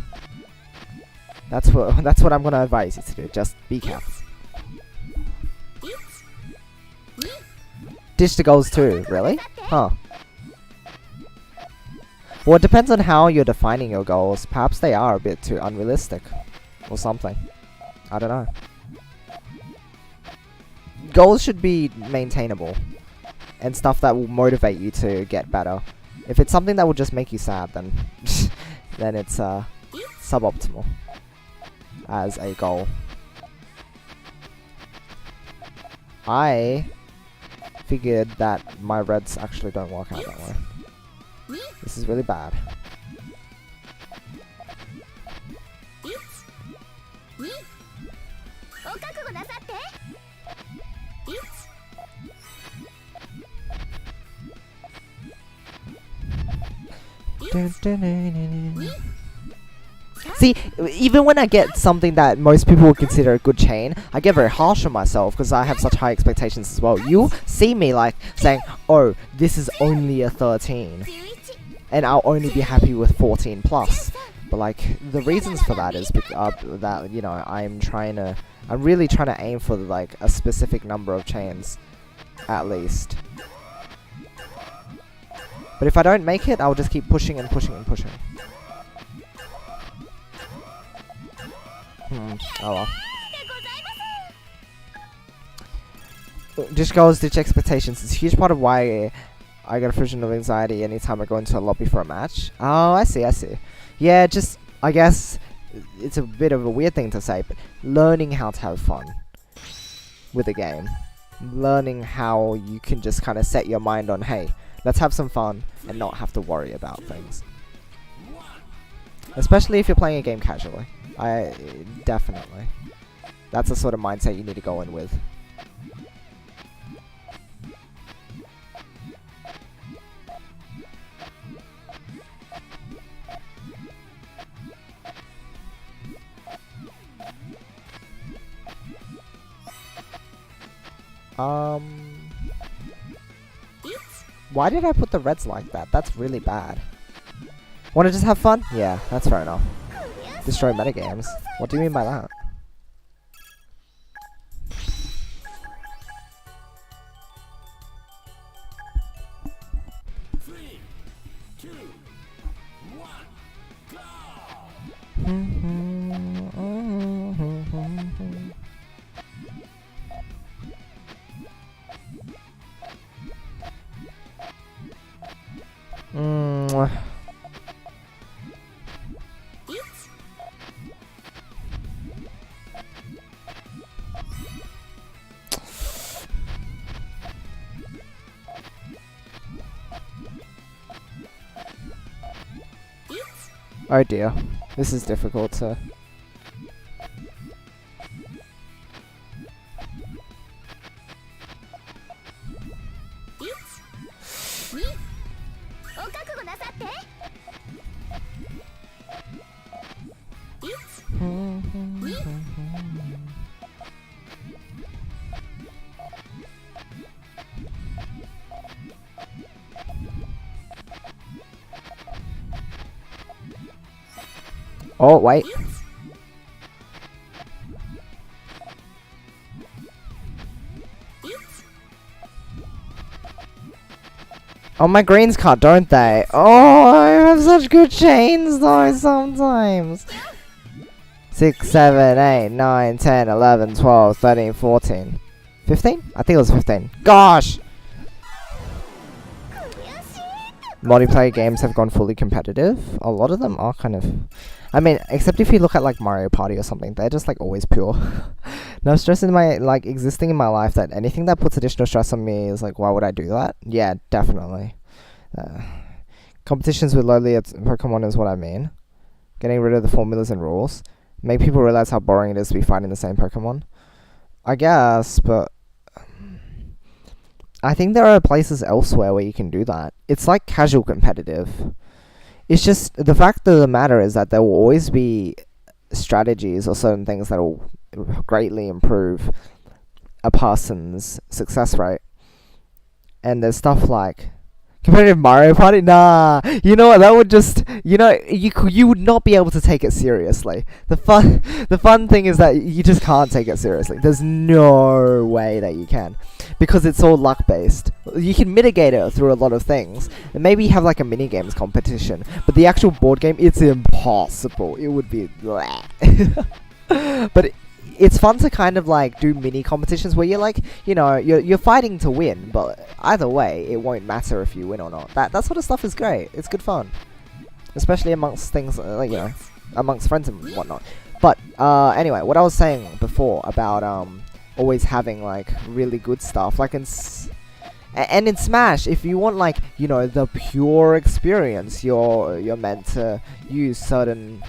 That's what I'm gonna advise you to do. Just be careful. Ditch the goals too, really? Huh. Well, it depends on how you're defining your goals. Perhaps they are a bit too unrealistic. Or something. I don't know. Goals should be maintainable. And stuff that will motivate you to get better. If it's something that will just make you sad, then then it's suboptimal as a goal. I figured that my reds actually don't work out that way. This is really bad. See, even when I get something that most people would consider a good chain, I get very harsh on myself because I have such high expectations as well. You'll see me like saying, oh, this is only a 13. And I'll only be happy with 14 plus. But like, the reasons for that is that, you know, I'm really trying to aim for like a specific number of chains, at least. But if I don't make it, I'll just keep pushing and pushing and pushing. Oh well. Just goals, ditch expectations. It's a huge part of why I get a fusion of anxiety anytime I go into a lobby for a match. Oh, I see. Yeah, just, I guess, it's a bit of a weird thing to say, but learning how to have fun with a game. Learning how you can just kind of set your mind on, hey, let's have some fun and not have to worry about things. Especially if you're playing a game casually. Definitely. That's the sort of mindset you need to go in with. Why did I put the reds like that? That's really bad. Wanna just have fun? Yeah, that's fair enough. Destroy metagames? What do you mean by that? Three, two, one, go! Oh dear. This is difficult to... お覚悟なさって。Oh, wait. Oh, my greens cut, don't they? Oh, I have such good chains though sometimes. 6, 7, 8, 9, 10, 11, 12, 13, 14. 15? I think it was 15. Gosh! Multiplayer games have gone fully competitive. A lot of them are kind of... I mean, except if you look at like Mario Party or something, they're just like always pure. No stress in my, like, existing in my life that anything that puts additional stress on me is like, why would I do that? Yeah, definitely. Competitions with lowly Pokemon is what I mean. Getting rid of the formulas and rules. Make people realize how boring it is to be fighting the same Pokemon. I guess, but... I think there are places elsewhere where you can do that. It's like casual competitive. It's just, the fact of the matter is that there will always be strategies or certain things that will greatly improve a person's success rate. And there's stuff like competitive Mario Party. Nah, you know what? That would just, you would not be able to take it seriously. The fun thing is that you just can't take it seriously. There's no way that you can, because it's all luck based. You can mitigate it through a lot of things, and maybe have like a mini games competition. But the actual board game, it's impossible. It would be, but it's fun to kind of like do mini competitions where you're like, you're fighting to win, but either way, it won't matter if you win or not. That sort of stuff is great. It's good fun, especially amongst things like, amongst friends and whatnot. But anyway, what I was saying before about always having like really good stuff, like in Smash, if you want like the pure experience, you're meant to use certain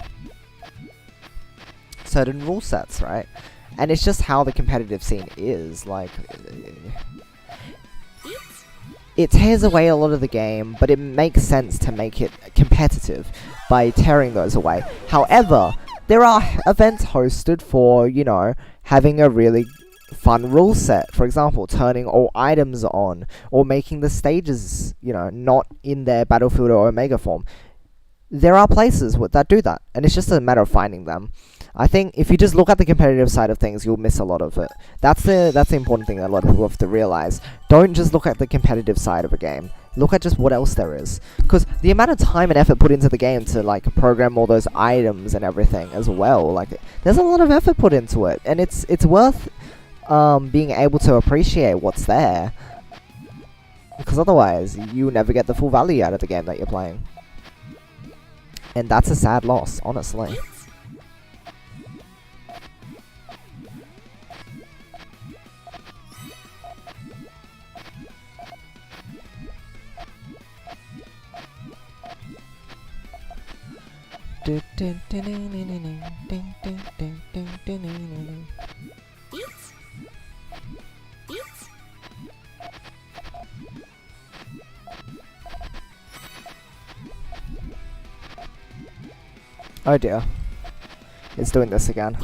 rule sets, right? And it's just how the competitive scene is. Like, it tears away a lot of the game, but it makes sense to make it competitive by tearing those away. However, there are events hosted for, having a really fun rule set. For example, turning all items on, or making the stages, not in their Battlefield or Omega form. There are places that do that, and it's just a matter of finding them. I think if you just look at the competitive side of things, you'll miss a lot of it. That's the important thing that a lot of people have to realize. Don't just look at the competitive side of a game. Look at just what else there is. Because the amount of time and effort put into the game to like program all those items and everything as well, like there's a lot of effort put into it, and it's worth being able to appreciate what's there. Because otherwise, you never get the full value out of the game that you're playing. And that's a sad loss, honestly. Oh dear. It's doing this again.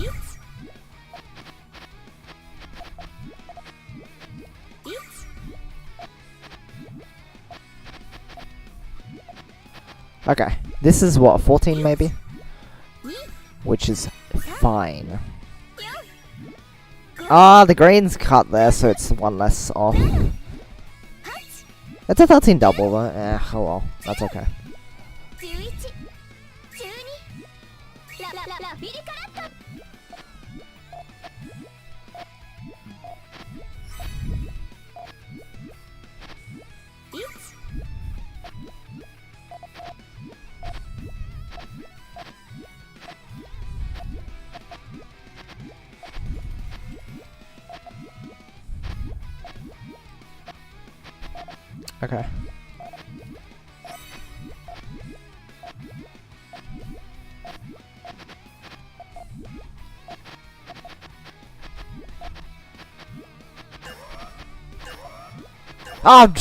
Okay, this is what, 14 maybe? Which is fine. Ah, the green's cut there, so it's one less off. It's a 13 double though. Oh well, that's okay. Okay. Oh,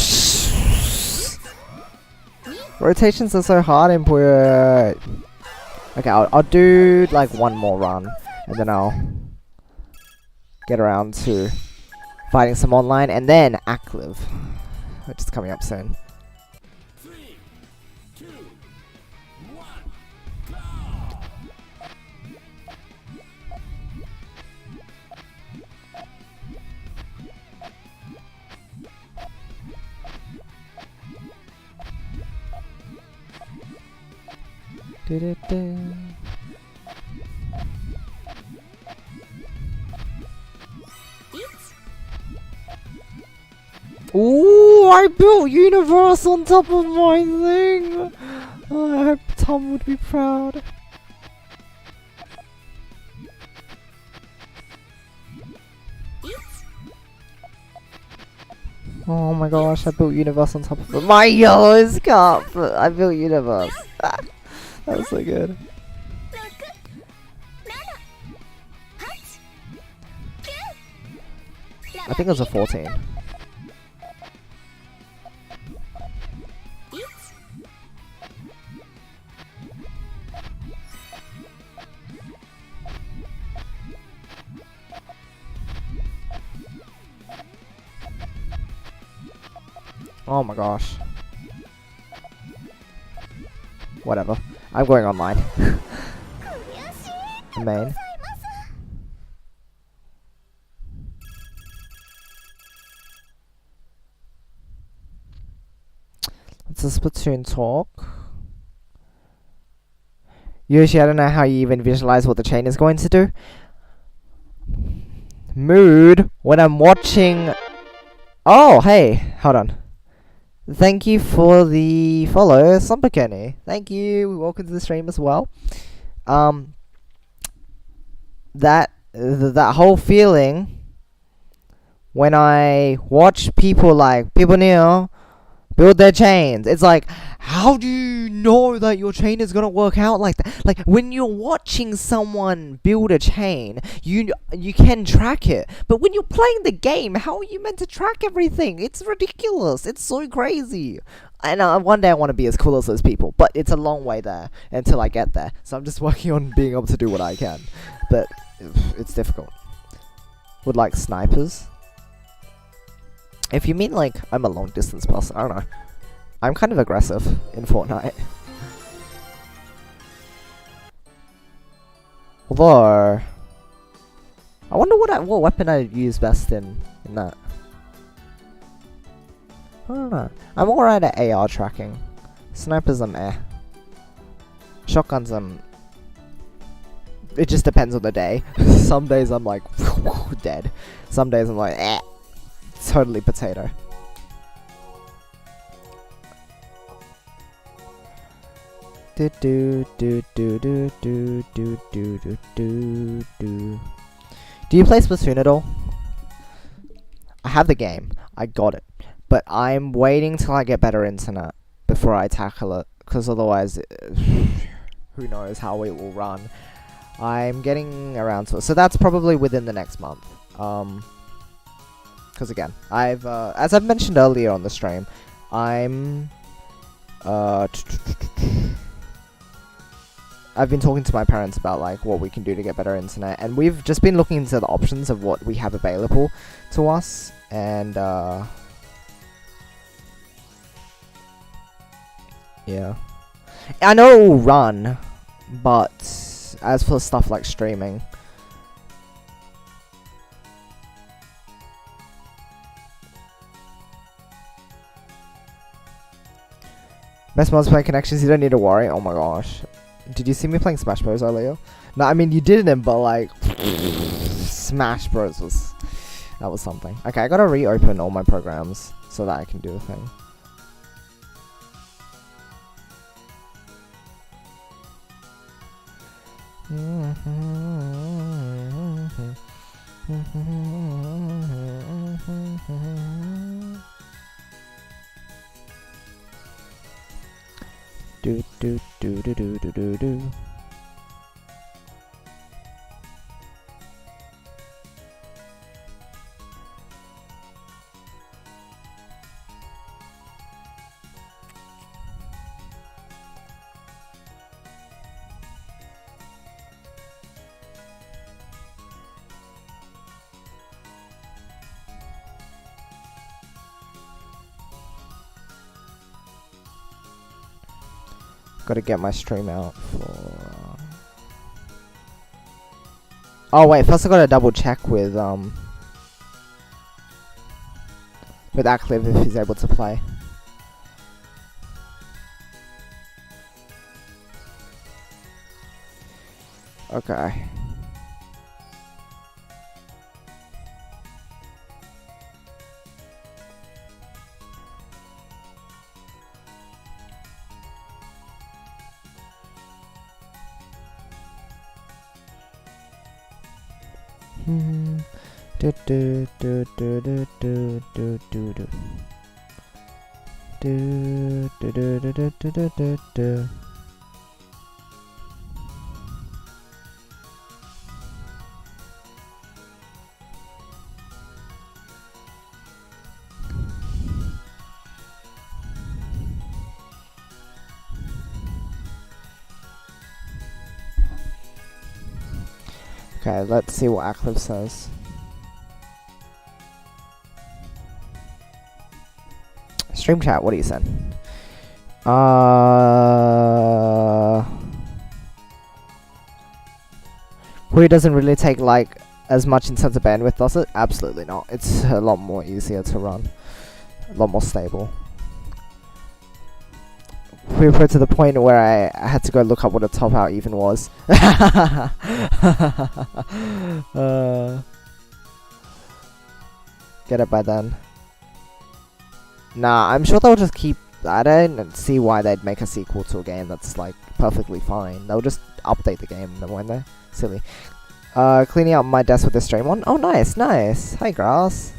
rotations are so hard in Puyo. Okay, I'll do like one more run, and then I'll get around to fighting some online, and then acliv, which is coming up soon. 3, 2, 1, Du-du-du. Ooh, I built universe on top of my thing. Oh, I hope Tom would be proud. Oh my gosh, I built universe on top of my yellow scarf. I built universe. That was so good. I think it was a 14. Oh my gosh. Whatever. I'm going online. The main. It's a Splatoon talk. Yoshi, I don't know how you even visualize what the chain is going to do. Mood when I'm watching. Oh, hey, hold on. Thank you for the follow, Slumber Kenny. Thank you. Welcome to the stream as well. That whole feeling when I watch people new build their chains. It's like, how do you know that your chain is gonna work out like that? Like, when you're watching someone build a chain, you can track it. But when you're playing the game, how are you meant to track everything? It's ridiculous. It's so crazy. And one day I want to be as cool as those people. But it's a long way there until I get there. So I'm just working on being able to do what I can. But it's difficult. Would like snipers. If you mean like I'm a long distance person, I don't know. I'm kind of aggressive in Fortnite. Although, I wonder what weapon I'd use best in that. I don't know. I'm alright at AR tracking. Snipers I'm Shotguns it just depends on the day. Some days I'm like dead. Some days I'm like totally potato. Do do do do do do do do do do. Do you play Splatoon at all? I have the game. I got it. But I'm waiting till I get better internet before I tackle it, because otherwise who knows how it will run. I'm getting around to it. So that's probably within the next month. Because again, as I've mentioned earlier on the stream, I've been talking to my parents about like what we can do to get better internet, and we've just been looking into the options of what we have available to us, and yeah, I know it will run, but as for stuff like streaming, best multiplayer connections, you don't need to worry. Oh my gosh. Did you see me playing Smash Bros earlier? No, I mean you didn't, but like Smash Bros that was something. Okay, I gotta reopen all my programs so that I can do the thing. Do do do do do do do do. Gotta get my stream out for... Oh wait, first I gotta double check with acliv if he's able to play. Okay. Do do do do do do do do do do do do do do do do do. Okay, let's see what acliv says. Stream chat, what are you saying? Puyo doesn't really take like as much in terms of bandwidth, does it? Absolutely not. It's a lot more easier to run, a lot more stable. We put to the point where I had to go look up what a top out even was. Get it by then. Nah, I'm sure they'll just keep at it and see why they'd make a sequel to a game that's like perfectly fine. They'll just update the game, won't they? Silly. Cleaning up my desk with the stream on. Oh, nice, nice. Hi, Grass.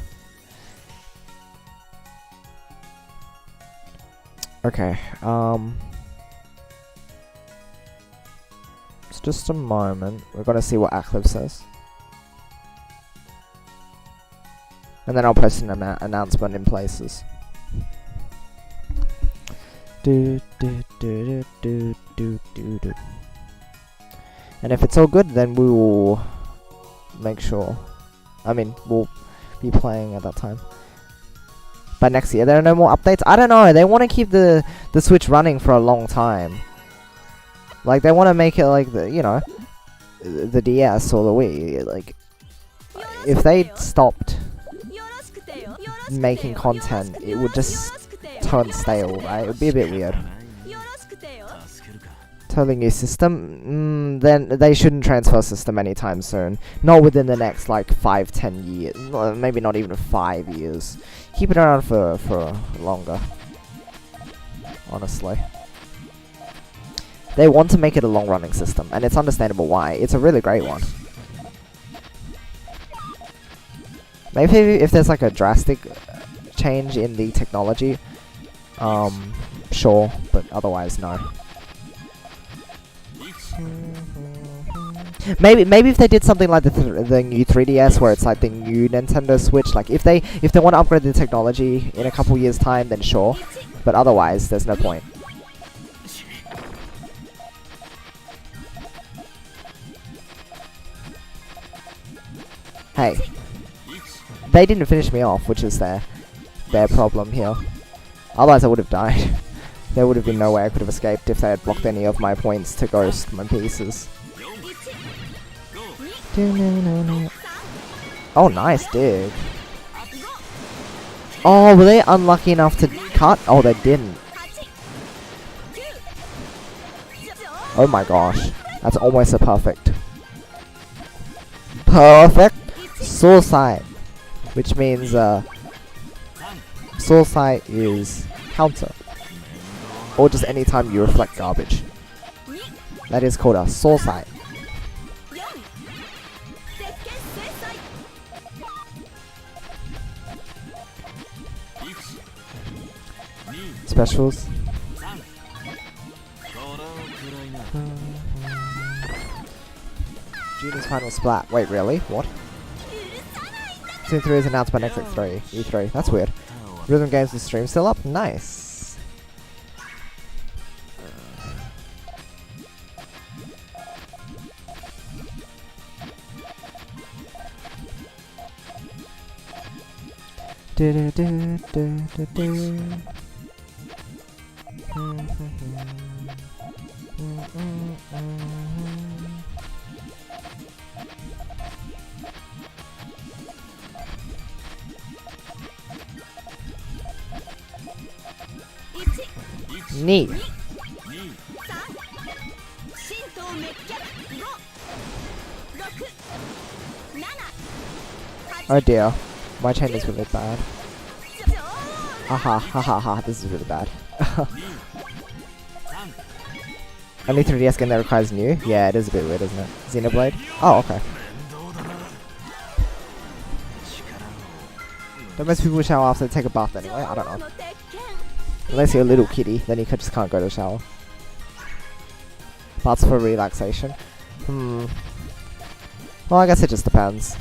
Okay, it's just a moment. We're gonna see what acliv says. And then I'll post an announcement in places. Do do do do do do do. And if it's all good, then we will make sure. I mean, we'll be playing at that time. But next year, there are no more updates. I don't know. They want to keep the Switch running for a long time. Like they want to make it like the the DS or the Wii. Like if they stopped making content, it would just turn stale, right? It would be a bit weird. Totally new system. Then they shouldn't transfer system anytime soon. Not within the next like 5-10 years. Maybe not even 5 years. Keep it around for longer. Honestly. They want to make it a long-running system, and it's understandable why. It's a really great one. Maybe if there's like a drastic change in the technology, sure, but otherwise no. Maybe if they did something like the new 3DS, where it's like the new Nintendo Switch. Like if they want to upgrade the technology in a couple years' time, then sure. But otherwise, there's no point. Hey, they didn't finish me off, which is their problem here. Otherwise, I would have died. There would have been no way I could have escaped if they had blocked any of my points to ghost my pieces. Oh, nice dig. Oh, were they unlucky enough to cut? Oh, they didn't. Oh my gosh. That's almost a perfect. Perfect suicide. Which means, suicide is counter. Or just anytime you reflect garbage. That is called a suicide. Specials. Junior's final splat. Wait, really? What? Season 3 is announced by next E3. That's weird. Rhythm Games is stream still up? Nice. Knee. 2 神道滅却5 6 7 Oh dear. My chain is really bad. Haha, haha, ha. This is really bad. Only 3DS game that requires new? Yeah, it is a bit weird, isn't it? Xenoblade? Oh, okay. Don't most people shower after they take a bath anyway? I don't know. Unless you're a little kitty, then you just can't go to the shower. Baths for relaxation. Well, I guess it just depends.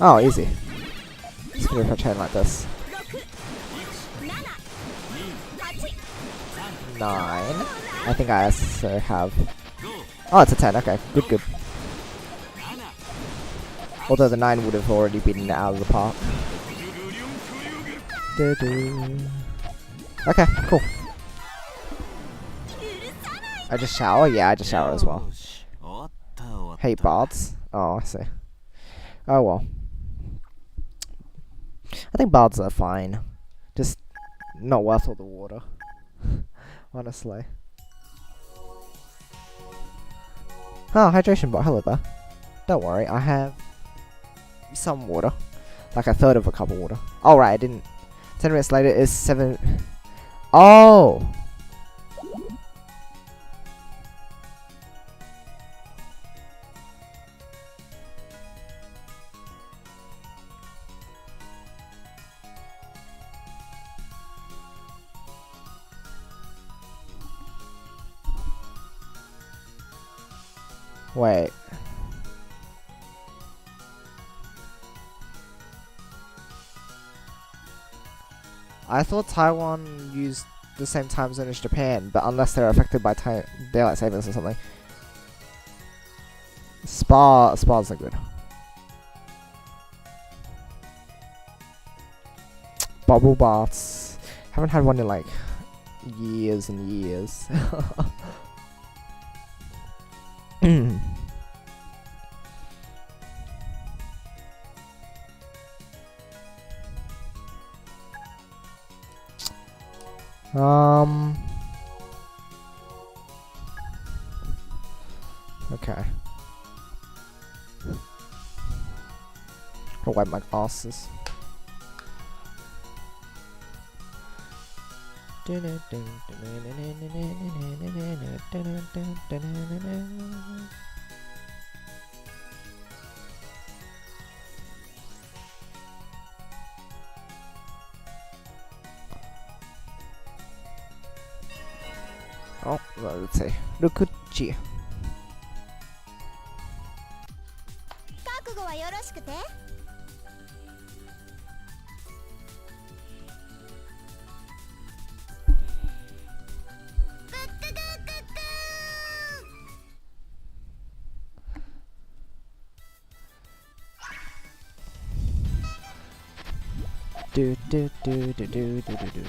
Oh, easy. Just figure if I chain like this. 9. I think I also have. Oh, it's a 10. Okay, good, good. Although the 9 would have already been out of the park. Okay, cool. I just shower? Yeah, I just shower as well. Hate baths? Oh, I see. Oh well. I think baths are fine. Just not worth all the water. Honestly. Oh, hydration bot. Hello there. Don't worry, I have some water. Like a third of a cup of water. Oh, right, I didn't. 10 minutes later is 7. Oh! Wait. I thought Taiwan used the same time zone as Japan, but unless they're affected by daylight savings or something. Spas are good. Bubble baths. Haven't had one in like years and years. Okay. I'll wipe my glasses. Oh, well, let's see. Rukuchi. 覚悟はよろしくて。Do do do do do do do do.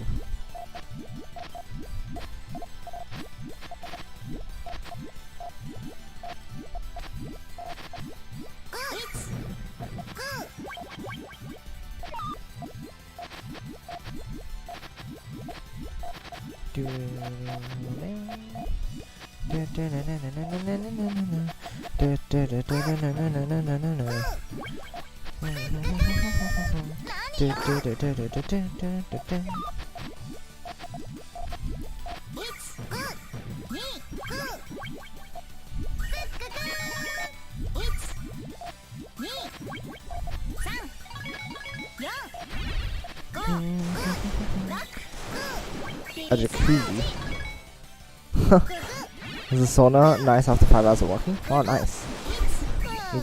A jacuzzi. Is the sauna nice after 5 hours of walking? Oh, nice.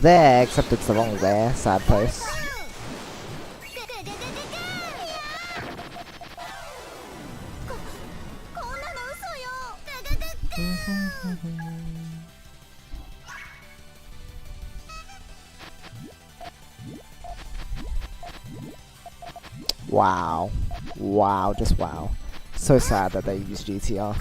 There, except it's the wrong there. Sad place. Wow. Wow, just wow. So sad that they use GTR.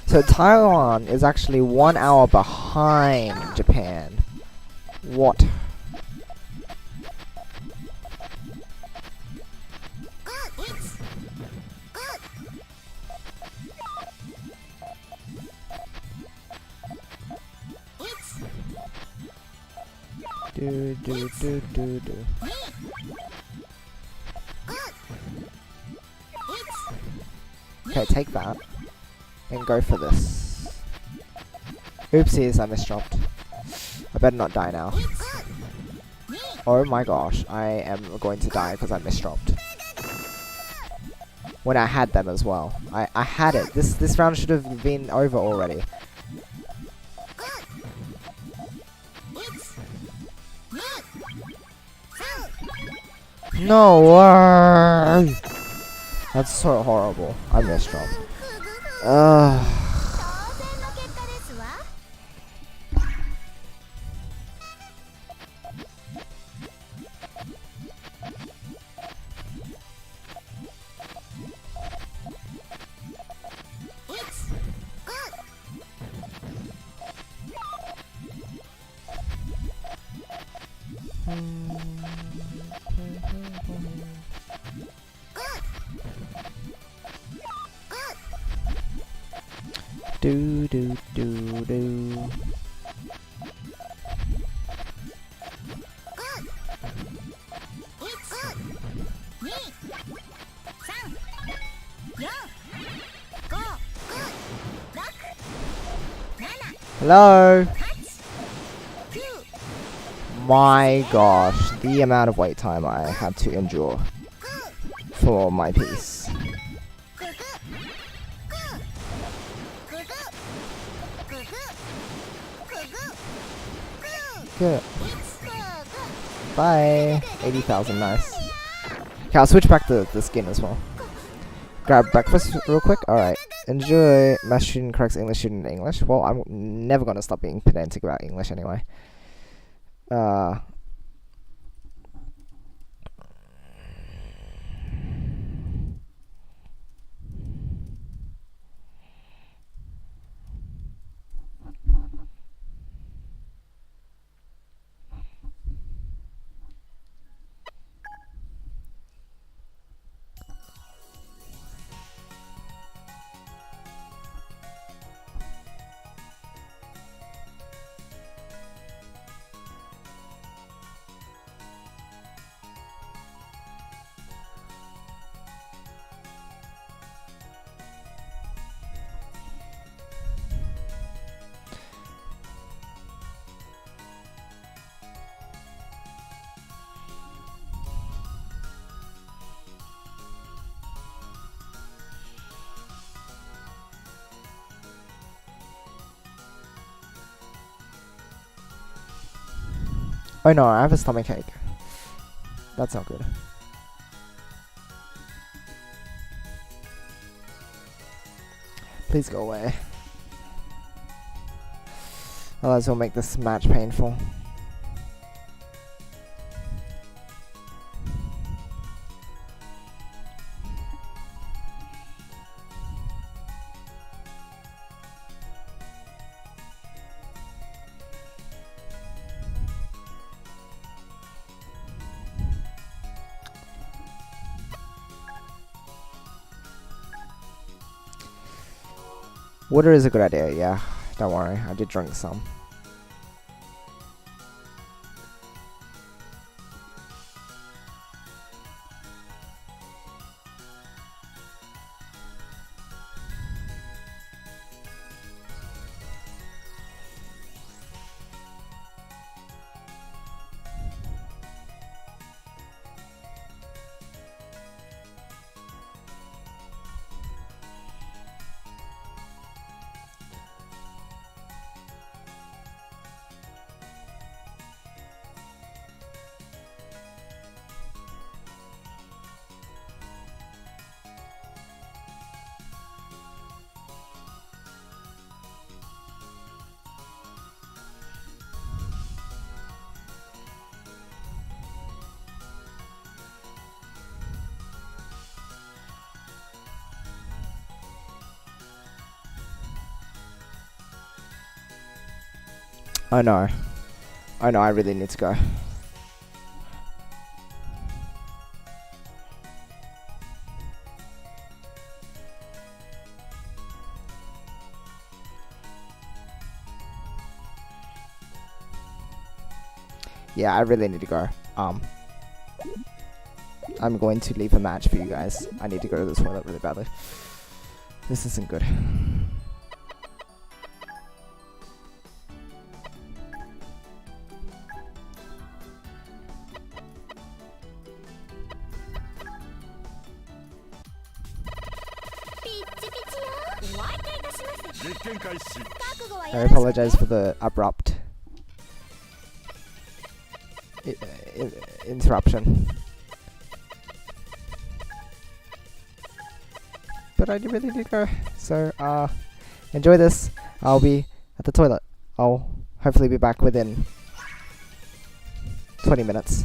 So Taiwan is actually 1 hour behind Japan. What? Do do do do do. Okay, take that. And go for this. Oopsies, I misdropped. I better not die now. Oh my gosh, I am going to die because I misdropped. When I had them as well. I had it. This round should have been over already. No way! That's so horrible. I misdropped. Ugh. Do do do do. Hello. My gosh, the amount of wait time I had to endure for my piece. Good. Bye. 80,000, nice. Okay, I'll switch back to the skin as well. Grab breakfast real quick. Alright. Enjoy. Math student corrects English student in English. Well, I'm never gonna stop being pedantic about English anyway. Oh no, I have a stomach ache. That's not good. Please go away. Otherwise it'll make this match painful. Water is a good idea, yeah. Don't worry, I did drink some. Oh no. Oh no, I really need to go. Yeah, I really need to go. I'm going to leave a match for you guys. I need to go to the toilet really badly. This isn't good. I apologize for the abrupt interruption. But I really need to go. So, enjoy this. I'll be at the toilet. I'll hopefully be back within 20 minutes.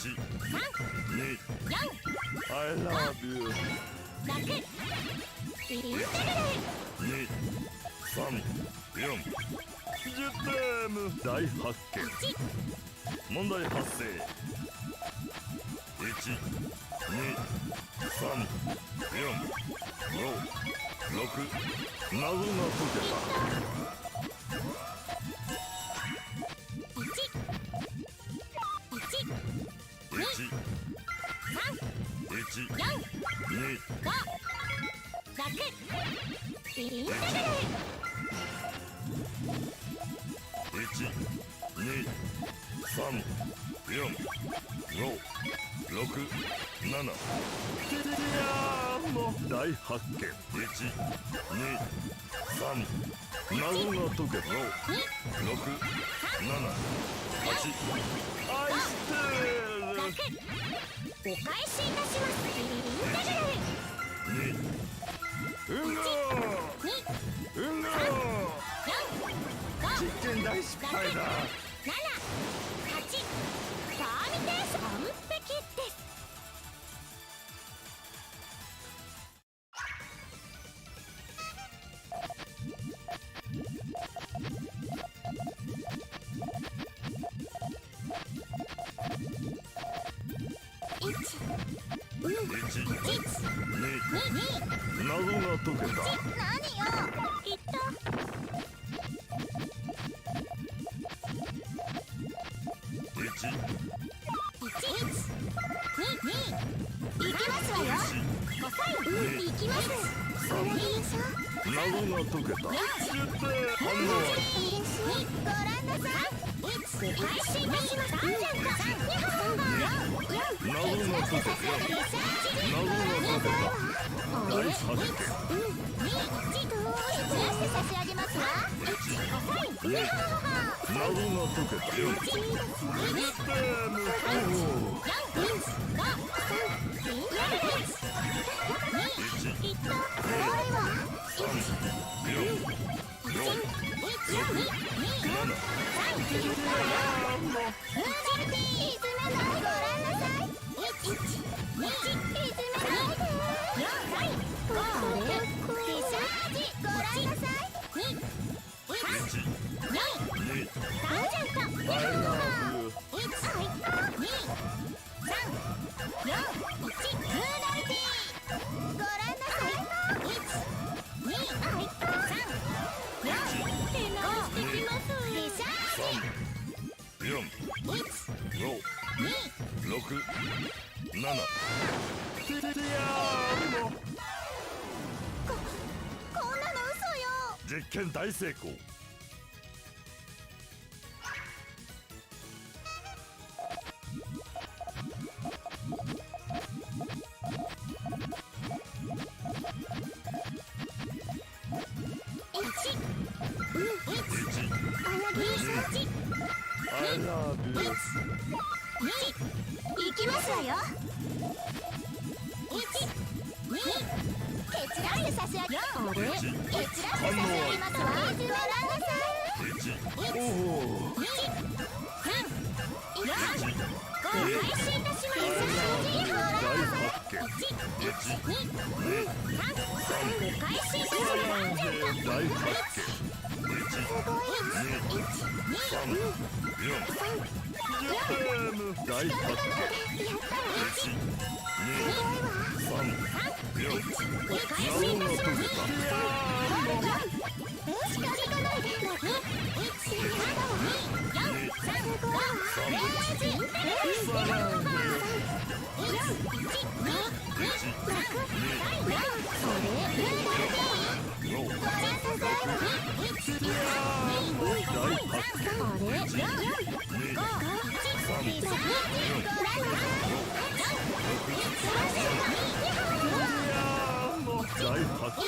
I love you インテグレ2、3、4 10点大発見問題発生1、2、3、4、5、6謎が解けた1、1、2、インテグレ1、2、3、4、5、6、7いやーもう大発見1、2、3謎が解けた5、6、7、8愛してるお返しいたしますインテグレうんごーうんごー実験大失敗だ7、8パーミテーション完璧です1、2、謎が解けた何よ言った1、行きますわよ行きますそれでしょ謎が解けた10点反応ご覧なさい配信がします3謎が解けた謎が解けた大発見どうして差し上げますわ1、2謎が解けた4 10点実験大成功行きますわよ蹴散らして差し上げ蹴散らして差し上げますわご覧なさいご配信いたしますご覧なさいご配信いたします大発見すごい大発見やったわ1、2、3、4ご配信いたします仕方がないでやったわ大発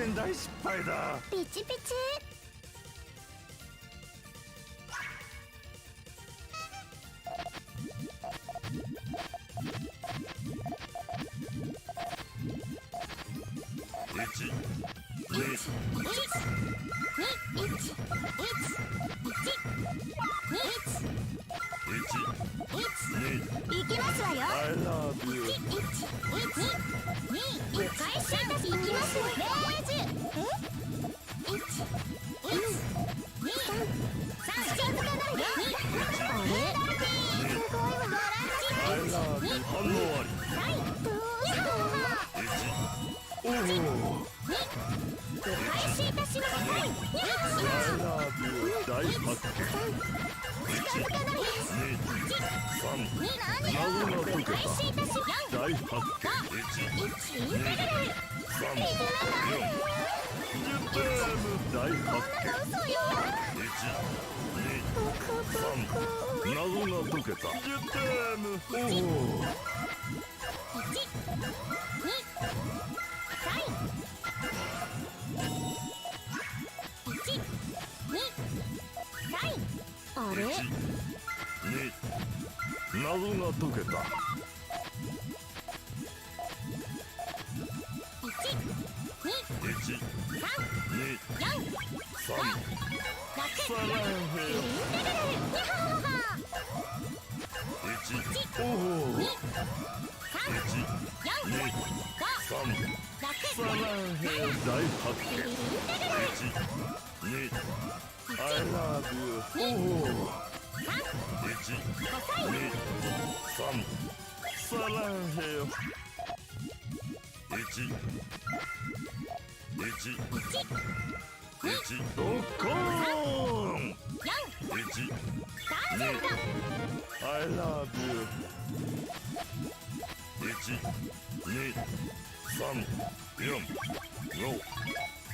験大失敗だ。ピチピチ。いきますわよ。I love you。開始いたしますよ。反応あり。開始いたします。I love you。大発見。謎が解けた。大発見。10点。大発見。謎が解けた。10点。あれ？謎が解けた。大発見。I love you。サランヘヨ。ドコーン。I love you。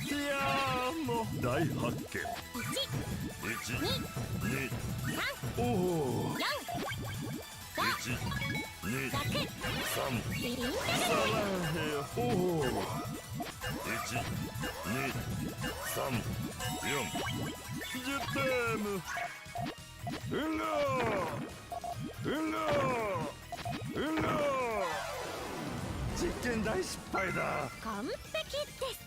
いやーもう大発見。おお。おお。10点。実験大失敗だ。完璧です。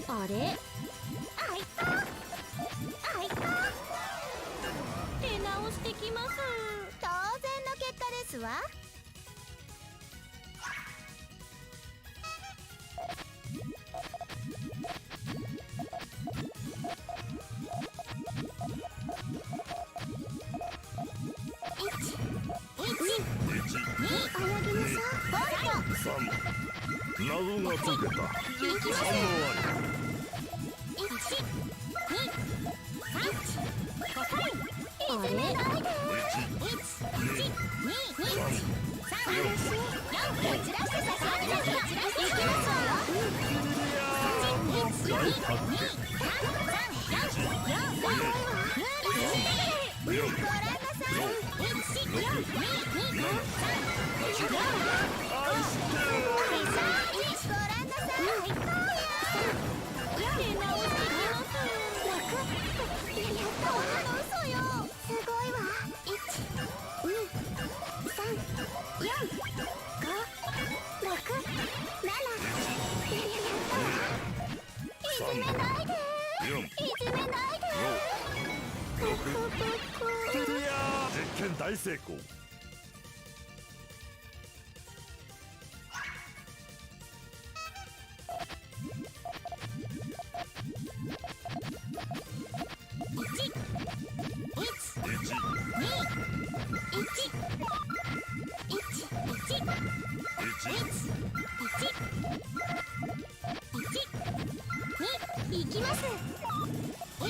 あれ？あいた。出直してきます。当然の結果ですわ。謎が解けた。反応あり。めないで4いじめないでいやー実験大成功。いきます。1、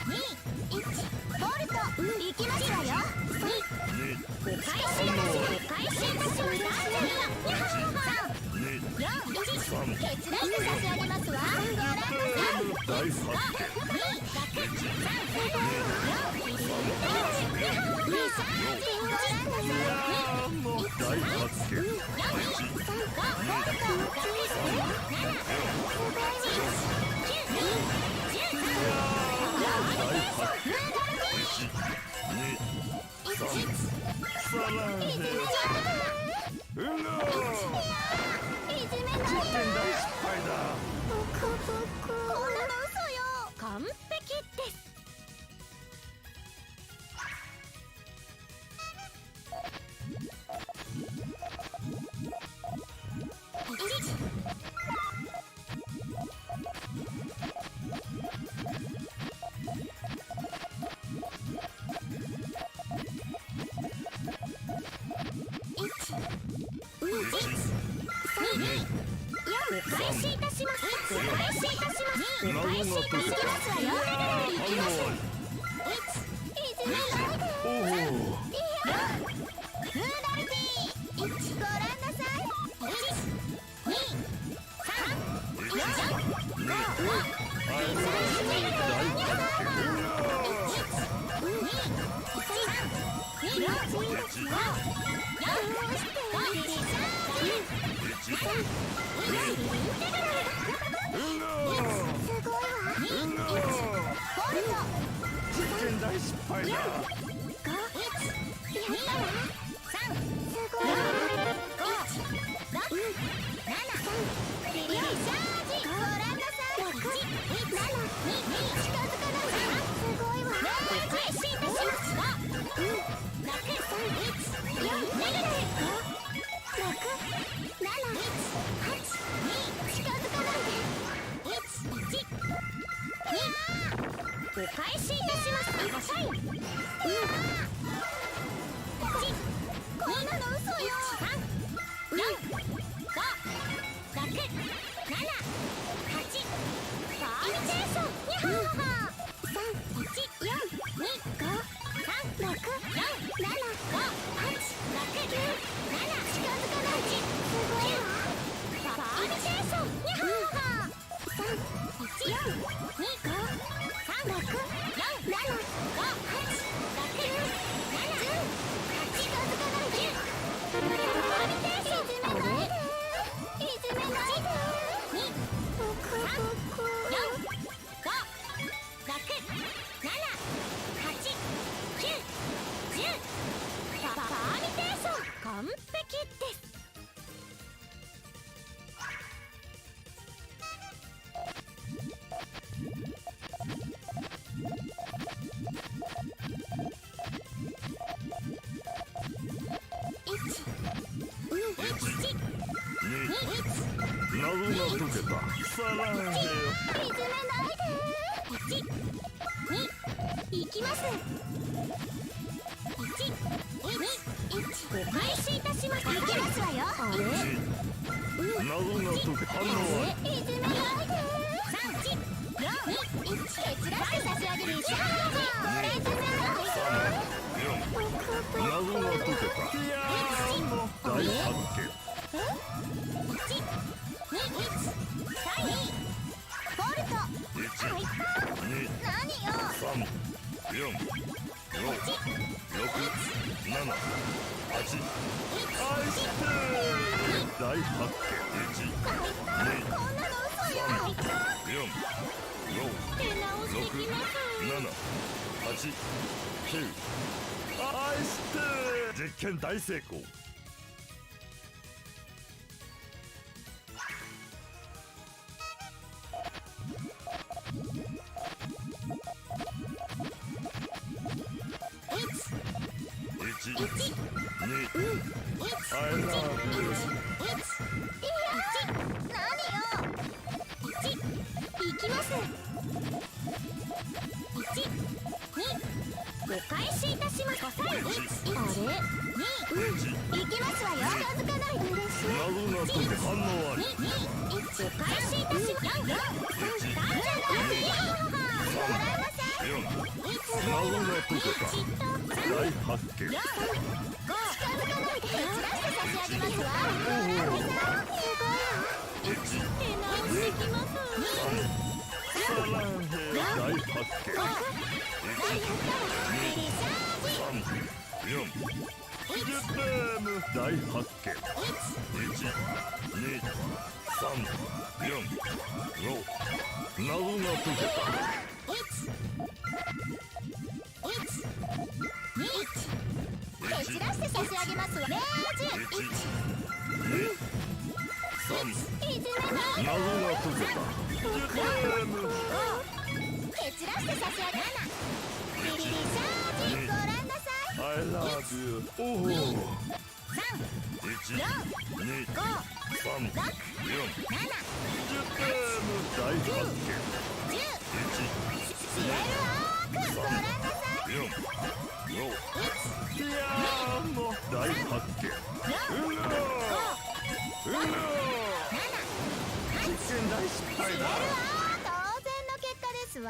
2、1、ボルト、いきますわよ。お返しいたします。お返しいたします。3、4、1、決断して差し上げますわ。ご覧なさい。大発見。もう大発見。さらにうわ実験大失敗だ。こんなの嘘よ。完璧です。お返しいたします。お返しいたします。お返しいたしますわよ。いきます。いじめないで。いやフーダルティー。1ご覧なさい。1、2、3、4、5、実験大失敗だ。お返しいたします。はい。こんなの嘘よ。3、4、5、6、7、8。パーミテーション。にゃははは。3、1、4、2、5、3、6、4、7、5、8、6、9、7。近づかない。すごいわ。パーミテーション。にゃははは。3、1、4、2、5。6、4、7、5、8、6、9、7、近づかないで。いじめないで。2、3、4、5、6、7、8、9、10。パーミテーション完璧です。謎が解けた。さらにいじめないで。1、2、いきます。1、2、お返しいたします。いきますわよ。謎が解けた。反応はいじめないで。3、4、2、1。決断して差し上げる。チャージ。ご覧ください。謎が解けた。いやーもう大発見。1、2、1。3、2。ボルト。入った。何よ。3、4、5、6、7、8。アイステー大発見。1、2、こんなの嘘よ。入った。4、5、出直してきます。7、8、9。アイステー実験大成功。いきます。お返しいたします。あれ？いきますわよ。近づかないで。殴るなとて反応あり。お返しいたします。4、殴るなとてか大発見。近づかないで。ずらして差し上げますわ。すごいわ。手直してきます。サランヘ大発見。4、10ベーム大発見。1、2、3、4、5殴るなとけた。蹴散らして差し上げますわ。0、10、1、いじめない。殴るなとけた。10ベーム蹴散らして差し上げ7、リリリシャージ。ご覧なさい。I love you。おお。1、2、3、4、10ベーム大発見。シエルアーク。ご覧なさい。4、5、いやーもう大発見。うわ実験大失敗だ。当然の結果ですわ。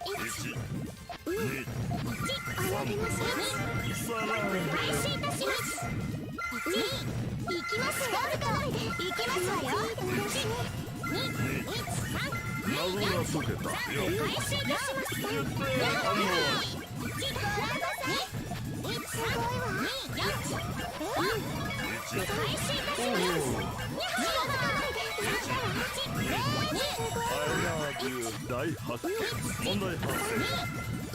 1、2、3、さらに開始いたします。2、いきますよ。近づかないで。いきますわよ。1、2、3、殴るなとけた。開始いたします。10ベーム反応あり。ご覧なさい。すごいわ。2、4、開始いたします。近づかないで。I love you 大発見。問題発生。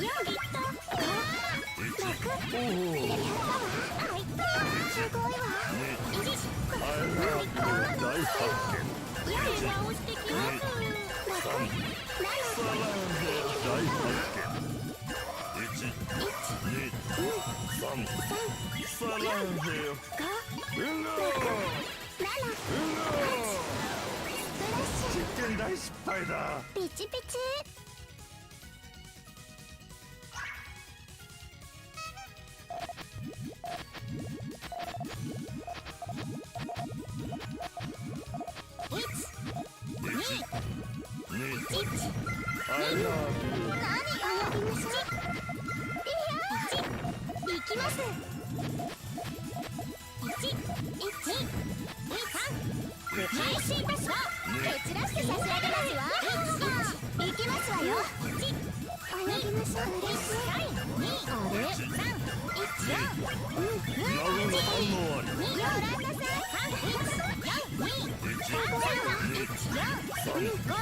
4、ギット。6、おお。あ、いった。すごいわ。1、I love you 大発見。手直してきます。さらに大発見。1、2、3、さらによ。うわ実験大失敗だ。ピチピチ。I love you 何を呼びましょう。いきます。1、2、3、開始いたします。蹴散らして差し上げますわ。いきますわよ。1、2、3、あれ、3、1、殴る反応あり。ご覧なさい。3、1、4、2、3、4、5、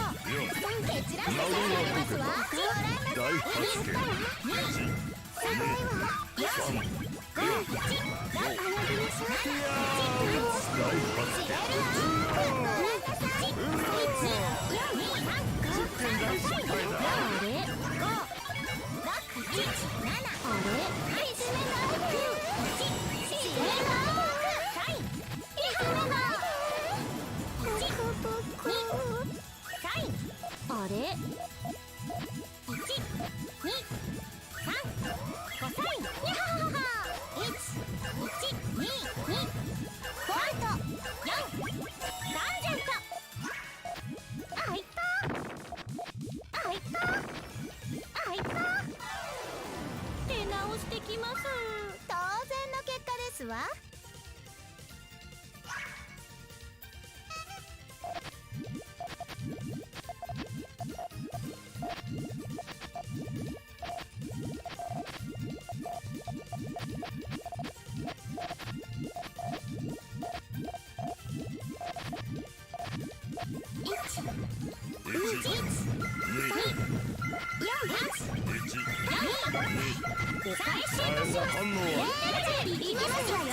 蹴散らして差し上げますわ。ご覧なさい。大発見。1、すごいわ。4、5、あやりましょう。大発見。ご覧なさい。1、4、2、3、5、実験大失敗だ。あれ、5、6、1、7、あれ、いじめないで。1、シエルアーク。サイン、いじめない。1、2、サイン、あれ、1、2、3、5サイン、にゃははは。1、1、2、2、ファイト、4、サージェント。あ、いった。あ、いった。あ、いった。手直してきます。当然の結果ですわ。お返しいたします。いきますわよ。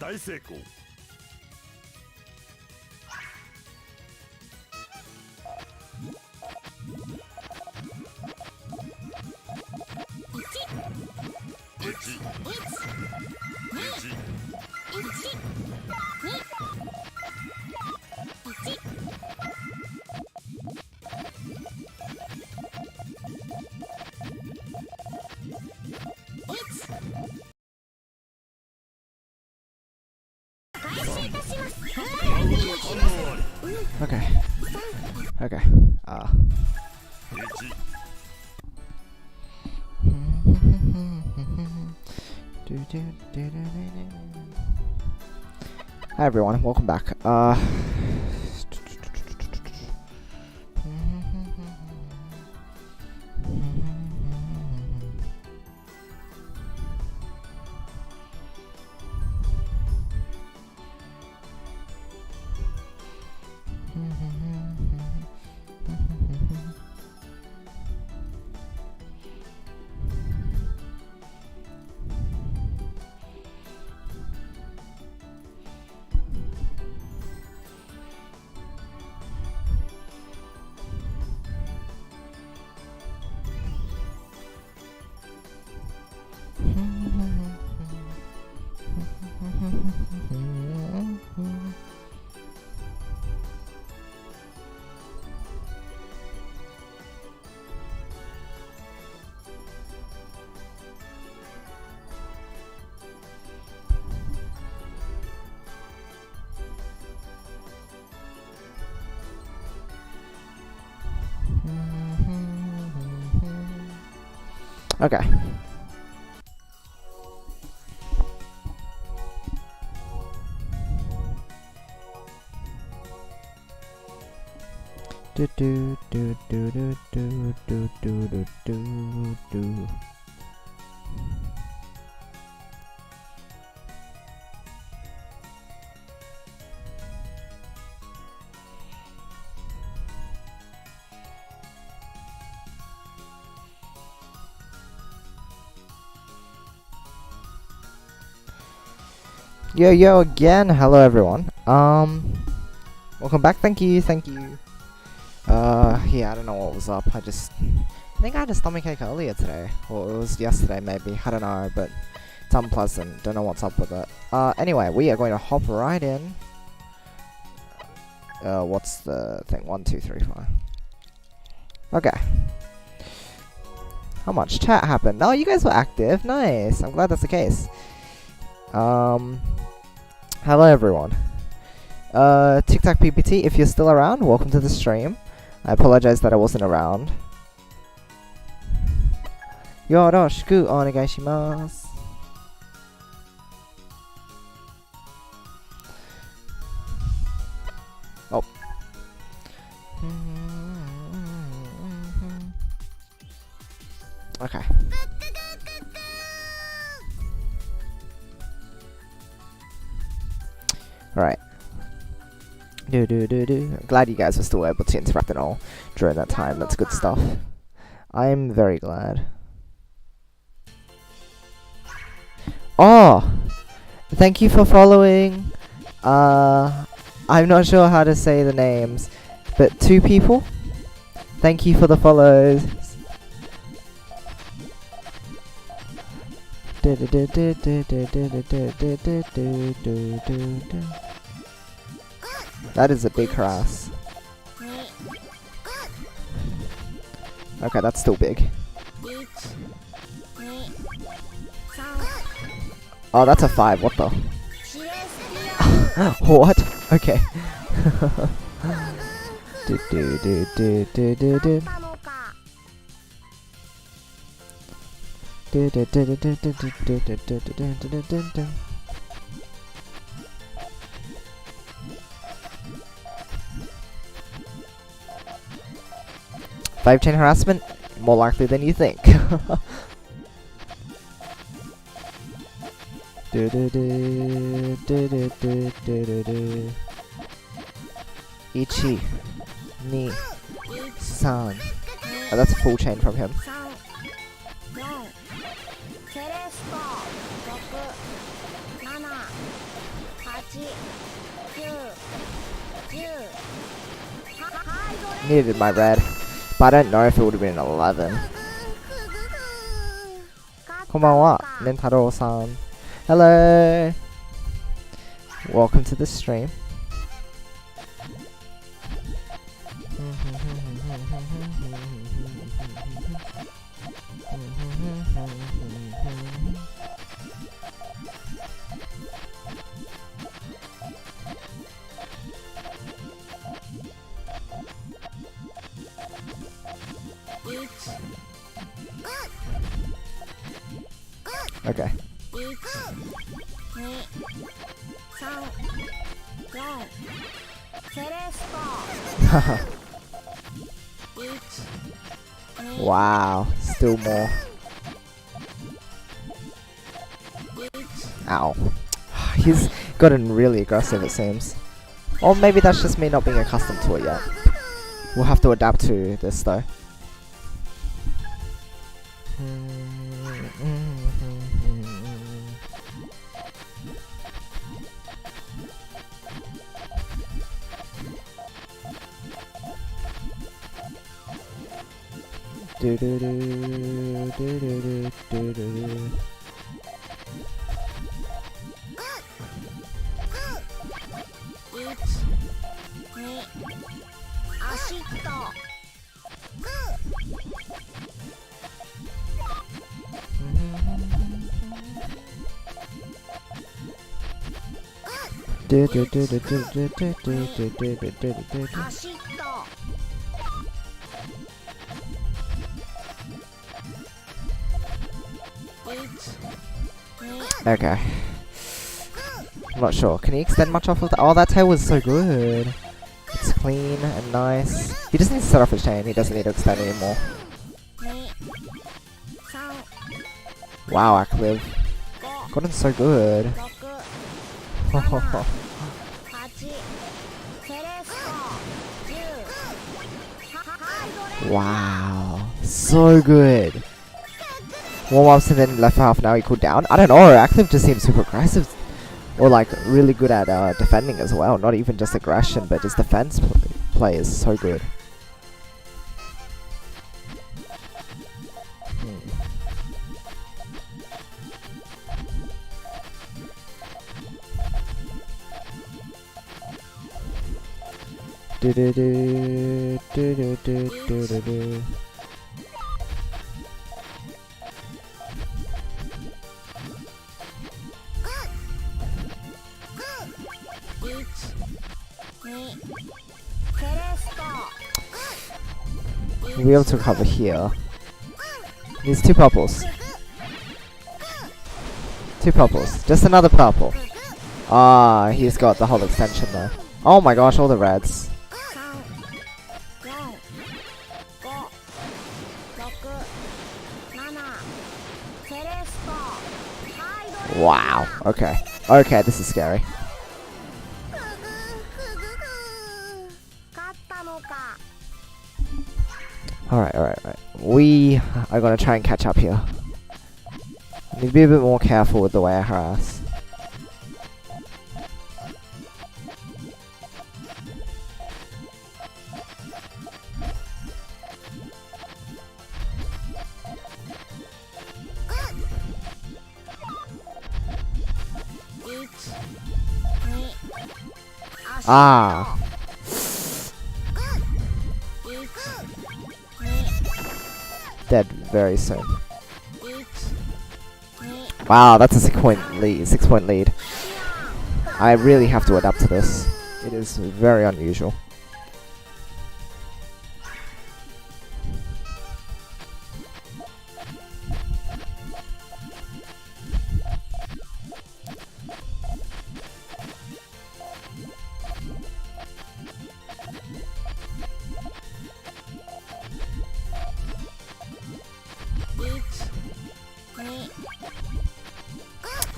大成功。Okay. Okay. Hi everyone, welcome back. Okay. Do do do do do do do do do do. Yo again, hello everyone. Welcome back. Thank you. Yeah, I don't know what was up. I think I had a stomachache earlier today, or it was yesterday maybe. I don't know, but it's unpleasant. Don't know what's up with it. Anyway, we are going to hop right in. What's the thing? 1, 2, 3, 4. Okay. How much chat happened? Oh, you guys were active. Nice. I'm glad that's the case. Hello everyone. TikTok PPT, if you're still around, welcome to the stream. I apologize that I wasn't around. Yoroshiku onegaishimasu. Oh. Okay. Alright. I'm glad you guys were still able to interact and all during that time. That's good stuff. I'm very glad. Oh! Thank you for following. I'm not sure how to say the names, but 2 people. Thank you for the follows. That is a big harass. Okay, that's still big. Oh, that's a 5. What the? What? Okay. Five chain harassment? More likely than you think. Ichi, ni, san. Oh, that's a full chain from him. Needed my red, but I don't know if it would have been 11. Konbanwa, Nintaro-san. Hello! Welcome to the stream. Okay. Wow, still more. Ow. He's gotten really aggressive, it seems. Or maybe that's just me not being accustomed to it yet. We'll have to adapt to this though. Do do do do do do do. Do do do do do do do do do do do do. Okay. I'm not sure. Can he extend much off of that? Oh, that tail was so good. It's clean and nice. He just needs to set off his chain. He doesn't need to extend anymore. Wow, acliv. Gotten so good. Wow. So good. Warm-ups and then left for half an hour he cooled down. I don't know, acliv just seems super aggressive. Or like really good at defending as well. Not even just aggression, but just defense play is so good. We'll be able to recover here. Needs 2 purples. 2 purples. Just another purple. Ah, he's got the whole extension there. Oh my gosh, all the reds. Wow. Okay. Okay, this is scary. Alright. We are gonna try and catch up here. Need to be a bit more careful with the way I harass. Ah. Dead very soon. Wow, that's a 6-point lead. 6-point lead. I really have to adapt to this. It is very unusual.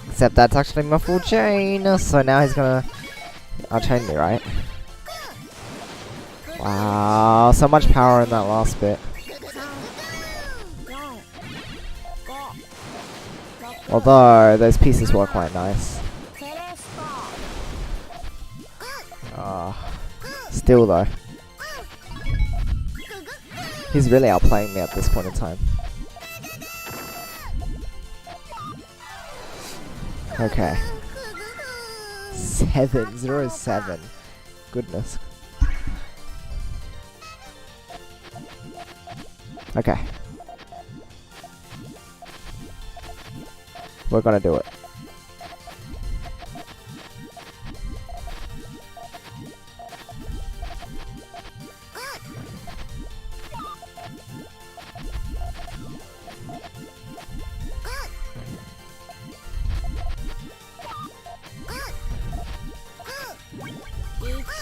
Except that's actually my full chain, so now he's gonna outchain me, right? Wow, so much power in that last bit. Although, those pieces were quite nice. Still though. He's really outplaying me at this point in time. Okay. 7-0-7. Goodness. Okay. We're gonna do it.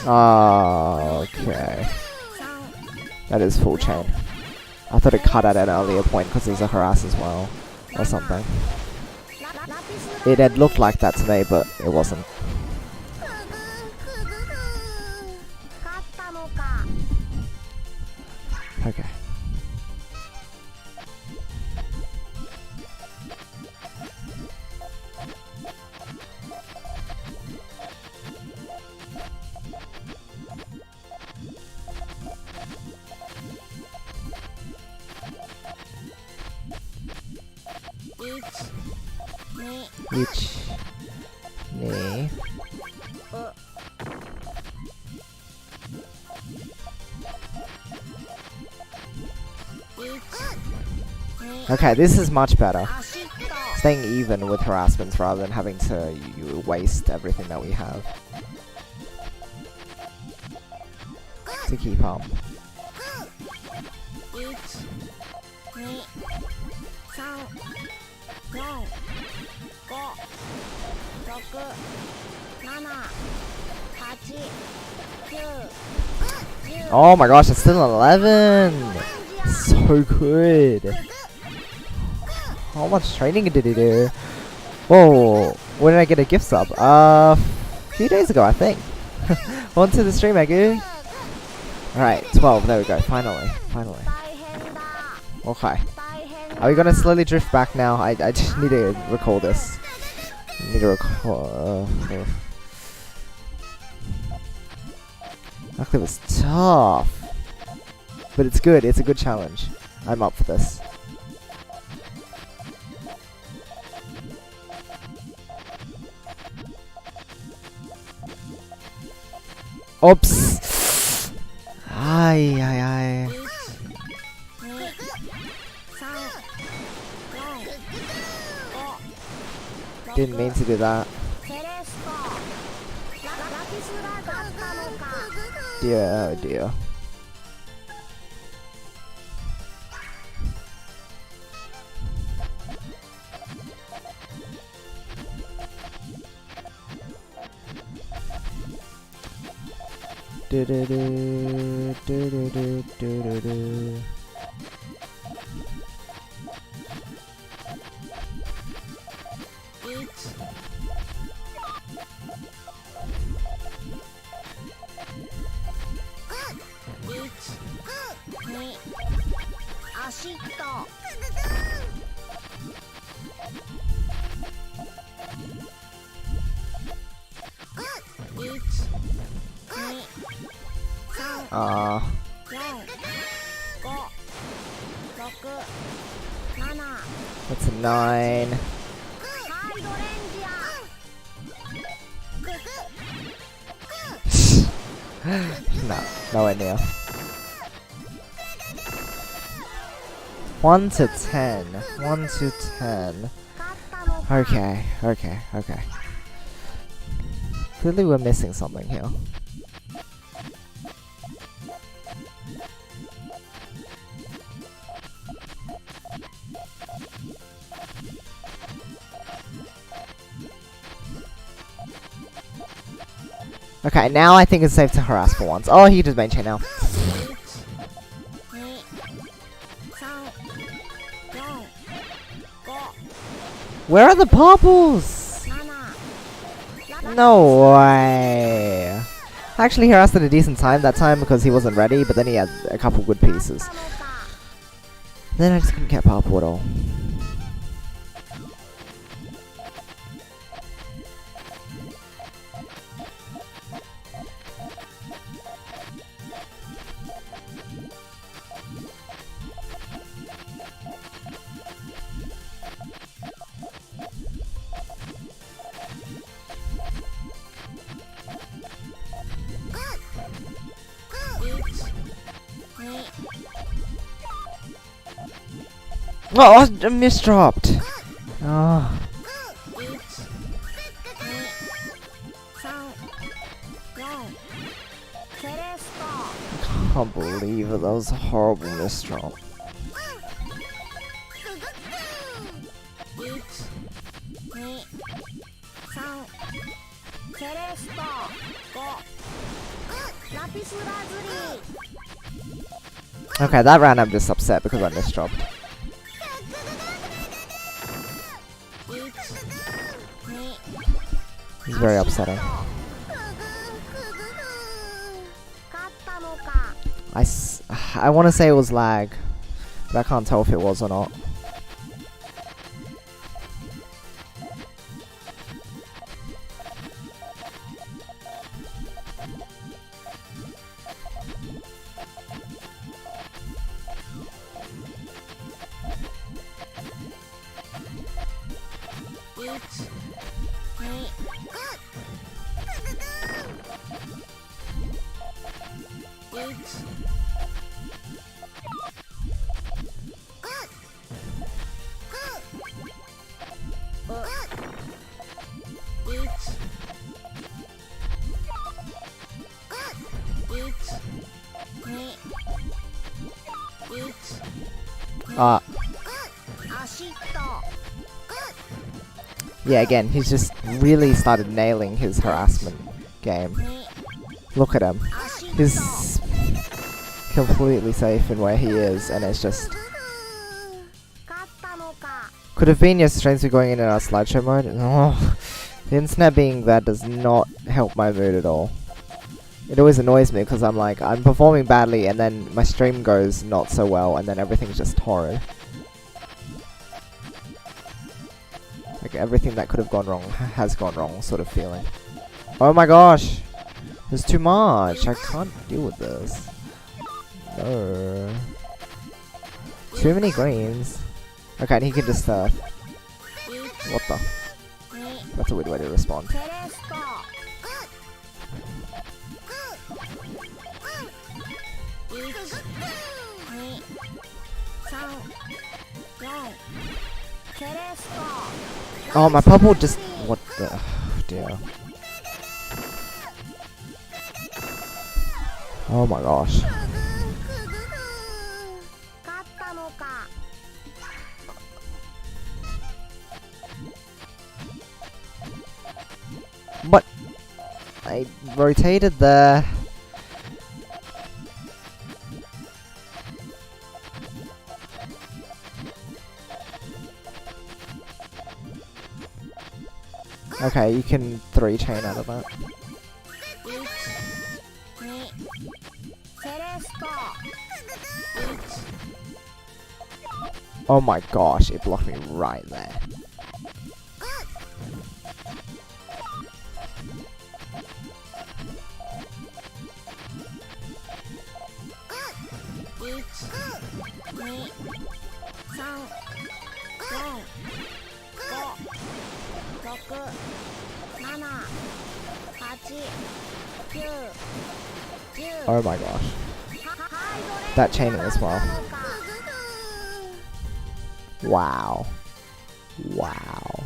Okay. That is full chain. I thought it cut at an earlier point because there's a harass as well. Or something. It had looked like that to me, but it wasn't. Okay. Each knee. Okay, this is much better. Staying even with harassments rather than having to waste everything that we have to keep up. Oh my gosh, it's still 11. So good. How much training did he do? Whoa, when did I get a gift sub? A few days ago, I think. On to the stream, Egu. Alright, 12, there we go, finally. Okay. Are we gonna slowly drift back now? I just need to recall this. Need to recall. Actually, it was tough. But it's good, it's a good challenge. I'm up for this. Oops! Ay. Didn't mean to do that. Dear, oh dear. That's a 9. No, nowhere near. 1 to 10. 1 to 10. Okay. Clearly we're missing something here. Okay, now I think it's safe to harass for once. Oh, he just main chain now. Where are the purples? No way. Actually, he harassed at a decent time that time because he wasn't ready, but then he had a couple good pieces. Then I just couldn't get purple at all. Oh, I misdropped. Oh. I can't believe it. That was a horrible misdrop. Okay, that round I'm just upset because I misdropped. It's very upsetting. I want to say it was lag, but I can't tell if it was or not. Yeah, again, he's just really started nailing his harassment game. Look at him. He's completely safe in where he is, and it's just... Could have been your streams were going in and out slideshow mode. Oh, the internet being bad does not help my mood at all. It always annoys me because I'm like, I'm performing badly and then my stream goes not so well and then everything's just horrid. Like everything that could have gone wrong has gone wrong sort of feeling. Oh my gosh! There's too much! I can't deal with this. No. Too many greens. Okay, and he can just what the? That's a weird way to respond. Oh, my purple just... What the... Oh, dear. Oh my gosh. But... I rotated there. Okay, you can 3 chain out of that. Oh my gosh, it blocked me right there. Oh my gosh. That chaining as well. Wow. Wow.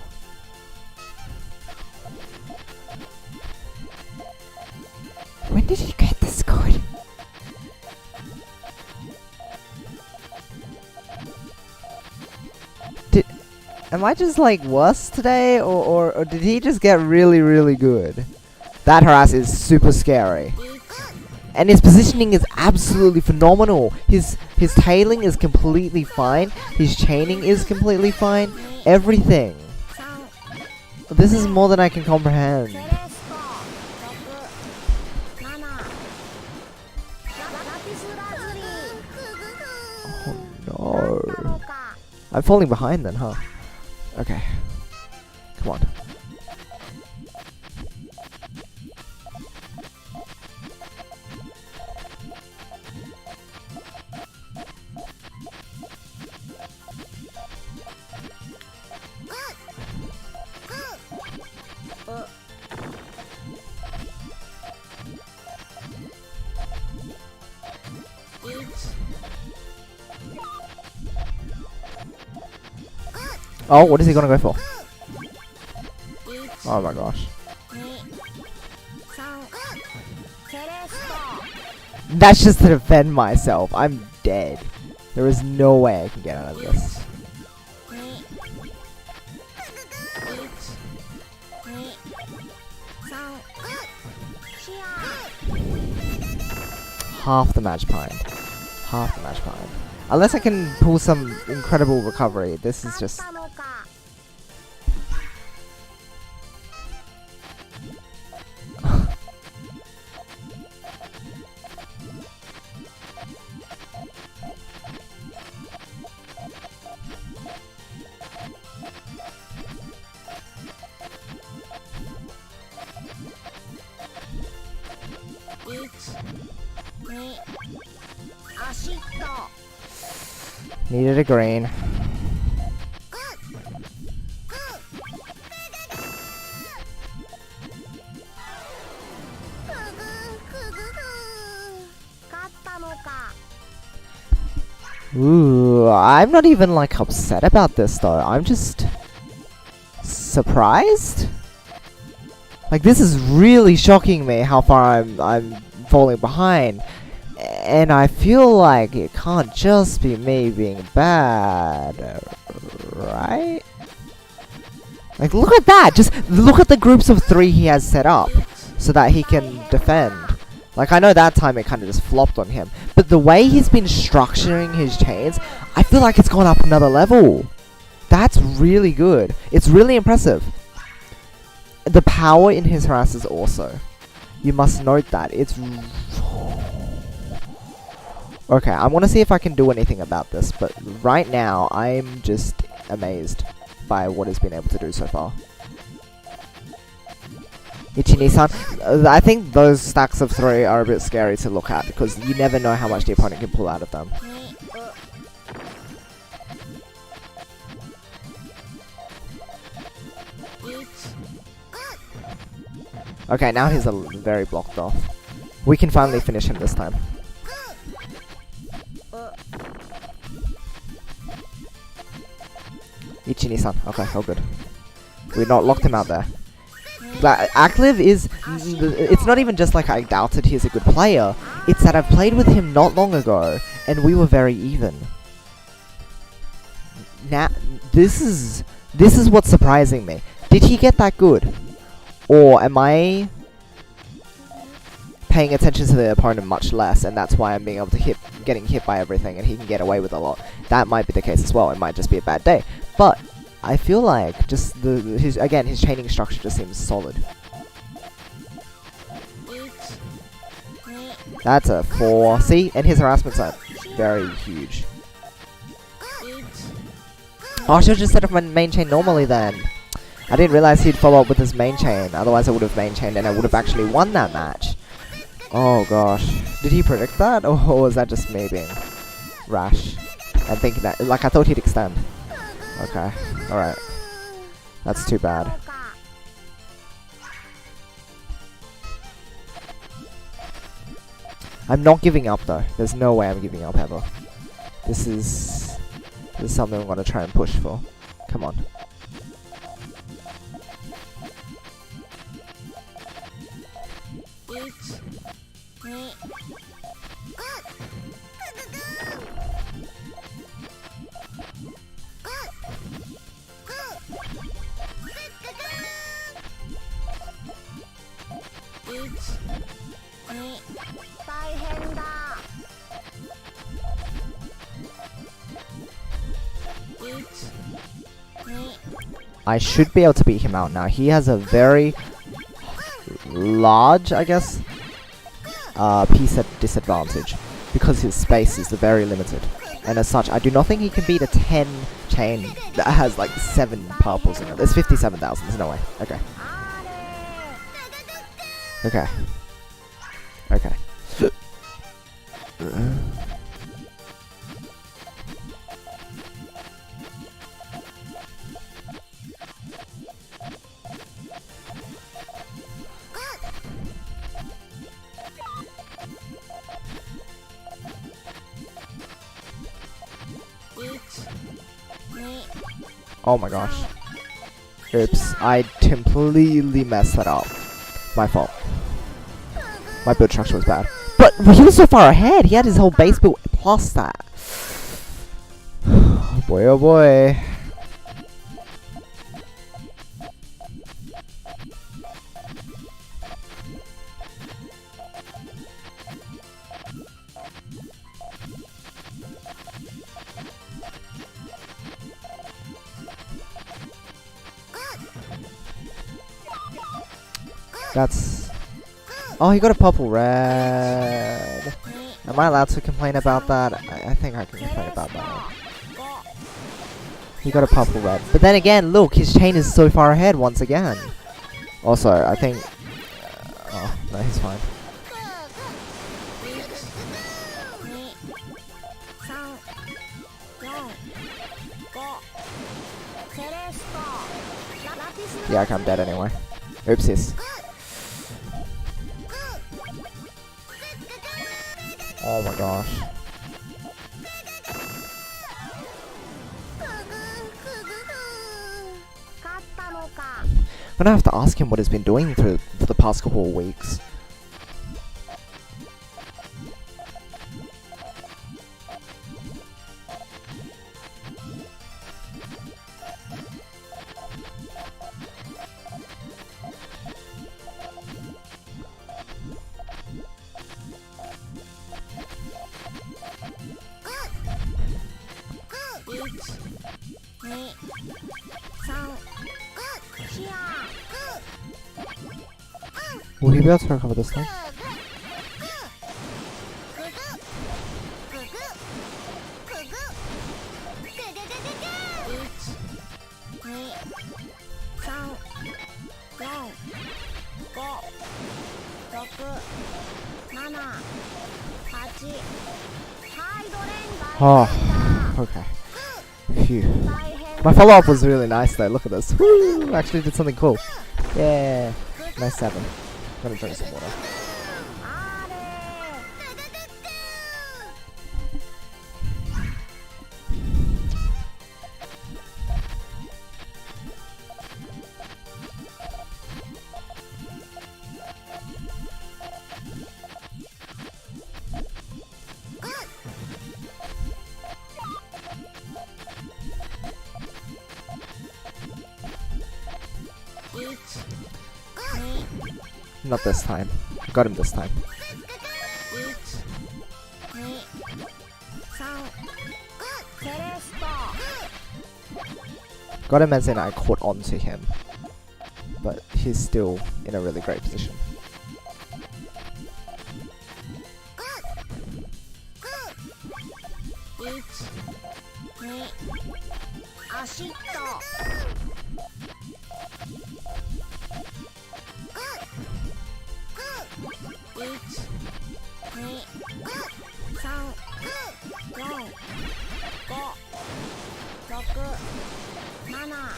When did you get this good? Am I just like worse today, or did he just get really, really good? That harass is super scary. And his positioning is absolutely phenomenal. His tailing is completely fine. His chaining is completely fine. Everything. This is more than I can comprehend. Oh no. I'm falling behind then, huh? Okay. Come on. Oh, what is he gonna go for? Oh my gosh. That's just to defend myself. I'm dead. There is no way I can get out of this. Half the match point. Half the match point. Unless I can pull some incredible recovery, this is just... Needed a green. Ooh, I'm not even like upset about this though. I'm just surprised. Like this is really shocking me how far I'm falling behind. And I feel like it can't just be me being bad, right? Like, look at that! Just look at the groups of 3 he has set up so that he can defend. Like, I know that time it kind of just flopped on him, but the way he's been structuring his chains, I feel like it's gone up another level. That's really good. It's really impressive. The power in his harassers also. You must note that. It's... Okay, I want to see if I can do anything about this, but right now, I'm just amazed by what he's been able to do so far. Ichi-ni-san, I think those stacks of 3 are a bit scary to look at, because you never know how much the opponent can pull out of them. Okay, now he's very blocked off. We can finally finish him this time. Ichi-ni-san. Okay, all good. We not locked him out there. But acliv is... It's not even just like I doubted he's a good player. It's that I've played with him not long ago, and we were very even. Now, this is what's surprising me. Did he get that good? Or am I paying attention to the opponent much less, and that's why I'm being able to getting hit by everything, and he can get away with a lot? That might be the case as well. It might just be a bad day. But I feel like just his chaining structure just seems solid. That's a 4. See, and his harassments are very huge. Oh, I should have just set up my main chain normally then. I didn't realize he'd follow up with his main chain. Otherwise, I would have main chained and I would have actually won that match. Oh gosh, did he predict that, or was that just me being rash and thinking that? Like, I thought he'd extend. Okay, all right. That's too bad. I'm not giving up though. There's no way I'm giving up ever. This is something I'm gonna try and push for. Come on. I should be able to beat him out now. He has a very large, I guess, piece at disadvantage because his space is very limited. And as such, I do not think he can beat a 10 chain that has like 7 purples in it. There's 57,000, there's no way. Okay. Okay. Okay. Oh my gosh. Oops, I completely messed that up. My fault. My build structure was bad. But he was so far ahead! He had his whole base built plus that. Oh boy, oh boy. That's... Oh, he got a purple red. Am I allowed to complain about that? I think I can complain about that. He got a purple red. But then again, look, his chain is so far ahead once again. Also, I think... oh, no, he's fine. Yeah, I'm dead anyway. Oopsies. Oh my gosh. I'm gonna have to ask him what he's been doing for the past couple of weeks. Will he be able to recover this time? Oh, okay. Phew. My follow-up was really nice though, look at this. Woo! Actually did something cool. Yeah. Nice 7. I'm gonna drink some water. Not this time. Got him this time. Got him as in I caught on to him. But he's still in a really great position.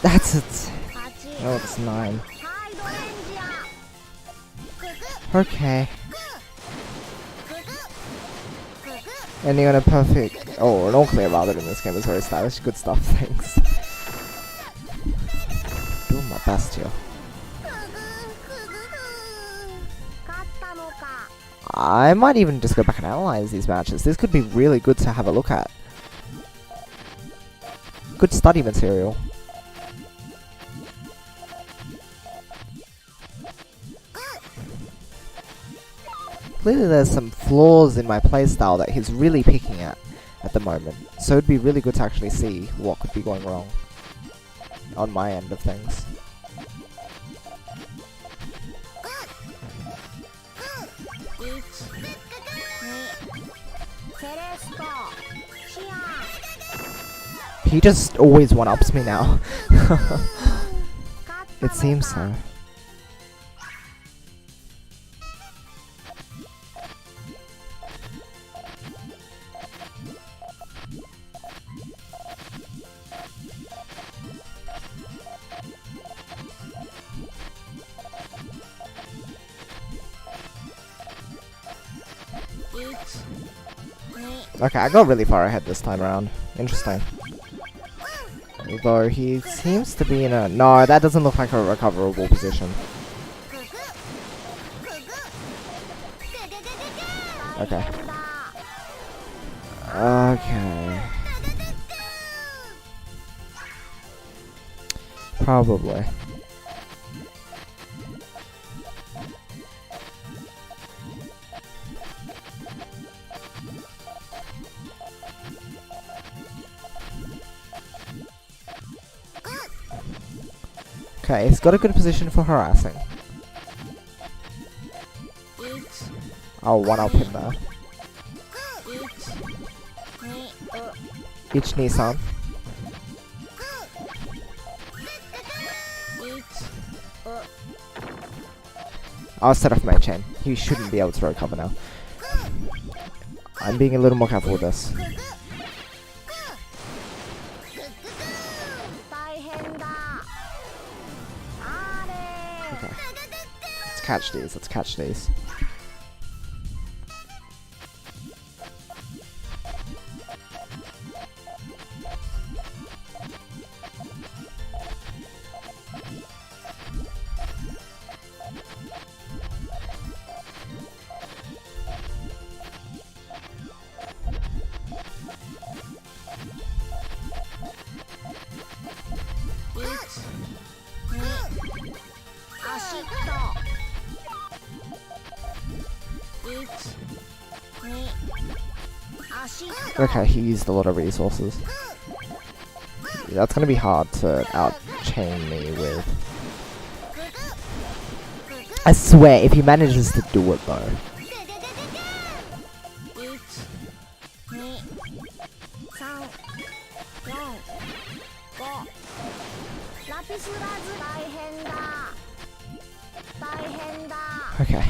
That's it. Oh, it's 9. Okay. Ending on a perfect, oh, an all clear rather in this game is very stylish. Good stuff, thanks. Doing my best here. I might even just go back and analyze these matches. This could be really good to have a look at. Good study material. Clearly there's some flaws in my playstyle that he's really picking at the moment. So it'd be really good to actually see what could be going wrong on my end of things. He just always one-ups me now. It seems so. Okay, I got really far ahead this time around. Interesting. Although he seems to be in a... No, that doesn't look like a recoverable position. Okay. Okay. Probably. Okay, he's got a good position for harassing. I'll one-up him there. Ich Nissan. I'll set off main chain. He shouldn't be able to recover now. I'm being a little more careful with this. Okay. Let's catch these, let's catch these. Okay, he used a lot of resources. That's gonna be hard to out-chain me with. I swear, if he manages to do it though. ラピスラズ大変だ大変だ Okay.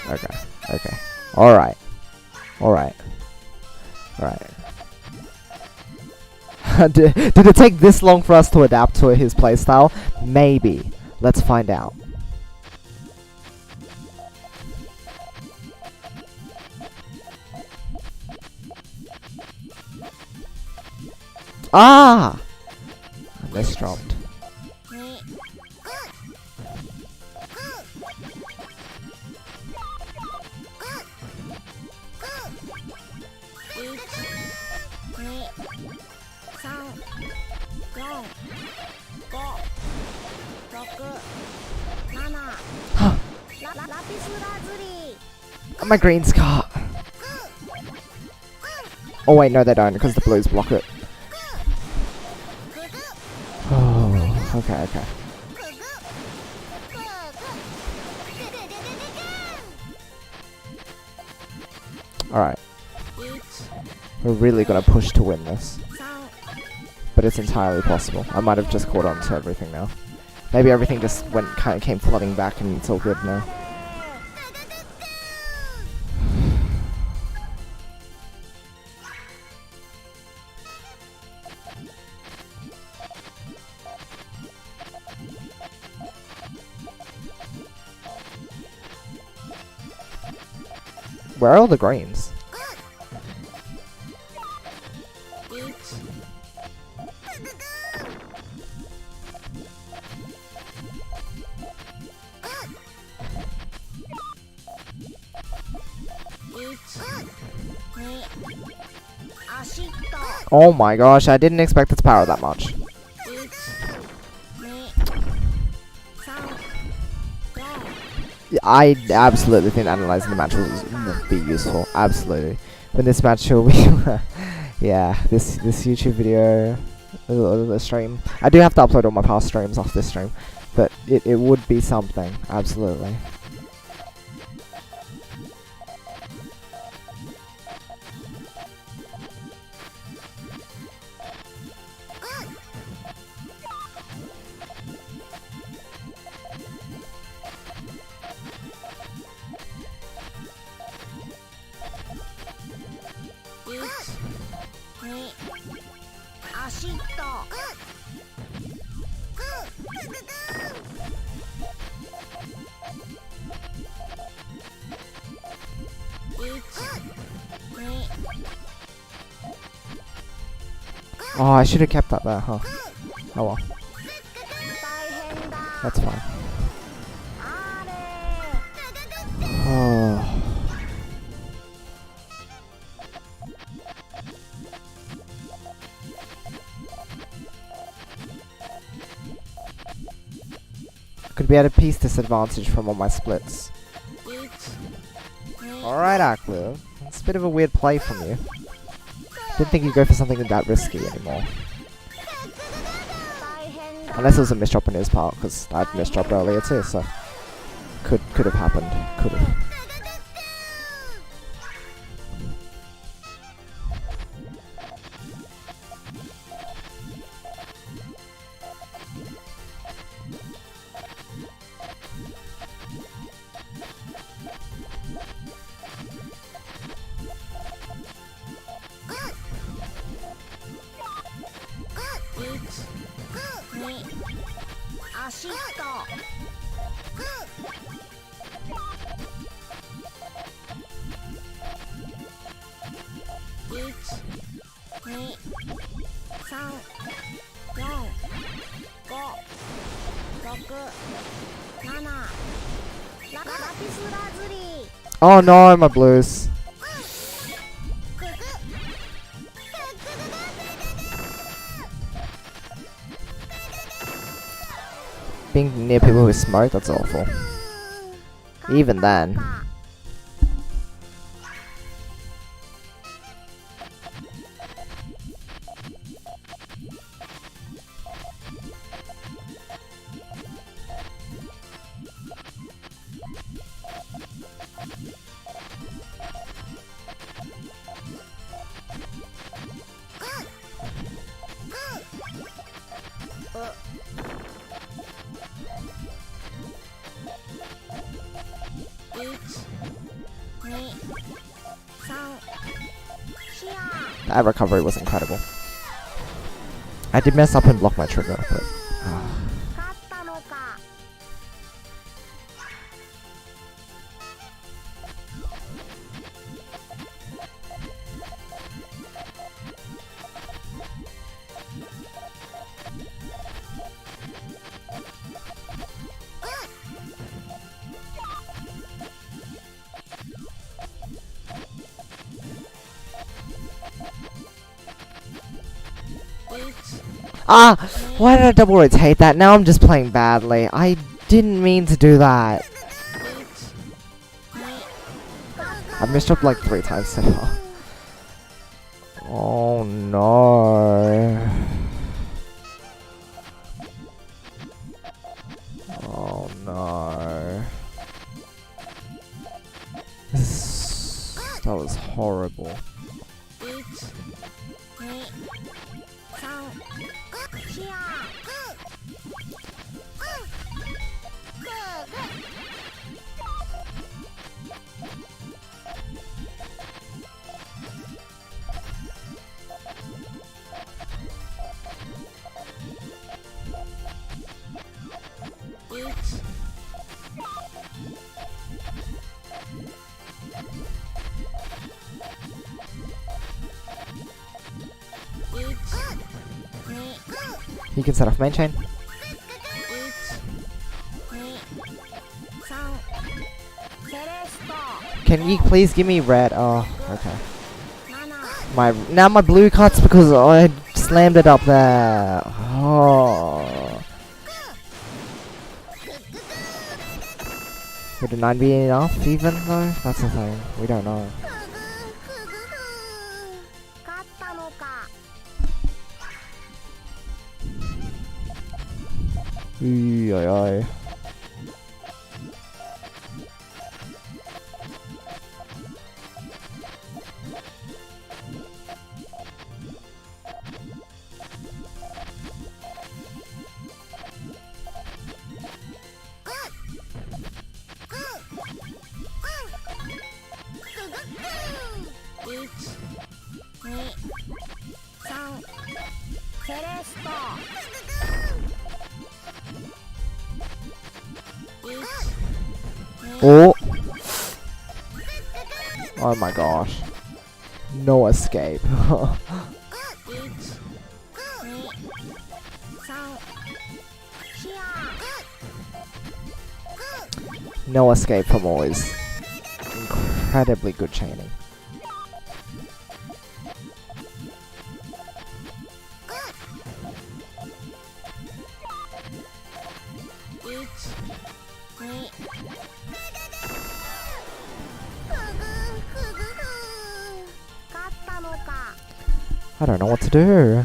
あれ Okay. Okay. Alright. Alright. Alright. did it take this long for us to adapt to his playstyle? Maybe. Let's find out. Ah! I misdropped. ラピスラズリ My green scar. Oh wait, no they don't, because the blues block it. Oh, okay, okay. Alright. We're really gonna push to win this. But it's entirely possible. I might have just caught on to everything now. Maybe everything just kind of came flooding back and it's all good now. Where are all the greens? Oh my gosh, I didn't expect its power that much. Yeah, I absolutely think analyzing the match will be useful. Absolutely. When this match will be... yeah, this YouTube video... the stream. I do have to upload all my past streams off this stream. But it would be something. Absolutely. Oh, I should have kept that there, huh? Oh well. That's fine. Oh. Could be at a piece disadvantage from all my splits. Alright, acliv. It's a bit of a weird play from you. Didn't think you'd go for something that risky anymore. Unless it was a misdrop on his part, because I'd misdropped earlier too, so... Could have happened. Could have. Oh no, my blues. Being near people who smoke, that's awful. Even then. That recovery was incredible. I did mess up and block my trigger, but... 勝ったのか Ah! Why did I double rotate that? Now I'm just playing badly. I didn't mean to do that. I've missed up like 3 times so far. Oh no. Oh no. That was horrible. You can set off main chain. Can you please give me red? Oh, okay. Now my blue cuts because I slammed it up there. Oh. Would a 9 be enough even though? That's the thing. We don't know. 勝ったのか Ay. Oh! Oh my gosh. No escape. No escape from always. Incredibly good chaining. I don't know what to do.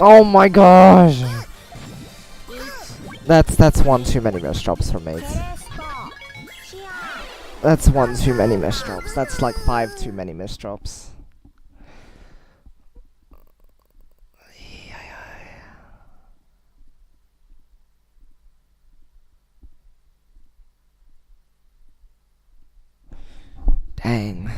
Oh my gosh! That's one too many missed drops for me. That's one too many missed drops. That's like 5 too many missed drops. Dang.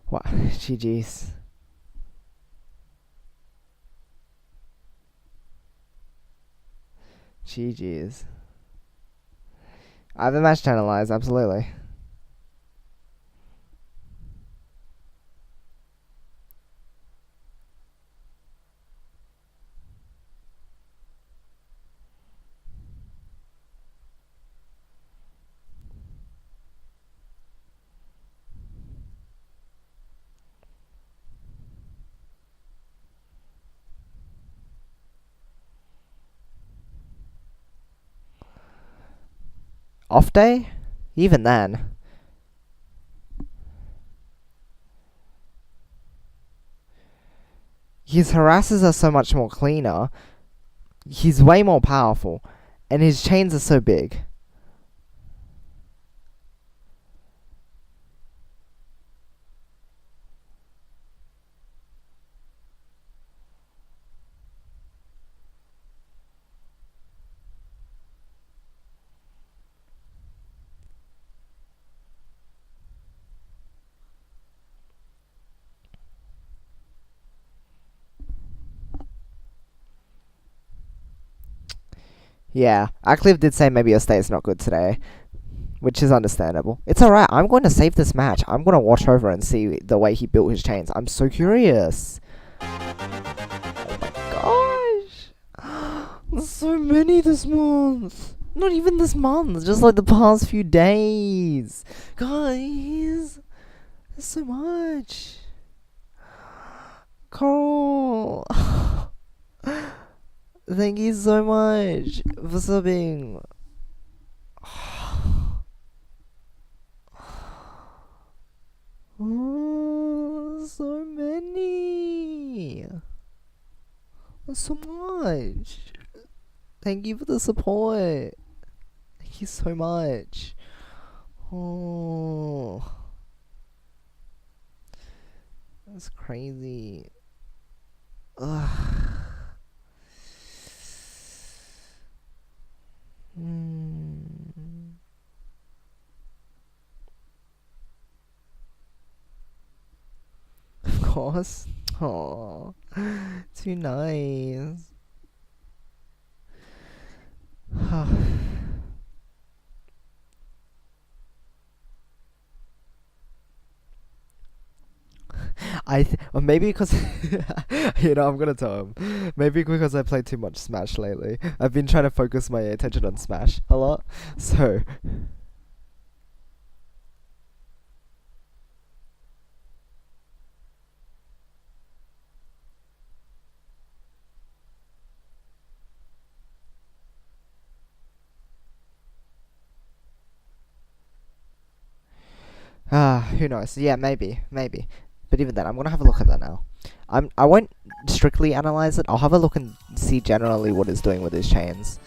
What? GG's. GG's. I have the match to analyze, absolutely. Off day? Even then. His harasses are so much more cleaner. he's way more powerful, and his chains are so big. Yeah, acliv did say maybe your state's not good today, which is understandable. It's alright, I'm going to save this match. I'm going to watch over and see the way he built his chains. I'm so curious. Oh my gosh. There's so many this month. Not even this month, just like the past few days. Guys, there's so much. Carl. Thank you so much for subbing. Oh, so many. So much. Thank you for the support. Thank you so much. Oh, that's crazy. Ugh. Of course. Oh, too nice. Or maybe because I'm gonna tell him. Maybe because I play too much Smash lately. I've been trying to focus my attention on Smash a lot, so. Who knows? Yeah, maybe. But even then, I'm gonna have a look at that now. I won't strictly analyze it. I'll have a look and see generally what it's doing with his chains,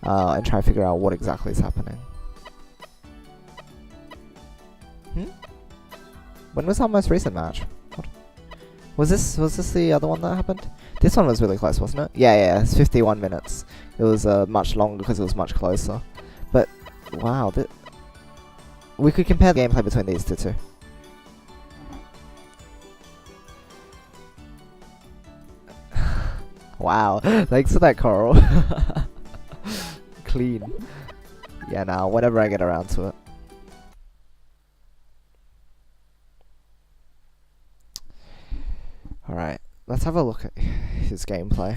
and try to figure out what exactly is happening. When was our most recent match? What? Was this the other one that happened? This one was really close, wasn't it? Yeah, it's 51 minutes. It was much longer because it was much closer. But wow, we could compare the gameplay between these two. Wow, thanks for that, Coral. Clean. Yeah, now whenever I get around to it. Alright, let's have a look at his gameplay.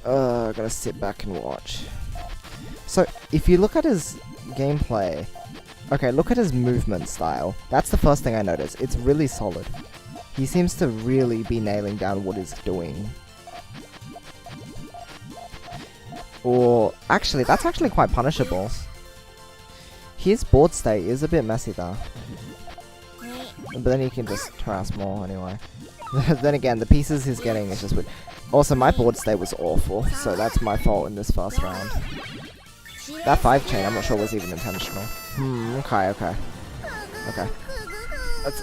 I gotta sit back and watch. So, if you look at his gameplay, okay, look at his movement style. That's the first thing I noticed. It's really solid. He seems to really be nailing down what he's doing. Or, actually, that's actually quite punishable. His board state is a bit messy though. But then he can just harass more anyway. Then again, the pieces he's getting is just weird. Also, my board state was awful, so that's my fault in this first round. That 5 chain, I'm not sure was even intentional. Okay.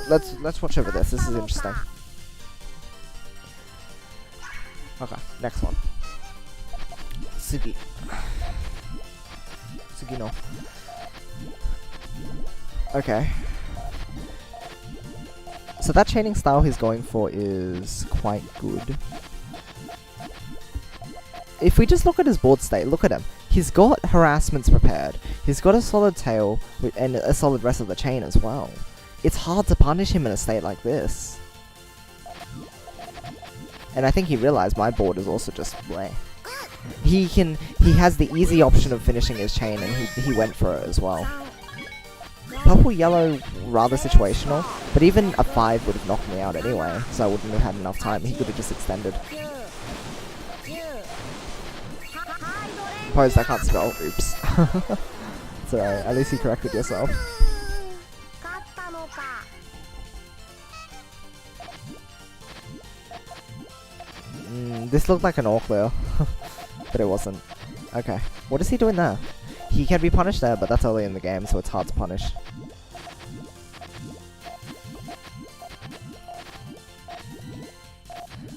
Let's watch over this. This is interesting. Okay, next one. Sugi no. Okay. So that chaining style he's going for is quite good. If we just look at his board state, look at him. He's got harassments prepared. He's got a solid tail and a solid rest of the chain as well. It's hard to punish him in a state like this. And I think he realized my board is also just bleh. He has the easy option of finishing his chain, and he went for it as well. Purple yellow, rather situational, but even a 5 would have knocked me out anyway, so I wouldn't have had enough time. He could have just extended. Opposed, I can't spell. Oops. It's alright, at least you corrected yourself. This looked like an all clear, but it wasn't. Okay, what is he doing there? He can be punished there, but that's early in the game, so it's hard to punish.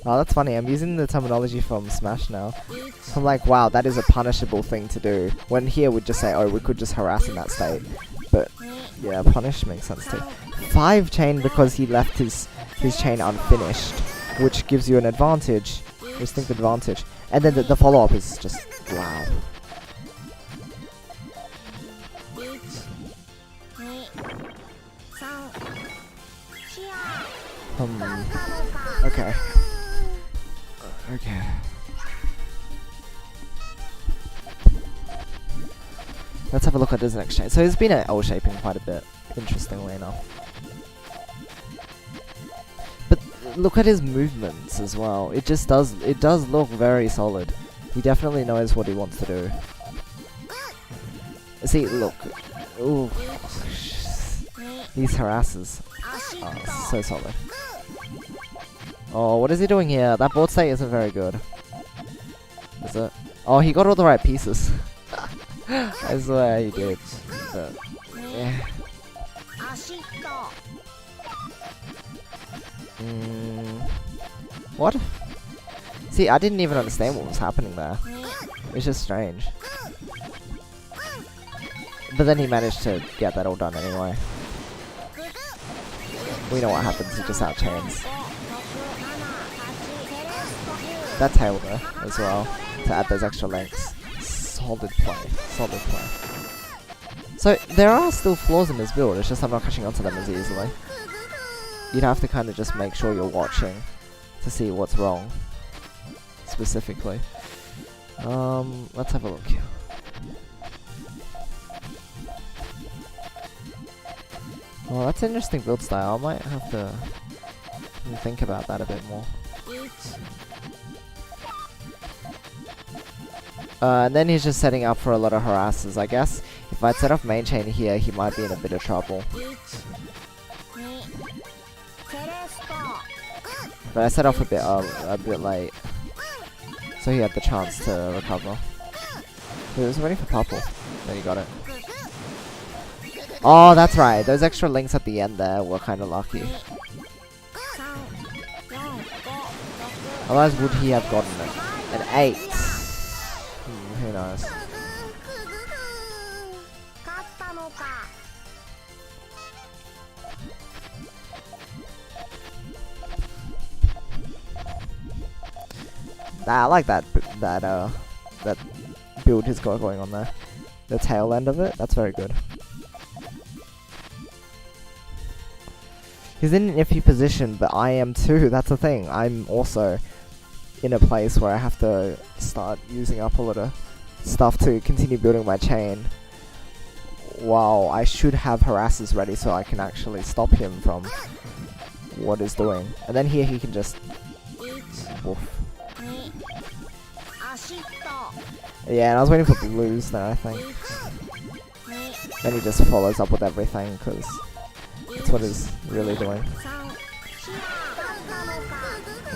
Oh, that's funny. I'm using the terminology from Smash now. I'm like, wow, that is a punishable thing to do. When here we'd just say, oh, we could just harass in that state. But yeah, punish makes sense too. 5 chain because he left his chain unfinished, which gives you an advantage, distinct advantage. And then the follow-up is just, wow. Okay. Okay. Let's have a look at his next chain. So he's been at L-shaping quite a bit, interestingly enough. But look at his movements as well. It does look very solid. He definitely knows what he wants to do. See, look. Ooh. These harasses. Oh, so solid. Oh, what is he doing here? That board state isn't very good. Is it? Oh, he got all the right pieces. I swear he did. But, yeah. What? See, I didn't even understand what was happening there. It's just strange. But then he managed to get that all done anyway. We know what happens, he just out-chains. That tail there as well, to add those extra lengths. Solid play, solid play. So, there are still flaws in this build, it's just I'm not catching onto them as easily. You'd have to kind of just make sure you're watching to see what's wrong, specifically. Let's have a look here. Oh, that's an interesting build style. I might have to think about that a bit more. And then he's just setting up for a lot of harasses. I guess if I'd set off main chain here, he might be in a bit of trouble. But I set off a bit late, so he had the chance to recover. He was waiting for purple. Then he got it. Oh, that's right. Those extra links at the end there were kind of lucky. Otherwise, would he have gotten it? An 8. Who knows? I like that build he's got going on there. The tail end of it, that's very good. He's in an iffy position, but I am too, that's the thing. I'm also in a place where I have to start using up a lot of stuff to continue building my chain. Wow, I should have harasses ready so I can actually stop him from what he's doing. And then here he can just... Woof. Yeah, and I was waiting for blues there, I think. Then he just follows up with everything, because that's what he's really doing.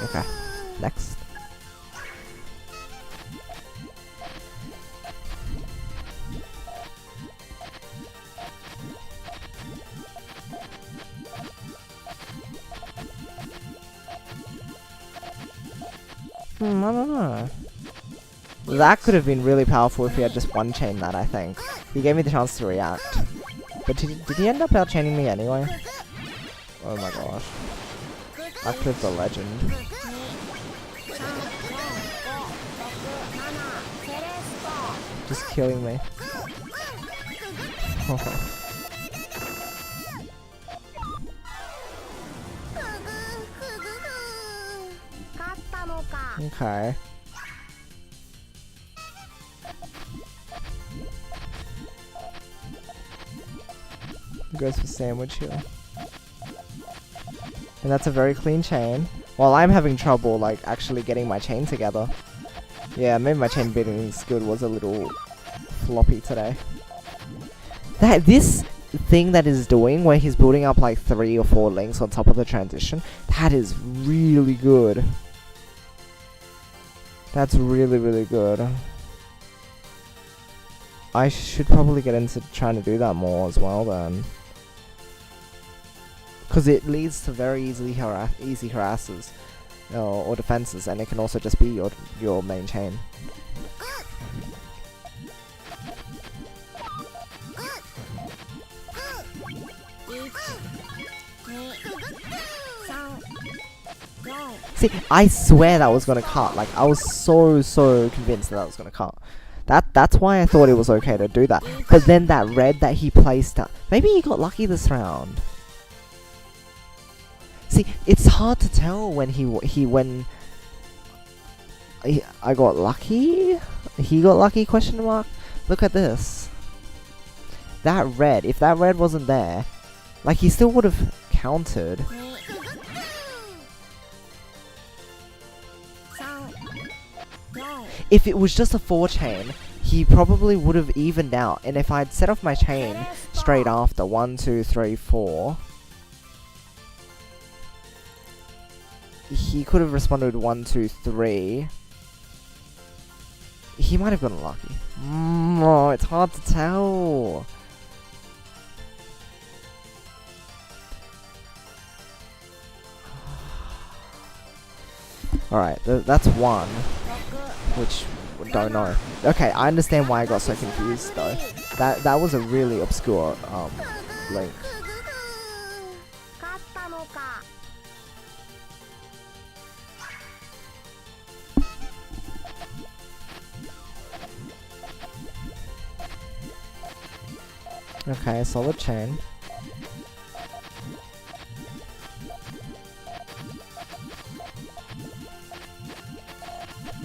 Okay, next. I don't know. That could have been really powerful if he had just one chain that, I think. He gave me the chance to react. But did he end up out-chaining me anyway? Oh my gosh. Acliv the legend. Just killing me. Okay. Goes for sandwich here. And that's a very clean chain. While I'm having trouble, like, actually getting my chain together. Yeah, maybe my chain beating skill was a little floppy today. This thing that he's doing, where he's building up like 3 or 4 links on top of the transition, that is really good. That's really, really good. I should probably get into trying to do that more as well then. Because it leads to very easy harasses or defenses, and it can also just be your main chain. See, I swear that was gonna cut. Like, I was so convinced that was gonna cut. That's why I thought it was okay to do that. But then that red that he placed down, maybe he got lucky this round. See, it's hard to tell when I got lucky. He got lucky? Question mark. Look at this. That red. If that red wasn't there, like, he still would have countered. If it was just a 4 chain, he probably would have evened out. And if I'd set off my chain straight after 1, 2, 3, 4, he could have responded 1, 2, 3. He might have gotten lucky. Oh, it's hard to tell. Alright, that's 1. Which, don't know. Okay, I understand why I got so confused though. That was a really obscure link. Okay, solid chain.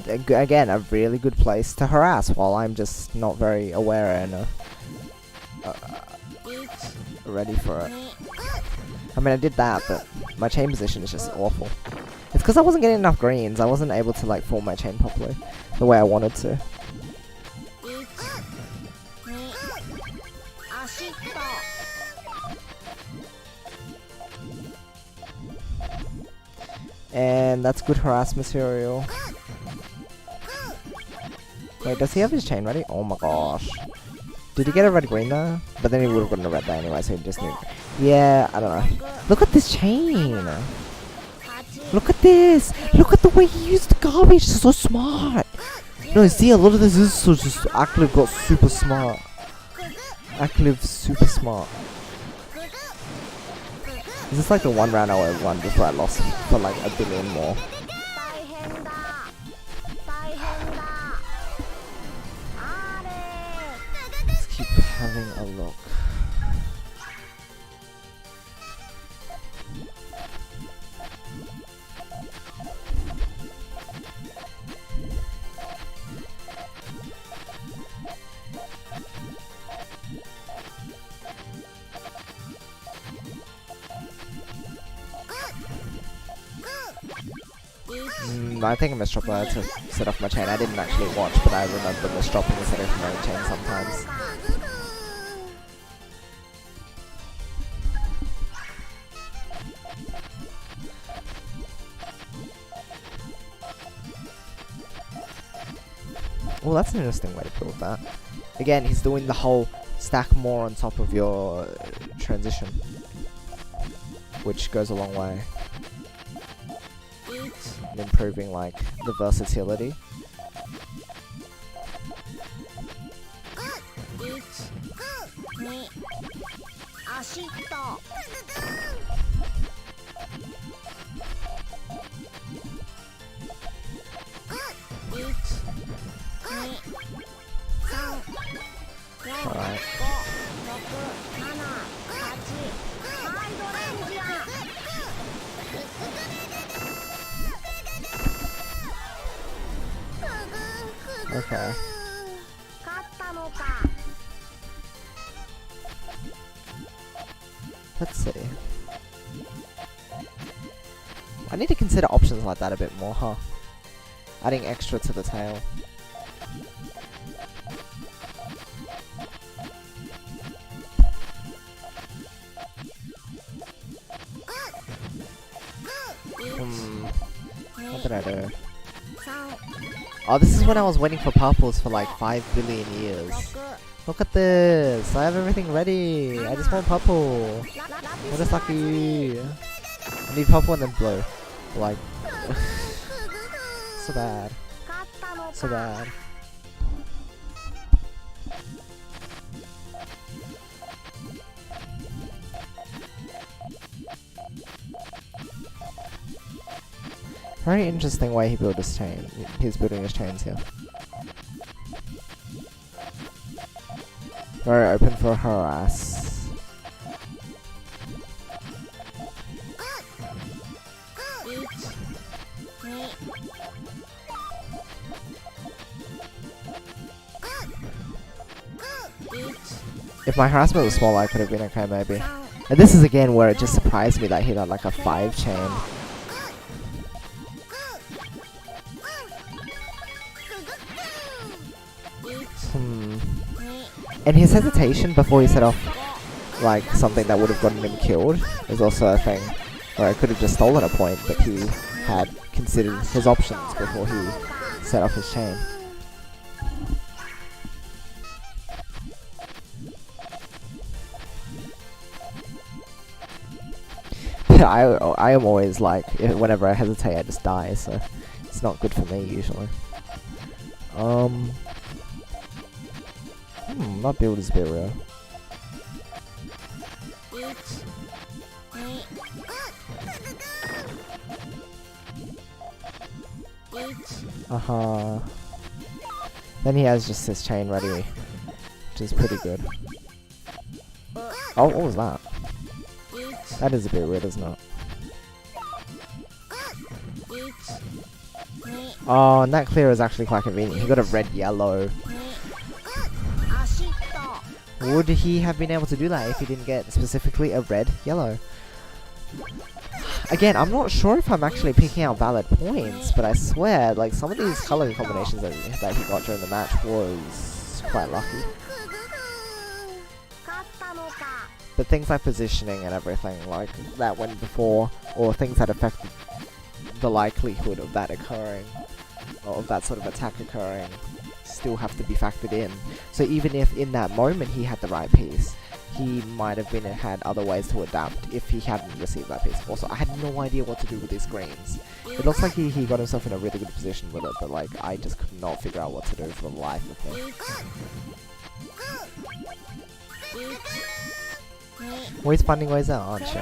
Again, a really good place to harass while I'm just not very aware and ready for it. I mean, I did that, but my chain position is just awful. It's because I wasn't getting enough greens. I wasn't able to, like, form my chain properly the way I wanted to. And that's good harass material. Wait, does he have his chain ready? Oh my gosh. Did he get a red green though? But then he would have gotten a red there anyway, so he just knew. Yeah, I don't know. Look at this chain! Look at this! Look at the way he used the garbage! It's so smart! No, see, a lot of this is so just... Acliv got super smart. Acliv super smart. Is this like the 1 round I would have won before I lost for like 1 billion more? Let's keep having a look. I think I misdropped that to set off my chain. I didn't actually watch, but I remember misdropping and setting off my own chain sometimes. Well, that's an interesting way to build that. Again, he's doing the whole stack more on top of your transition, which goes a long way. And improving, like, the versatility. Alright. Okay. Let's see. I need to consider options like that a bit more, huh? Adding extra to the tail. What did I do? Oh, this is when I was waiting for purples for like 5 billion years. Look at this! I have everything ready! I just want purple! What a sucky! I need purple and then blue. Like... so bad. So bad. Very interesting way he built his chain. He's building his chains here. Very open for harass. If my harassment was smaller, I could have been okay maybe. And this is again where it just surprised me that he had like a 5 chain. And his hesitation before he set off like something that would have gotten him killed is also a thing where I could have just stolen a point, but he had considered his options before he set off his chain. I am always like, whenever I hesitate I just die, so it's not good for me usually. That build is a bit rare. Then he has just his chain ready, which is pretty good. Oh, what was that? That is a bit weird, isn't it? Oh, and that clear is actually quite convenient. He got a red-yellow. Would he have been able to do that if he didn't get specifically a red-yellow? Again, I'm not sure if I'm actually picking out valid points, but I swear, like, some of these color combinations that he got during the match was quite lucky. But things like positioning and everything, like, that went before, or things that affected the likelihood of that occurring, or of that sort of attack occurring, still have to be factored in. So even if in that moment he had the right piece, he might have had other ways to adapt if he hadn't received that piece. Also, I had no idea what to do with these greens. It looks like he got himself in a really good position with it, but like, I just could not figure out what to do for the life of me. Always finding ways out, aren't you?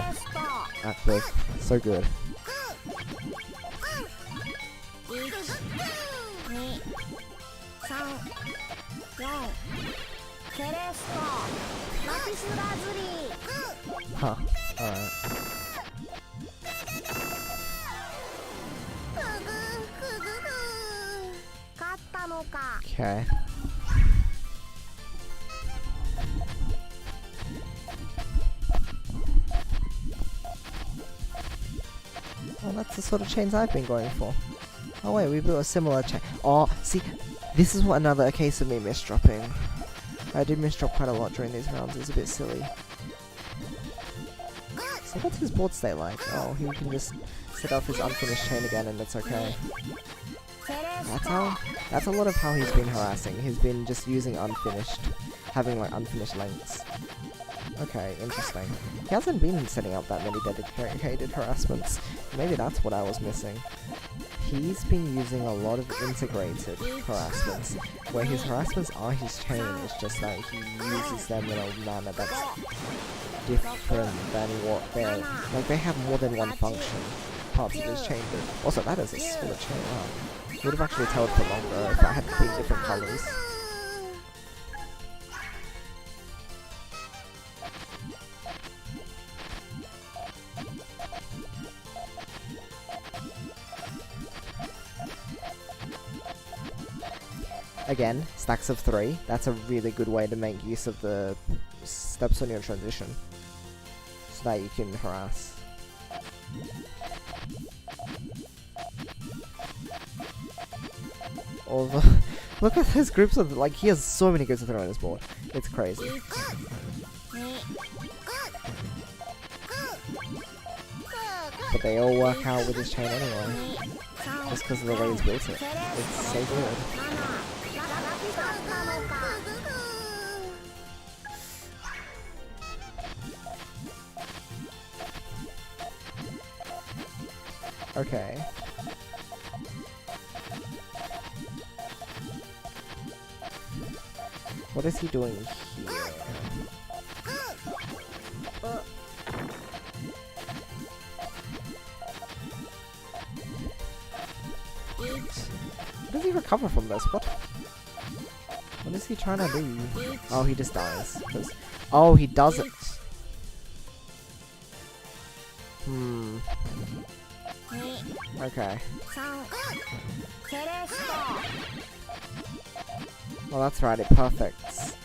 Acliv. So good. Huh. Alright. Okay. Well, that's the sort of chains I've been going for. Oh wait, we built a similar chain. Oh, see, this is what another case of me misdropping. I did misdrop quite a lot during these rounds, it was a bit silly. So what's his board state like? Oh, he can just set off his unfinished chain again and it's okay. That's a lot of how he's been harassing. He's been just using unfinished, having like unfinished lengths. Okay, interesting. He hasn't been setting up that many dedicated harassments. Maybe that's what I was missing. He's been using a lot of integrated harassments, where his harassments are his chain, it's just that he uses them in a manner that's different than what they're... Like, they have more than one function, parts of his chain do. Also, that is a solid chain, wow. Would have actually told for longer if that had been different colours. Again, stacks of 3, that's a really good way to make use of the steps on your transition, so that you can harass. All the look at his groups of, like, he has so many groups of 3 on his board, it's crazy. but they all work out with his chain anyway. Just because of the way he's built it. It's so good. Okay. What is he doing here? How does he recover from this? What is he trying to do? Oh, he just dies. Oh, he does it. Okay. Well, that's right, it perfects.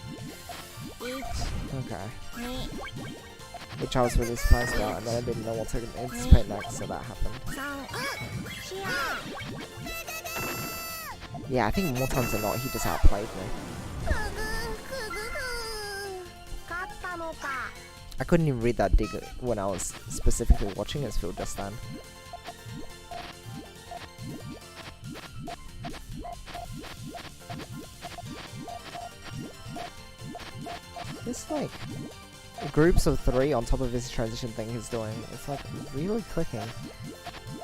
Okay. Which I was really surprised about, and then I didn't know what to anticipate next, so that happened. Yeah, I think more times than not, he just outplayed me. I couldn't even read that dig when I was specifically watching his field just then. This, like, groups of 3 on top of his transition thing he's doing, it's like really clicking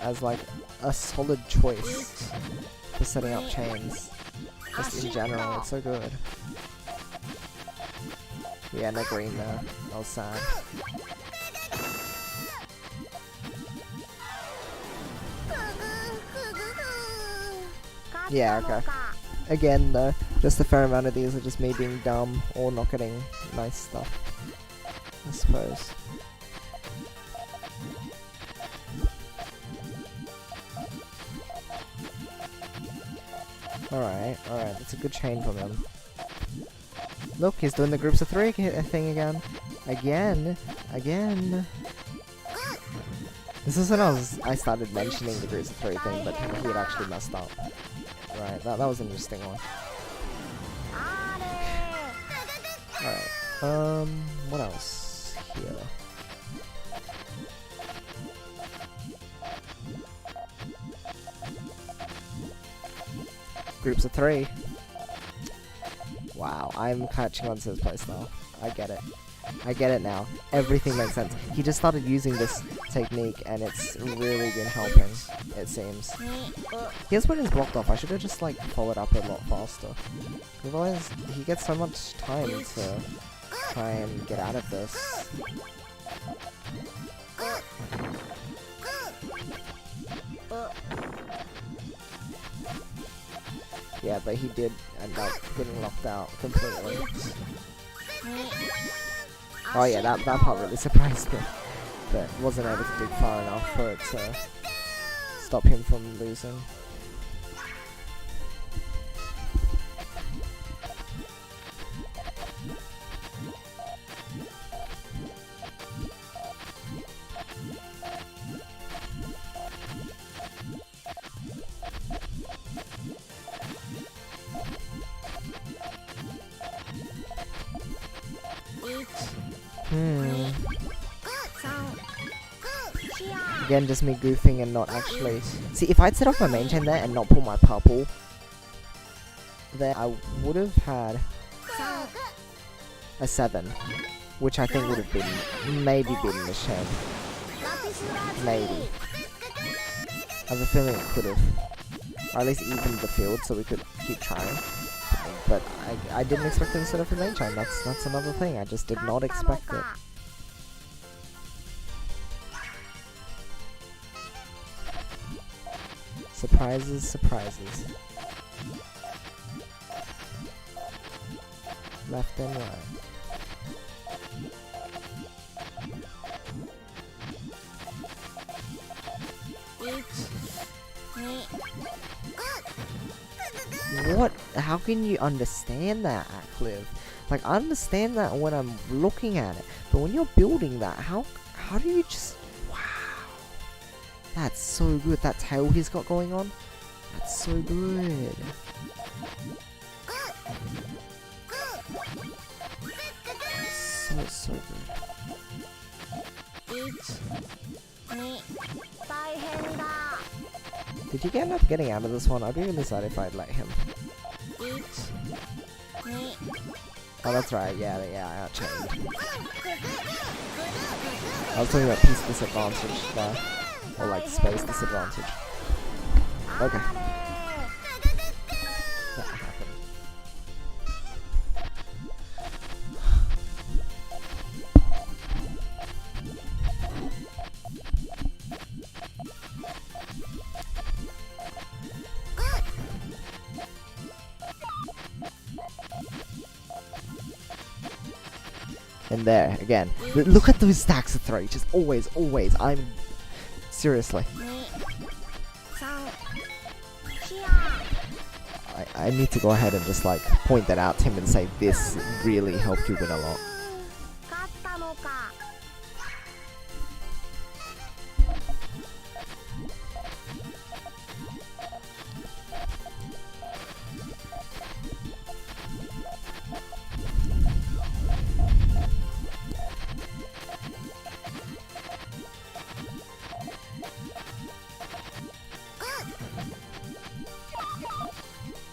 as like a solid choice for setting up chains. Just in general, it's so good. Yeah, no green there. I was sad. Yeah, okay. Again, though, just a fair amount of these are just me being dumb or not getting nice stuff, I suppose. Alright, that's a good chain from him. Look, he's doing the groups of 3 thing again. Again. This is when I started mentioning the groups of 3 thing, but he had actually messed up. Right, that was an interesting one. Alright, what else here? Groups of 3. Wow, I'm catching on to his playstyle. I get it. I get it now. Everything makes sense. He just started using this technique and it's really been helping, it seems. Here's when he's blocked off. I should have just like followed up a lot faster. Otherwise, he gets so much time to try and get out of this. Yeah, but he did end up getting locked out completely. Oh yeah, that part really surprised me. But wasn't able to dig far enough for it to stop him from losing. Again, just me goofing and not actually... See, if I'd set off my main chain there and not pull my purple there, I would have had a 7, which I think would have been maybe beaten this chain. Maybe. I have a feeling it could have. Or at least evened the field so we could keep trying. But I didn't expect him to set off his main chain. That's another thing. I just did not expect it. Surprises, surprises. Left and right. What? How can you understand that, acliv? Like, I understand that when I'm looking at it, but when you're building that, how do you just... That's so good. That tail he's got going on. That's so good. So good. Did you end up getting out of this one? I'd be really sad if I'd let him. Oh, that's right. Yeah, I outchained. I was talking about piece disadvantage there. Or like space disadvantage. Okay. That happened. And there, again. Look at those stacks of 3. Just always. I'm... Seriously. I need to go ahead and just like point that out to him and say this really helped you win a lot.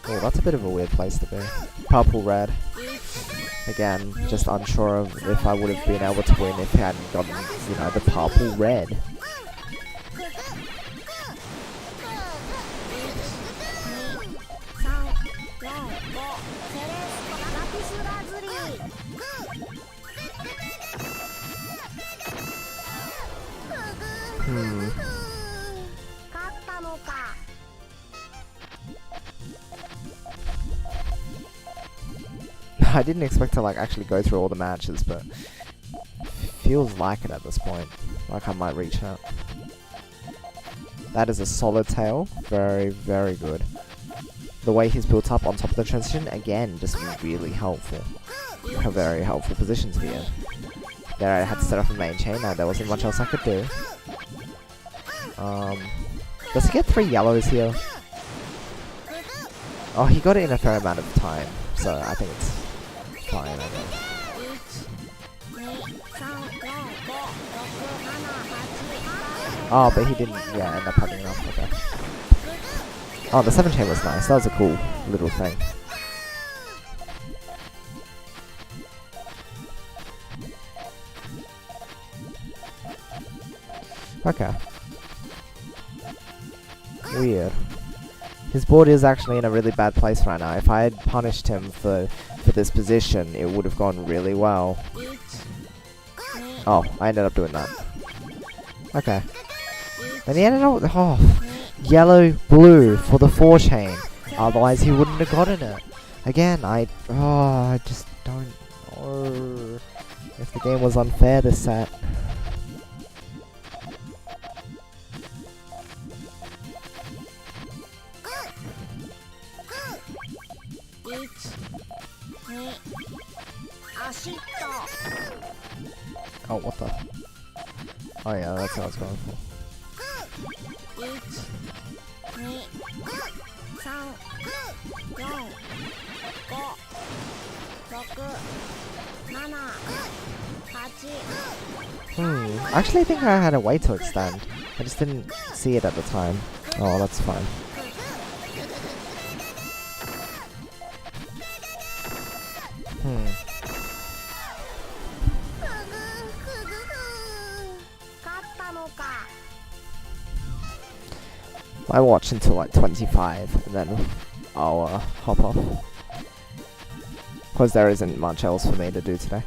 Oh, that's a bit of a weird place to be. Purple red. Again, just unsure of if I would have been able to win if I hadn't gotten, you know, the purple red. I didn't expect to like actually go through all the matches, but feels like it at this point. Like I might reach out. That is a solid tail. Very, very good. The way he's built up on top of the transition, again, just really helpful. A very helpful position to be in. There I had to set up a main chain, now there wasn't much else I could do. Does he get 3 yellows here? Oh, he got it in a fair amount of time, so I think it's fine, I guess. Oh, but he didn't, yeah, end up having enough, okay. Oh, the 7 chain was nice, that was a cool little thing. Okay. Weird. His board is actually in a really bad place right now. If I had punished him for this position, it would have gone really well. Oh, I ended up doing that. Okay. And he ended up with, yellow, blue for the 4 chain. Otherwise he wouldn't have gotten it. Again, I just don't know if the game was unfair this set. Oh, what the? Oh yeah, that's what I was going for. Actually I think I had a way to extend. I just didn't see it at the time. Oh, that's fine. I watch until like 25 and then I'll hop off. Because there isn't much else for me to do today.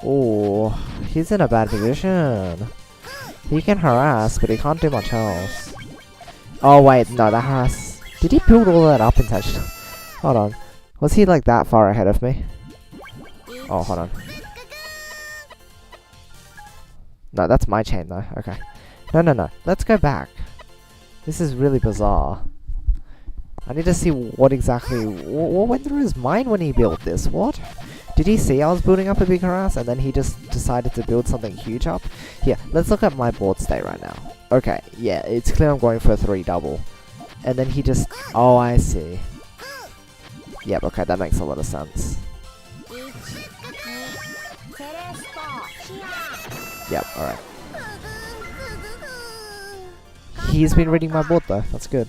Oh, he's in a bad position. He can harass, but he can't do much else. Oh wait, no, that harass... Did he build all that up intentionally? Hold on. Was he like that far ahead of me? Oh, hold on. No, that's my chain though. Okay. No. Let's go back. This is really bizarre. I need to see what exactly... What went through his mind when he built this? What? Did he see I was building up a big harass and then he just decided to build something huge up? Here, let's look at my board state right now. Okay, yeah, it's clear I'm going for a 3 double. And then he just... Oh, I see. Yep, okay, that makes a lot of sense. Yep, alright. He's been reading my board though, that's good.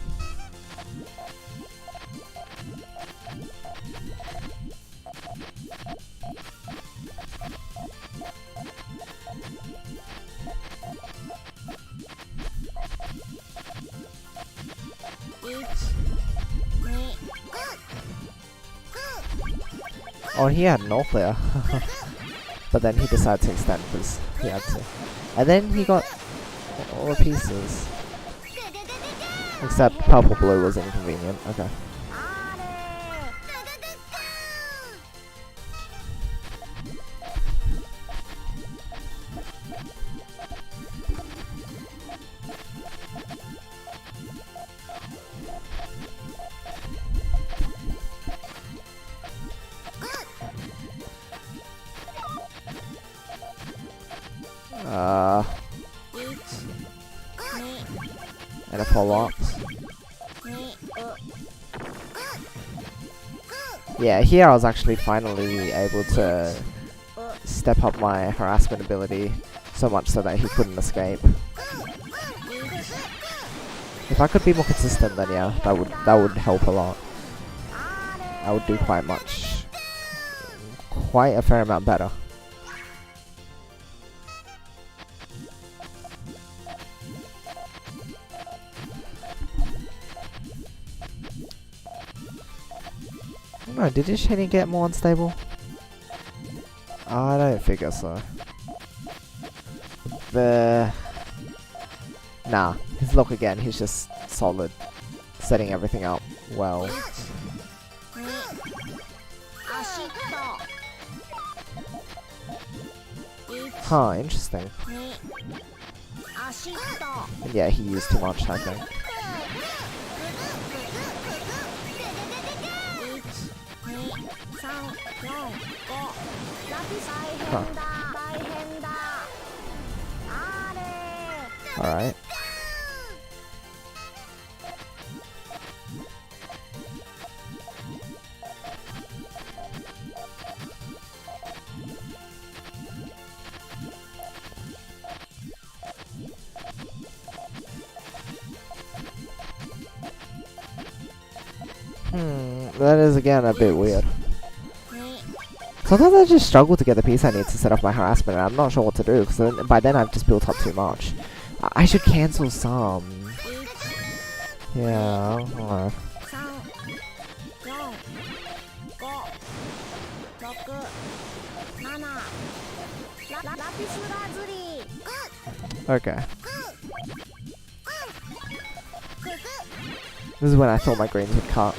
Oh, he had no player. But then he decided to extend because he had to. And then he got all the pieces. Except purple blue was inconvenient. Okay. And a follow-up. Yeah, here I was actually finally able to step up my harassment ability so much so that he couldn't escape. If I could be more consistent, then yeah, that would help a lot. I would do quite a fair amount better. No, did his training get more unstable? I don't figure so. Nah, his look again, he's just solid. Setting everything up well. Huh, interesting. And yeah, he used too much, I think. Huh. Alright. That is again a bit weird. Sometimes I just struggle to get the piece I need to set off my harassment, and I'm not sure what to do, because by then I've just built up too much. I should cancel some. Yeah, I don't know. Okay. This is when I thought my greens would cut.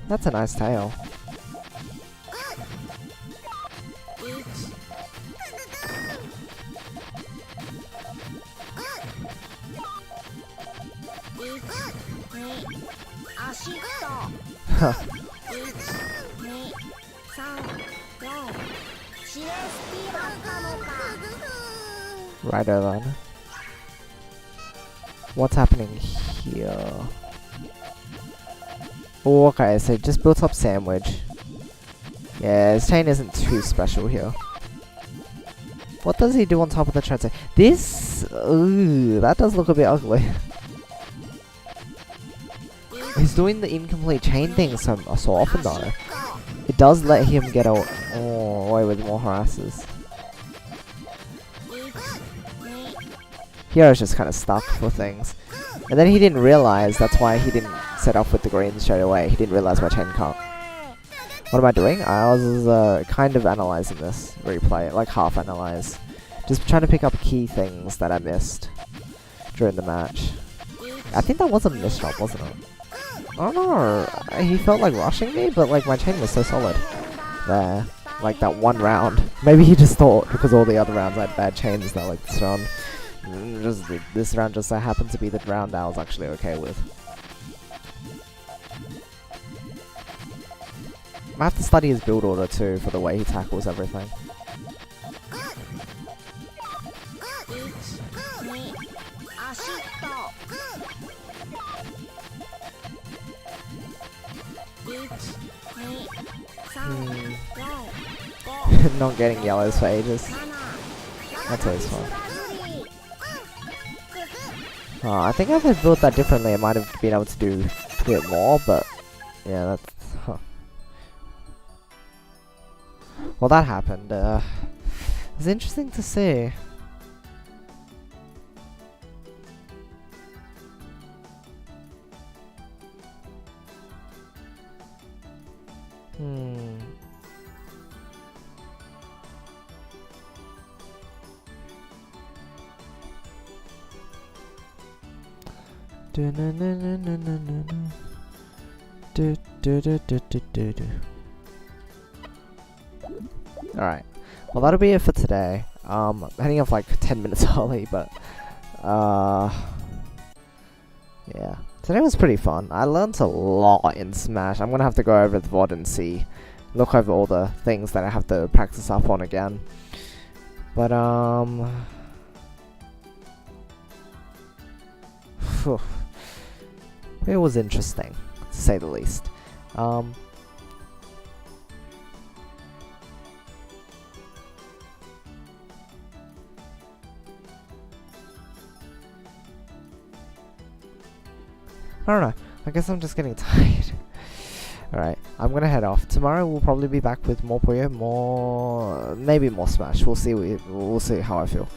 That's a nice tail. Huh. Rider then. What's happening here? Oh, okay, so just built up sandwich. Yeah, his chain isn't too special here. What does he do on top of the transit? This, ooh, that does look a bit ugly. He's doing the incomplete chain thing so often though. It does let him get away with more harasses. Here I was just kind of stuck for things. And then he didn't realize, that's why he didn't set off with the greens straight away. He didn't realize my chain cut. What am I doing? I was kind of analyzing this replay, like half analyze. Just trying to pick up key things that I missed during the match. I think that was a misshot, wasn't it? I don't know. He felt like rushing me, but like my chain was so solid. There. like that one round. Maybe he just thought because all the other rounds I had bad chains that like this round just so happened to be the round I was actually okay with. I have to study his build order too for the way he tackles everything. Not getting yellows for ages. That's always fun. Oh, I think if I built that differently, I might have been able to do a bit more, but yeah, that's... Huh. Well, that happened. It's interesting to see. Alright, well that'll be it for today. I'm heading off like 10 minutes early, but yeah, today was pretty fun. I learned a lot in Smash. I'm gonna have to go over the VOD and look over all the things that I have to practice up on again. But it was interesting, to say the least. I don't know. I guess I'm just getting tired. Alright, I'm gonna head off. Tomorrow we'll probably be back with more Puyo, maybe more Smash. We'll see. We'll see how I feel.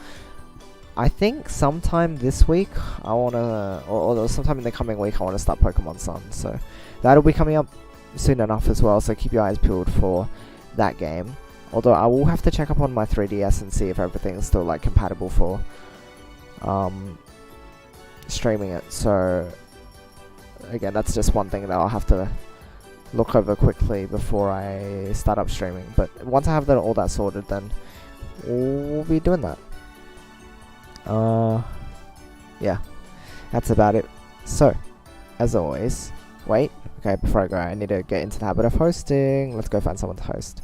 I think sometime this week I wanna, or sometime in the coming week I wanna start Pokemon Sun. So that'll be coming up soon enough as well. So keep your eyes peeled for that game. Although I will have to check up on my 3DS and see if everything is still like compatible for streaming it. So again, that's just one thing that I'll have to look over quickly before I start up streaming. But once I have all that sorted, then we'll be doing that. Yeah, that's about it. So, as always, wait, okay, before I go, I need to get into the habit of hosting. Let's go find someone to host.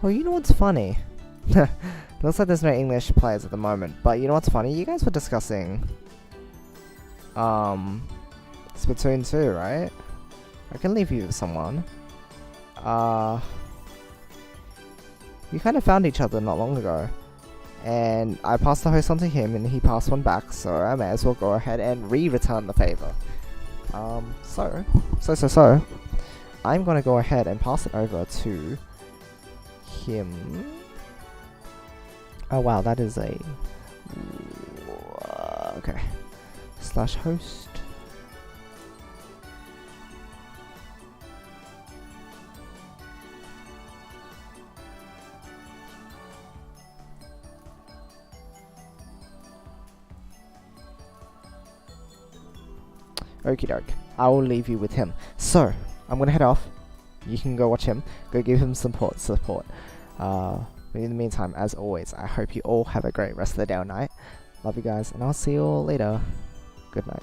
Oh, you know what's funny? Looks like there's no English players at the moment, but you know what's funny? You guys were discussing Splatoon 2, right? I can leave you with someone. We kind of found each other not long ago, and I passed the host on to him and he passed one back, so I may as well go ahead and return the favor. So I'm gonna go ahead and pass it over to him. Oh wow, that is a okay. /host. Okie doke. I will leave you with him. So, I'm gonna head off. You can go watch him. Go give him some support. But in the meantime, as always, I hope you all have a great rest of the day or night. Love you guys, and I'll see you all later. Good night.